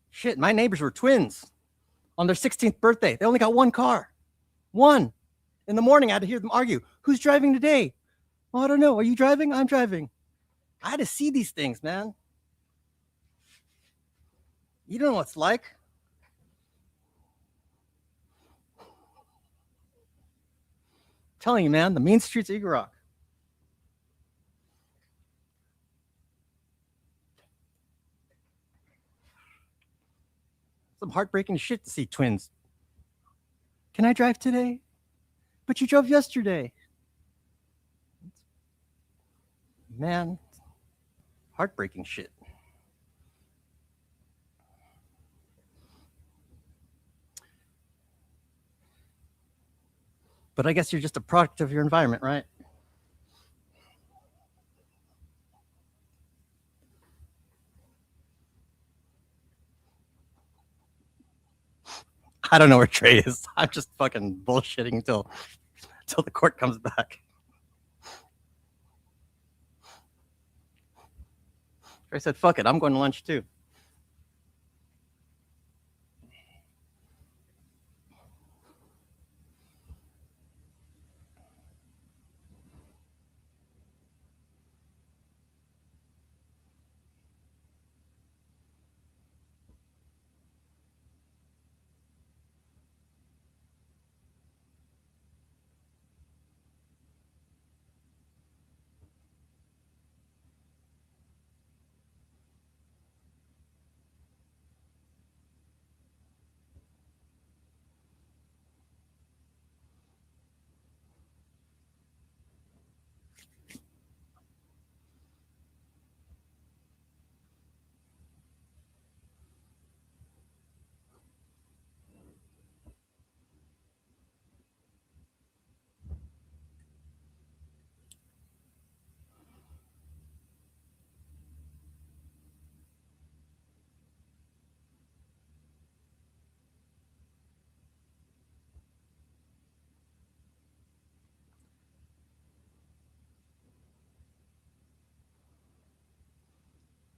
Shit, my neighbors were twins on their 16th birthday. They only got one car. One. In the morning, I had to hear them argue. Who's driving today? Oh, I don't know. Are you driving? I'm driving. I had to see these things, man. You don't know what it's like. telling you, man, the mean streets of Eagle Rock. Some heartbreaking shit to see twins. Can I drive today? But you drove yesterday. Man, heartbreaking shit. But I guess you're just a product of your environment, right? I don't know where Trey is. I'm just fucking bullshitting until the court comes back. Trey said, fuck it, I'm going to lunch too.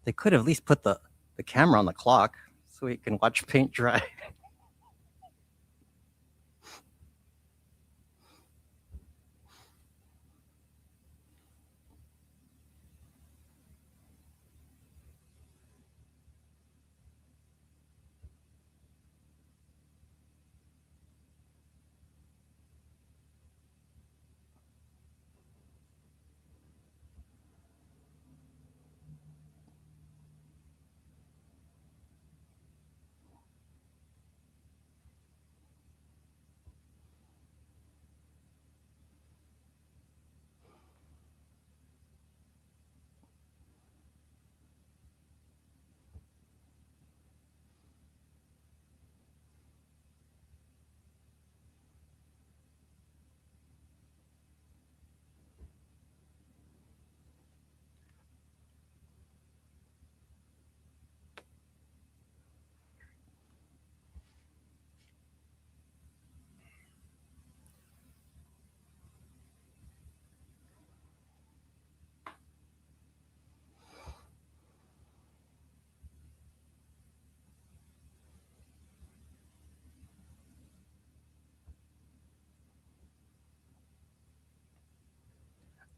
They could at least put the camera on the clock so we can watch paint dry.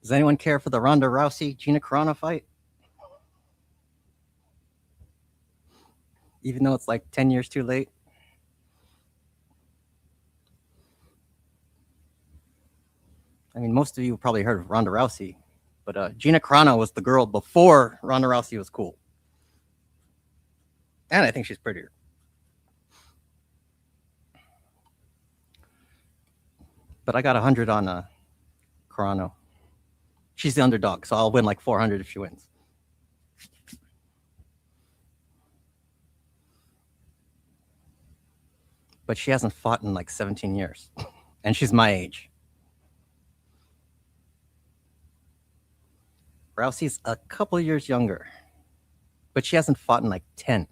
Does anyone care for the Ronda Rousey Gina Carano fight? Even though it's like 10 years too late. I mean, most of you probably heard of Ronda Rousey, but Gina Carano was the girl before Ronda Rousey was cool. And I think she's prettier. But I got 100 on Carano. She's the underdog, so I'll win like 400 if she wins. But she hasn't fought in like 17 years. And she's my age. Rousey's a couple of years younger. But she hasn't fought in like 10.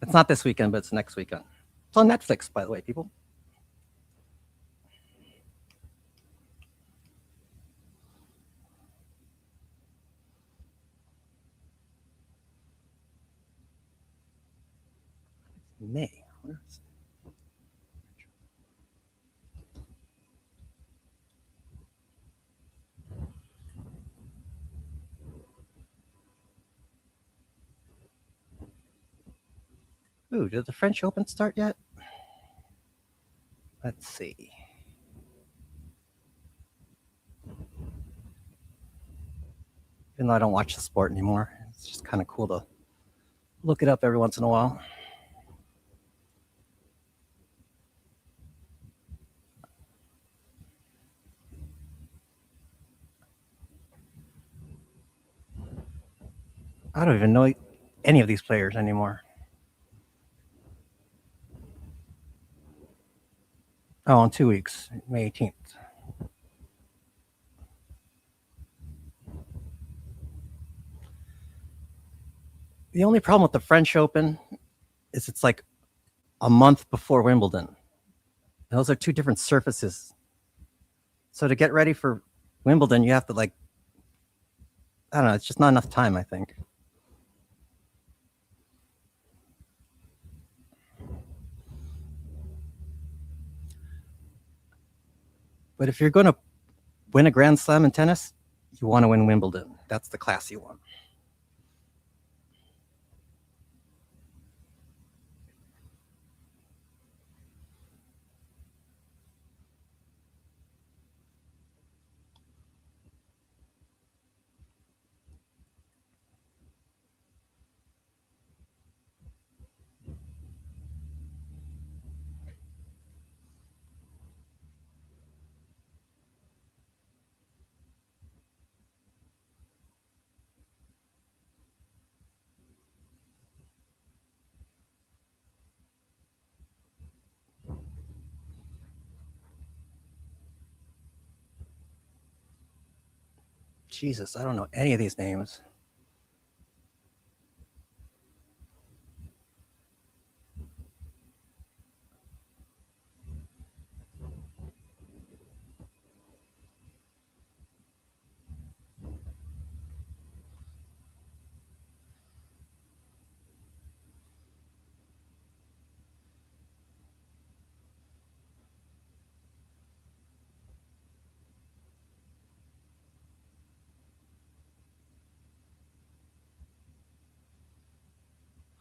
It's not this weekend, but it's next weekend. It's on Netflix, by the way, people. May. Where is it? Ooh, did the French Open start yet? Let's see. Even though I don't watch the sport anymore, it's just kind of cool to look it up every once in a while. I don't even know any of these players anymore. Oh, in 2 weeks, May 18th. The only problem with the French Open is it's like a month before Wimbledon. Those are two different surfaces. So to get ready for Wimbledon, you have to I don't know, it's just not enough time, I think. But if you're going to win a Grand Slam in tennis, you want to win Wimbledon. That's the classy one. Jesus, I don't know any of these names.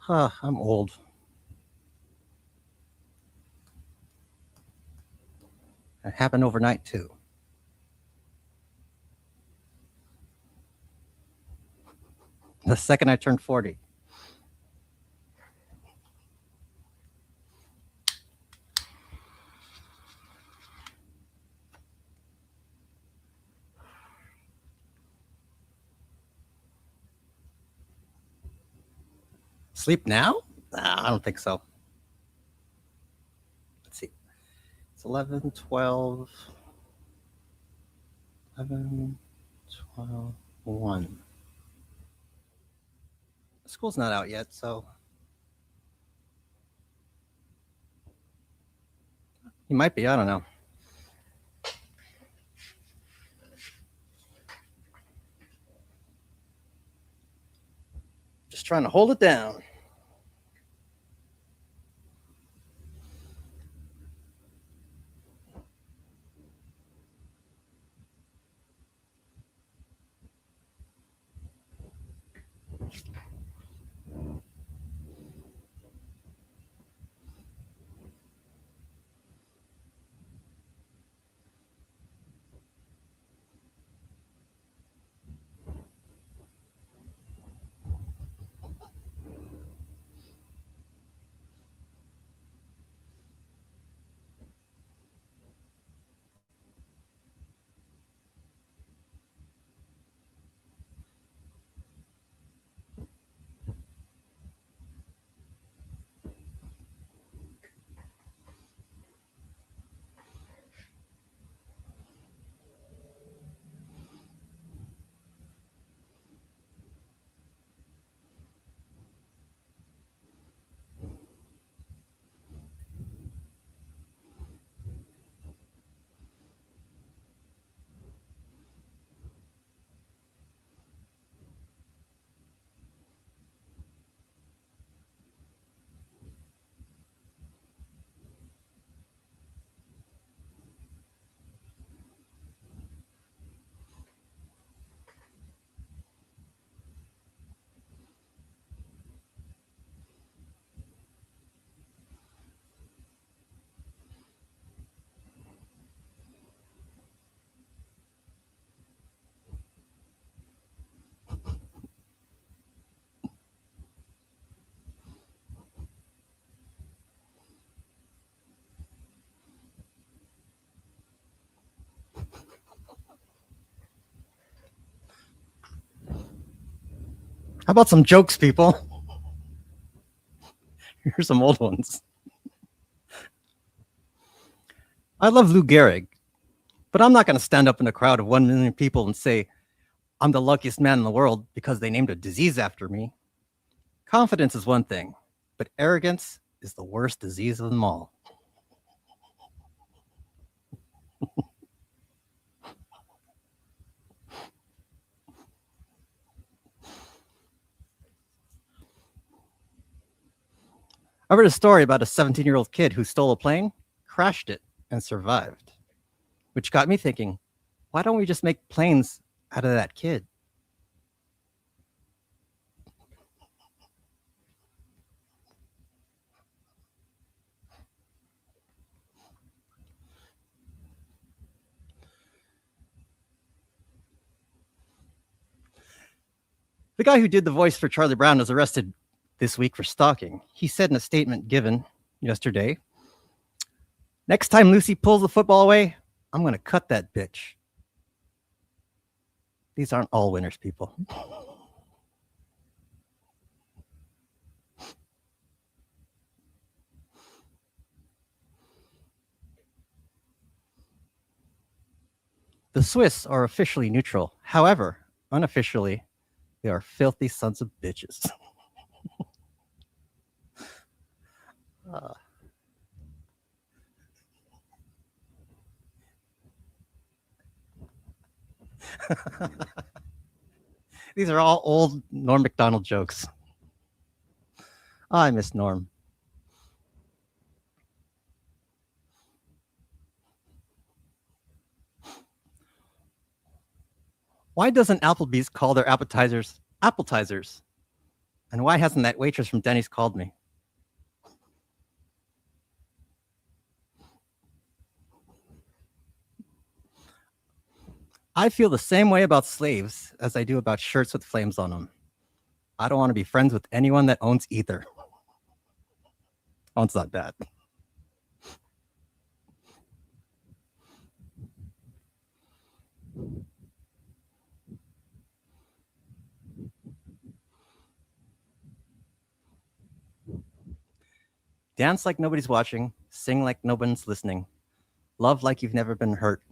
Huh, I'm old. It happened overnight, too. The second I turned 40. Sleep now? Nah, I don't think so. Let's see. It's 11, 12, 11, 12, 1. School's not out yet, so he might be. I don't know. Just trying to hold it down. How about some jokes, people? Here's some old ones. I love Lou Gehrig, but I'm not going to stand up in a crowd of 1 million people and say, I'm the luckiest man in the world because they named a disease after me. Confidence is one thing, but arrogance is the worst disease of them all. I read a story about a 17-year-old kid who stole a plane, crashed it, and survived, which got me thinking, why don't we just make planes out of that kid? The guy who did the voice for Charlie Brown was arrested this week for stalking. He said in a statement given yesterday, next time Lucy pulls the football away, I'm going to cut that bitch. These aren't all winners, people. The Swiss are officially neutral. However, unofficially, they are filthy sons of bitches. These are all old Norm Macdonald jokes. Oh, I miss Norm. Why doesn't Applebee's call their appetizers appetizers? And why hasn't that waitress from Denny's called me? I feel the same way about slaves as I do about shirts with flames on them. I don't want to be friends with anyone that owns either. Owns not bad. Dance like nobody's watching, sing like nobody's listening, love like you've never been hurt,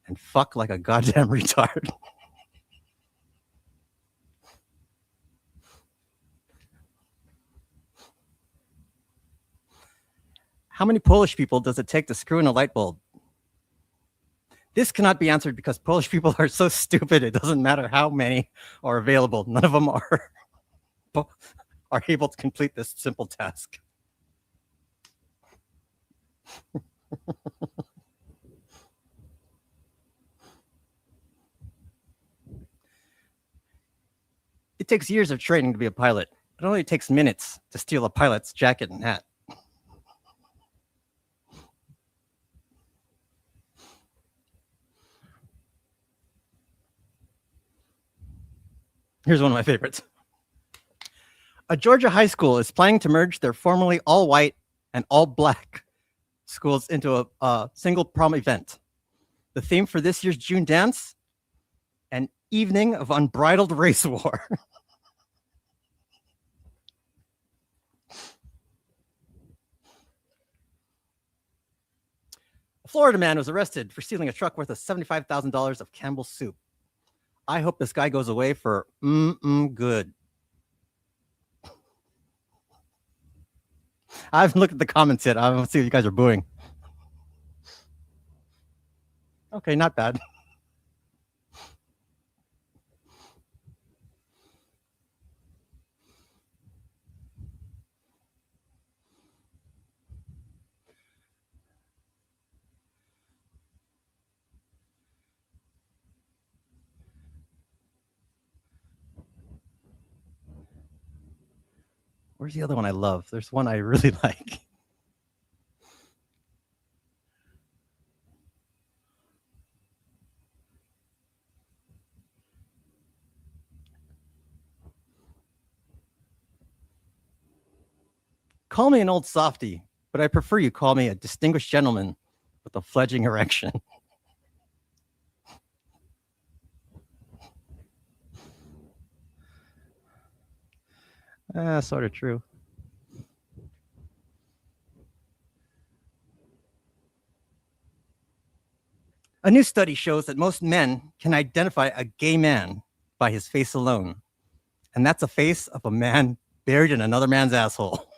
and fuck like a goddamn retard. How many Polish people does it take to screw in a light bulb? This cannot be answered because Polish people are so stupid. It doesn't matter how many are available. None of them are able to complete this simple task. It takes years of training to be a pilot. It only takes minutes to steal a pilot's jacket and hat. Here's one of my favorites. A Georgia high school is planning to merge their formerly all-white and all-black schools into a single prom event. The theme for this year's June dance, an evening of unbridled race war. A Florida man was arrested for stealing a truck worth of $75,000 of Campbell's soup. I hope this guy goes away for good. I haven't looked at the comments yet. I don't see what you guys are booing. Okay, not bad. Where's the other one I love? There's one I really like. Call me an old softy, but I prefer you call me a distinguished gentleman with a fledgling erection. Sort of true. A new study shows that most men can identify a gay man by his face alone. And that's a face of a man buried in another man's asshole.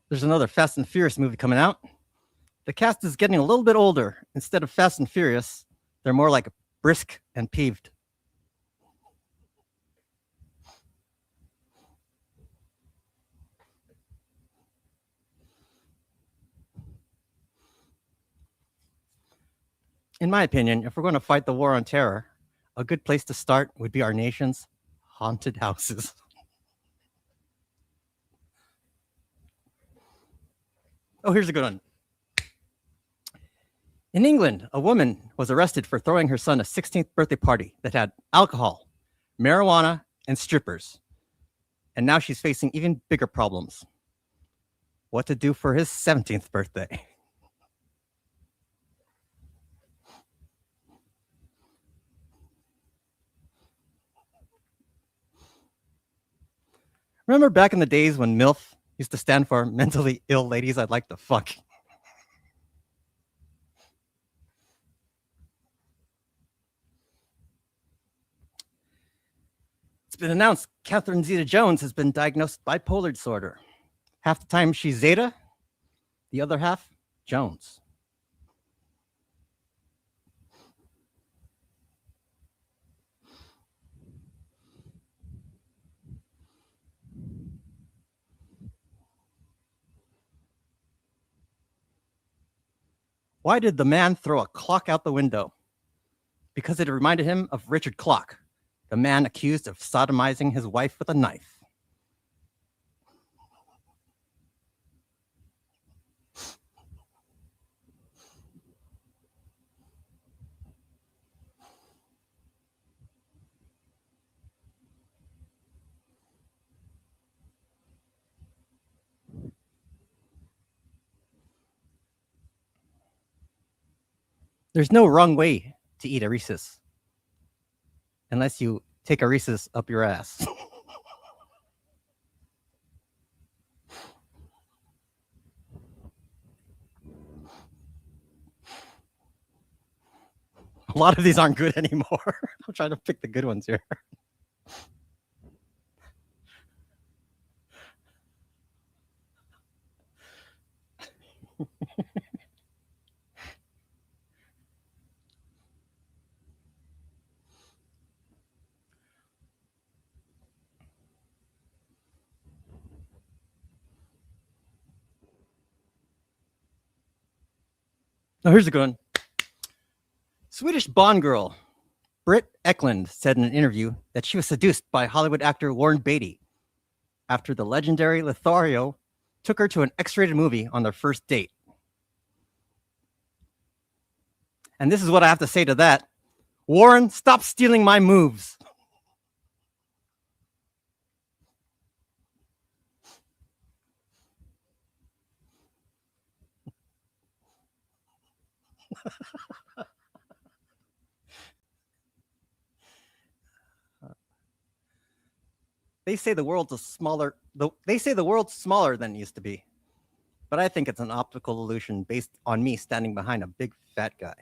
There's another Fast and Furious movie coming out. The cast is getting a little bit older. Instead of Fast and Furious, they're more like brisk and peeved. In my opinion, if we're going to fight the war on terror, a good place to start would be our nation's haunted houses. Oh, here's a good one. In England, a woman was arrested for throwing her son a 16th birthday party that had alcohol, marijuana, and strippers. And now she's facing even bigger problems. What to do for his 17th birthday? Remember back in the days when MILF used to stand for mentally ill ladies I'd like to fuck? It's been announced Catherine Zeta-Jones has been diagnosed with bipolar disorder. Half the time she's Zeta, the other half, Jones. Why did the man throw a clock out the window? Because it reminded him of Richard Clock, the man accused of sodomizing his wife with a knife. There's no wrong way to eat a Reese's unless you take a Reese's up your ass. A lot of these aren't good anymore. I'm trying to pick the good ones here. Now here's a good one. Swedish Bond girl Britt Eklund said in an interview that she was seduced by Hollywood actor Warren Beatty after the legendary Lothario took her to an X-rated movie on their first date. And this is what I have to say to that. Warren, stop stealing my moves. They say the world's smaller than it used to be. But I think it's an optical illusion based on me standing behind a big fat guy.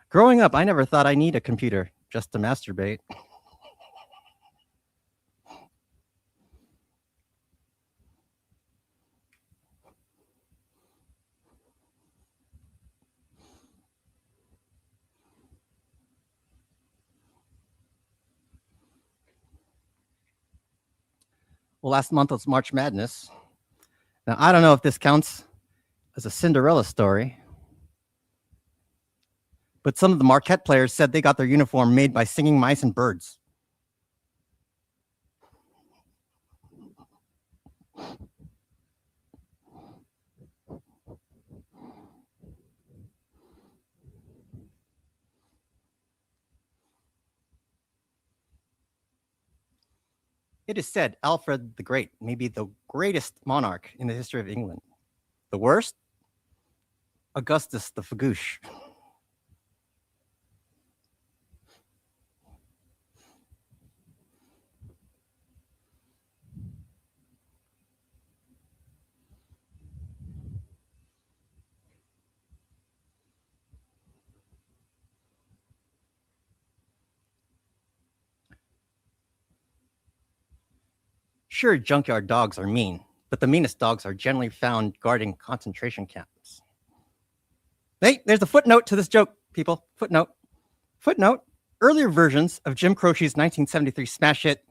Growing up, I never thought I need a computer just to masturbate. Well, last month was March Madness. Now, I don't know if this counts as a Cinderella story, but some of the Marquette players said they got their uniform made by singing mice and birds. It is said Alfred the Great may be the greatest monarch in the history of England. The worst? Augustus the Fagouche. Sure, junkyard dogs are mean, but the meanest dogs are generally found guarding concentration camps. Hey, there's a footnote to this joke, people. Footnote. Footnote. Earlier versions of Jim Croce's 1973 smash hit,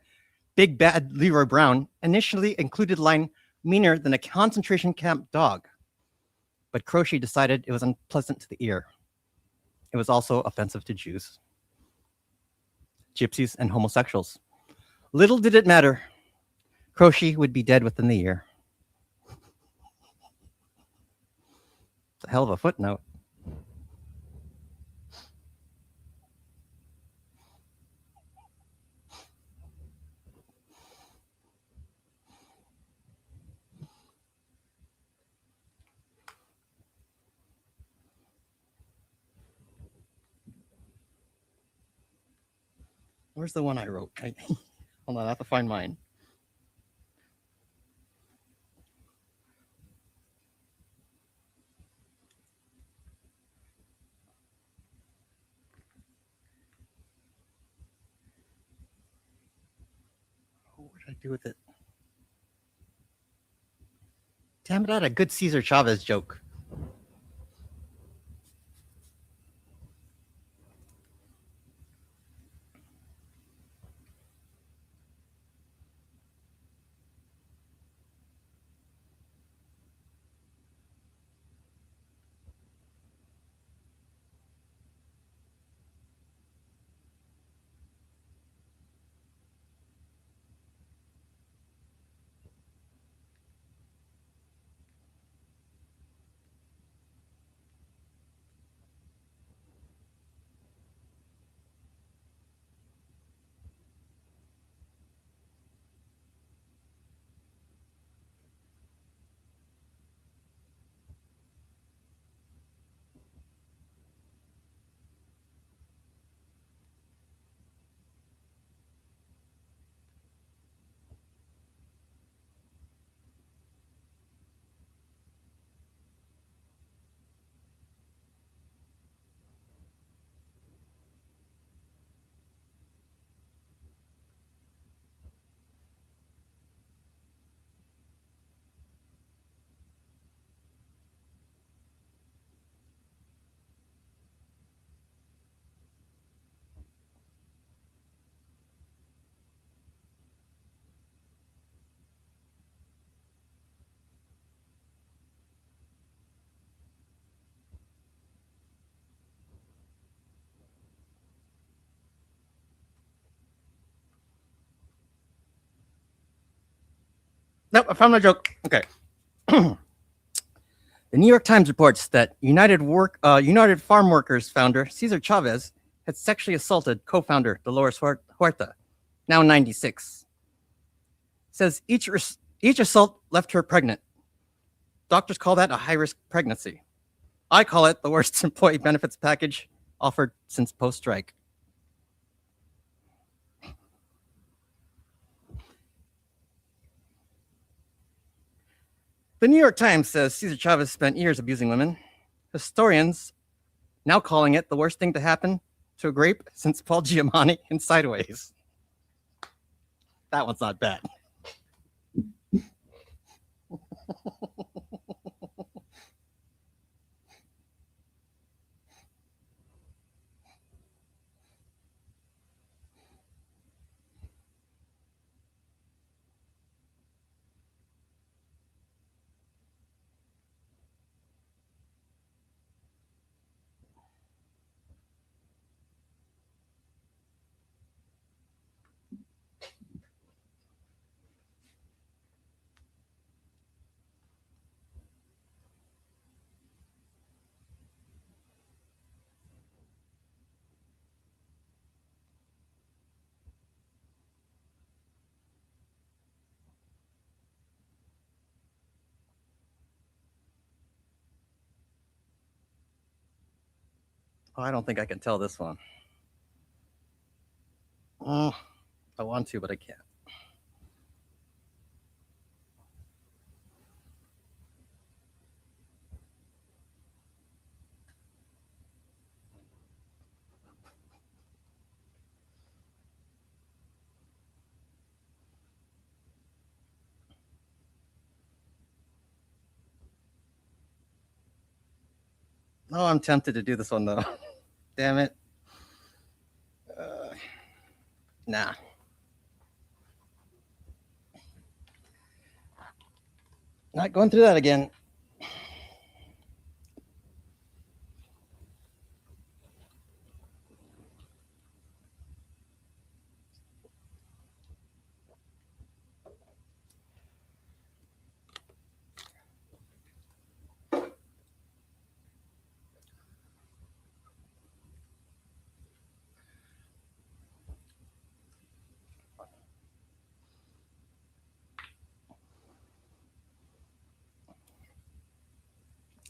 Big Bad Leroy Brown, initially included the line, meaner than a concentration camp dog. But Croce decided it was unpleasant to the ear. It was also offensive to Jews, gypsies, and homosexuals. Little did it matter. Croce would be dead within the year. It's a hell of a footnote. Where's the one I wrote? Hold on, I have to find mine. What did I do with it? Damn it, I had a good Cesar Chavez joke. Nope, I found my joke. Okay. The New York Times reports that United Farm Workers founder Cesar Chavez had sexually assaulted co-founder Dolores Huerta, now 96. Says each assault left her pregnant. Doctors call that a high-risk pregnancy. I call it the worst employee benefits package offered since post-strike. The New York Times says Cesar Chavez spent years abusing women. Historians now calling it the worst thing to happen to a grape since Paul Giamatti in Sideways. That one's not bad. Oh, I don't think I can tell this one. Oh, I want to, but I can't. Oh, I'm tempted to do this one though. Damn it. Nah. Not going through that again.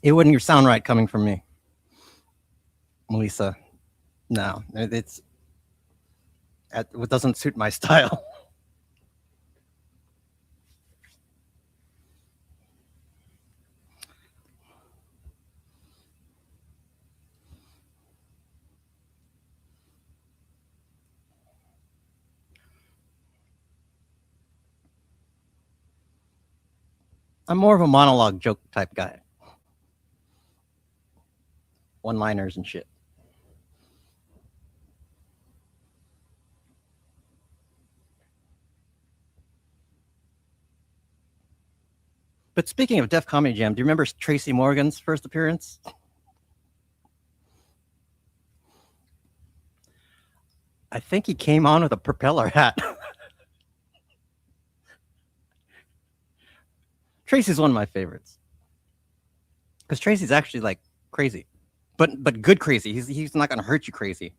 It wouldn't sound right coming from me, Melissa. No, it doesn't suit my style. I'm more of a monologue joke type guy. One-liners and shit. But speaking of Def Comedy Jam, do you remember Tracy Morgan's first appearance? I think he came on with a propeller hat. Tracy's one of my favorites. Because Tracy's actually like crazy. But good crazy. He's not gonna hurt you crazy.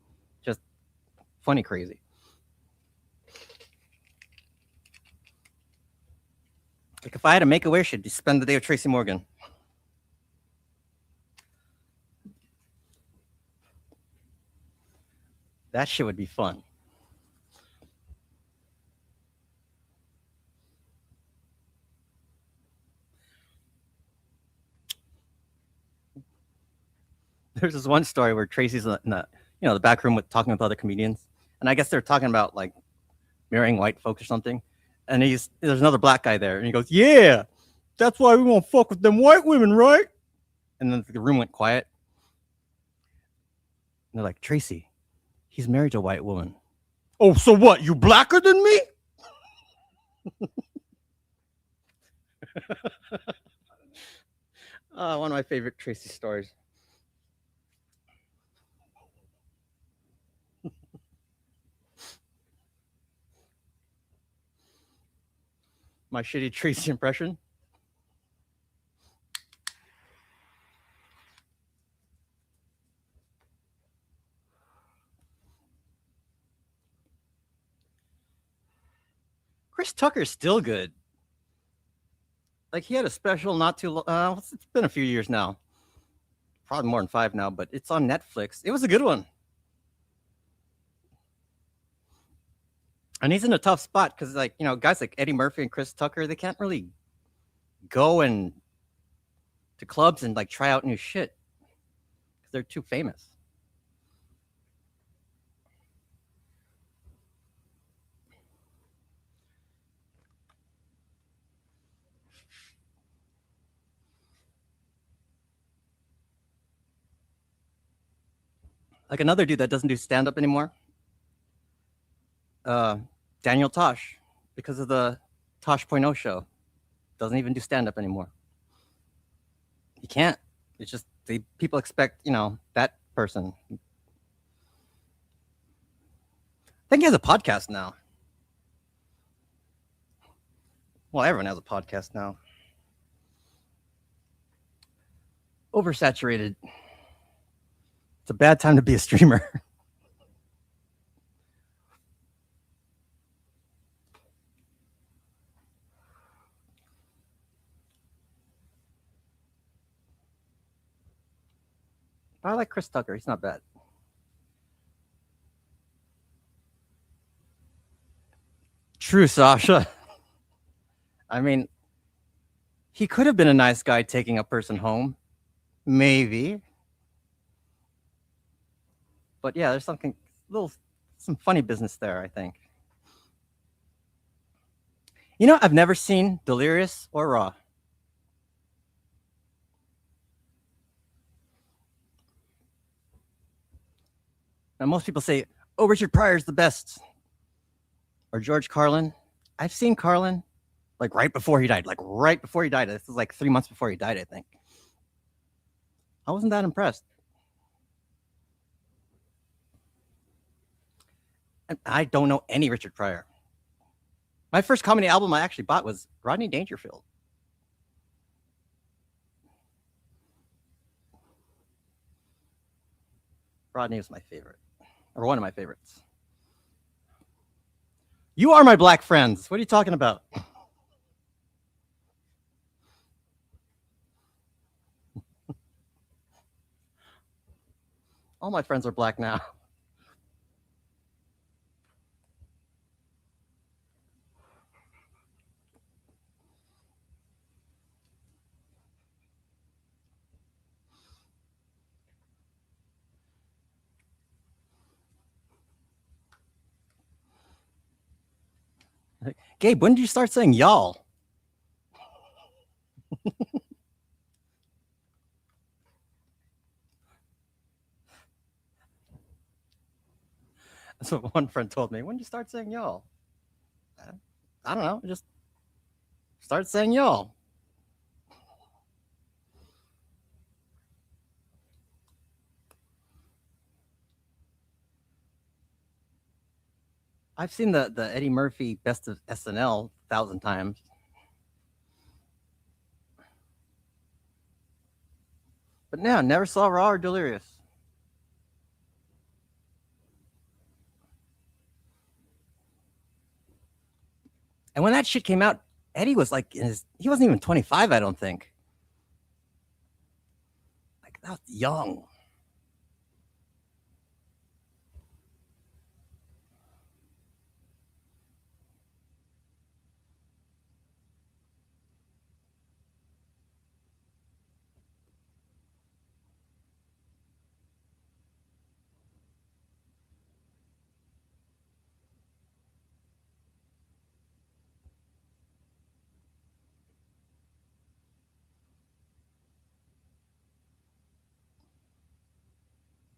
Just funny crazy. Like if I had to make a wish, I'd spend the day with Tracy Morgan. That shit would be fun. There's this one story where Tracy's in the back room talking with other comedians, and I guess they're talking about like marrying white folks or something. And there's another black guy there, and he goes, "Yeah, that's why we won't fuck with them white women, right?" And then the room went quiet. And they're like, "Tracy, he's married to a white woman." "Oh, so what? You blacker than me?" One of my favorite Tracy stories. My shitty Tracy impression. Chris Tucker's still good. Like he had a special not too long. It's been a few years now. Probably more than 5 now, but it's on Netflix. It was a good one. And he's in a tough spot because, like, guys like Eddie Murphy and Chris Tucker, they can't really go to clubs and like try out new shit because they're too famous. Like another dude that doesn't do stand-up anymore, Daniel Tosh, because of the Tosh.0 show, doesn't even do stand-up anymore. He can't. It's just people expect, that person. I think he has a podcast now. Well, everyone has a podcast now. Oversaturated. It's a bad time to be a streamer. I like Chris Tucker. He's not bad. true, Sasha. I mean, he could have been a nice guy taking a person home. Maybe. But yeah, there's some funny business there, I think. You know, I've never seen Delirious or Raw. Now, most people say, oh, Richard Pryor's the best. Or George Carlin. I've seen Carlin like right before he died. This was like 3 months before he died, I think. I wasn't that impressed. And I don't know any Richard Pryor. My first comedy album I actually bought was Rodney Dangerfield. Rodney was my favorite, or one of my favorites. You are my black friends. What are you talking about? All my friends are black now. Gabe, when did you start saying y'all? That's what one friend told me. When did you start saying y'all? I don't know. Just start saying y'all. I've seen the Eddie Murphy Best of SNL 1,000 times. But no, never saw Raw or Delirious. And when that shit came out, Eddie was like he wasn't even 25, I don't think. Like, that was young.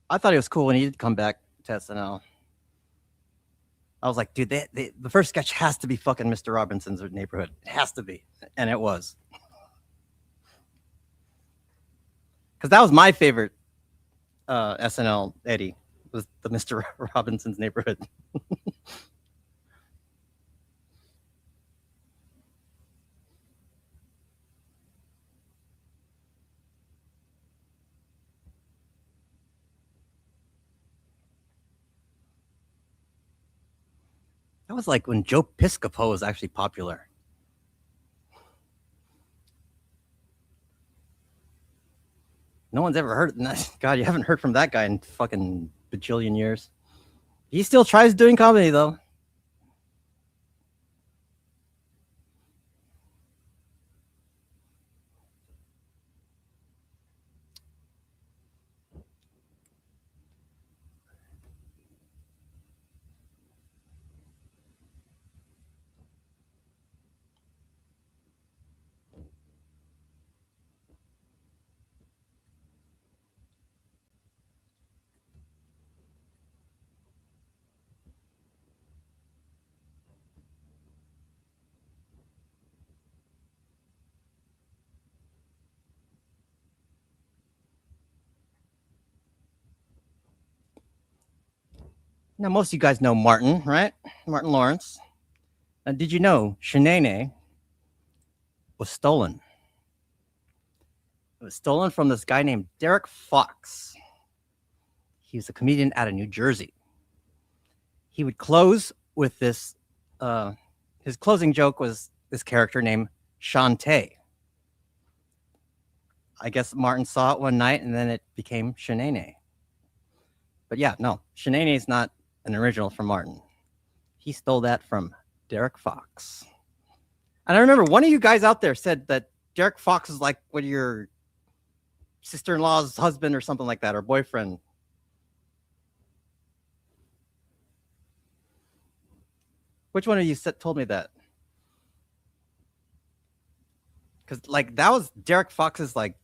I thought it was cool when he did come back to SNL. I was like, dude, the first sketch has to be fucking Mr. Robinson's Neighborhood. It has to be. And it was. Because that was my favorite SNL Eddie, was the Mr. Robinson's Neighborhood. That was like when Joe Piscopo was actually popular. No one's ever heard. God, you haven't heard from that guy in fucking bajillion years. He still tries doing comedy, though. Now, most of you guys know Martin, right? Martin Lawrence. Now, did you know Shanae was stolen? It was stolen from this guy named Derek Fox. He was a comedian out of New Jersey. He would close with this. His closing joke was this character named Shantae. I guess Martin saw it one night and then it became Shanae. But yeah, no, Shanae is not an original from Martin. He stole that from Derek Fox. And I remember one of you guys out there said that Derek Fox is like what your sister-in-law's husband or something like that, or boyfriend. Which one of you told me that? Because like that was Derek Fox's, like,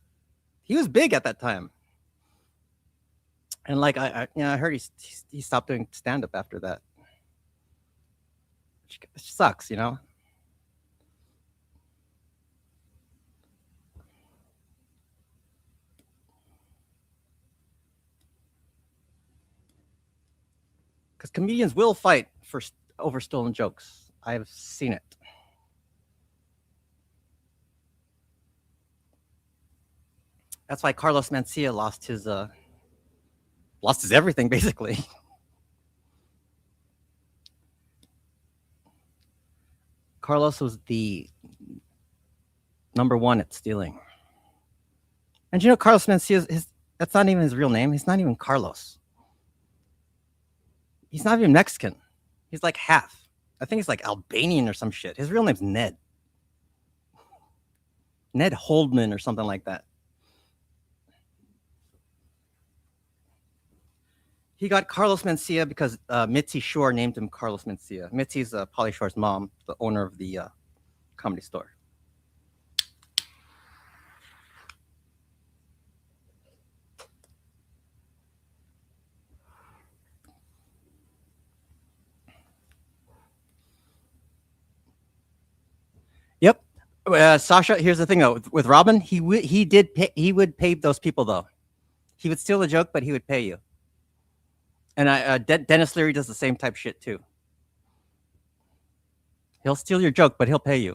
he was big at that time. And like I heard he stopped doing stand-up after that. Which sucks, you know. Because comedians will fight for over stolen jokes. I've seen it. That's why Carlos Mencia lost his everything, basically. Carlos was the #1 at stealing. And you know, Carlos Mencia, that's not even his real name. He's not even Carlos. He's not even Mexican. He's like half. I think he's like Albanian or some shit. His real name's Ned. Ned Holdman or something like that. He got Carlos Mencia because Mitzi Shore named him Carlos Mencia. Mitzi's Pauly Shore's mom, the owner of the Comedy Store. Yep. Sasha, here's the thing though. With Robin, he would pay those people though. He would steal a joke, but he would pay you. And Dennis Leary does the same type shit too. He'll steal your joke, but he'll pay you.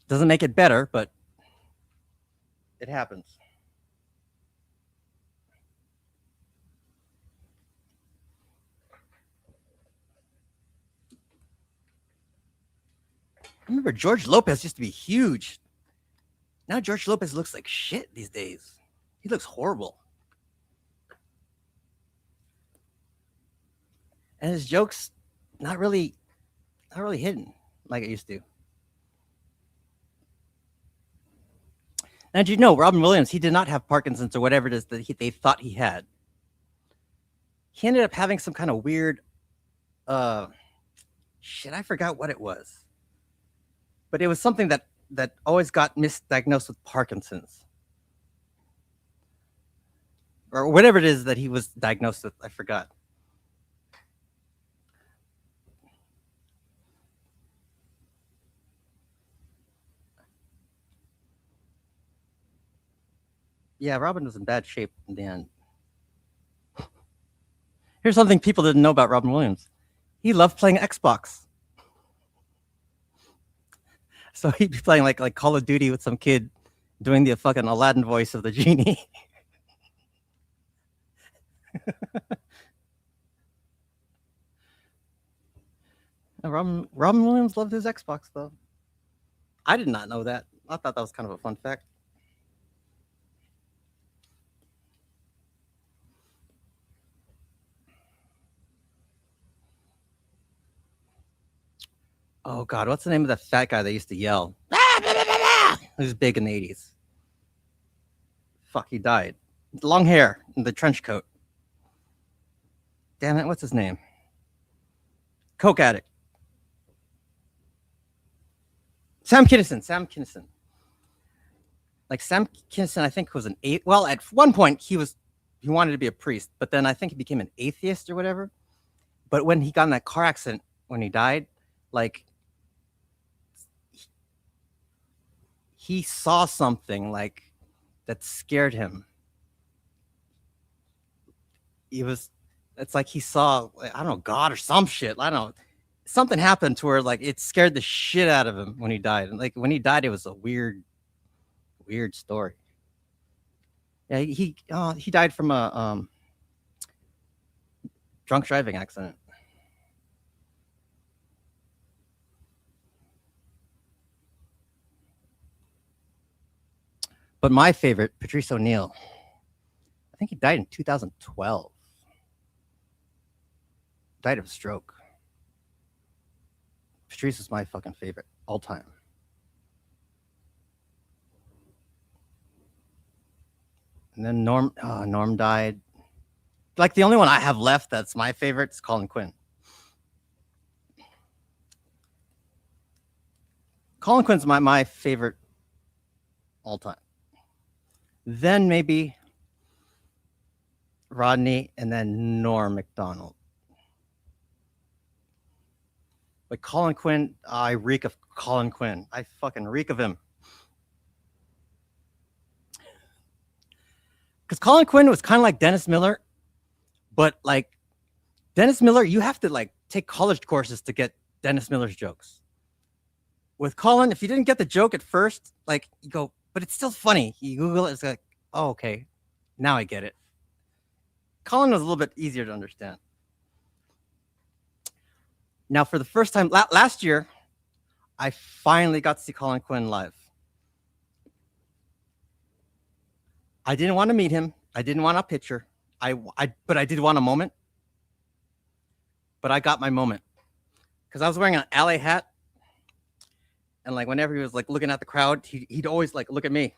Doesn't make it better, but it happens. I remember George Lopez used to be huge. Now George Lopez looks like shit these days. He looks horrible. And his jokes not really hidden like it used to. And you know, Robin Williams, he did not have Parkinson's or whatever it is that they thought he had. He ended up having some kind of weird, shit, I forgot what it was. But it was something that always got misdiagnosed with Parkinson's. Or whatever it is that he was diagnosed with, I forgot. Yeah, Robin was in bad shape in the end. Here's something people didn't know about Robin Williams. He loved playing Xbox. So he'd be playing like Call of Duty with some kid doing the fucking Aladdin voice of the genie. Robin Williams loved his Xbox though. I did not know that. I thought that was kind of a fun fact. Oh God, what's the name of that fat guy that used to yell? He was big in the 80s. Fuck, he died. Long hair and the trench coat. Damn it, what's his name? Coke addict. Sam Kinison. Like Sam Kinison, I think was an atheist. Well, at one point he wanted to be a priest, but then I think he became an atheist or whatever. But when he got in that car accident, when he died, like he saw something like that scared him. It's like he saw, I don't know, God or some shit. I don't know. Something happened to where like it scared the shit out of him when he died. And like when he died, it was a weird story. Yeah, he died from a drunk driving accident. But my favorite, Patrice O'Neill. I think he died in 2012. Died of stroke. Patrice is my fucking favorite all time. And then Norm died. Like the only one I have left that's my favorite is Colin Quinn. Colin Quinn's my favorite all time. Then maybe Rodney, and then Norm Macdonald. But Colin Quinn, I reek of Colin Quinn. I fucking reek of him. Because Colin Quinn was kind of like Dennis Miller, but like Dennis Miller, you have to like take college courses to get Dennis Miller's jokes. With Colin, if you didn't get the joke at first, like you go, but it's still funny. You Google it, it's like, oh, okay, now I get it. Colin was a little bit easier to understand. Now, for the first time last year, I finally got to see Colin Quinn live. I didn't want to meet him. I didn't want a picture. But I did want a moment. But I got my moment because I was wearing an LA hat, and like whenever he was like looking at the crowd, he'd always like look at me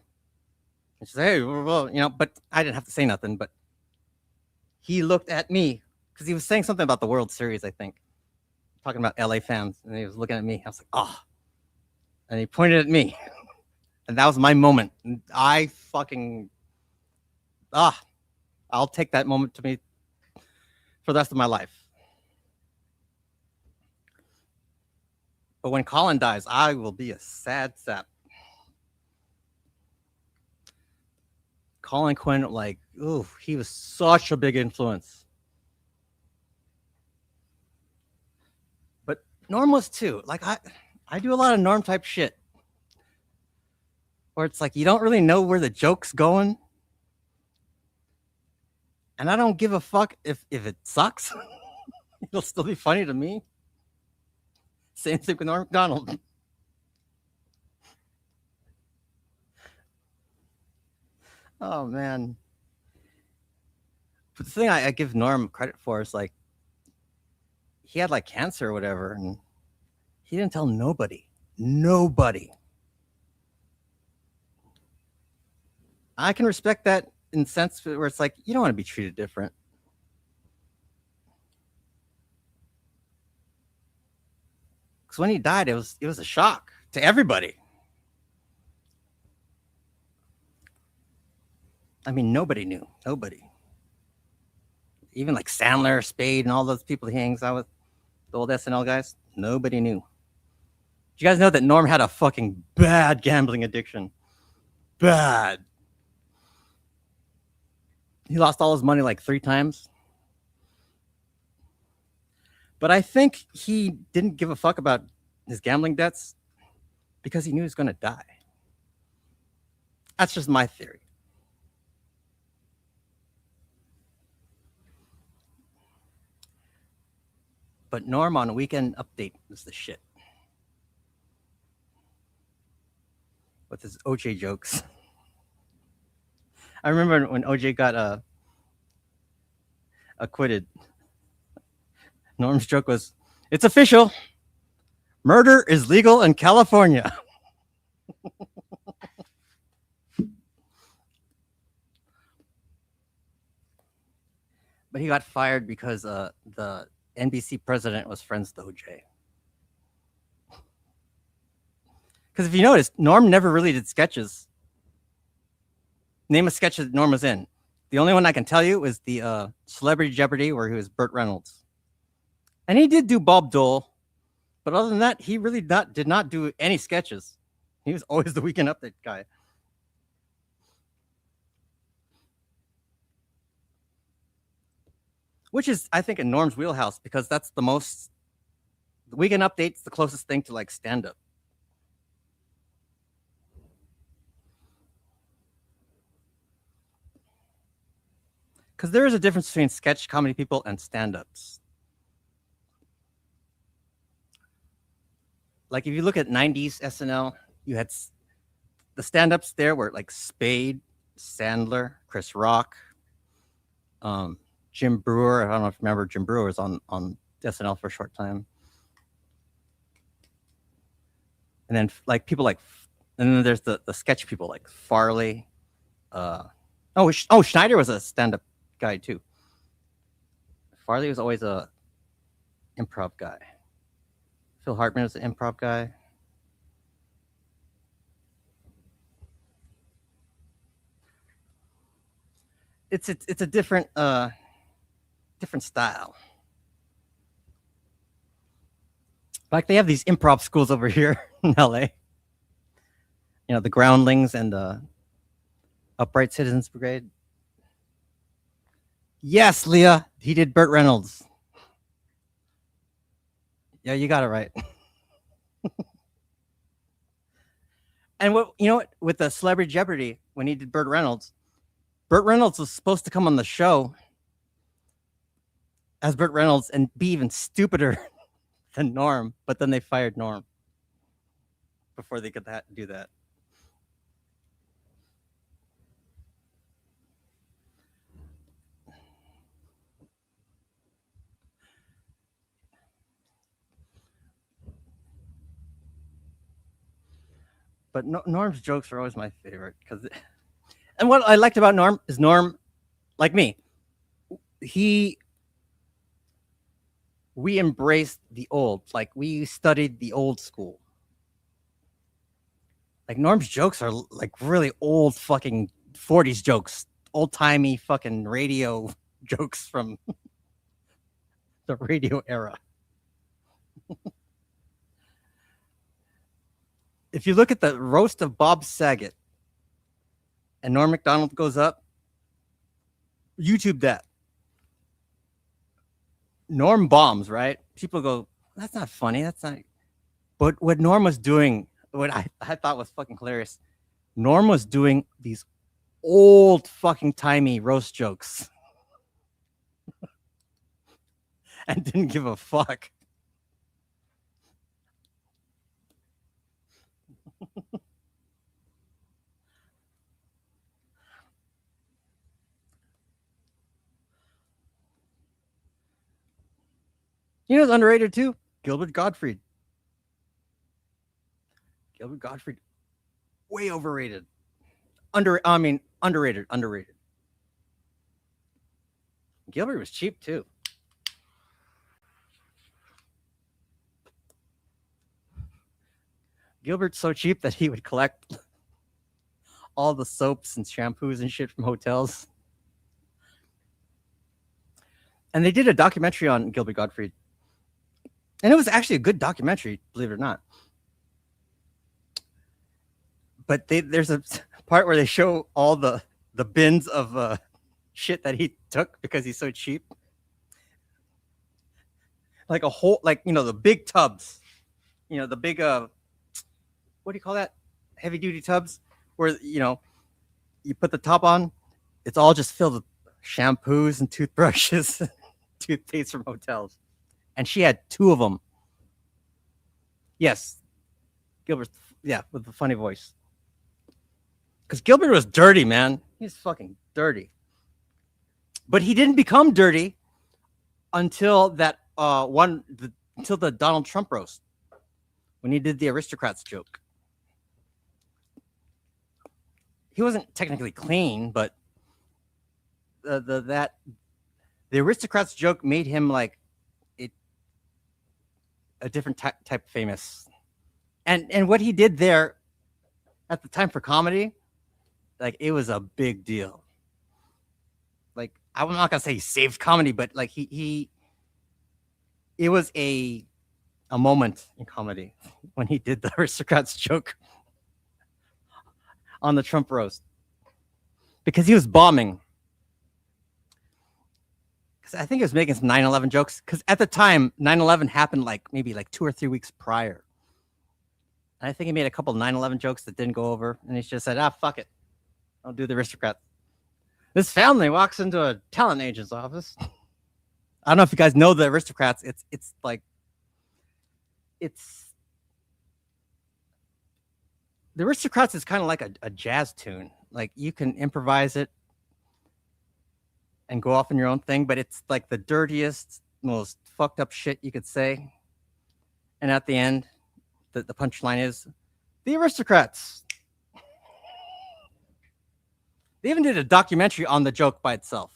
and say, "Hey, well, you know." But I didn't have to say nothing. But he looked at me because he was saying something about the World Series, I think, talking about LA fans, and he was looking at me. I was like, "Oh," and he pointed at me, and that was my moment. And I fucking I'll take that moment to me for the rest of my life. But when Colin dies, I will be a sad sap. Colin Quinn, like, ooh, he was such a big influence. But Norm was too. Like, I do a lot of Norm type shit. Where it's like, you don't really know where the joke's going. And I don't give a fuck if it sucks. It'll still be funny to me. Same thing with Norm Macdonald. Oh, man. But the thing I give Norm credit for is like, he had like cancer or whatever, and he didn't tell nobody. Nobody. I can respect that in the sense where it's like, you don't want to be treated different. Because when he died, it was a shock to everybody. I mean, nobody knew. Nobody. Even like Sandler, Spade, and all those people he hangs out with, the old SNL guys, nobody knew. Did you guys know that Norm had a fucking bad gambling addiction? Bad. He lost all his money like 3 times. But I think he didn't give a fuck about his gambling debts because he knew he was going to die. That's just my theory. But Norm on Weekend Update was the shit. With his OJ jokes. I remember when OJ got acquitted. Norm's joke was, "It's official. Murder is legal in California." But he got fired because the NBC president was friends with OJ. Because if you notice, Norm never really did sketches. Name a sketch that Norm was in. The only one I can tell you is the Celebrity Jeopardy where he was Burt Reynolds. And he did do Bob Dole. But other than that, he really did not do any sketches. He was always the Weekend Update guy. Which is, I think, in Norm's wheelhouse because that's the Weekend Update's the closest thing to like stand-up. Because there is a difference between sketch comedy people and stand-ups. Like if you look at 90s SNL, you had the stand-ups there were like Spade, Sandler, Chris Rock, Jim Brewer. I don't know if you remember Jim Brewer was on SNL for a short time. And then like people like, and then there's the sketch people like Farley. Schneider was a stand-up guy too. Farley was always a improv guy. Phil Hartman was an improv guy. It's a different style. Like they have these improv schools over here in LA. You know, the Groundlings and the Upright Citizens Brigade. Yes, Leah, he did Burt Reynolds. Yeah, you got it right. And with the Celebrity Jeopardy, when he did Burt Reynolds was supposed to come on the show as Burt Reynolds and be even stupider than Norm, but then they fired Norm before they could do that. But Norm's jokes are always my favorite and what I liked about Norm is Norm, like me, we embraced the old, like we studied the old school. Like Norm's jokes are like really old fucking 40s jokes, old timey fucking radio jokes from the radio era. If you look at the roast of Bob Saget and Norm Macdonald goes up, YouTube that. Norm bombs, right? People go, that's not funny. That's not. But what Norm was doing, what I thought was fucking hilarious, Norm was doing these old fucking timey roast jokes and didn't give a fuck. You know who's underrated too? Gilbert Gottfried. Gilbert Gottfried, way overrated. Underrated. Gilbert was cheap too. Gilbert's so cheap that he would collect all the soaps and shampoos and shit from hotels. And they did a documentary on Gilbert Gottfried. And it was actually a good documentary, believe it or not. But there's a part where they show all the bins of shit that he took because he's so cheap. Like a whole, the big tubs, the big, what do you call that? Heavy duty tubs where, you put the top on. It's all just filled with shampoos and toothbrushes, toothpaste from hotels. And she had 2 of them. Yes. Gilbert, yeah, with the funny voice. Because Gilbert was dirty, man. He's fucking dirty. But he didn't become dirty until that until the Donald Trump roast, when he did the aristocrats joke. He wasn't technically clean, but the aristocrats joke made him like a different type of famous. And what he did there at the time for comedy, like it was a big deal. Like I'm not gonna say he saved comedy, but like it was a moment in comedy when he did the aristocrats joke on the Trump roast, because he was bombing. Because I think he was making some 9/11 jokes. Because at the time, 9/11 happened maybe 2 or 3 weeks prior. And I think he made a couple 9/11 jokes that didn't go over, and he just said, fuck it, I'll do the aristocrat. This family walks into a talent agent's office. I don't know if you guys know the aristocrats. It's the aristocrats is kind of like a jazz tune. Like you can improvise it. and go off on your own thing, but it's like the dirtiest, most fucked up shit you could say. And at the end, the punchline is the aristocrats. They even did a documentary on the joke by itself,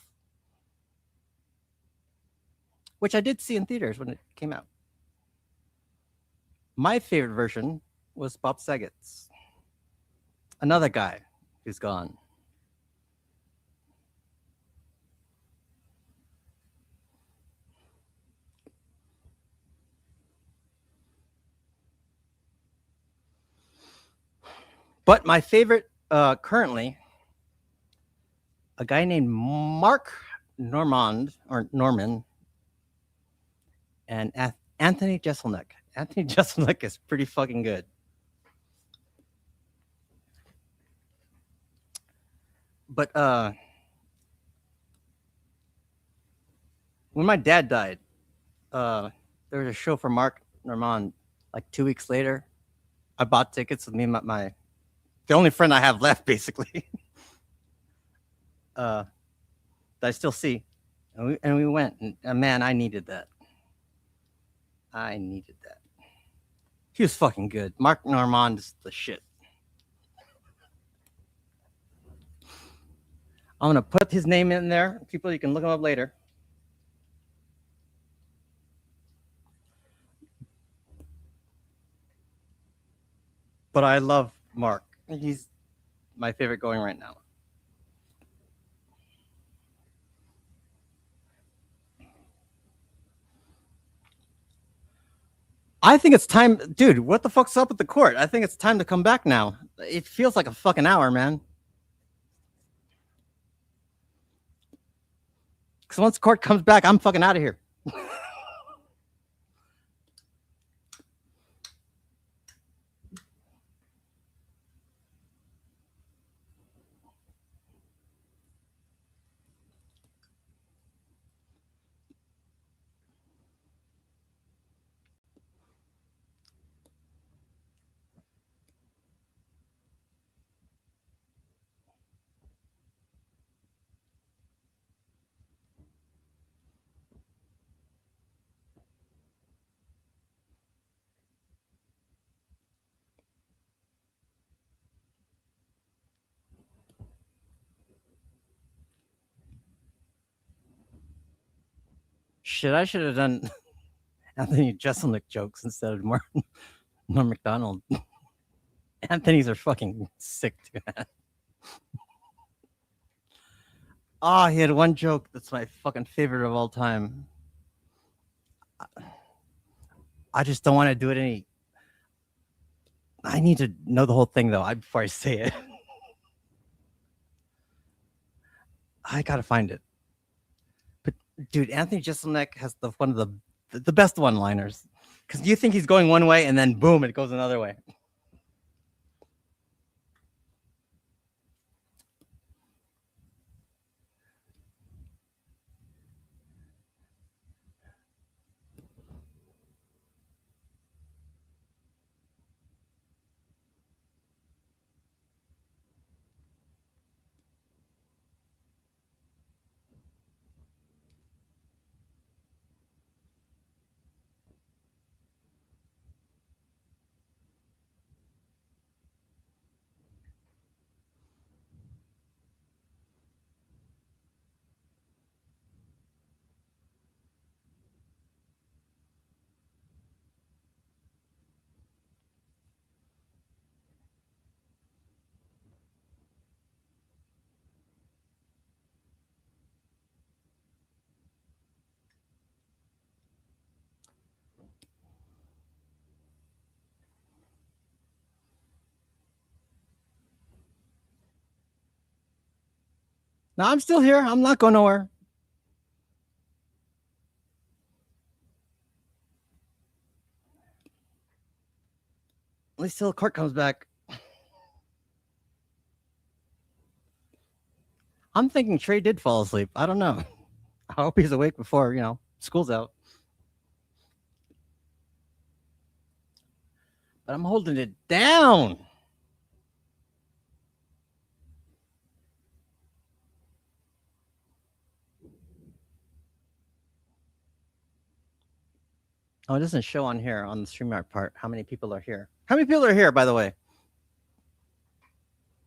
which I did see in theaters when it came out. My favorite version was Bob Saget's. Another guy who's gone. But my favorite currently, a guy named Mark Normand or Norman and Anthony Jeselnik. Anthony Jeselnik is pretty fucking good. But when my dad died, there was a show for Mark Normand like 2 weeks later. I bought tickets with me and my the only friend I have left, basically, that I still see. And we went, and man, I needed that. I needed that. He was fucking good. Mark Normand is the shit. I'm gonna put his name in there. People, you can look him up later. But I love Mark. He's my favorite going right now. I think it's time, dude. What the fuck's up with the court? I think it's time to come back now. It feels like a fucking hour, man. Because once court comes back, I'm fucking out of here. Shit, I should have done Anthony Jeselnik jokes instead of Norm MacDonald. Anthony's are fucking sick too, man. Oh, he had one joke that's my fucking favorite of all time. I just don't want to do it any. I need to know the whole thing though before I say it. I gotta find it. But dude, Anthony Jeselnik has one of the best one-liners. Because you think he's going one way and then boom, it goes another way. No, I'm still here. I'm not going nowhere. At least till the court comes back. I'm thinking Trey did fall asleep. I don't know. I hope he's awake before, school's out. But I'm holding it down. Oh, it doesn't show on here on the StreamYard part how many people are here. How many people are here, by the way?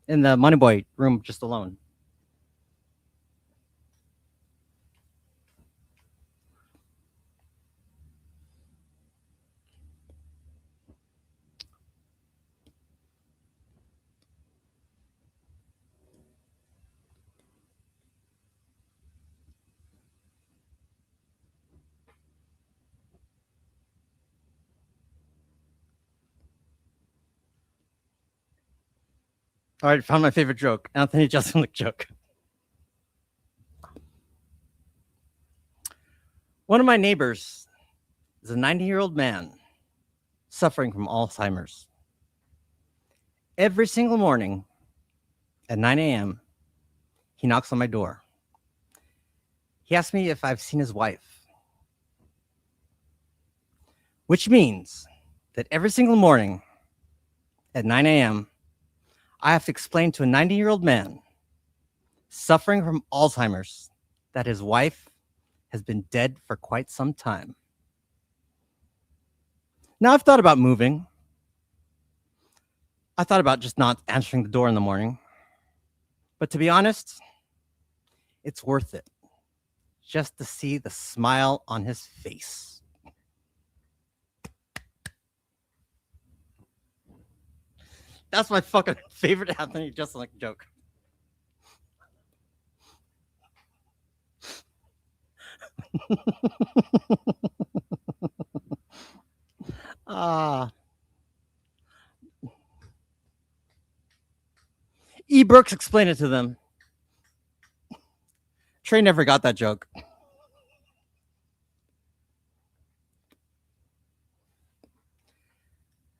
In the MoneyBoy room just alone. All right, found my favorite joke. Anthony Jeselnik joke. One of my neighbors is a 90-year-old man suffering from Alzheimer's. Every single morning at 9 a.m., he knocks on my door. He asks me if I've seen his wife, which means that every single morning at 9 a.m., I have to explain to a 90-year-old man suffering from Alzheimer's that his wife has been dead for quite some time. Now, I've thought about moving. I thought about just not answering the door in the morning. But to be honest, it's worth it just to see the smile on his face. That's my fucking favorite Anthony Jeselnik joke. E. Brooks explained it to them. Trey never got that joke.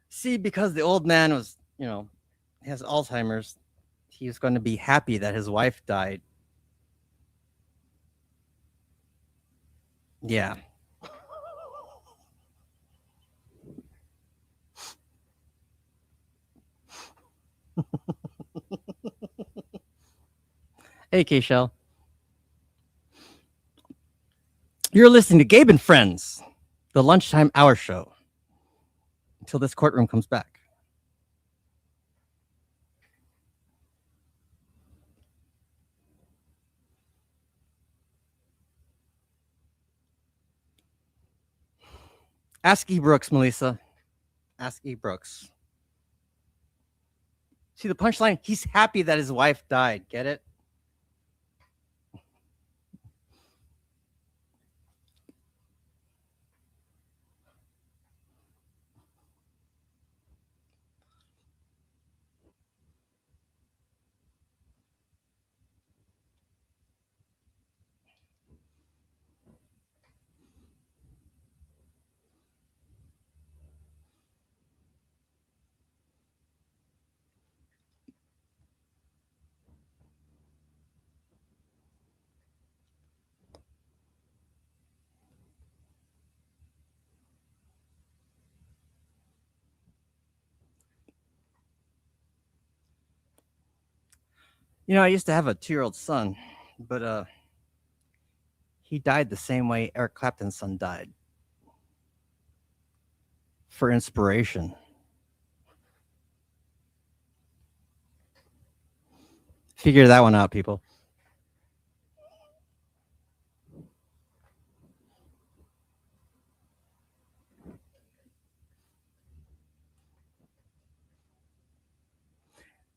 See, because the old man was, has Alzheimer's, he was going to be happy that his wife died. Yeah. Hey, K-Shell. You're listening to Gabe and Friends, the lunchtime hour show, until this courtroom comes back. Ask E. Brooks, Melissa. Ask E. Brooks. See the punchline? He's happy that his wife died. Get it? I used to have a 2-year-old son, but he died the same way Eric Clapton's son died. For inspiration. Figure that one out, people.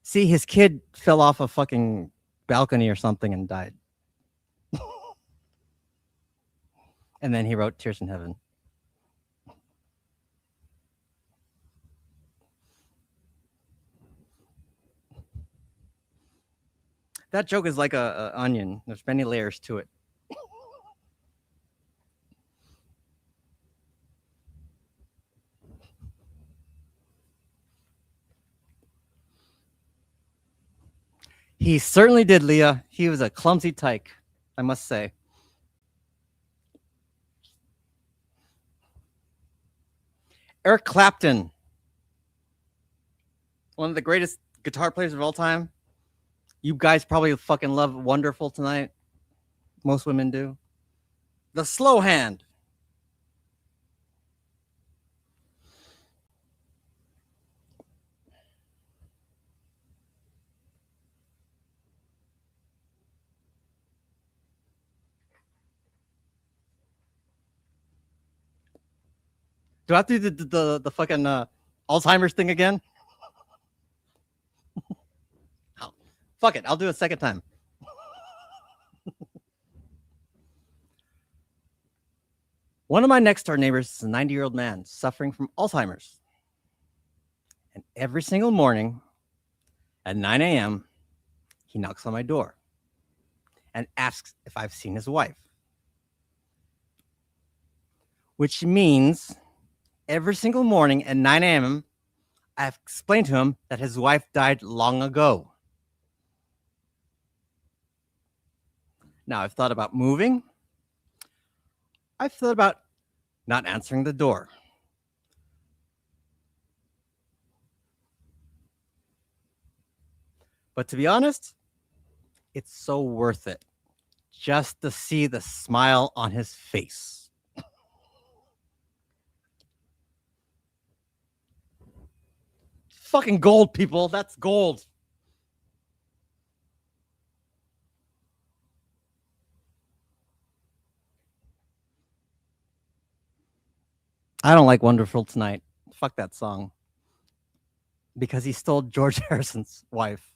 See, his kid fell off a fucking balcony or something and died. And then he wrote Tears in Heaven. That joke is like a onion. There's many layers to it. He certainly did, Leah. He was a clumsy tyke, I must say. Eric Clapton, one of the greatest guitar players of all time. You guys probably fucking love Wonderful Tonight. Most women do. The slow hand. Do I have to do the fucking Alzheimer's thing again? Oh, fuck it. I'll do it a second time. One of my next door neighbors is a 90-year-old man suffering from Alzheimer's. And every single morning at 9 a.m., he knocks on my door and asks if I've seen his wife. Which means every single morning at 9 a.m., I've explained to him that his wife died long ago. Now, I've thought about moving. I've thought about not answering the door. But to be honest, it's so worth it just to see the smile on his face. Fucking gold, people. That's gold. I don't like Wonderful Tonight. Fuck that song. Because he stole George Harrison's wife.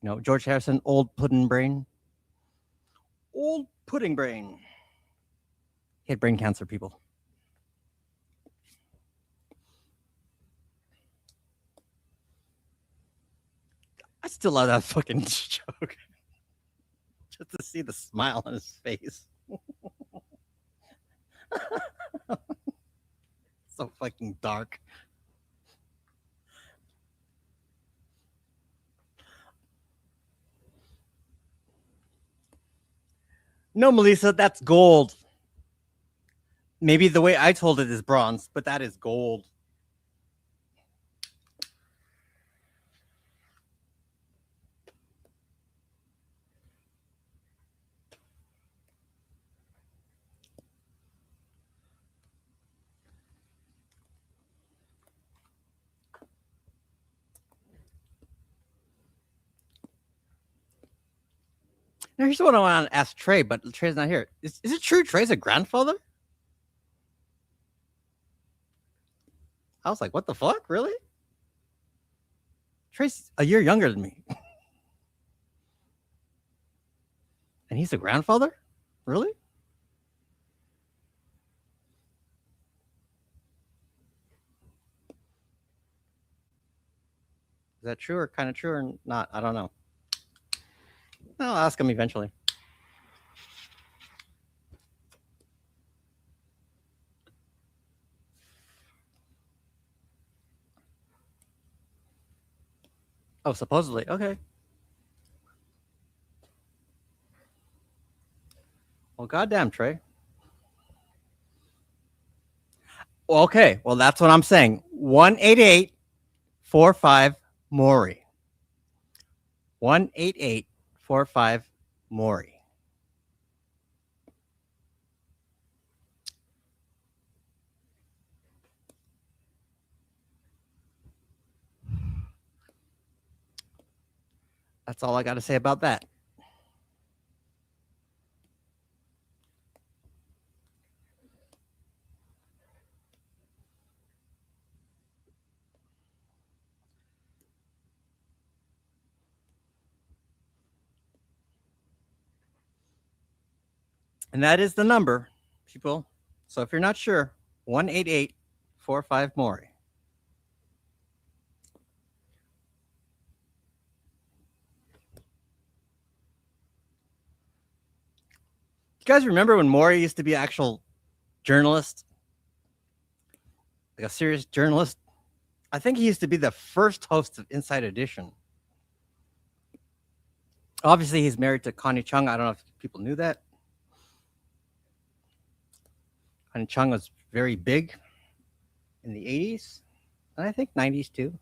You know, George Harrison, old pudding brain. Old pudding brain. He had brain cancer, people. I still love that fucking joke. Just to see the smile on his face. So fucking dark. No, Melissa, that's gold. Maybe the way I told it is bronze, but that is gold. Now, here's what I want to ask Trey, but Trey's not here. Is it true Trey's a grandfather? I was like, what the fuck? Really? Trey's a year younger than me. And he's a grandfather? Really? Is that true or kind of true or not? I don't know. I'll ask him eventually. Oh, supposedly. Okay. Well, goddamn, Trey. Well, okay. Well, that's what I'm saying. 188-45-MORI. 188-45-MORI. That's all I got to say about that. And that is the number, people. So if you're not sure, 188-45-MORI. You guys remember when Maury used to be an actual journalist? Like a serious journalist? I think he used to be the first host of Inside Edition. Obviously, he's married to Connie Chung. I don't know if people knew that. Connie Chung was very big in the 80s, and I think 90s too.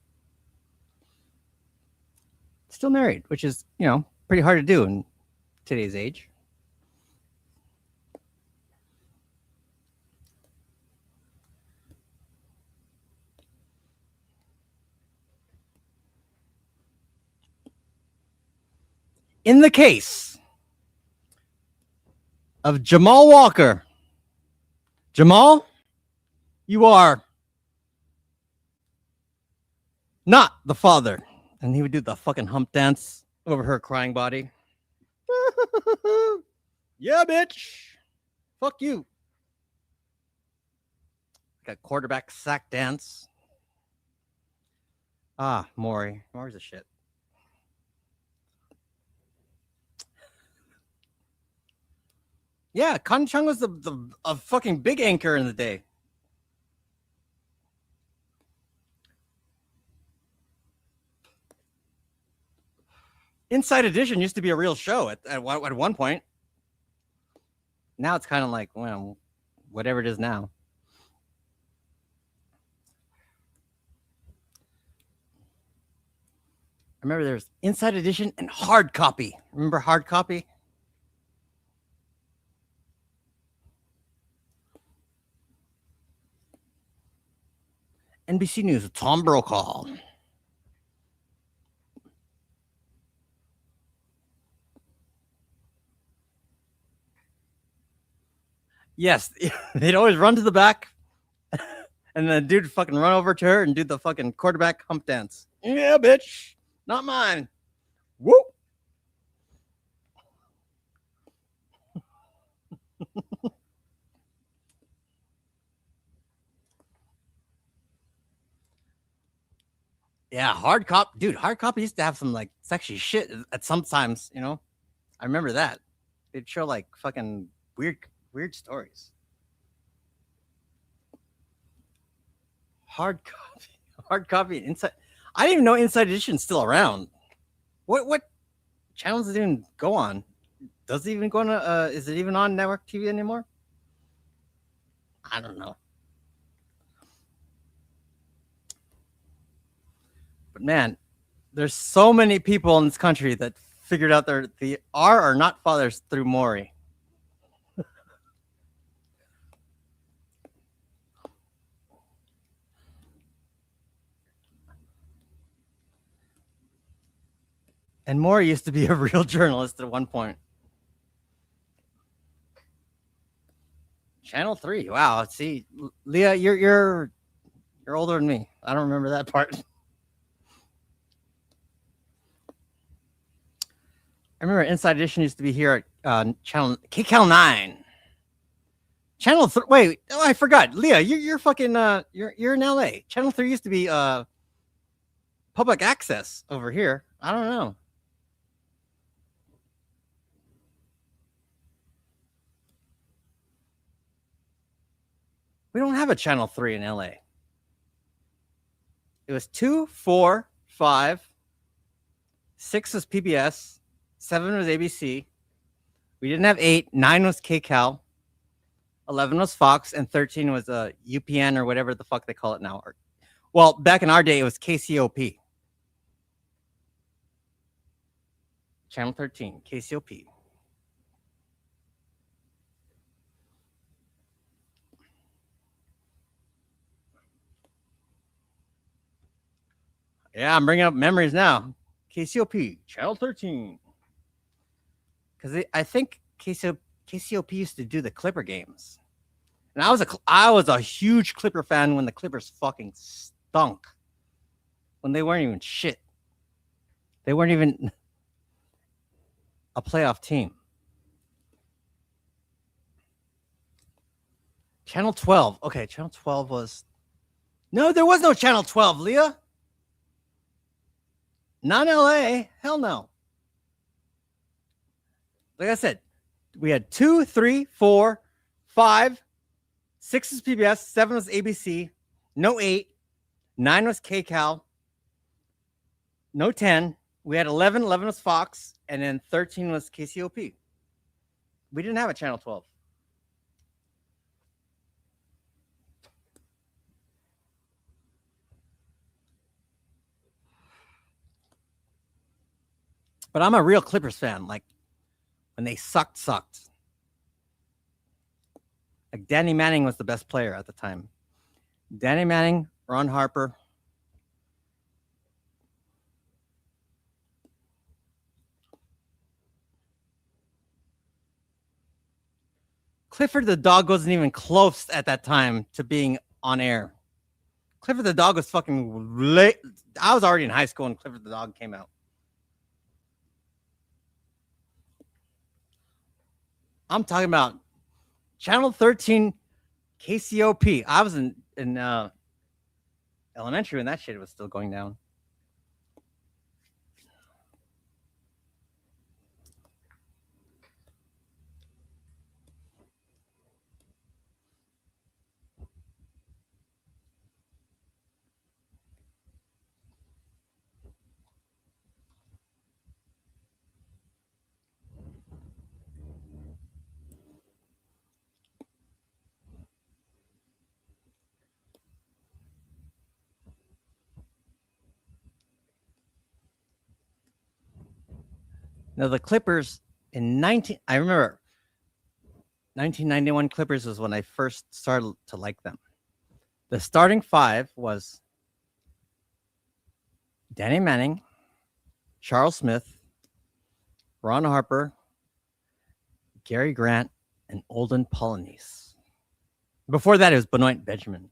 Still married, which is, pretty hard to do in today's age. In the case of Jamal Walker, Jamal, You are not the father. And he would do the fucking hump dance over her crying body. Yeah, bitch. Fuck you. Like a quarterback sack dance. Ah, Maury. Maury's a shit. Yeah, Connie Chung was a fucking big anchor in the day. Inside Edition used to be a real show at one point. Now it's kind of like, well, whatever it is now. I remember there's Inside Edition and Hard Copy. Remember Hard Copy? NBC News with Tom Brokaw. Yes, they'd always run to the back, and the dude fucking run over to her and do the fucking quarterback hump dance. Yeah, bitch, not mine. Whoop. Yeah, Hard Cop, dude. Hard Copy used to have some like sexy shit at sometimes. You know, I remember that. They'd show like fucking weird stories. Hard Copy, Inside. I didn't even know Inside Edition's still around. What channels does it even go on? Does it even go on? Is it even on network TV anymore? I don't know. But man, there's so many people in this country that figured out they are or not fathers through Maury. And Maury used to be a real journalist at one point. Channel 3. Wow. See, Leah, you're older than me. I don't remember that part. I remember Inside Edition used to be here at channel KCAL 9. Channel 3. Wait, oh, I forgot. Leah, you're fucking you're in LA. Channel 3 used to be public access over here. I don't know. We don't have a Channel 3 in LA. It was 2, 4, 5, 6 was PBS, 7 was ABC. We didn't have 8. 9 was KCAL. 11 was Fox, and 13 was UPN or whatever the fuck they call it now. Well, back in our day, it was KCOP. Channel 13, KCOP. Yeah, I'm bringing up memories now. KCOP, Channel 13. Because I think KCOP used to do the Clipper games. And I was a huge Clipper fan when the Clippers fucking stunk. When they weren't even shit. They weren't even a playoff team. Channel 12. Okay, Channel 12 was... No, there was no Channel 12, Leah. Not LA. Hell no. Like I said, we had 2, 3, 4, 5, 6 was PBS, 7 was ABC, no 8, 9 was KCAL, no 10. We had 11 was Fox, and then 13 was KCOP. We didn't have a Channel 12. But I'm a real Clippers fan. Like, when they sucked. Like, Danny Manning was the best player at the time. Danny Manning, Ron Harper. Clifford the dog wasn't even close at that time to being on air. Clifford the Dog was fucking late. I was already in high school when Clifford the Dog came out. I'm talking about Channel 13 KCOP. I was in elementary when that shit was still going down. Now the Clippers I remember 1991 Clippers was when I first started to like them. The starting five was Danny Manning, Charles Smith, Ron Harper, Gary Grant, and Olden Polynice. Before that, it was Benoit Benjamin.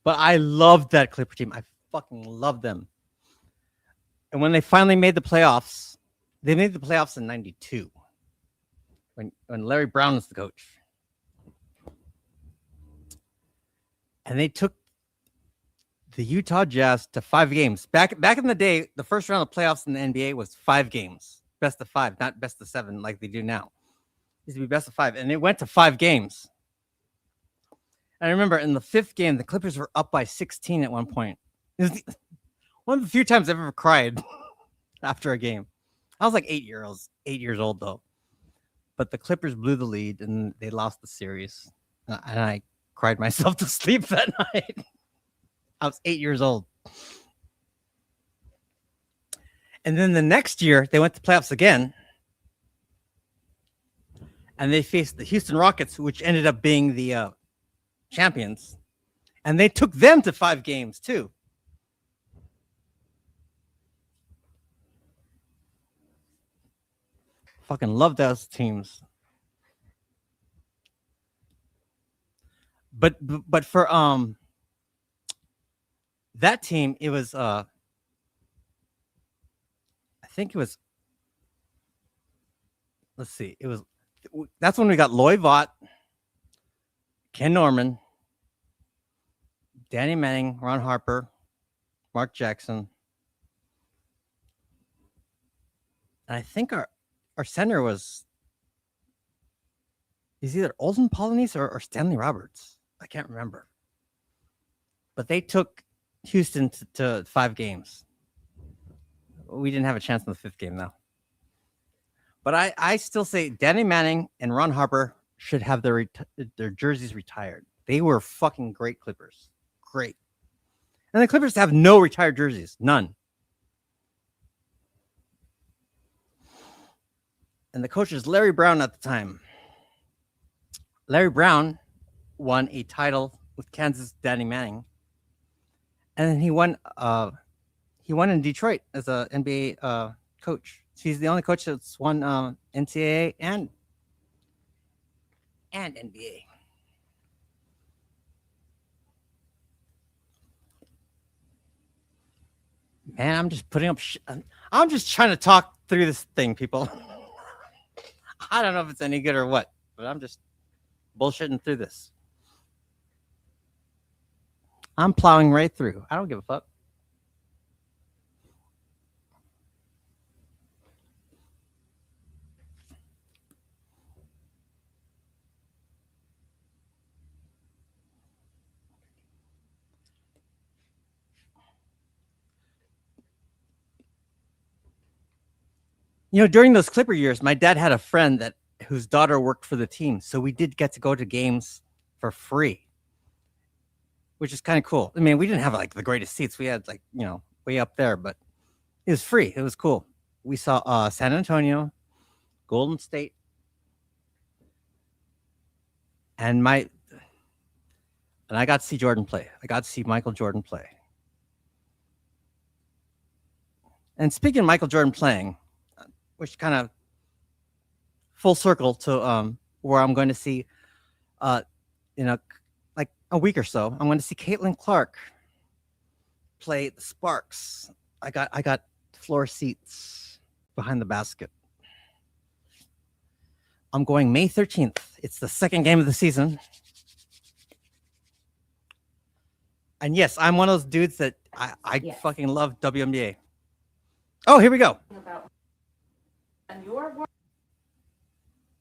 But I loved that Clipper team. I fucking loved them. And when they finally made the playoffs, they made the playoffs in 92 when Larry Brown was the coach. And they took the Utah Jazz to 5 games. Back in the day, the first round of playoffs in the NBA was 5 games. Best of 5, not best of 7 like they do now. It used to be best of 5. And it went to 5 games. And I remember in the 5th game, the Clippers were up by 16 at one point. It was one of the few times I've ever cried after a game. I was like 8 years old though. But the Clippers blew the lead and they lost the series. And I cried myself to sleep that night. I was 8 years old. And then the next year, they went to playoffs again. And they faced the Houston Rockets, which ended up being the champions. And they took them to 5 games too. Fucking love those teams. But for that team, it was I think it was, let's see, that's when we got Loy Vaught, Ken Norman, Danny Manning, Ron Harper, Mark Jackson. And I think our center was either Olden Polynice or Stanley Roberts. I can't remember. But they took Houston to 5 games. We didn't have a chance in the 5th game, though. But I still say Danny Manning and Ron Harper should have their jerseys retired. They were fucking great Clippers. Great. And the Clippers have no retired jerseys. None. And the coach is Larry Brown at the time. Larry Brown won a title with Kansas Danny Manning. And then he won in Detroit as an NBA coach. He's the only coach that's won NCAA and NBA. Man, I'm just putting up I'm just trying to talk through this thing, people. I don't know if it's any good or what, but I'm just bullshitting through this. I'm plowing right through. I don't give a fuck. You know, during those Clipper years, my dad had a friend whose daughter worked for the team. So we did get to go to games for free, which is kind of cool. I mean, we didn't have like the greatest seats. We had like, way up there, but it was free. It was cool. We saw San Antonio, Golden State, and I got to see Jordan play. I got to see Michael Jordan play. And speaking of Michael Jordan playing, which kind of full circle to where I'm going to see in like a week or so, I'm going to see Caitlin Clark play the Sparks. I got floor seats behind the basket. I'm going May 13th. It's the second game of the season. And yes, I'm one of those dudes that I Yes. fucking love WNBA. Oh, here we go. And your work.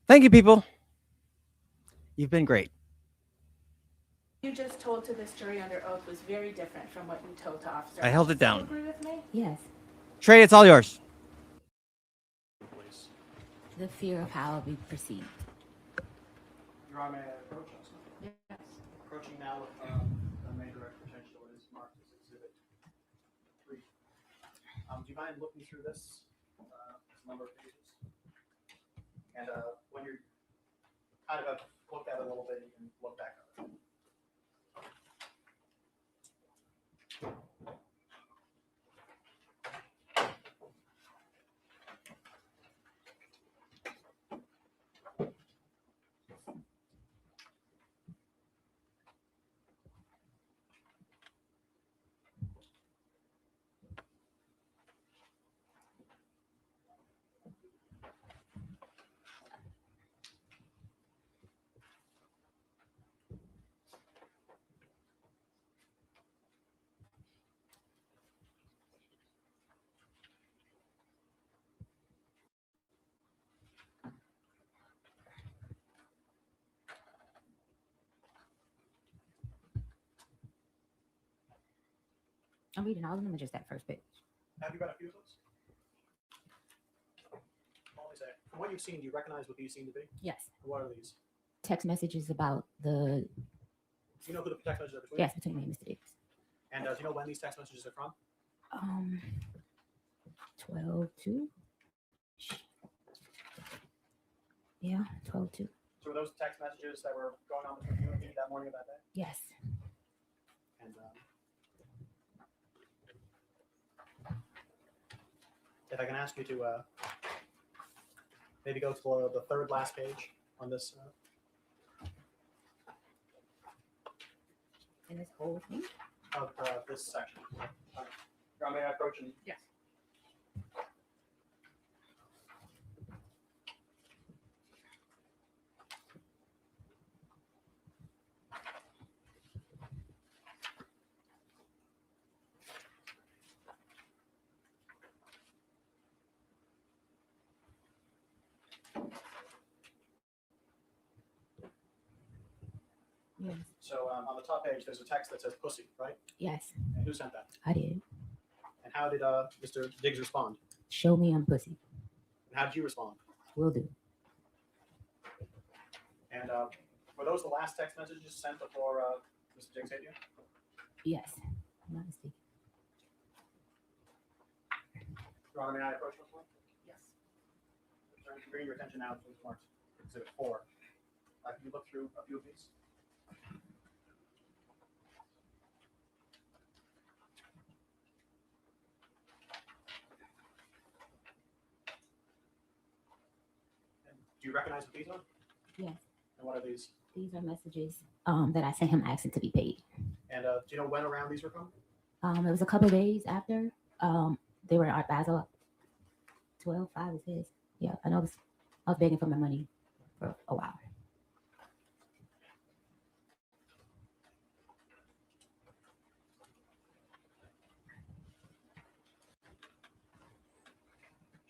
Thank you, people. You've been great. You just told to this jury under oath was very different from what you told to Officer. I held it Do you down. agree with me? Yes. Trey, it's all yours. Please. The fear of how I'll be perceived. Your Honor, may I approach us? Yes. Approaching now with a main direct potential is marked as Exhibit 3. Do you mind looking through this number of pages? And when you're kind of looked at it a little bit, you can look back up. I'm reading all of them or just that first page? Have you read a few of those? Only say, from what you've seen, do you recognize what these seem to be? Yes. What are these? Text messages about the. Do you know who the text messages are between? Yes, between me and Mr. Diggs. And do you know when these text messages are from? 12-2. Yeah, 12-2. So were those text messages that were going on between you and me that morning of that day? Yes. And if I can ask you to maybe go to the third last page on this. In this whole thing? Of this section. May I approach and Yes. Yes. So on the top page, there's a text that says pussy, right? Yes. And who sent that? I did. And how did Mr. Diggs respond? Show me I'm pussy. And how did you respond? Will do. And were those the last text messages sent before Mr. Diggs hit you? Yes. I'm not mistaken. Your Honor, may I approach this one? Yes. Bring your attention now to marked Exhibit 4. Can you look through a few of these? And do you recognize what these are? Yes. And what are these? These are messages that I sent him asking to be paid. And do you know when around these were from? It was a couple of days after. They were in Art Basel. 12-5 is his. Yeah, I know. I was begging for my money for a while.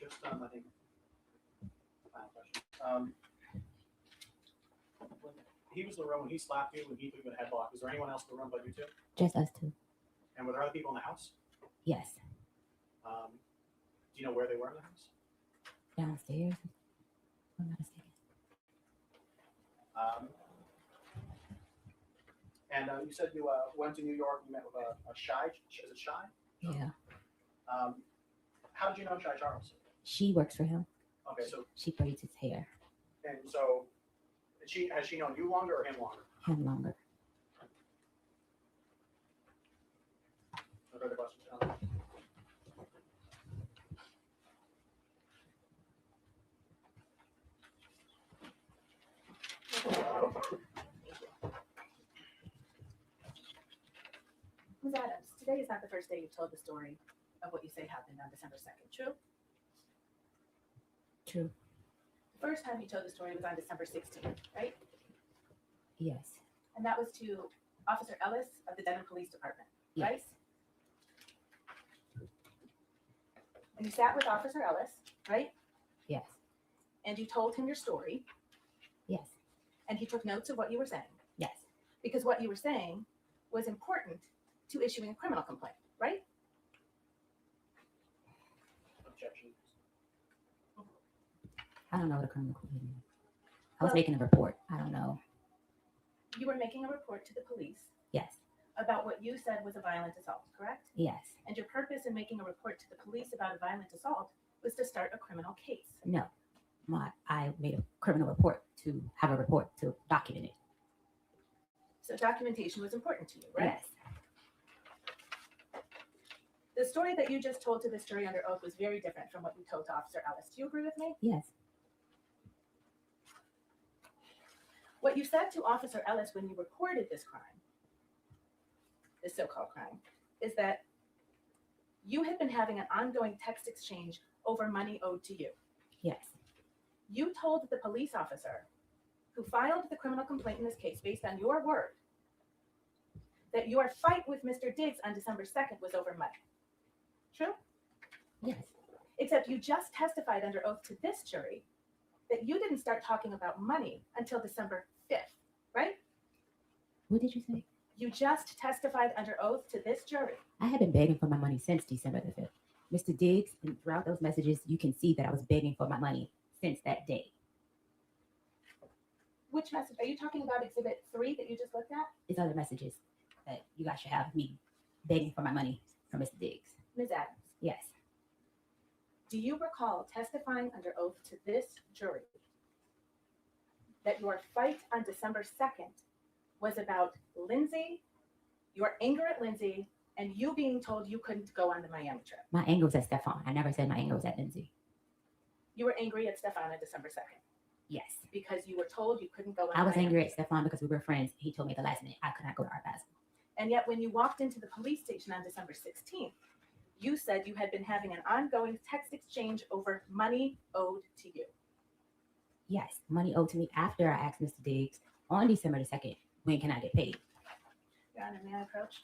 Just, I think, final question. When he was in the room, when he slapped you, when he threw you in a headlock, was there anyone else in the room but you two? Just us two. And were there other people in the house? Yes. Do you know where they were in the house? Downstairs. I'm not mistaken. And you said you went to New York. You met with a Shy. Is it Shy? Yeah. How did you know Shy Charles? She works for him. Okay, so She braids his hair. and so has she known you longer or him longer? Him longer. No further questions, John? today is not the first day you've told the story of what you say happened on December 2nd, true? True. The first time you told the story was on December 16th, right? Yes. And that was to Officer Ellis of the Denver Police Department, Yes. right? And you sat with Officer Ellis, right? Yes. And you told him your story, Yes. and he took notes of what you were saying, Yes. because what you were saying was important to issuing a criminal complaint, right? Objection. I don't know what a criminal complaint is. I was making a report. I don't know. You were making a report to the police Yes. about what you said was a violent assault, correct? Yes. And your purpose in making a report to the police about a violent assault was to start a criminal case. No. I made a criminal report to have a report to document it. So documentation was important to you, right? Yes. The story that you just told to this jury under oath was very different from what you told to Officer Ellis. Do you agree with me? Yes. What you said to Officer Ellis when you reported this crime, this so-called crime, is that you had been having an ongoing text exchange over money owed to you. Yes. You told the police officer who filed the criminal complaint in this case based on your word that your fight with Mr. Diggs on December 2nd was over money. True? Yes. Except you just testified under oath to this jury that you didn't start talking about money until December 5th, right? What did you say? You just testified under oath to this jury. I have been begging for my money since December the 5th. Mr. Diggs, and throughout those messages, you can see that I was begging for my money since that day. Which message? Are you talking about Exhibit 3 that you just looked at? It's other messages that you guys should have me begging for my money from Mr. Diggs. Ms. Adams, Yes. do you recall testifying under oath to this jury that your fight on December 2nd was about Lindsay, your anger at Lindsay, and you being told you couldn't go on the Miami trip? My anger was at Stefon. I never said my anger was at Lindsay. You were angry at Stefon on December 2nd Yes. because you were told you couldn't go on I was Miami. angry at Stefon because we were friends. He told me at the last minute I could not go to Art Basel. And yet when you walked into the police station on December 16th, you said you had been having an ongoing text exchange over money owed to you. Yes. Money owed to me after I asked Mr. Diggs on December the 2nd, when can I get paid? Your Honor, may I approach?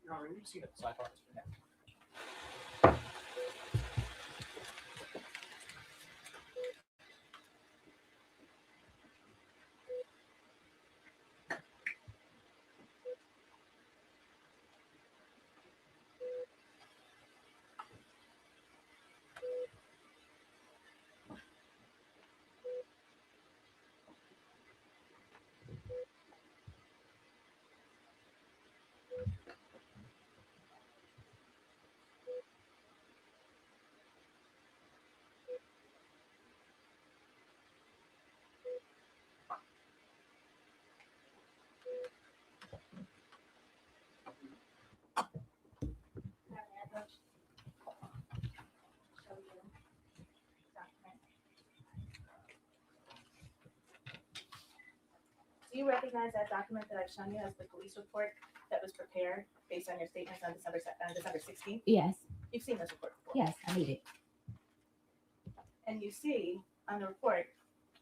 Your Honor, you've seen it, so I thought this would happen. Do you recognize that document that I've shown you as the police report that was prepared based on your statements on December 16th? Yes. You've seen this report before. Yes, I need it. And you see on the report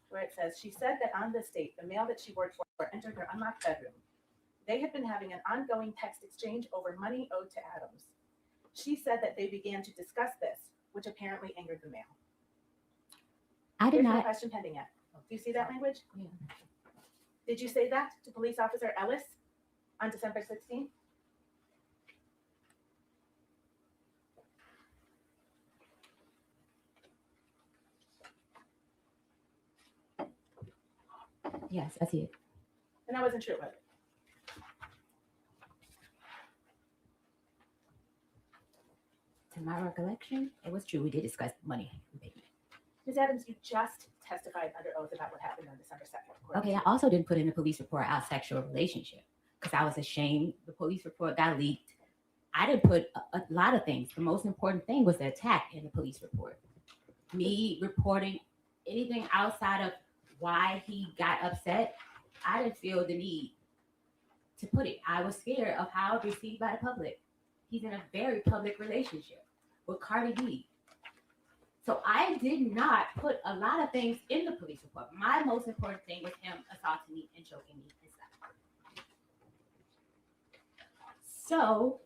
where it says, she said that on this date, the mail that she worked for entered her unlocked bedroom. They had been having an ongoing text exchange over money owed to Adams. She said that they began to discuss this, which apparently angered the mail. I did There's no not. question pending yet. Do you see that language? Yeah. Did you say that to Police Officer Ellis on December 16th? Yes, I see it. And that wasn't true, was it? To my recollection, it was true. We did discuss money. Ms. Adams, you just testified under oath about what happened on December 2nd. Okay, I also didn't put in the police report our sexual relationship because I was ashamed. The police report got leaked. I didn't put a lot of things. The most important thing was the attack in the police report. Me reporting anything outside of why he got upset I didn't feel the need to put it. I was scared of how it received by the public. He's in a very public relationship with Cardi B. So I did not put a lot of things in the police report. My most important thing was him assaulting me and choking me and stuff. So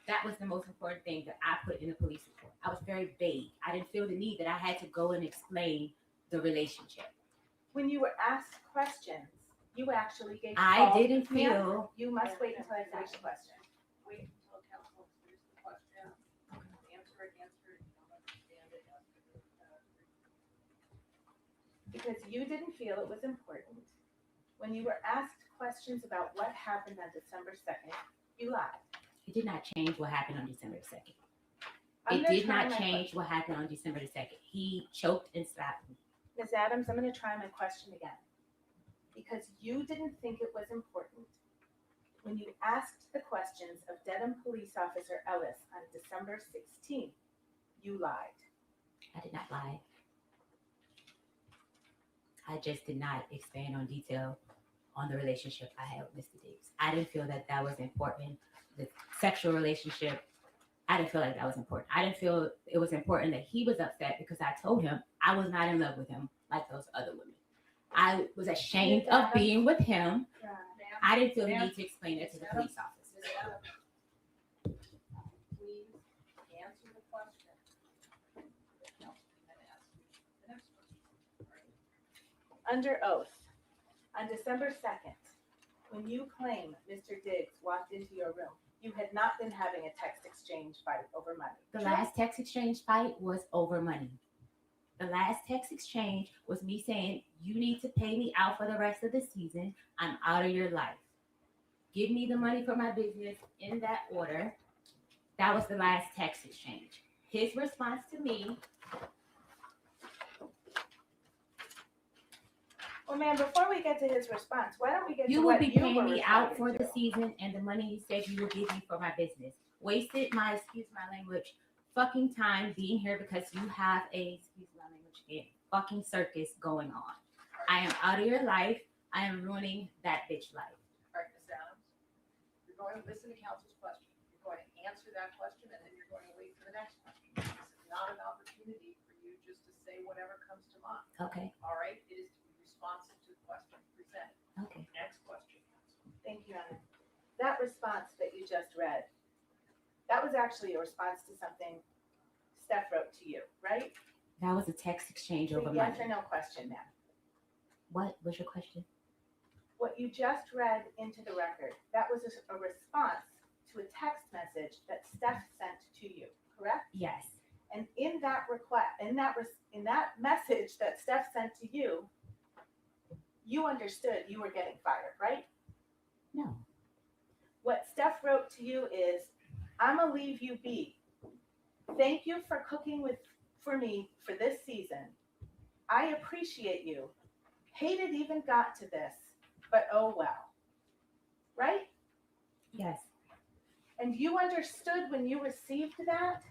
that was the most important thing that I put in the police report. I was very vague. I didn't feel the need that I had to go and explain the relationship. When you were asked questions, you actually gave. I didn't Ma'am, feel. You must wait until I finish the question. Wait until council answers the question. Answer it. If you don't understand it, ask it. Because you didn't feel it was important. When you were asked questions about what happened on December 2nd, you lied. It did not change what happened on December 2nd. I'm It gonna did try not my change what happened on December 2nd. He choked and slapped me. Ms. Adams, I'm going to try my question again. Because you didn't think it was important. When you asked the questions of Dedham Police Officer Ellis on December 16th, you lied. I did not lie. I just did not expand on detail on the relationship I had with Mr. Diggs. I didn't feel that that was important. The sexual relationship, I didn't feel like that was important. I didn't feel it was important that he was upset because I told him I was not in love with him like those other women. I was ashamed of being with him. I didn't feel the need to explain it to the police officer. Please answer the question. The councilman asks you the next question. Under oath, on December 2nd, when you claim Mr. Diggs walked into your room, you had not been having a text exchange fight over money. The last text exchange fight was over money. The last text exchange was me saying, you need to pay me out for the rest of the season. I'm out of your life. Give me the money for my business in that order. That was the last text exchange. His response to me. Well, ma'am, before we get to his response, why don't we get You to will what be you paying were me out responding for to? the season and the money you said you would give me for my business. Wasted my, excuse my language, fucking time being here because you have a, excuse my language again, fucking circus going on. I am out of your life. I am ruining that bitch life. All right, Ms. Adams, you're going to listen to council's question. You're going to answer that question, and then you're going to wait for the next question. This is not an opportunity for you just to say whatever comes to mind. Okay. All right, it is to be responsive to the question presented. Okay. Next question. Thank you, Anna. That response that you just read, that was actually a response to something Steph wrote to you, right? That was a text exchange over Yes money. or no question, ma'am. What was your question? What you just read into the record, that was a response to a text message that Steph sent to you, correct? Yes. And in that request, in that message that Steph sent to you, you understood you were getting fired, right? No. What Steph wrote to you is, I'm gonna leave you be. Thank you for cooking for me for this season. I appreciate you. Hate it even got to this, but oh well. Right? Yes. And you understood when you received that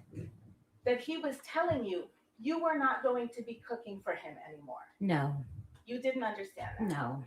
he was telling you you were not going to be cooking for him anymore. No. You didn't understand that. No.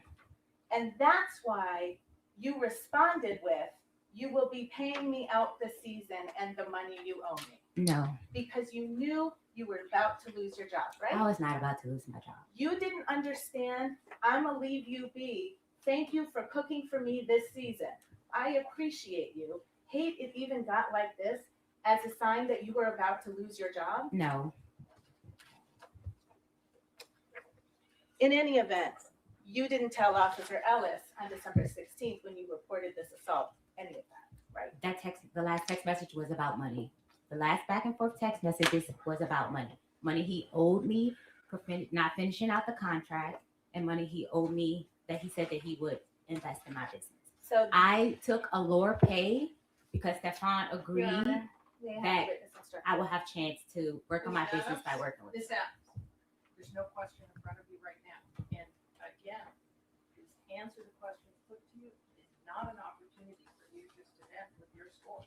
And that's why you responded with, you will be paying me out this season and the money you owe me. No. Because you knew you were about to lose your job, right? I was not about to lose my job. You didn't understand, I'm gonna leave you be. Thank you for cooking for me this season. I appreciate you. Hate it even got like this as a sign that you were about to lose your job. No. In any event, you didn't tell Officer Ellis on December 16th when you reported this assault, any of that, right? The last text message was about money. The last back and forth text messages was about money. Money he owed me for not finishing out the contract, and money he owed me that he said that he would invest in my business. So I took a lower pay because Stefon agreed that I will have chance to work on my business by working with him. Ms. Adams, there's no question in front of you right now. And again, please answer the questions put to you. It's not an opportunity for you just to end with your story.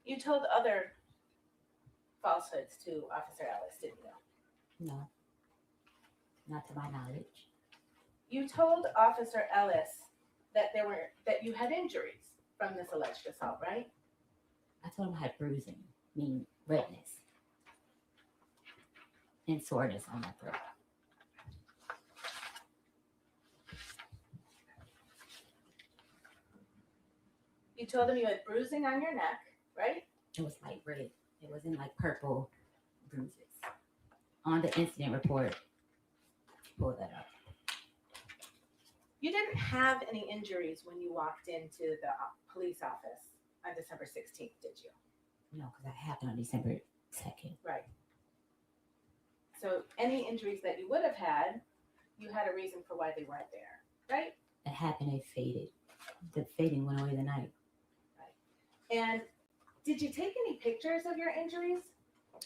You told other falsehoods to Officer Ellis, didn't you? No. Not to my knowledge. You told Officer Ellis that you had injuries from this alleged assault, right? I told him I had bruising, meaning redness, and soreness on my throat. You told him you had bruising on your neck, right? It was like red. It wasn't like purple bruises. On the incident report, pull that up. You didn't have any injuries when you walked into the police office on December 16th, did you? No, because that happened on December 2nd. Right. So any injuries that you would have had, you had a reason for why they weren't there, right? It happened, it faded. The fading went away the night. And did you take any pictures of your injuries?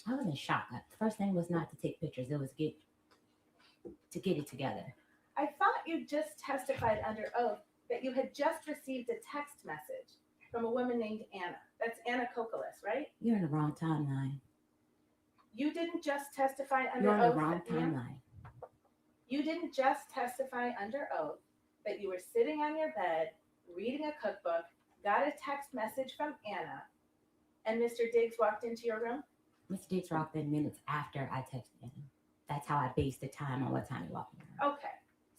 I was in shock. The first thing was not to take pictures. It was to get it together. I thought you just testified under oath that you had just received a text message from a woman named Anna. That's Anna Kokolis, right? You're in the wrong timeline. You didn't just testify under You're on oath. the wrong that timeline. You didn't just testify under oath that you were sitting on your bed, reading a cookbook, got a text message from Anna, and Mr. Diggs walked into your room? Mr. Diggs walked in minutes after I texted him. That's how I based the time on what time he walked in the room. Okay.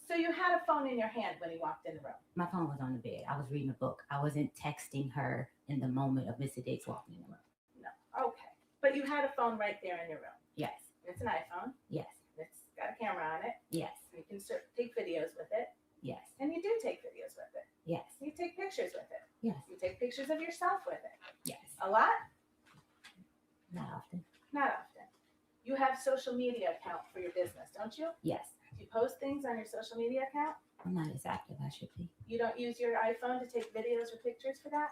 So you had a phone in your hand when he walked in the room? My phone was on the bed. I was reading a book. I wasn't texting her in the moment of Mr. Diggs walking in the room. No. Okay. But you had a phone right there in your room? Yes. It's an iPhone? Yes. It's got a camera on it? Yes. You can take videos with it? Yes. And you do take videos with it? Yes. You take pictures with it? Yes. You take pictures of yourself with it? Yes. A lot? Not often. Not often. You have social media account for your business, don't you? Yes. Do you post things on your social media account? I'm not as active as I should be. You don't use your iPhone to take videos or pictures for that?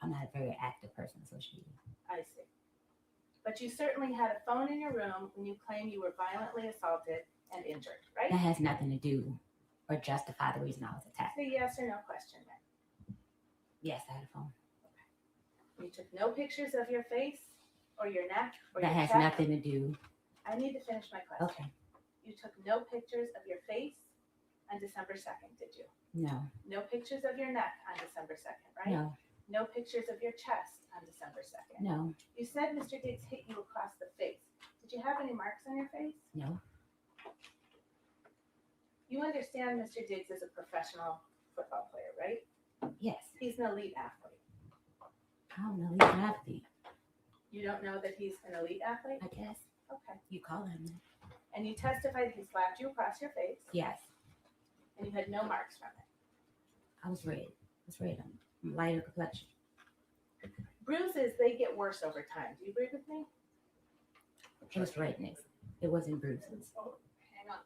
I'm not a very active person on social media. I see. But you certainly had a phone in your room when you claim you were violently assaulted and injured, right? That has nothing to do or justify the reason I was attacked. It's a yes or no question then. Yes, I had a phone. You took no pictures of your face or your neck or That your has chest? nothing to do. I need to finish my question. Okay. You took no pictures of your face on December 2nd, did you? No. No pictures of your neck on December 2nd, right? No. No pictures of your chest on December 2nd. No. You said Mr. Diggs hit you across the face. Did you have any marks on your face? No. You understand Mr. Diggs is a professional football player, right? Yes. He's an elite athlete. I don't know. He's an athlete. You don't know that he's an elite athlete? I guess. Okay. You call him that. And you testified he slapped you across your face? Yes. And you had no marks from it? I was red. I was red. I'm lighter complexion. Bruises, they get worse over time. Do you agree with me? It was redness. It wasn't bruises. Oh, hang on.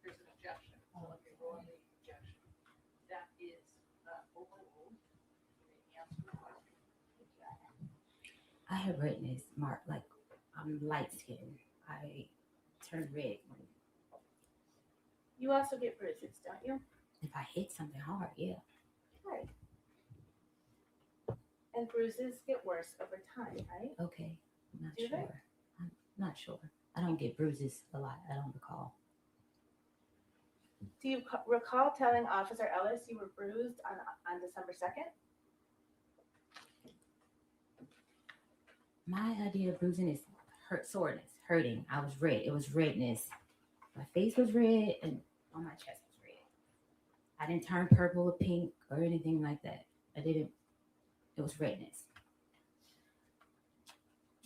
There's an objection. Okay, go on the objection. That is overruled. You may answer the question. I have redness, Mark. Like, I'm light skinned. I turn red You also get bruises, don't you? if I hit something hard. Yeah. Right. And bruises get worse over time, right? Okay. I'm not Do they? sure. I'm not sure. I don't get bruises a lot. I don't recall. Do you recall telling Officer Ellis you were bruised on December 2nd? My idea of bruising is soreness, hurting. I was red. It was redness. My face was red and on my chest was red. I didn't turn purple or pink or anything like that. I didn't. It was redness.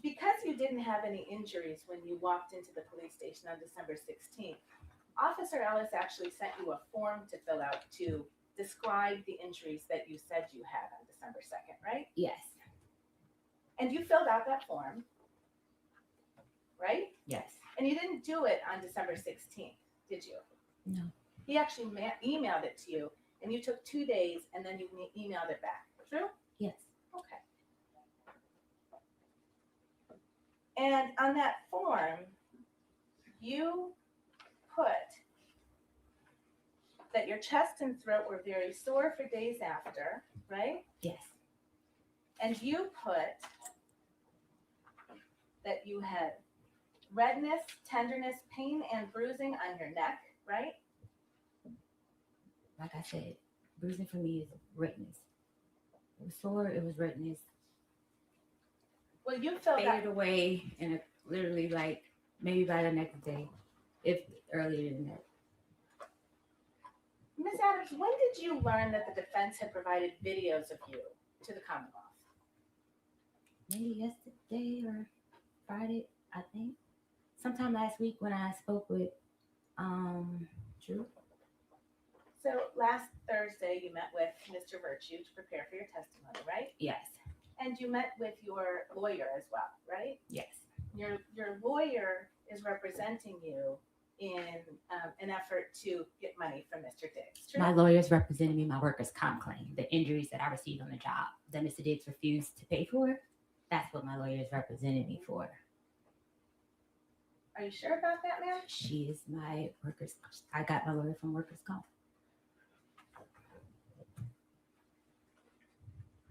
Because you didn't have any injuries when you walked into the police station on December 16th, Officer Ellis actually sent you a form to fill out to describe the injuries that you said you had on December 2nd, right? Yes. And you filled out that form, right? Yes. And you didn't do it on December 16th, did you? No. He actually emailed it to you, and you took 2 days, and then you emailed it back. True? Yes. Okay. And on that form, you put that your chest and throat were very sore for days after, right? Yes. And you put that you had redness, tenderness, pain, and bruising on your neck, right? Like I said, bruising for me is redness. It was sore, it was redness. Well, you filled Faded out. away and literally like maybe by the next day, if earlier than that. Ms. Adams, when did you learn that the defense had provided videos of you to the Commonwealth? Maybe yesterday or Friday, I think. Sometime last week when I spoke with Drew. So last Thursday, you met with Mr. Virtue to prepare for your testimony, right? Yes. And you met with your lawyer as well, right? Yes. Your lawyer is representing you in an effort to get money from Mr. Diggs. True? My lawyers represented me my workers' comp claim, the injuries that I received on the job that Mr. Diggs refused to pay for. That's what my lawyers represented me for. Are you sure about that, ma'am? She is my workers. I got my lawyer from workers' comp.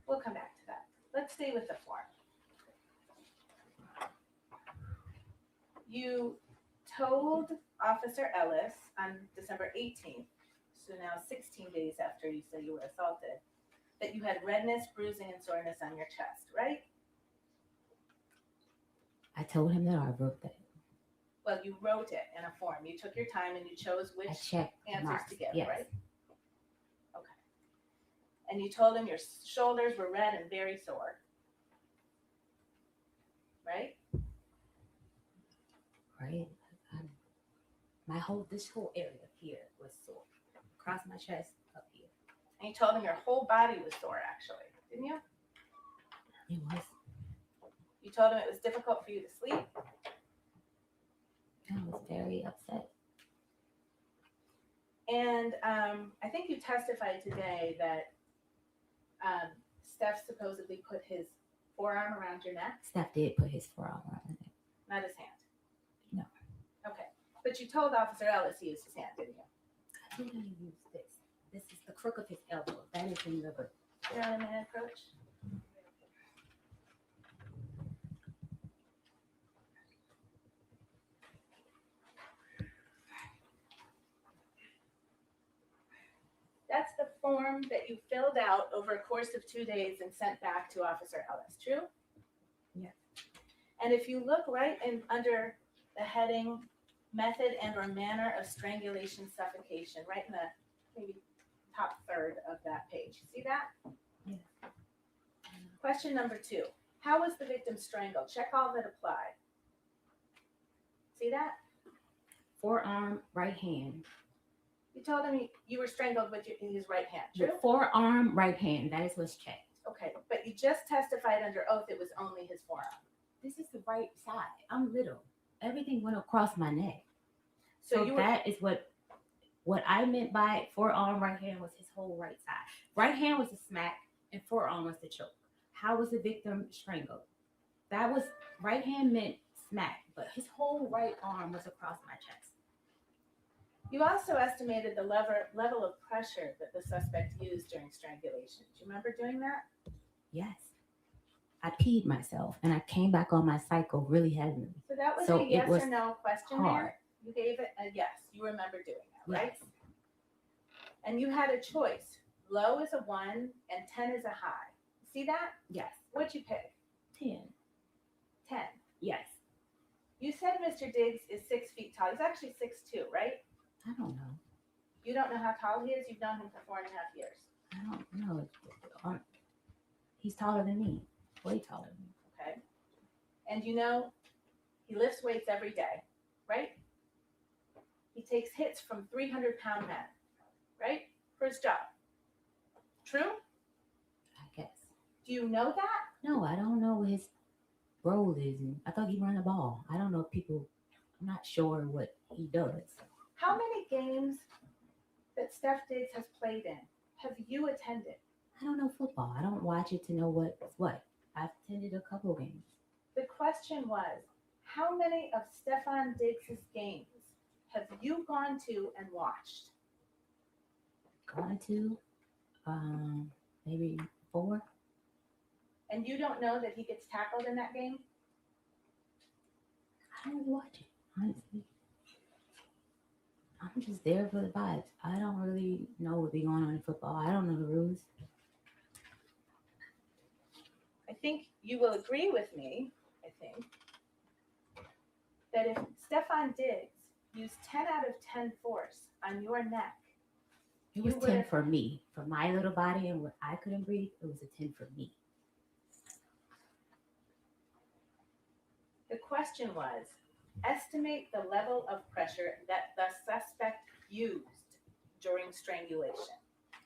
We'll come back to that. Let's stay with the form. You told Officer Ellis on December 18th, so now 16 days after you say you were assaulted, that you had redness, bruising, and soreness on your chest, right? I told him that I wrote that. Well, you wrote it in a form. You took your time and you chose which I checked the answers marks, to give, yes. right? Okay. And you told him your shoulders were red and very sore, right? Right? This whole area here was sore. Across my chest, up here. And you told him your whole body was sore, actually, didn't you? It was. You told him it was difficult for you to sleep. I was very upset. And I think you testified today that Steph supposedly put his forearm around your neck, Steph did put his forearm around my neck. not his hand. No. Okay. But you told Officer Ellis he used his hand, didn't you? I told him to use this. This is the crook of his elbow. That is in the book. You know what I mean, approach? That's the form that you filled out over a course of 2 days and sent back to Officer Ellis, true? Yeah. And if you look right in under the heading method and or manner of strangulation suffocation, right in the maybe top third of that page. See that? Yeah. Question number 2. How was the victim strangled? Check all that apply. See that? Forearm, right hand. You told him you were strangled with his right hand, true? The forearm, right hand. That is what's checked. Okay, but you just testified under oath it was only his forearm. This is the right side. I'm little. Everything went across my neck. So So you were, that is what I meant by forearm, right hand was his whole right side. Right hand was the smack and forearm was the choke. How was the victim strangled? That was right hand meant smack, but his whole right arm was across my chest. you also estimated the level of pressure that the suspect used during strangulation. Do you remember doing that? Yes. I peed myself and I came back on my cycle really heavily. So that was So a it yes was or no question hard. there. You gave it a yes. You remember doing that, right? Yes. And you had a choice. Low is a 1 and 10 is a high. See that? Yes. What'd you pick? 10. 10. Yes. You said Mr. Diggs is 6 feet tall. He's actually 6'2", right? I don't know. You don't know how tall he is? You've known him for 4.5 years. I don't know. He's taller than me. Way taller than me. Okay. And you know he lifts weights every day, right? He takes hits from 300-pound men, right? For his job. True? I guess. Do you know that? No, I don't know what his role is. I thought he ran the ball. I don't know if people, I'm not sure what he does. How many games that Steph Diggs has played in have you attended? I don't know football. I don't watch it to know what's what. I've attended a couple games. The question was, how many of Stefon Diggs' games have you gone to and watched? Gone to, maybe 4. And you don't know that he gets tackled in that game? I don't really watch it, honestly. I'm just there for the vibes. I don't really know what be going on in football. I don't know the rules. I think you will agree with me, that if Stefon Diggs used 10 out of 10 force on your neck, It was you 10 would've- for me. For my little body and what I couldn't breathe, it was a 10 for me. The question was, estimate the level of pressure that the suspect used during strangulation.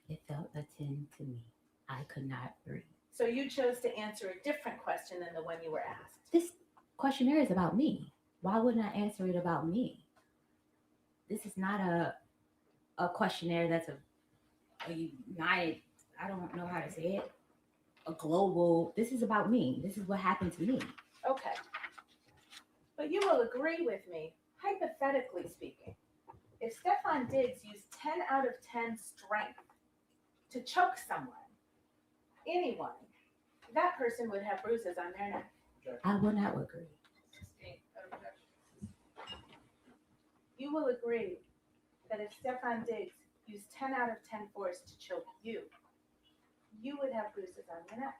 It felt a 10 to me. I could not breathe. So you chose to answer a different question than the one you were asked. This questionnaire is about me. Why wouldn't I answer it about me? This is not a questionnaire that's a united, I don't know how to say it, a global, this is about me. This is what happened to me. Okay. But you will agree with me, hypothetically speaking, if Stefon Diggs used 10 out of 10 strength to choke someone, anyone, that person would have bruises on their neck. I would not agree. You will agree that if Stefon Diggs used 10 out of 10 force to choke you, you would have bruises on your neck.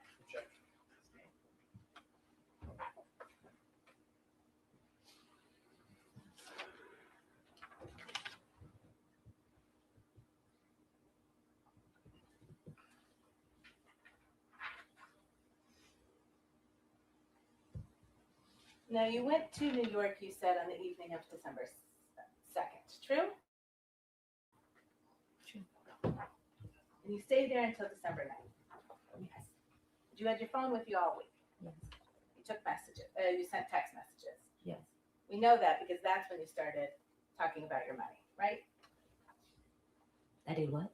Now, you went to New York, you said, on the evening of December 2nd, true? True. And you stayed there until December 9th? Yes. You had your phone with you all week? Yes. You took messages, you sent text messages? Yes. We know that because that's when you started talking about your money, right? I did what?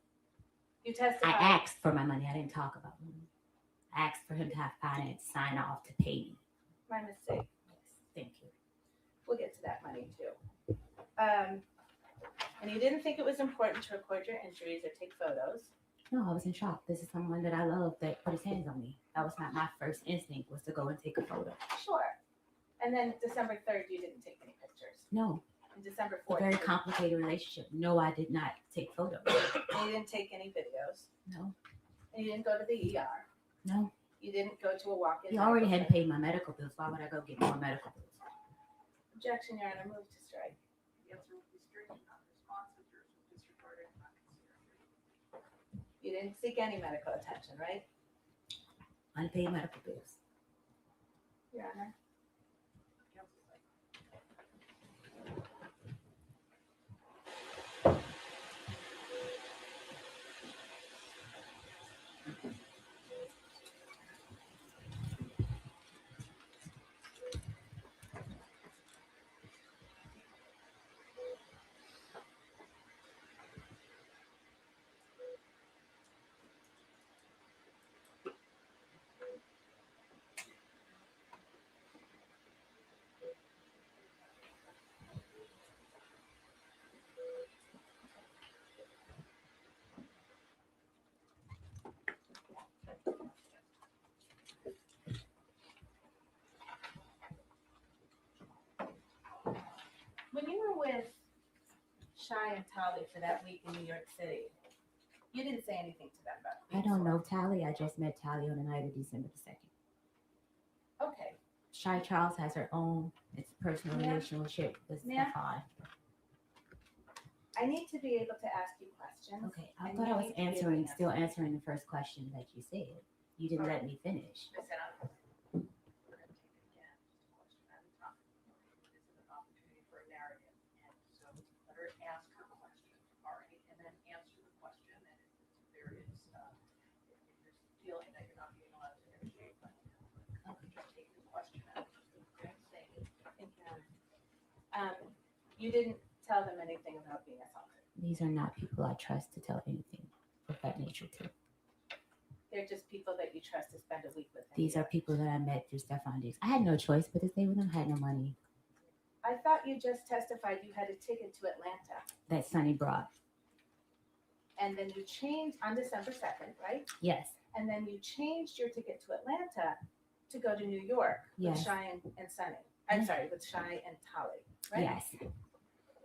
You I testified. asked for my money. I didn't talk about money. I asked for him to have finance sign off to pay me. My mistake. Yes. Thank you. We'll get to that money too. And you didn't think it was important to record your injuries or take photos. No, I was in shock. This is someone that I love that put his hands on me. That was not my first instinct, was to go and take a photo. Sure. And then December 3rd, you didn't take any pictures. No. And December A 4th, very you didn't- complicated relationship. No, I did not take photos. and you didn't take any videos. No. And you didn't go to the ER. No. You didn't go to a walk-in. He already medical hadn't center. paid my medical bills. Why would I go get more medical bills? Objection, Your Honor, move to strike. The answer would be stricken, non-responsive, jurors will disregard it and not consider it. You didn't seek any medical attention, right? Unpaid medical bills. Your Honor. When you were with Shy and Tali for that week in New York City, you didn't say anything to them about I don't know Tally. I just met Tally on the night of December the 2nd. Okay. Shy Charles has her own personal Ma'am? relationship with Ma'am? Stefon. I need to be able to ask you questions. Okay, I and thought you I was need to be able to answering, answer still them. answering the first question that you said. You didn't let me finish. I said, we're going to take it again, just a question at a time. This is an opportunity for a narrative, and so let her ask her question, all right, and then answer the question, and if there is, if you're feeling that you're not being allowed to initiate, but just take the question out. Okay, thank you. Thank you, Honor. You didn't tell them anything about being assaulted. These are not people I trust to tell anything of that nature to. They're just people that you trust to spend a week with. in These New are York. people that I met through Stefon Diggs. I had no choice but to stay with them. I had no money. I thought you just testified you had a ticket to Atlanta, That Sonny brought. and then you changed on December 2nd, right? Yes. And then you changed your ticket to Atlanta to go to New York with Yes. Cheyenne and Sunny. I'm sorry, with Shy and Tolly, right? Yes.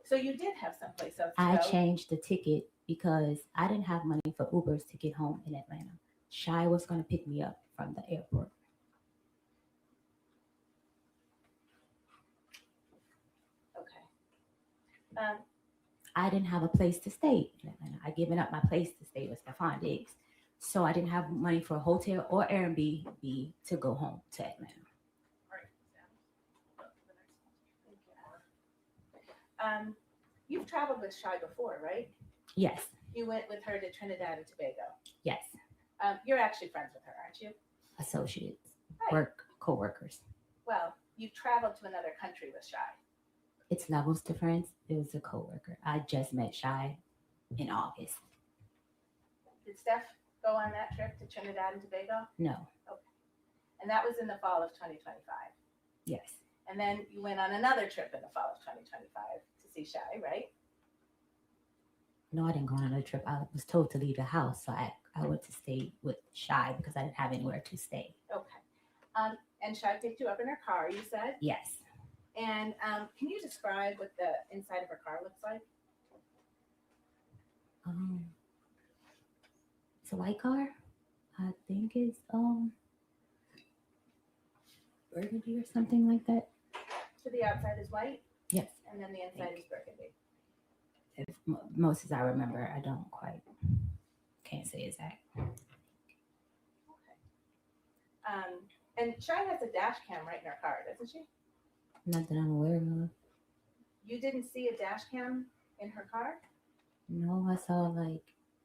So you did have someplace else to I go. changed the ticket because I didn't have money for Ubers to get home in Atlanta. Shy was going to pick me up from the airport. Okay. I didn't have a place to stay in Atlanta. I given up my place to stay with Stefon Diggs. So I didn't have money for a hotel or Airbnb to go home to Atlanta. You've traveled with Shy before, right? Yes. You went with her to Trinidad and Tobago. Yes. You're actually friends with her, aren't you? Associates, Right. co-workers. Well, you traveled to another country with Shy. It's levels difference. It was a co-worker. I just met Shy in August. Did Steph go on that trip to Trinidad and Tobago? No. Okay. And that was in the fall of 2025. Yes. And then you went on another trip in the fall of 2025 to see Shy, right? No, I didn't go on another trip. I was told to leave the house, so I went to stay with Shy because I didn't have anywhere to stay. Okay. And Shy picked you up in her car, you said? Yes. And can you describe what the inside of her car looks like? It's a white car. I think it's burgundy or something like that. So the outside is white? Yes. And then the inside is burgundy. If, most as I remember, I don't quite can't say exact. And Shy has a dash cam right in her car, doesn't she? Not that I'm aware of. You didn't see a dash cam in her car? No, I saw like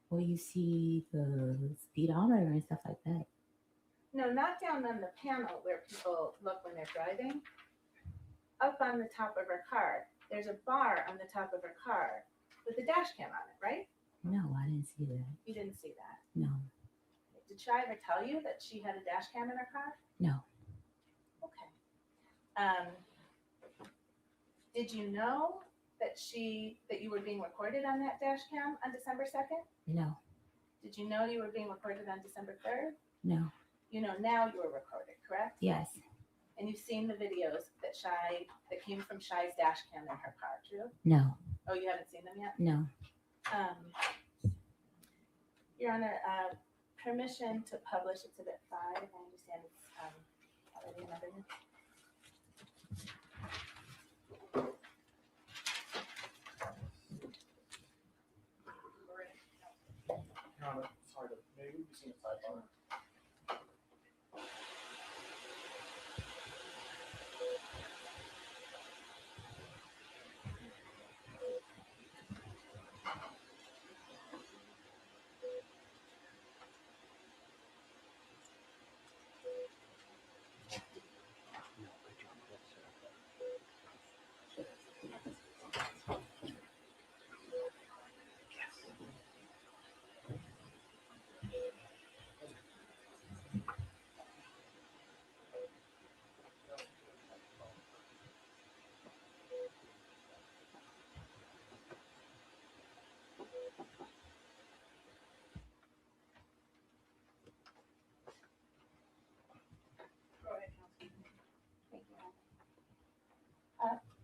where you see the speedometer and stuff like that. No, not down on the panel where people look when they're driving. Up on the top of her car. There's a bar on the top of her car with a dash cam on it, right? No, I didn't see that. You didn't see that. No. Did Shy ever tell you that she had a dash cam in her car? No. Okay. Did you know that you were being recorded on that dash cam on December 2nd? No. Did you know you were being recorded on December 3rd? No. You know now you were recorded, correct? Yes. And you've seen the videos that came from Shy's dash cam in her car, true? No. Oh, you haven't seen them yet? No. Your Honor, permission to publish Exhibit 5. I understand it's already in evidence. Your Honor, sorry, maybe we've seen a sidebar.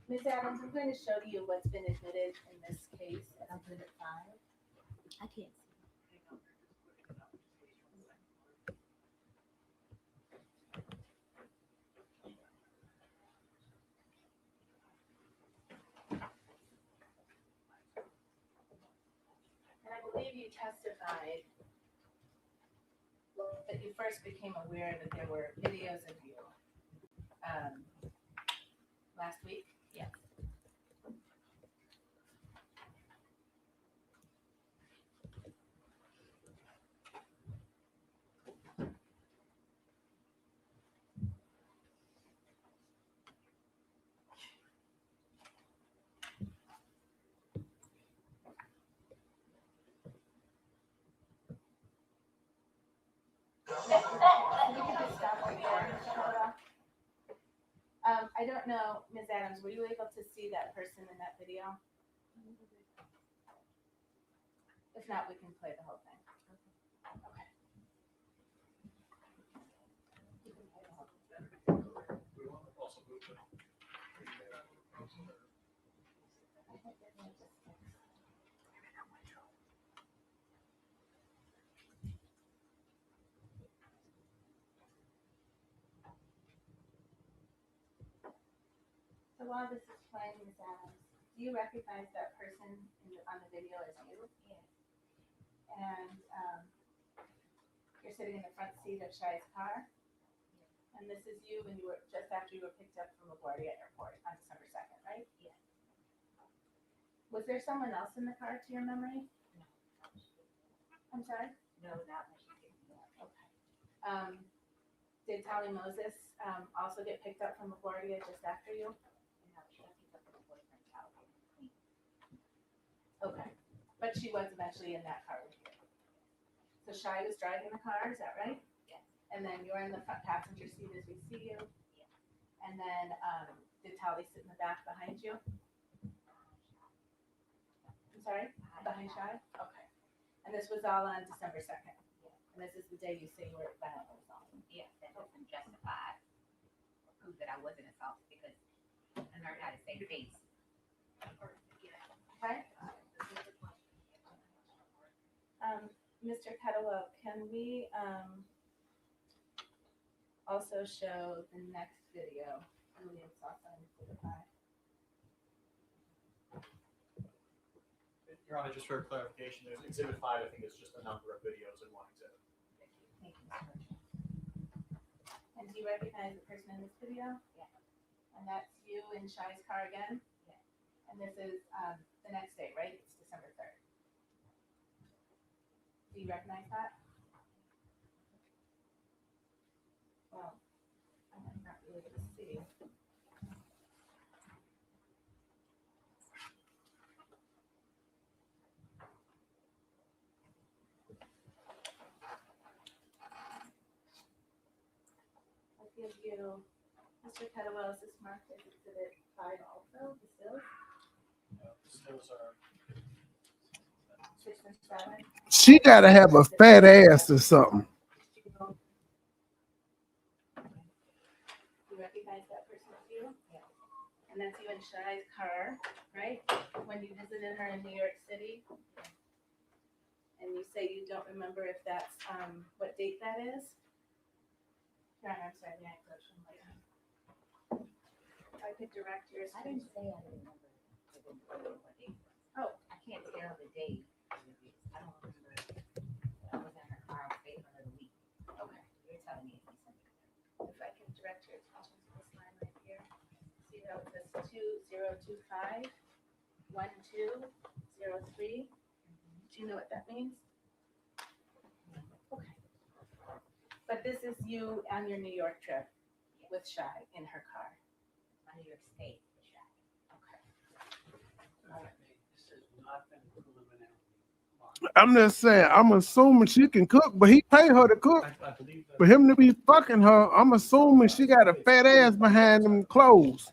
Ms. Adams, I'm going to show you what's been admitted in this case as Exhibit 5. I can't see. And I believe you testified that you first became aware that there were videos of you last week. Yes. I don't know, Ms. Adams, were you able to see that person in that video? If not, we can play the whole thing. Okay. We want to also move So while this is playing, Ms. Adams, do you recognize that person on the video as you? Yes. And you're sitting in the front seat of Shai's car? And this is you when you were, just after you were picked up from LaGuardia Airport on December 2nd, right? Yes. Was there someone else in the car to your memory? No. I'm sorry? No, not me. Okay. Did Tally Moses also get picked up from LaGuardia just after you? No, she got picked up from her boyfriend, Tally. Okay. But she was eventually in that car with you. So Shai was driving the car, is that right? Yes. And then you're in the front passenger seat as we see you? Yes. And then did Tally sit in the back behind you? I'm sorry? Behind Shai? Okay. And this was all on December 2nd? Yes. And this is the day you say you were violently assaulted? Yes, that doesn't justify or prove that I wasn't assaulted because I learned how to say face. Okay? Mr. Kettlewell, can we also show the next video? William Sawson, Your Honor, just for clarification, there's Exhibit 5, I think it's just a number of videos in one exhibit. Thank you, Mr. And do you recognize the person in this video? Yes. And that's you in Shai's car again? Yes. And this is the next day, right? It's December 3rd. Do you recognize that? Well, I'm not really able to see. I'll give you, Mr. Kettlewell, is this marked as Exhibit 5 also, the stills? Stills are 6 and 7? She gotta have a fat ass or something. You recognize that person as you? Yes. And that's you in Shai's car, right? When you visited her in New York City? And you say you don't remember if that's, what date that is? Your Honor, I'm sorry, may I approach him later? If I could direct your. I didn't say I remember. Oh, I can't tell the date. I don't remember. I was in her car, I stayed for another week. Okay, you're telling me it's December. If I can direct your attention to this line right here. See how it says 2025 1203. Do you know what that means? Okay. But this is you on your New York trip with Shai in her car. My New York State with Shai. Okay. This has not been preliminary. I'm just saying, I'm assuming she can cook, but he pay her to cook. I believe that. For him to be fucking her, I'm assuming she got a fat ass behind them clothes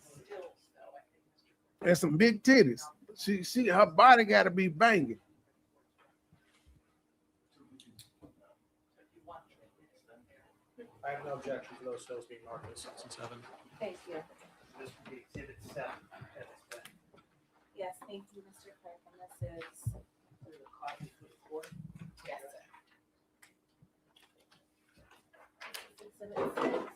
and some big titties. She her body gotta be banging. I have no objection to those stills being marked as 6 and 7. Thank you. This would be Exhibit 7. Yes, thank you, Mr. Clerk. And this is. Yes, sir. This is Exhibit 6.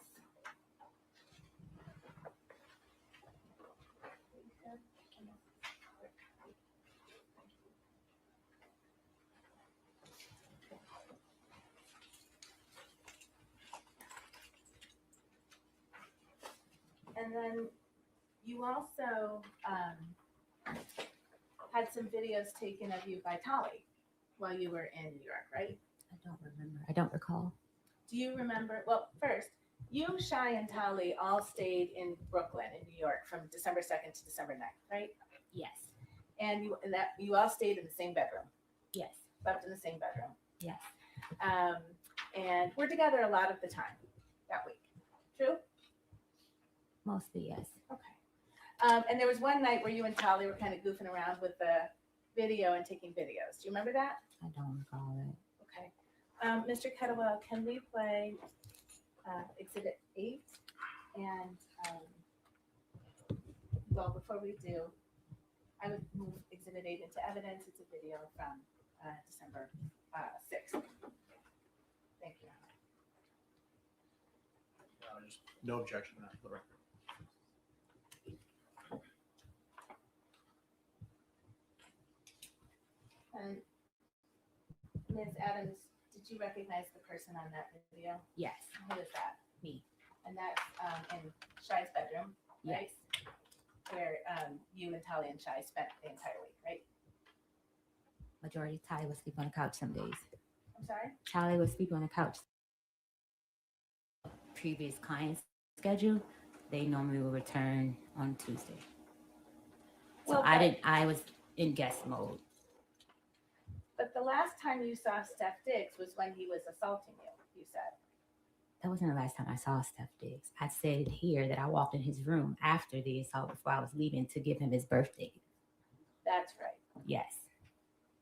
And then you also had some videos taken of you by Tolly while you were in New York, right? I don't remember. I don't recall. Do you remember? Well, first, you, Shai, and Tolly all stayed in Brooklyn in New York from December 2nd to December 9th, right? Yes. And you all stayed in the same bedroom. Yes. Slept in the same bedroom. Yes. And we're together a lot of the time that week. True? Mostly yes. Okay. And there was one night where you and Tolly were kind of goofing around with the video and taking videos. Do you remember that? I don't recall it. Okay. Mr. Kettlewell, can we play Exhibit 8? And, well, before we do, I would move Exhibit 8 into evidence. It's a video from December 6th. Thank you. Just no objection to that for the record. And Ms. Adams, did you recognize the person on that video? Yes, Who is that? me. And that's in Shai's bedroom, right? Where you and Tali and Shai spent the entire week, right? Majority Tally would sleep on the couch some days. I'm sorry? Tally would sleep on the couch. Previous client's schedule, they normally will return on Tuesday. So Well, I was in guest mode. But the last time you saw Steph Diggs was when he was assaulting you, you said. That wasn't the last time I saw Steph Diggs. I said here that I walked in his room after the assault before I was leaving to give him his birthday. That's right. Yes.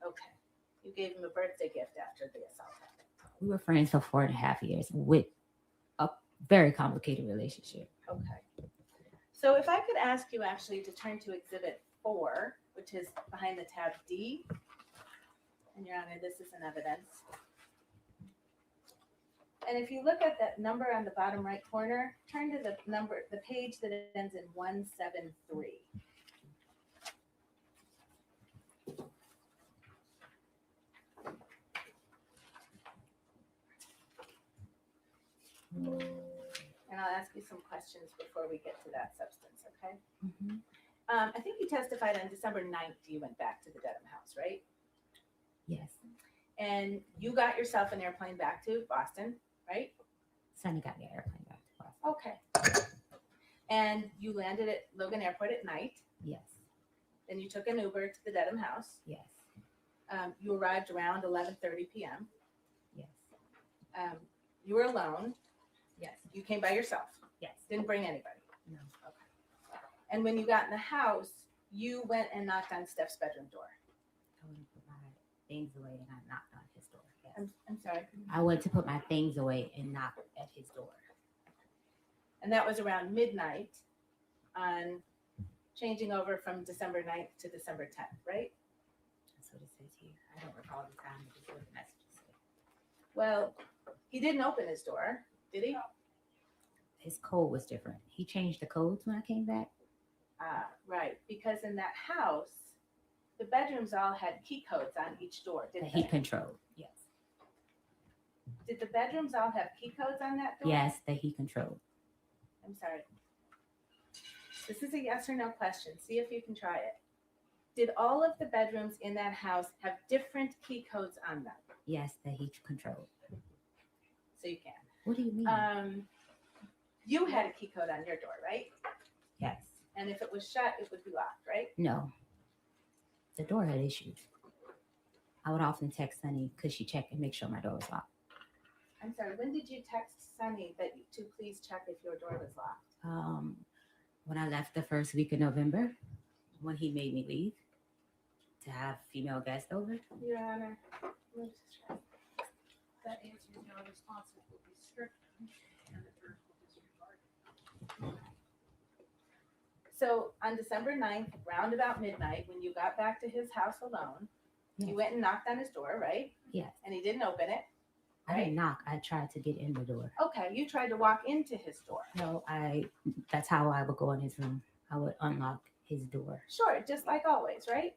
Okay. You gave him a birthday gift after the assault happened. We were friends for 4.5 years with a very complicated relationship. Okay. So if I could ask you actually to turn to Exhibit 4, which is behind the tab D. And Your Honor, this is an evidence. And if you look at that number on the bottom right corner, turn to the page that ends in 173. And I'll ask you some questions before we get to that substance, okay? Mm-hmm. I think you testified on December 9th, you went back to the Dedham house, right? Yes. And you got yourself an airplane back to Boston, right? Sonny got me an airplane back to Boston. Okay. And you landed at Logan Airport at night. Yes. Then you took an Uber to the Dedham house. Yes. You arrived around 11:30 p.m. Yes. You were alone. Yes. You came by yourself. Yes. Didn't bring anybody. No. Okay. And when you got in the house, you went and knocked on Steph's bedroom door. I went to put my things away and I knocked on his door. Yes. I'm sorry. I went to put my things away and knocked at his door. And that was around midnight on changing over from December 9th to December 10th, right? That's what it says here. I don't recall the time, but it's what the messages say. Well, he didn't open his door, did he? His code was different. He changed the codes when I came back. Right, because in that house, the bedrooms all had key codes on each door, That didn't he they? controlled. Yes. Did the bedrooms all have key codes on that door? Yes, that he controlled. I'm sorry. This is a yes or no question. See if you can try it. Did all of the bedrooms in that house have different key codes on them? Yes, that he controlled. So you can. What do you mean? You had a key code on your door, right? Yes. And if it was shut, it would be locked, right? No. The door had issues. I would often text Sunny, could she check and make sure my door was locked? I'm sorry, when did you text Sunny to please check if your door was locked? When I left the first week of November, when he made me leave to have female guests over. Your Honor, let me just try. That answer is no responsive will be strict and the jurors will disregard it. So on December 9th, round about midnight, when you got back to his house alone, Yes. you went and knocked on his door, right? Yes. And he didn't open it. I didn't knock. I tried to get in the door. Okay, you tried to walk into his door. No, that's how I would go in his room. I would unlock his door. Sure, just like always, right?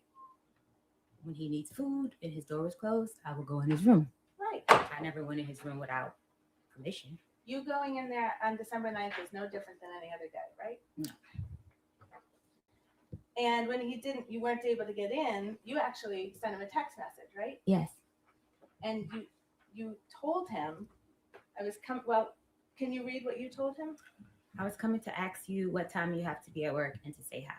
When he needs food and his door was closed, I would go in his room. Right. I never went in his room without permission. You going in there on December 9th is no different than any other day, right? No. And when you weren't able to get in, you actually sent him a text message, right? Yes. And you told him, can you read what you told him? I was coming to ask you what time you have to be at work and to say hi.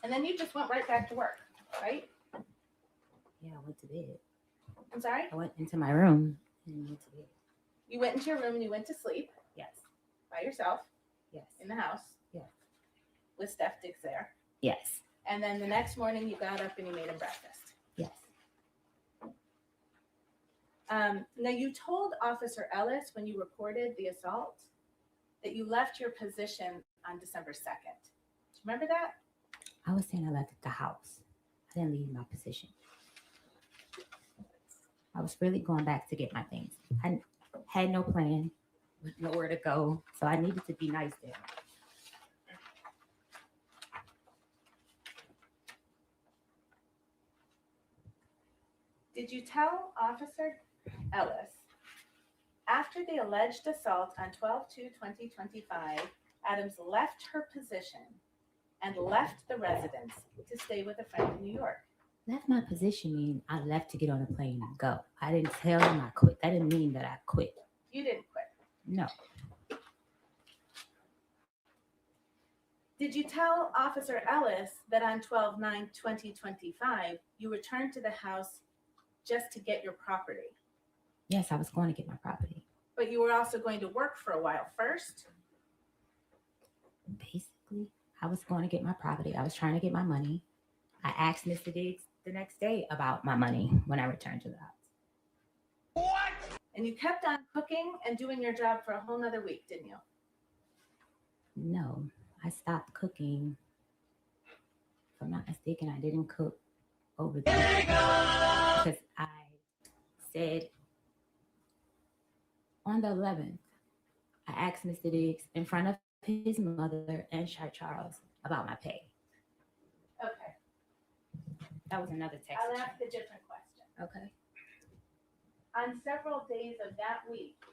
And then you just went right back to work, right? Yeah, I went to bed. I'm sorry? I went into my room and went to bed. You went into your room and you went to sleep Yes. by yourself Yes. in the house. Yes. With Steph Diggs there. Yes. And then the next morning you got up and you made him breakfast. Yes. Now, you told Officer Ellis when you reported the assault that you left your position on December 2nd. Do you remember that? I was saying I left the house. I didn't leave my position. I was really going back to get my things. I had no plan, nowhere to go, so I needed to be nice there. Did you tell Officer Ellis after the alleged assault on 12/2/2025, Adams left her position and left the residence to stay with a friend in New York? Left my position mean I left to get on a plane and go. I didn't tell him I quit. That didn't mean that I quit. You didn't quit. No. Did you tell Officer Ellis that on 12/9/2025, you returned to the house just to get your property? Yes, I was going to get my property. But you were also going to work for a while first? Basically, I was going to get my property. I was trying to get my money. I asked Mr. Diggs the next day about my money when I returned to the house. What? And you kept on cooking and doing your job for a whole nother week, didn't you? No, I stopped cooking. If I'm not mistaken, I didn't cook over the weekend because I said on the 11th, I asked Mr. Diggs in front of his mother and Charles about my pay. Okay. That was another text. I'll ask a different question. Okay. On several days of that week,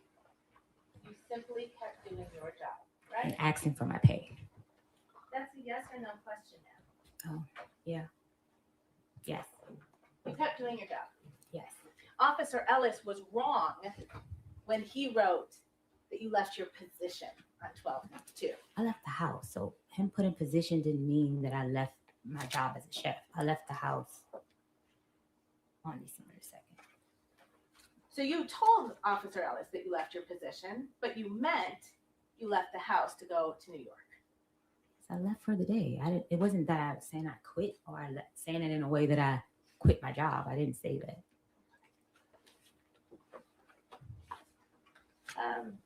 you simply kept doing your job, And right? asking for my pay. That's a yes or no question now. Oh, yeah. Yes. You kept doing your job. Yes. Officer Ellis was wrong when he wrote that you left your position on 12/2. I left the house. So him put in position didn't mean that I left my job as a chef. I left the house on December 2nd. So you told Officer Ellis that you left your position, but you meant you left the house to go to New York. So I left for the day. It wasn't that I was saying I quit or saying it in a way that I quit my job. I didn't say that.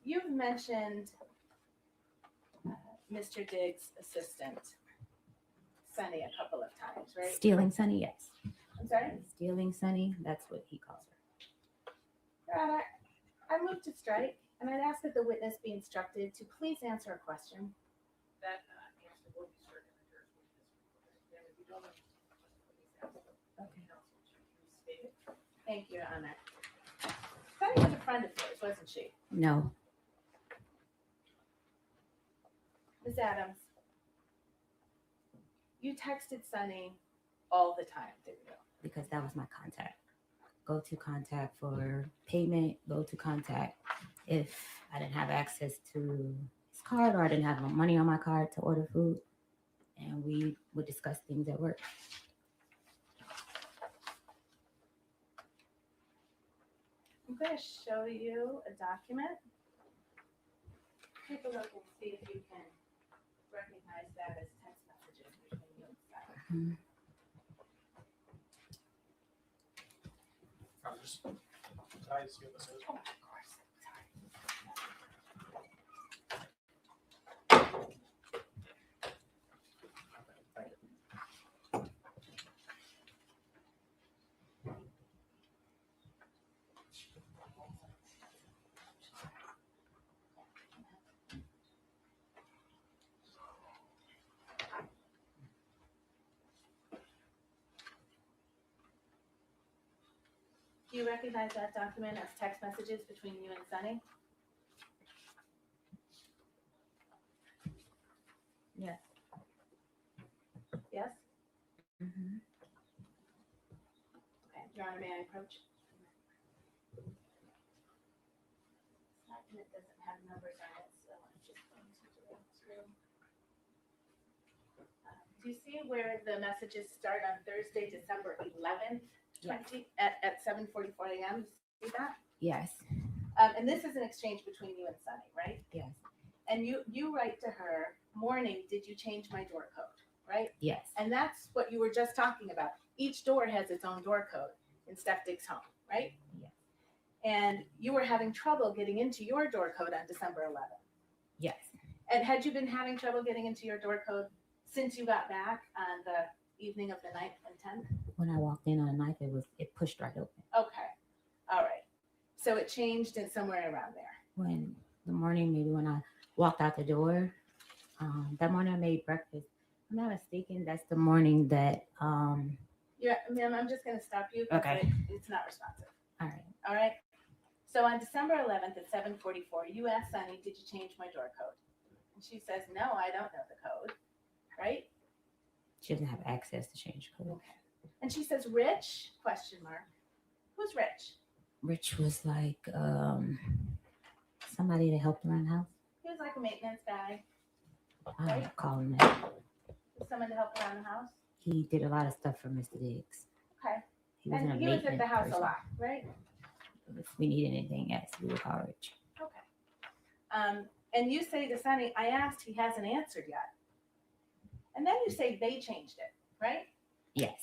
You've mentioned Mr. Diggs' assistant, Sunny, a couple of times, right? Stealing Sunny, yes. I'm sorry? Stealing Sunny, that's what he calls her. Your Honor, I move to strike, and I'd ask that the witness be instructed to please answer a question. That answer will be certain in the jurisdiction. And if you don't know, please ask. Okay. Thank you, Your Honor. Sunny was a friend of yours, wasn't she? No. Ms. Adams, you texted Sunny all the time, didn't you? Because that was my contact. Go to contact for payment, go to contact if I didn't have access to his card or I didn't have no money on my card to order food. And we would discuss things at work. I'm going to show you a document. Take a look and see if you can recognize that as text messages between you and Sunny. I'm just trying to see what this is. Oh, of course. Sorry. Do you recognize that document as text messages between you and Sunny? Yes. Yes? Mm-hmm. Okay, Your Honor, may I approach? This document doesn't have numbers on it, so I'm just going to do it through. Do you see where the messages start on Thursday, December 11th, Yes. at 7:44 a.m.? See that? Yes. And this is an exchange between you and Sunny, right? Yes. And you write to her, morning, did you change my door code, right? Yes. And that's what you were just talking about. Each door has its own door code in Steph Diggs' home, right? Yes. And you were having trouble getting into your door code on December 11th. Yes. And had you been having trouble getting into your door code since you got back on the evening of the 9th and 10th? When I walked in on the 9th, it pushed right open. Okay. All right. So it changed in somewhere around there. When the morning, maybe when I walked out the door, that morning I made breakfast. If I'm not mistaken, that's the morning that Yeah, ma'am, I'm just going to stop you. Okay. It's not responsive. all right. All right. So on December 11th at 7:44, you asked Sunny, did you change my door code? And she says, no, I don't know the code. Right? She doesn't have access to change code. Okay. And she says, Rich? Question mark. Who's Rich? Rich was like somebody that helped around the house. He was like a maintenance guy. I don't call him that. Someone to help around the house. He did a lot of stuff for Mr. Diggs. Okay. He wasn't And a he was at the maintenance house person. a lot, right? If we need anything, yes, we would call Rich. Okay. And you say to Sunny, I asked, he hasn't answered yet. And then you say they changed it, right? Yes.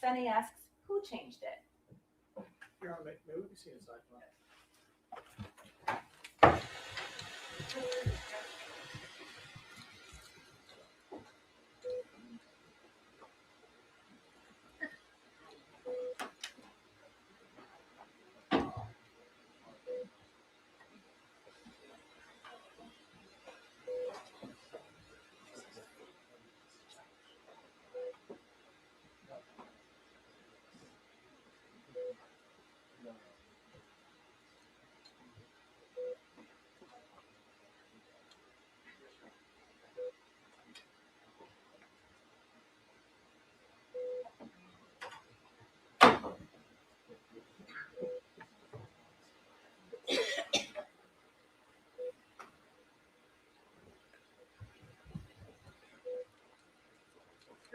Sunny asks, who changed it? Your Honor, maybe we can see inside.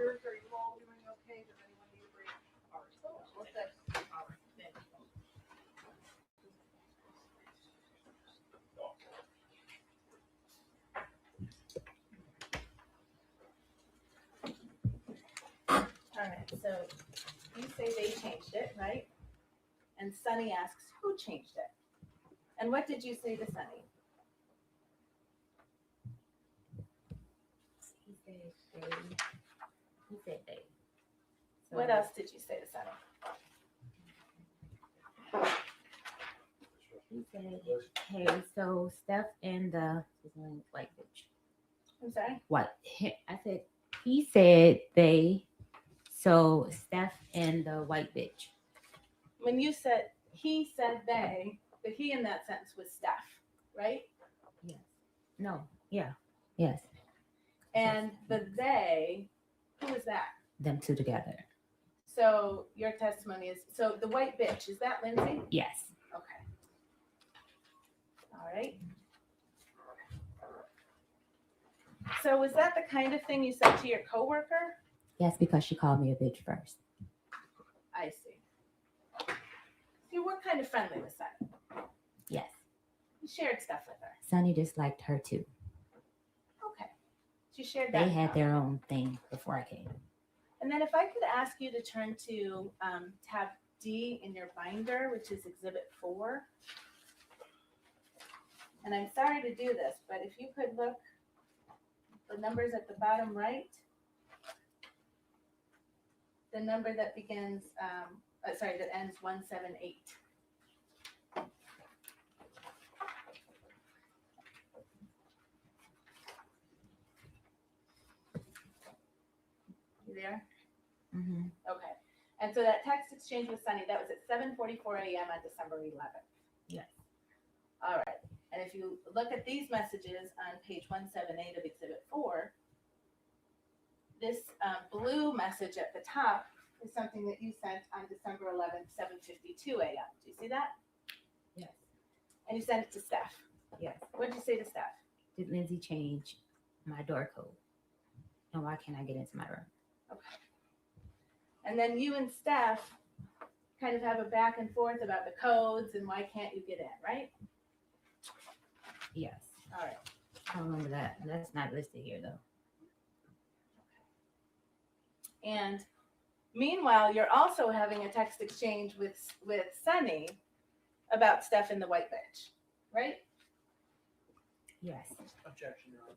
Are you all doing okay? Does anyone need a break? All right. Well, that's all right. Thank you. All right, so you say they changed it, right? And Sunny asks, who changed it? And what did you say to Sunny? He said they. He said they. So What else did you say to Sunny? He said, hey, so Steph and his name White bitch. I'm sorry? What? I said, he said they. So Steph and the white bitch. When you said, he said they, the he in that sentence was Steph, right? Yes. No. Yeah. Yes. And the they, who is that? Them two together. So your testimony is, so the white bitch, is that Lindsay? Yes. Okay. All right. So was that the kind of thing you said to your coworker? Yes, because she called me a bitch first. I see. You were kind of friendly with Sunny. Yes. You shared stuff with her. Sonny disliked her too. Okay. You shared that. They had their own thing before I came. And then if I could ask you to turn to tab D in your binder, which is Exhibit 4. And I'm sorry to do this, but if you could look the numbers at the bottom right, the number that begins, that ends 178. You there? Mm-hmm. Okay. And so that text exchange with Sunny, that was at 7:44 a.m. on December 11th. Yes. All right. And if you look at these messages on page 178 of Exhibit 4, this blue message at the top is something that you sent on December 11th, 7:52 a.m. Do you see that? Yes. And you sent it to Steph. Yes. What did you say to Steph? Did Lindsay change my door code? And why can't I get into my room? Okay. And then you and Steph kind of have a back and forth about the codes and why can't you get in, right? Yes. All right. I don't remember that. That's not listed here though. And meanwhile, you're also having a text exchange with Sunny about Steph in the white bench, right? Yes. Objection, Your Honor.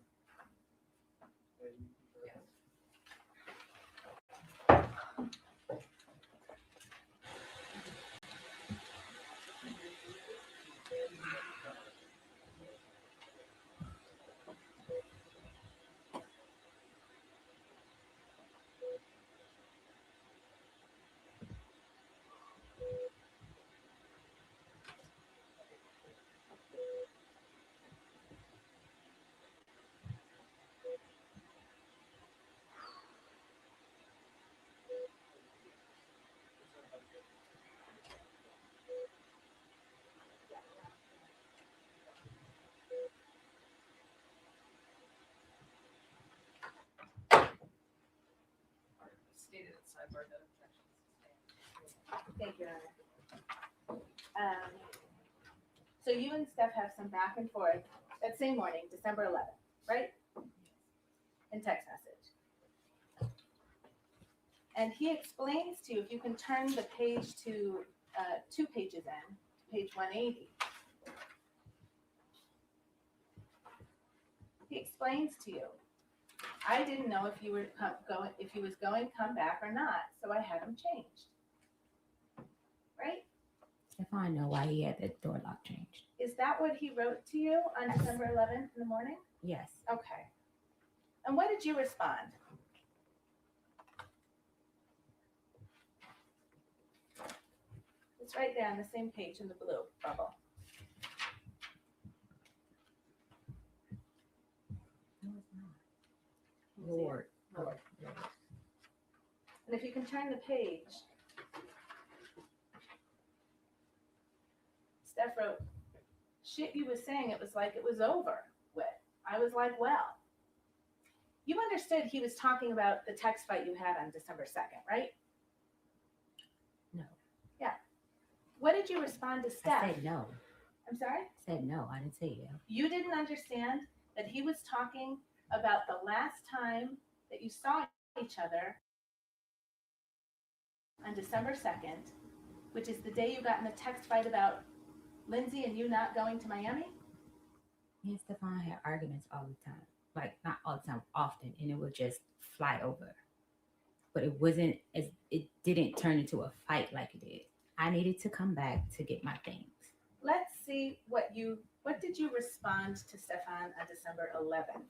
Stated at sidebar that objection is sustained. Thank you, Your Honor. So you and Steph have some back and forth that same morning, December 11th, right? In text message. And he explains to you, if you can turn the page to 2 pages in, page 180. He explains to you, I didn't know if you were if he was going to come back or not, so I had him changed. Right? If I know why he had the door lock changed. Is that what he wrote to you on Yes. December 11th in the morning? Yes. Okay. And what did you respond? It's right there on the same page in the blue bubble. No, it's not. Lord. Lord. And if you can turn the page, Steph wrote, shit you was saying, it was like it was over with. I was like, well. You understood he was talking about the text fight you had on December 2nd, right? No. Yeah. What did you respond to Steph? I said no. I'm sorry? I said no. I didn't say yeah. You didn't understand that he was talking about the last time that you saw each other on December 2nd, which is the day you got in a text fight about Lindsay and you not going to Miami? Me and Stefon had arguments all the time. Like, not all the time, often, and it would just fly over. But it didn't turn into a fight like it did. I needed to come back to get my things. Let's see what did you respond to Stefon on December 11th?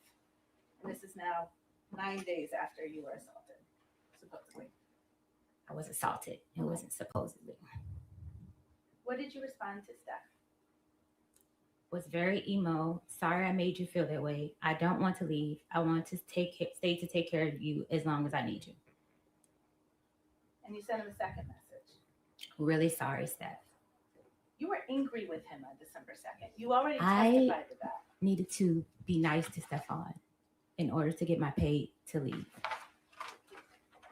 And this is now 9 days after you were assaulted, supposedly. I was assaulted. It wasn't supposedly. What did you respond to Steph? Was very emo. Sorry I made you feel that way. I don't want to leave. I want to stay to take care of you as long as I need you. And you sent him a second message. Really sorry, Steph. You were angry with him on December 2nd. You already I testified to that. needed to be nice to Stefon in order to get my pay to leave.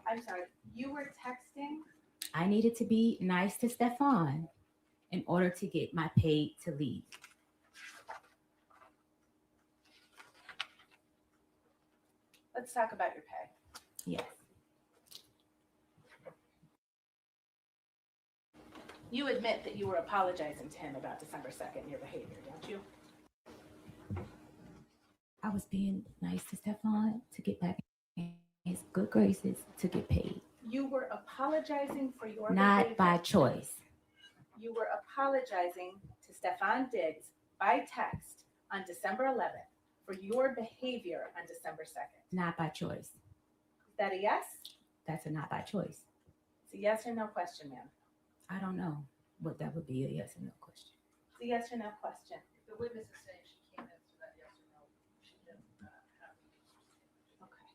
I'm sorry. You were texting? I needed to be nice to Stefon in order to get my pay to leave. Let's talk about your pay. Yes. You admit that you were apologizing to him about December 2nd and your behavior, don't you? I was being nice to Stefon to get back in his good graces to get paid. You were apologizing for your Not behavior. by choice. You were apologizing to Stefon Diggs by text on December 11th for your behavior on December 2nd. Not by choice. Is that a yes? That's a not by choice. It's a yes or no question, ma'am. I don't know what that would be, a yes or no question. It's a yes or no question. The witness is saying she can't answer that yes or no. She doesn't have to. Okay.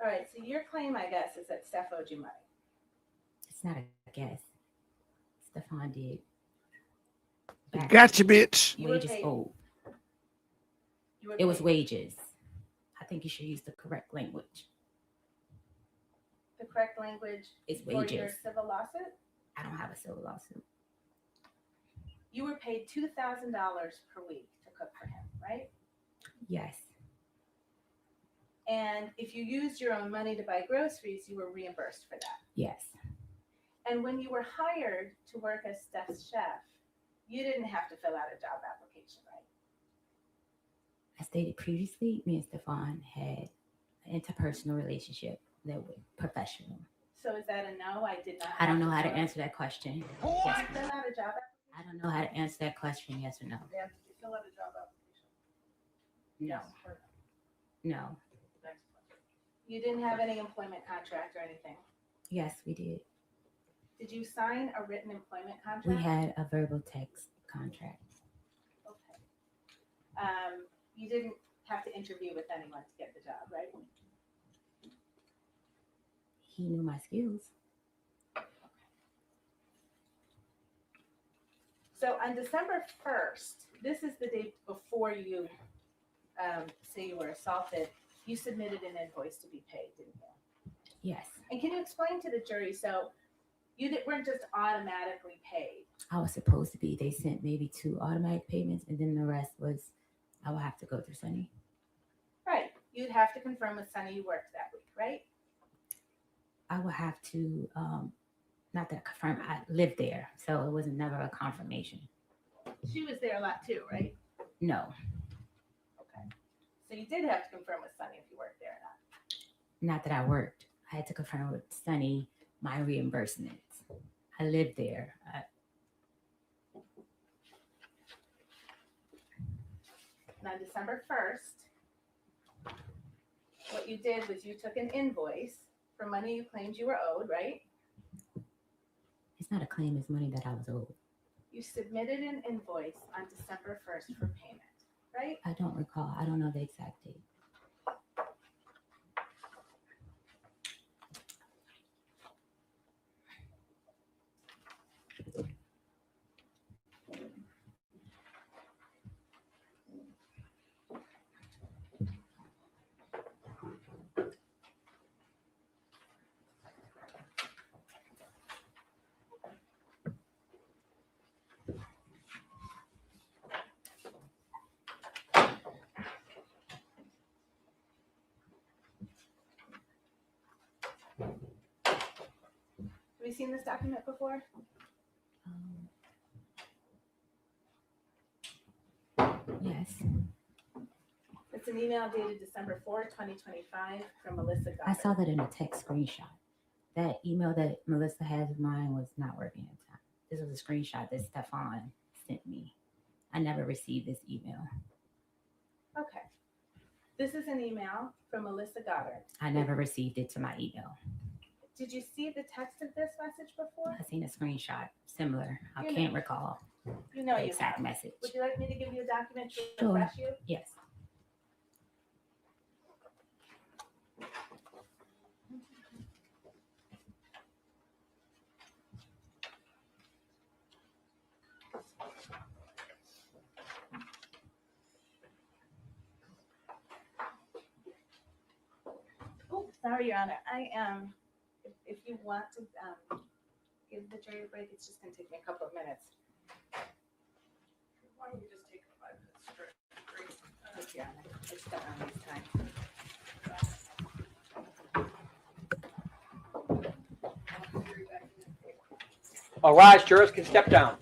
All right, so your claim, I guess, is that Steph owed you money. It's not a guess. Stefon did. Gotcha, bitch. You were Wages paid. owed. You were It was paid. wages. I think you should use the correct language. The correct language It's for your wages. civil lawsuit? I don't have a civil lawsuit. You were paid $2,000 per week to cook for him, right? Yes. And if you used your own money to buy groceries, you were reimbursed for that. Yes. And when you were hired to work as Steph's chef, you didn't have to fill out a job application, right? As stated previously, me and Stefon had an interpersonal relationship that was professional. So is that a no? I did not. I don't know how to fill out- answer that question. Did you fill out a job application? I don't know how to answer that question, yes or no. Yeah, did you fill out a job application? No. Yes or No. no? Next question. You didn't have any employment contract or anything? Yes, we did. Did you sign a written employment contract? We had a verbal text contract. Okay. You didn't have to interview with anyone to get the job, right? He knew my skills. So on December 1st, this is the day before you say you were assaulted, you submitted an invoice to be paid, didn't you? Yes. And can you explain to the jury, so you weren't just automatically paid? I was supposed to be. They sent maybe 2 automatic payments, and then the rest was I would have to go through Sunny. Right. You'd have to confirm with Sunny you worked that week, right? I would have to, not that confirm, I lived there, so it was never a confirmation. She was there a lot too, right? No, Okay. So you did have to confirm with Sunny if you worked there or not. not that I worked. I had to confirm with Sunny my reimbursements. I lived there. And on December 1st, what you did was you took an invoice for money you claimed you were owed, right? It's not a claim, it's money that I was owed. You submitted an invoice on December 1st for payment, right? I don't recall. I don't know the exact date. Have you seen this document before? Yes. It's an email dated December 4, 2025 from Melissa Goddard. I saw that in a text screenshot. That email that Melissa has of mine was not working at the time. This was a screenshot that Stefon sent me. I never received this email. Okay. This is an email from Melissa Goddard. I never received it to my email. Did you see the text of this message before? I seen a screenshot similar. I You know- can't recall You know the you exact have. message. Would you like me to give you a document to Sure. refresh you? Yes. Oh, sorry, Your Honor. I am, if you want to give the jury a break, it's just gonna take me a couple of minutes. Why don't we just take a 5-minute break? Thank you, Your Honor. I just don't want to waste time. All rise, jurors can step down.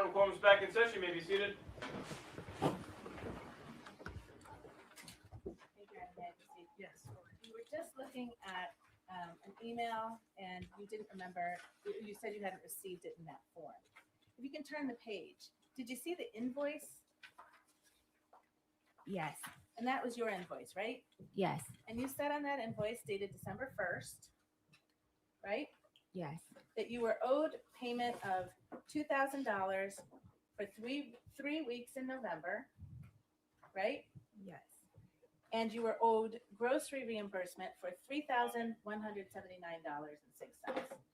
a quorum is back in session. You may be seated. Yes. You were just looking at an email and you didn't remember, you said you hadn't received it in that form. If you can turn the page, did you see the invoice? Yes. And that was your invoice, right? Yes. And you said on that invoice dated December 1st, right? Yes. That you were owed payment of $2,000 for three weeks in November, right? Yes. And you were owed grocery reimbursement for $3,179.06,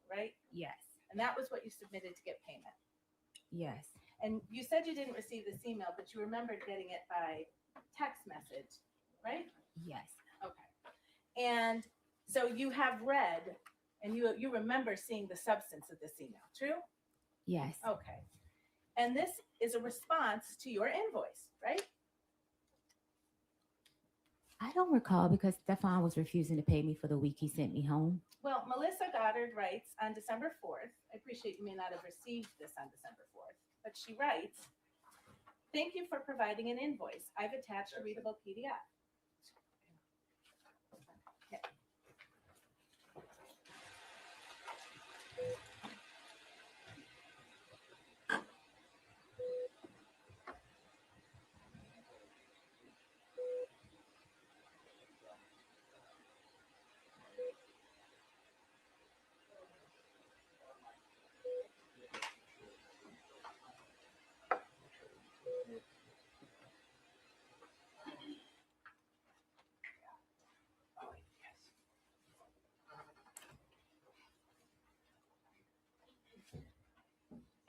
right? Yes. And that was what you submitted to get payment. Yes. And you said you didn't receive this email, but you remembered getting it by text message, right? Yes. Okay. And so you have read and you remember seeing the substance of this email, true? Yes. Okay. And this is a response to your invoice, right? I don't recall because Stefon was refusing to pay me for the week he sent me home. Well, Melissa Goddard writes on December 4th, I appreciate you may not have received this on December 4th, but she writes, thank you for providing an invoice. I've attached a readable PDF. Okay.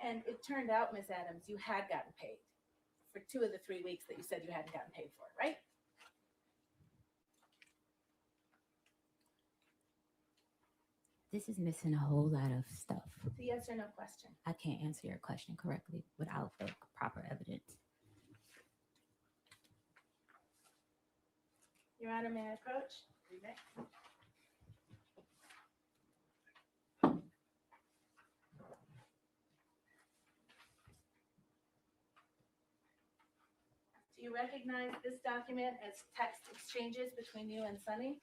And it turned out, Ms. Adams, you had gotten paid for 2 of the 3 weeks that you said you hadn't gotten paid for, right? This is missing a whole lot of stuff. It's a yes or no question. I can't answer your question correctly without the proper evidence. Your Honor, may I approach? Do you recognize this document as text exchanges between you and Sunny?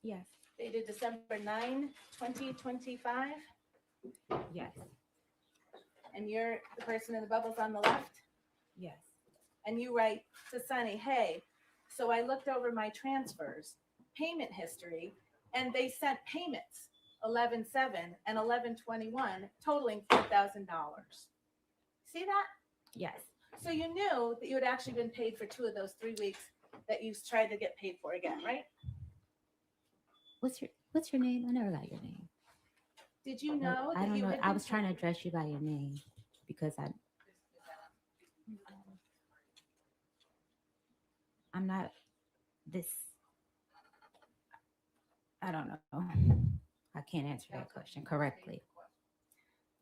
Yes. Dated December 9, 2025? Yes. And you're the person in the bubbles on the left? Yes. And you write to Sunny, hey, so I looked over my transfers, payment history, and they sent payments, 11/7 and 11/21, totaling $4,000. See that? Yes. So you knew that you had actually been paid for 2 of those 3 weeks that you tried to get paid for again, right? What's your name? I never got your name. Did you know I that don't you know. had I been was trying to paid? address you by your name because I'm not this. I don't know. I can't answer that question correctly.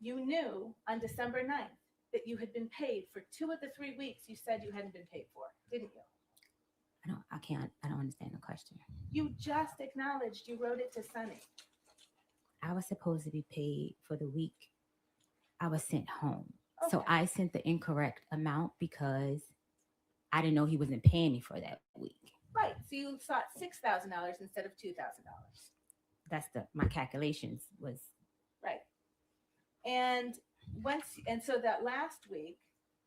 You knew on December 9th that you had been paid for 2 of the 3 weeks you said you hadn't been paid for, didn't you? I don't understand the question. You just acknowledged you wrote it to Sunny. I was supposed to be paid for the week I was sent home. So Okay. I sent the incorrect amount because I didn't know he wasn't paying me for that week. Right. So you sought $6,000 instead of $2,000. That's my calculations was Right. And so that last week,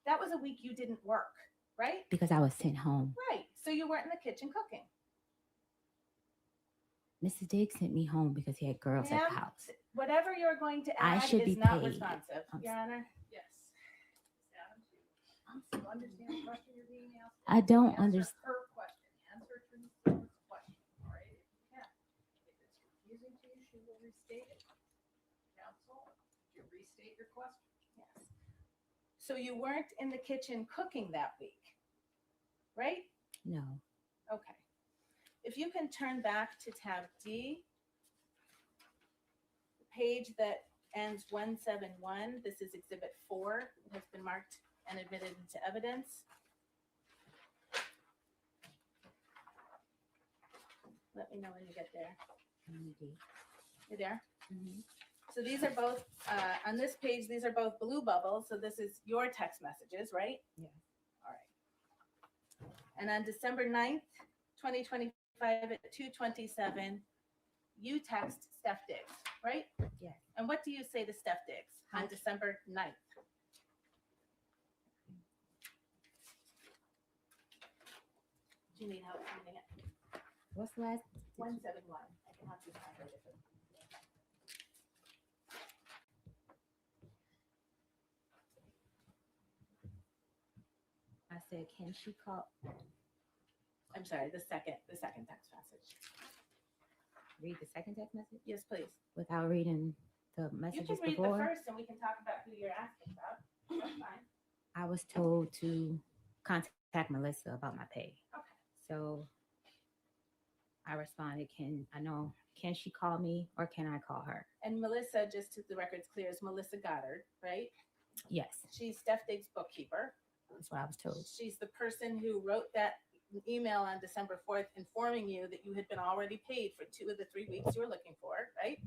that was a week you didn't work, right? because I was sent home. Right. So you weren't in the kitchen cooking. Mrs. Diggs sent me home because he had girls at the Ma'am, house. whatever you're going to I add should is be not paid. responsive, Your Honor. Yes. Do you understand the question you're being asked? I don't Answer understand. her question. Answer Trudy's question, all right? If you can. If it's confusing to you, she will restate it. Counsel, you restate your question. Yes. So you weren't in the kitchen cooking that week, right? No. Okay. If you can turn back to tab D, the page that ends 171, this is exhibit 4, it has been marked and admitted into evidence. Let me know when you get there. You're there? So these are both, on this page, these are both blue bubbles. So this is your text messages, right? Yeah. All right. And on December 9th, 2025 at 2:27, you text Steph Diggs, right? Yes. And what do you say to Steph Diggs on December 9th? Do you need help finding it? What's the last? 171. I can help you find it. I said, can she call? I'm sorry, the second text message. Read the second text message? Yes, please. Without reading the You messages can read before? the first and we can talk about who you're asking about. That's fine. I was told to contact Melissa about my pay. Okay. So I responded, can she call me or can I call her? And Melissa, just to the record's clear, is Melissa Goddard, right? Yes, She's Steph Diggs' bookkeeper. that's what I was told. She's the person who wrote that email on December 4th informing you that you had been already paid for 2 of the 3 weeks you were looking for, right?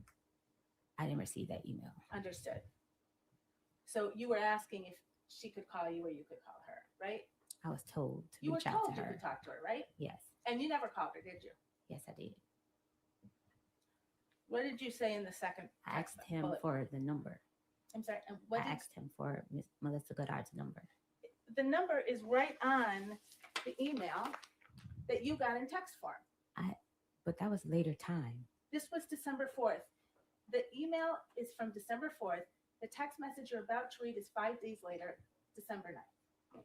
I didn't receive that email. Understood. So you were asking if she could call you or you could call her, right? I was told to You were reach out told to you her. could talk to her, right? Yes, And you never called her, did you? yes, I did. What did you say in the second I text asked him bullet? for the number. I'm sorry, and what I did asked him for Miss Melissa Goddard's number. the number is right on the email that you got in text form. But that was later time. This was December 4th. The email is from December 4th. The text message you're about to read is 5 days later, December 9th.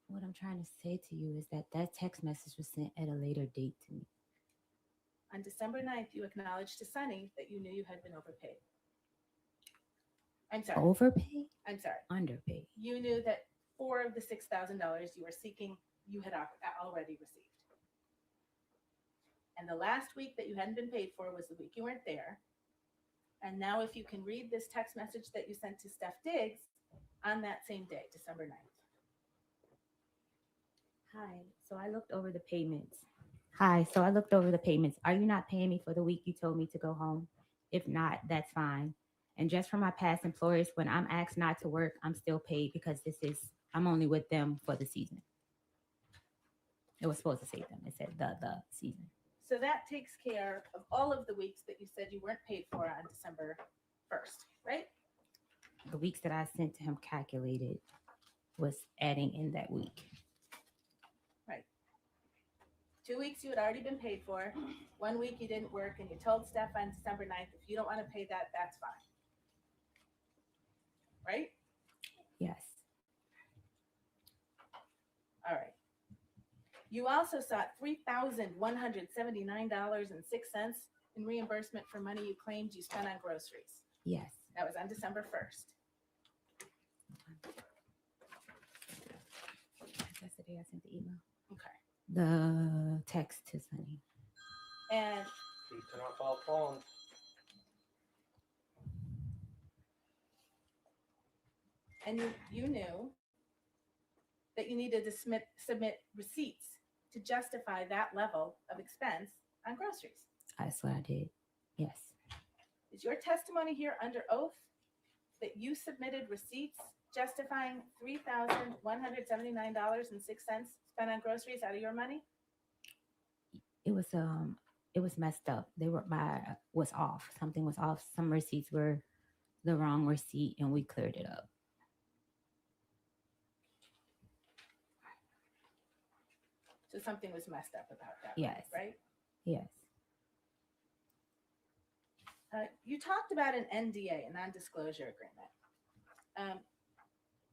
What I'm trying to say to you is that that text message was sent at a later date to me. On December 9th, you acknowledged to Sunny that you knew you had been overpaid. I'm sorry. Overpay? I'm sorry. Underpay. You knew that 4 of the $6,000 you were seeking, you had already received. And the last week that you hadn't been paid for was the week you weren't there. And now if you can read this text message that you sent to Steph Diggs on that same day, December 9th. Hi, so I looked over the payments. Hi, so I looked over the payments. Are you not paying me for the week you told me to go home? If not, that's fine. And just for my past employers, when I'm asked not to work, I'm still paid because I'm only with them for the season. It was supposed to say them. It said the season. So that takes care of all of the weeks that you said you weren't paid for on December 1st, right? The weeks that I sent to him calculated was adding in that week. Right. 2 weeks you had already been paid for. 1 week you didn't work, and you told Steph on December 9th, if you don't want to pay that, that's fine. Right? Yes. All right. You also sought $3,179.06 in reimbursement for money you claimed you spent on groceries. Yes. That was on December 1st. That's the day I sent the email. Okay. The text to Sunny. And Please turn off all phones. you knew that you needed to submit receipts to justify that level of expense on groceries. That's what I did. Yes. Is your testimony here under oath that you submitted receipts justifying $3,179.06 spent on groceries out of your money? It was messed up. Was off. Something was off. Some receipts were the wrong receipt and we cleared it up. So something was messed up about that. Yes. Right? Yes. You talked about an NDA, a non-disclosure agreement.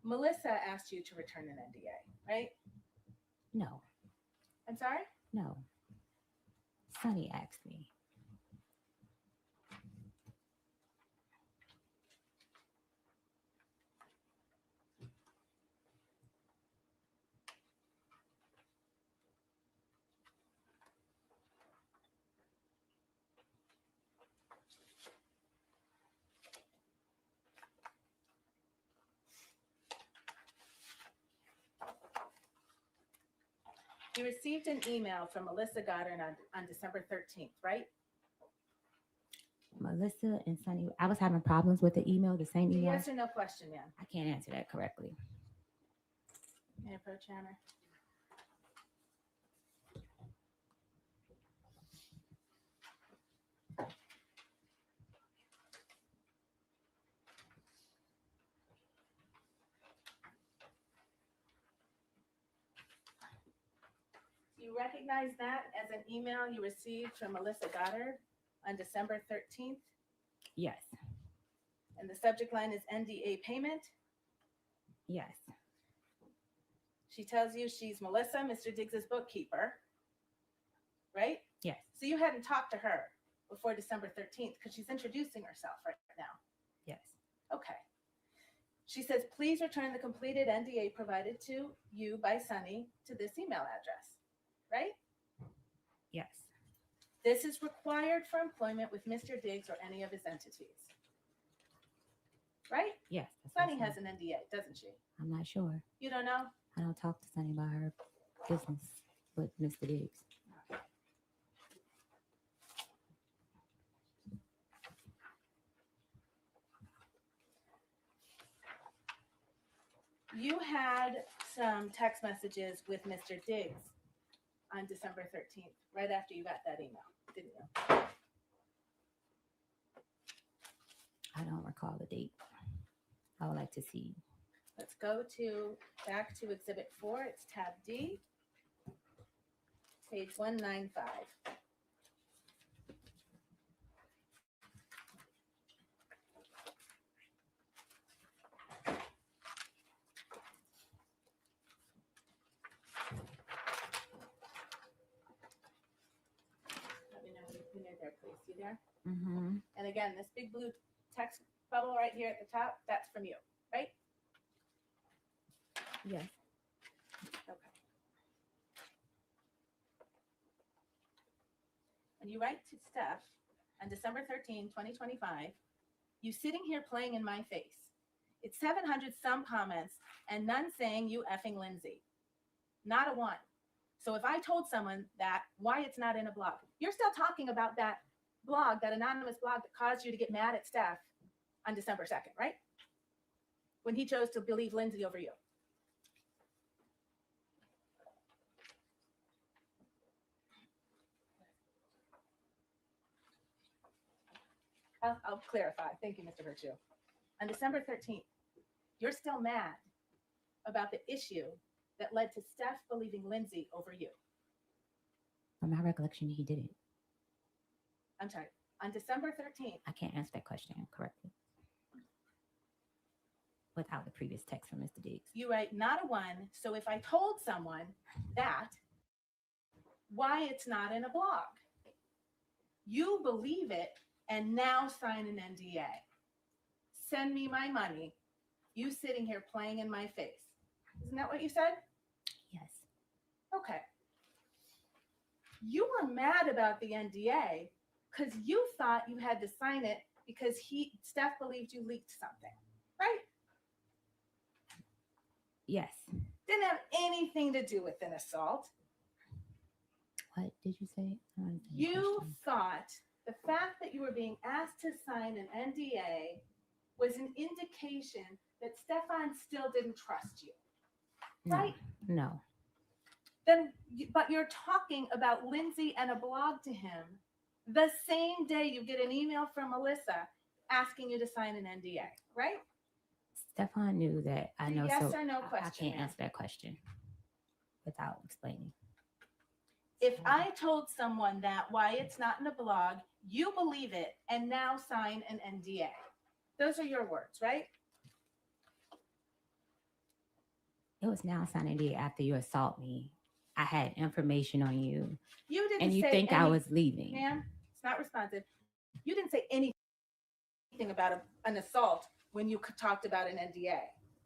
Melissa asked you to return an NDA, right? No. I'm sorry? No. Sunny asked me. You received an email from Melissa Goddard on December 13th, right? Melissa and Sunny, I was having problems with the email, the same email. Yes or no question, ma'am? I can't answer that correctly. Mayor Pro Channer. You recognize that as an email you received from Melissa Goddard on December 13th? Yes, And the subject line is NDA payment. yes, She tells you she's Melissa, Mr. Diggs's bookkeeper, right? yes, So you hadn't talked to her before December 13th because she's introducing herself right now. yes, Okay. She says, please return the completed NDA provided to you by Sunny to this email address, right? yes, This is required for employment with Mr. Diggs or any of his entities. Right? yes. that's what Sunny I has said. an NDA, doesn't she? I'm not sure. You don't know? I don't talk to Sunny about her business with Mr. Diggs. You had some text messages with Mr. Diggs on December 13th, right after you got that email, didn't you? I don't recall the date. I would like to see. Let's go back to Exhibit 4. It's tab D, page 195. Let me know when you're there, please. You there? Mm-hmm. And again, this big blue text bubble right here at the top, that's from you, right? Yes, Okay. When you write to Steph on December 13, 2025, you sitting here playing in my face. It's 700 some comments and none saying you effing Lindsay. Not a one. So if I told someone that, why it's not in a blog, you're still talking about that blog, that anonymous blog that caused you to get mad at Steph on December 2nd, right? When he chose to believe Lindsay over you. I'll clarify. Thank you, Mr. Virtue. On December 13th, you're still mad about the issue that led to Steph believing Lindsay over you. from my recollection, he didn't. I'm sorry. On December 13th, I can't answer that question correctly without the previous text from Mr. Diggs. you write not a one. So if I told someone that, why it's not in a blog? You believe it and now sign an NDA. Send me my money. You sitting here playing in my face. Isn't that what you said? Yes, Okay. You were mad about the NDA because you thought you had to sign it because Steph believed you leaked something, right? yes. Didn't have anything to do with an assault. What did you say? I don't understand the You question. thought the fact that you were being asked to sign an NDA was an indication that Stefon still didn't trust you, No, right? No. But you're talking about Lindsay and a blog to him the same day you get an email from Melissa asking you to sign an NDA, right? Stefon knew that. I know. Yes so or no I question, can't ma'am. answer that question without explaining. If I told someone that why it's not in a blog, you believe it and now sign an NDA. Those are your words, right? It was now signing day after you assault me. I had information on you, You didn't and you say think I any- was leaving. Ma'am, it's not responsive. You didn't say anything about an assault when you talked about an NDA,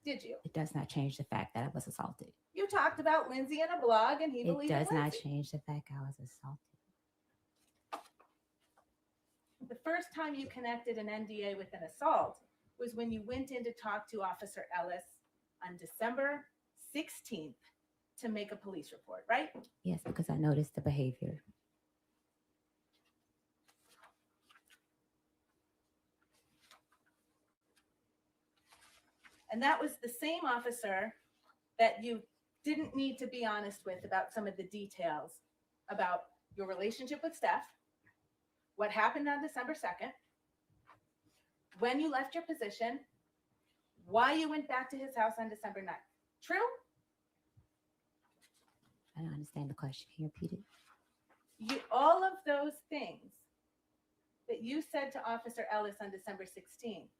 did you? It does not change the fact that I was assaulted. You talked about Lindsay in a blog and he It believed does not Lindsay. change the fact I was assaulted. The first time you connected an NDA with an assault was when you went in to talk to Officer Ellis on December 16th to make a police report, right? Yes, because I noticed the behavior. And that was the same officer that you didn't need to be honest with about some of the details about your relationship with Steph, what happened on December 2nd, when you left your position, why you went back to his house on December 9th. True? I don't understand the question. Can you repeat it? All of those things that you said to Officer Ellis on December 16th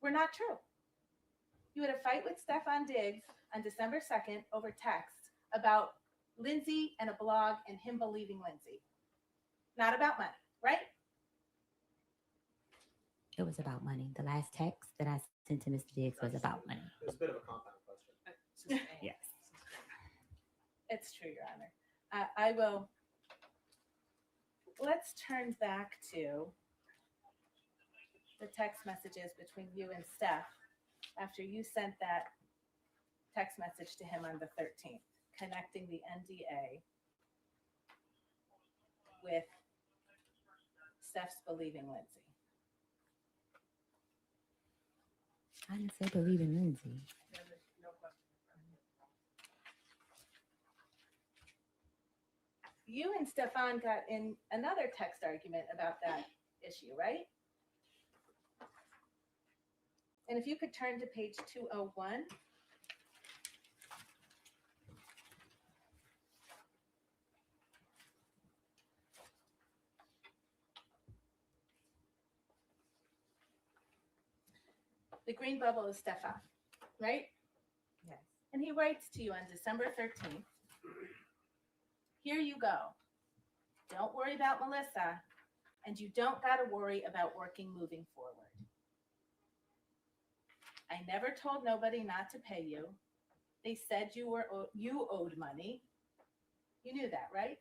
were not true. You had a fight with Stefon Diggs on December 2nd over text about Lindsay and a blog and him believing Lindsay. Not about money, right? It was about money. The last text that I sent to Mr. Diggs was about money. It was a bit of a compound question. Yes. It's true, Your Honor. I will. Let's turn back to the text messages between you and Steph after you sent that text message to him on the 13th, connecting the NDA with Steph's believing Lindsay. I didn't say believe in Lindsay. You and Stefon got in another text argument about that issue, right? And if you could turn to page 201. The green bubble is Stefon, right? Yes. And he writes to you on December 13th. Here you go. Don't worry about Melissa, and you don't got to worry about working moving forward. I never told nobody not to pay you. They said you owed money. You knew that, right?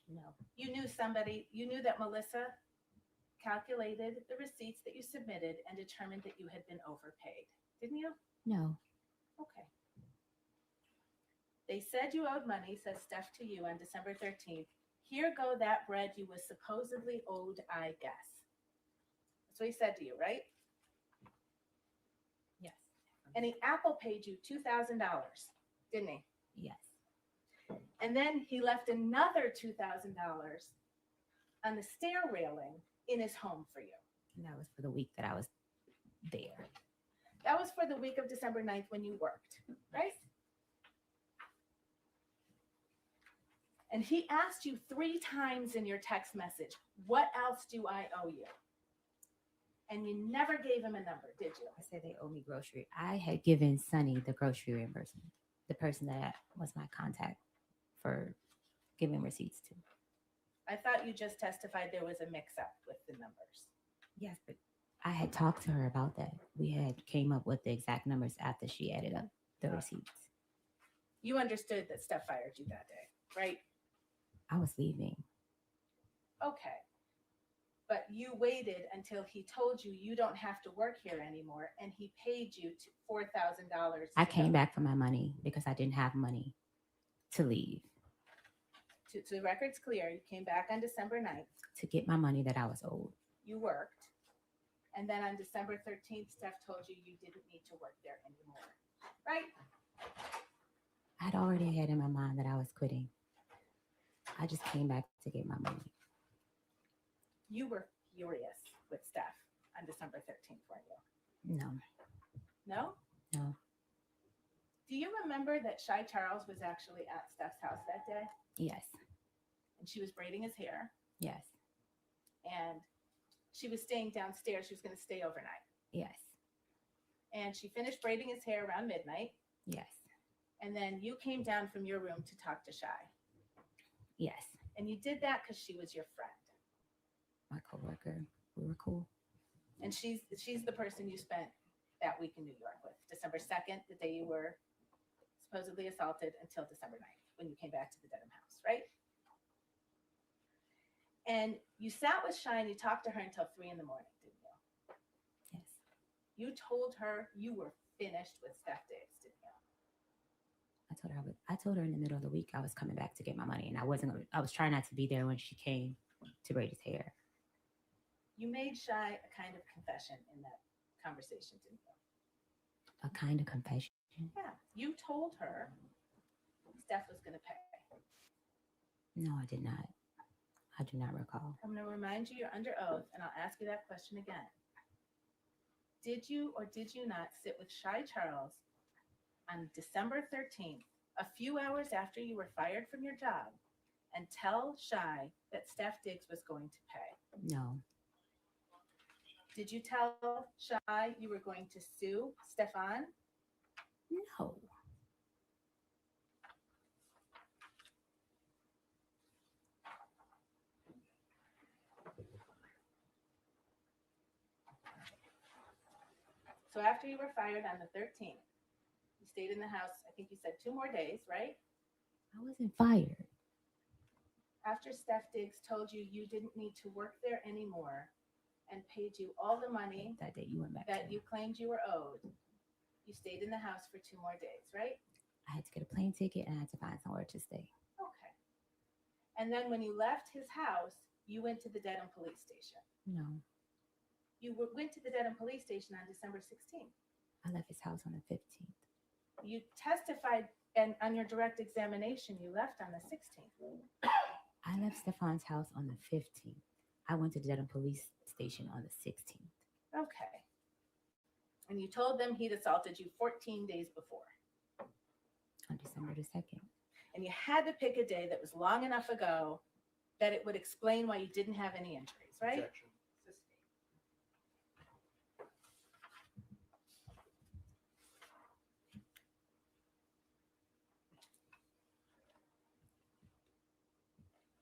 No. You knew that Melissa calculated the receipts that you submitted and determined that you had been overpaid. Didn't you? No. Okay. They said you owed money, says Steph to you on December 13th. Here go that bread you was supposedly owed, I guess. That's what he said to you, right? Yes. And he Apple paid you $2,000, didn't he? Yes. And then he left another $2,000 on the stair railing in his home for you. And that was for the week that I was there. That was for the week of December 9th when you worked, right? And he asked you 3 times in your text message, what else do I owe you? And you never gave him a number, did you? I said they owe me grocery. I had given Sonny the grocery reimbursement, the person that was my contact for giving receipts to. I thought you just testified there was a mix-up with the numbers. Yes, but I had talked to her about that. We had came up with the exact numbers after she added up the receipts. You understood that Steph fired you that day, right? I was leaving. Okay. But you waited until he told you you don't have to work here anymore, and he paid you $4,000. I came back for my money because I didn't have money to leave. To the record's clear, you came back on December 9th. To get my money that I was owed. You worked. And then on December 13th, Steph told you you didn't need to work there anymore. Right? I'd already had in my mind that I was quitting. I just came back to get my money. You were furious with Steph on December 13th, weren't you? No. No? No. Do you remember that Shy Charles was actually at Steph's house that day? Yes. And she was braiding his hair. Yes. And she was staying downstairs. She was going to stay overnight. Yes. And she finished braiding his hair around midnight. Yes. And then you came down from your room to talk to Shy. Yes. And you did that because she was your friend. My coworker. We were cool. And she's the person you spent that week in New York with. December 2nd, the day you were supposedly assaulted, until December 9th, when you came back to the Dedham house, right? And you sat with Shy and you talked to her until 3 in the morning, didn't you? Yes. You told her you were finished with Steph Diggs, didn't you? I I told her in the middle of the week I was coming back to get my money, and I was trying not to be there when she came to braid his hair. You made Shy a kind of confession in that conversation, didn't you? A kind of confession. Yeah. You told her Steph was going to pay. No, I did not. I do not recall. I'm going to remind you you're under oath, and I'll ask you that question again. Did you or did you not sit with Shy Charles on December 13th, a few hours after you were fired from your job, and tell Shy that Steph Diggs was going to pay? No. Did you tell Shy you were going to sue Stefon? No. So after you were fired on the 13th, you stayed in the house, I think you said 2 more days, right? I wasn't fired. After Steph Diggs told you you didn't need to work there anymore and paid you all the money That day you went back. that you claimed you were owed, you stayed in the house for 2 more days, right? I had to get a plane ticket and I had to find somewhere to stay. Okay. And then when you left his house, you went to the Dedham police station. No. You went to the Dedham police station on December 16th. I left his house on the 15th. You testified, and on your direct examination, you left on the 16th. I left Stefon's house on the 15th. I went to the Dedham police station on the 16th. Okay. And you told them he'd assaulted you 14 days before. On December the 2nd. And you had to pick a day that was long enough ago that it would explain why you didn't have any injuries, right? Objection.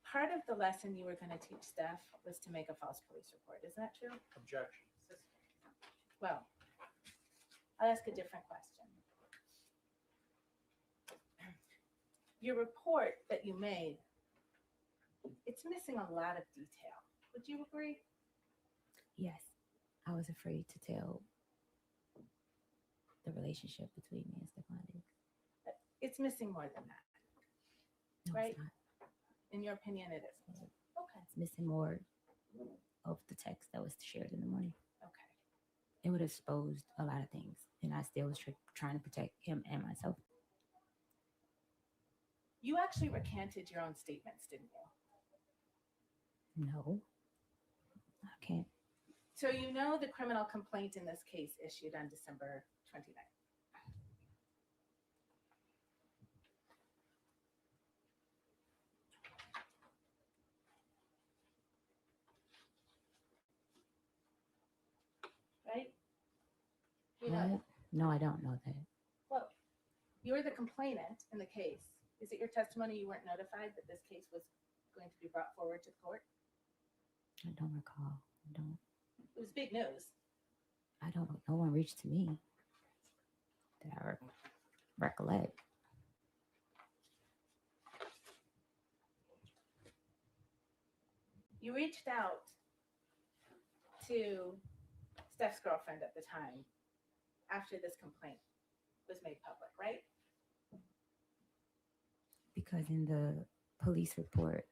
Part of the lesson you were going to teach Steph was to make a false police report. Isn't that true? Objection. Well, I'll ask a different question. Your report that you made, it's missing a lot of detail. Would you agree? Yes. I was afraid to tell the relationship between me and Stefon Diggs. It's missing more than that. No, Right? it's not. In your opinion, it is. Okay. It's missing more of the text that was shared in the morning. Okay. It would have exposed a lot of things, and I still was trying to protect him and myself. You actually recanted your own statements, didn't you? No. I can't. So you know the criminal complaint in this case issued on December 29th. Right? You know What? that. No, I don't know that. Well, you're the complainant in the case. Is it your testimony you weren't notified that this case was going to be brought forward to the court? I don't recall. I don't. It was big news. I don't. No one reached to me that I recollect. You reached out to Steph's girlfriend at the time after this complaint was made public, right? Because in the police report,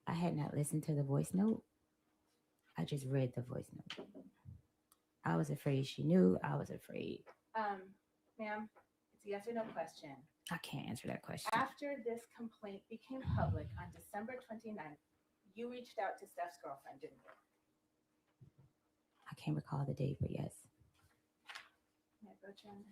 I had not listened to the voice note. I just read the voice note. I was afraid she knew. I was afraid. Ma'am, it's a yes or no question. I can't answer that question. After this complaint became public on December 29th, you reached out to Steph's girlfriend, didn't you? I can't recall the date, but yes. Mayor Bertrand?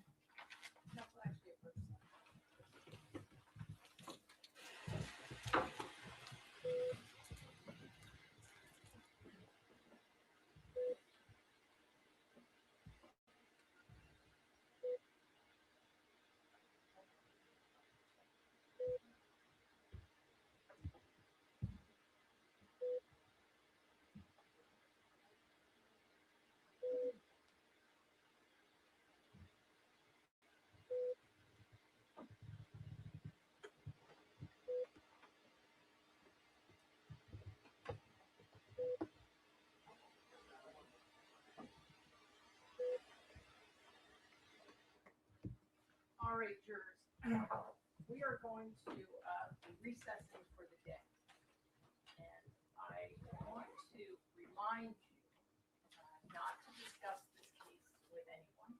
All right, jurors. are going to be recessing for the day. And I want to remind you not to discuss this case with anyone,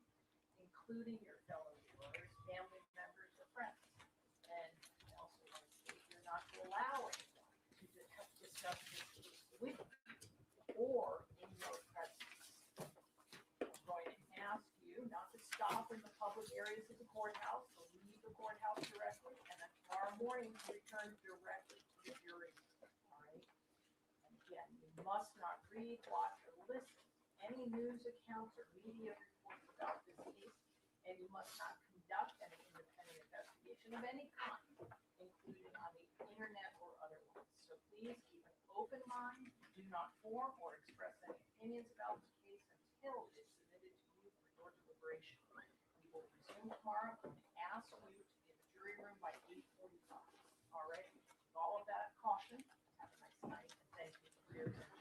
including your fellow jurors, family members, or friends. And I also want to state you're not to allow anyone to discuss this case with you or in your presence. I'm going to ask you not to stop in the public areas of the courthouse, or leave the courthouse directly, and then tomorrow morning return directly to the jury. All right? And again, you must not read, watch, or listen to any news accounts or media reports about this case, and you must not conduct any independent investigation of any kind, including on the internet or otherwise. So please keep an open mind. Do not form or express any opinions about the case until it is submitted to you for your deliberation. We will resume tomorrow and ask you to be in the jury room by 8:45. All right? With all of that caution, have a nice night, and thank you for your attention.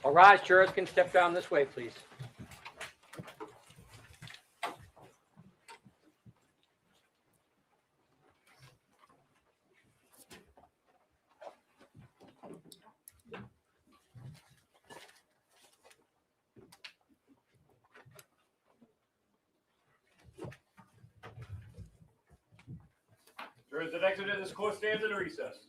All right, jurors can step down this way, please. Jurors that exited this court stands in recess.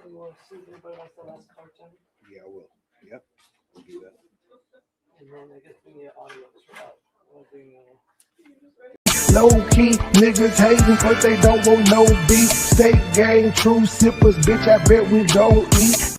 You want to see if anybody wants the last card, Tony? Yeah, I will. Yep, we'll do that. And then I guess we need audio for that. We'll do, Low key, niggas hating cause they don't want no beef. State gang, true sippers, bitch, I bet we don't eat.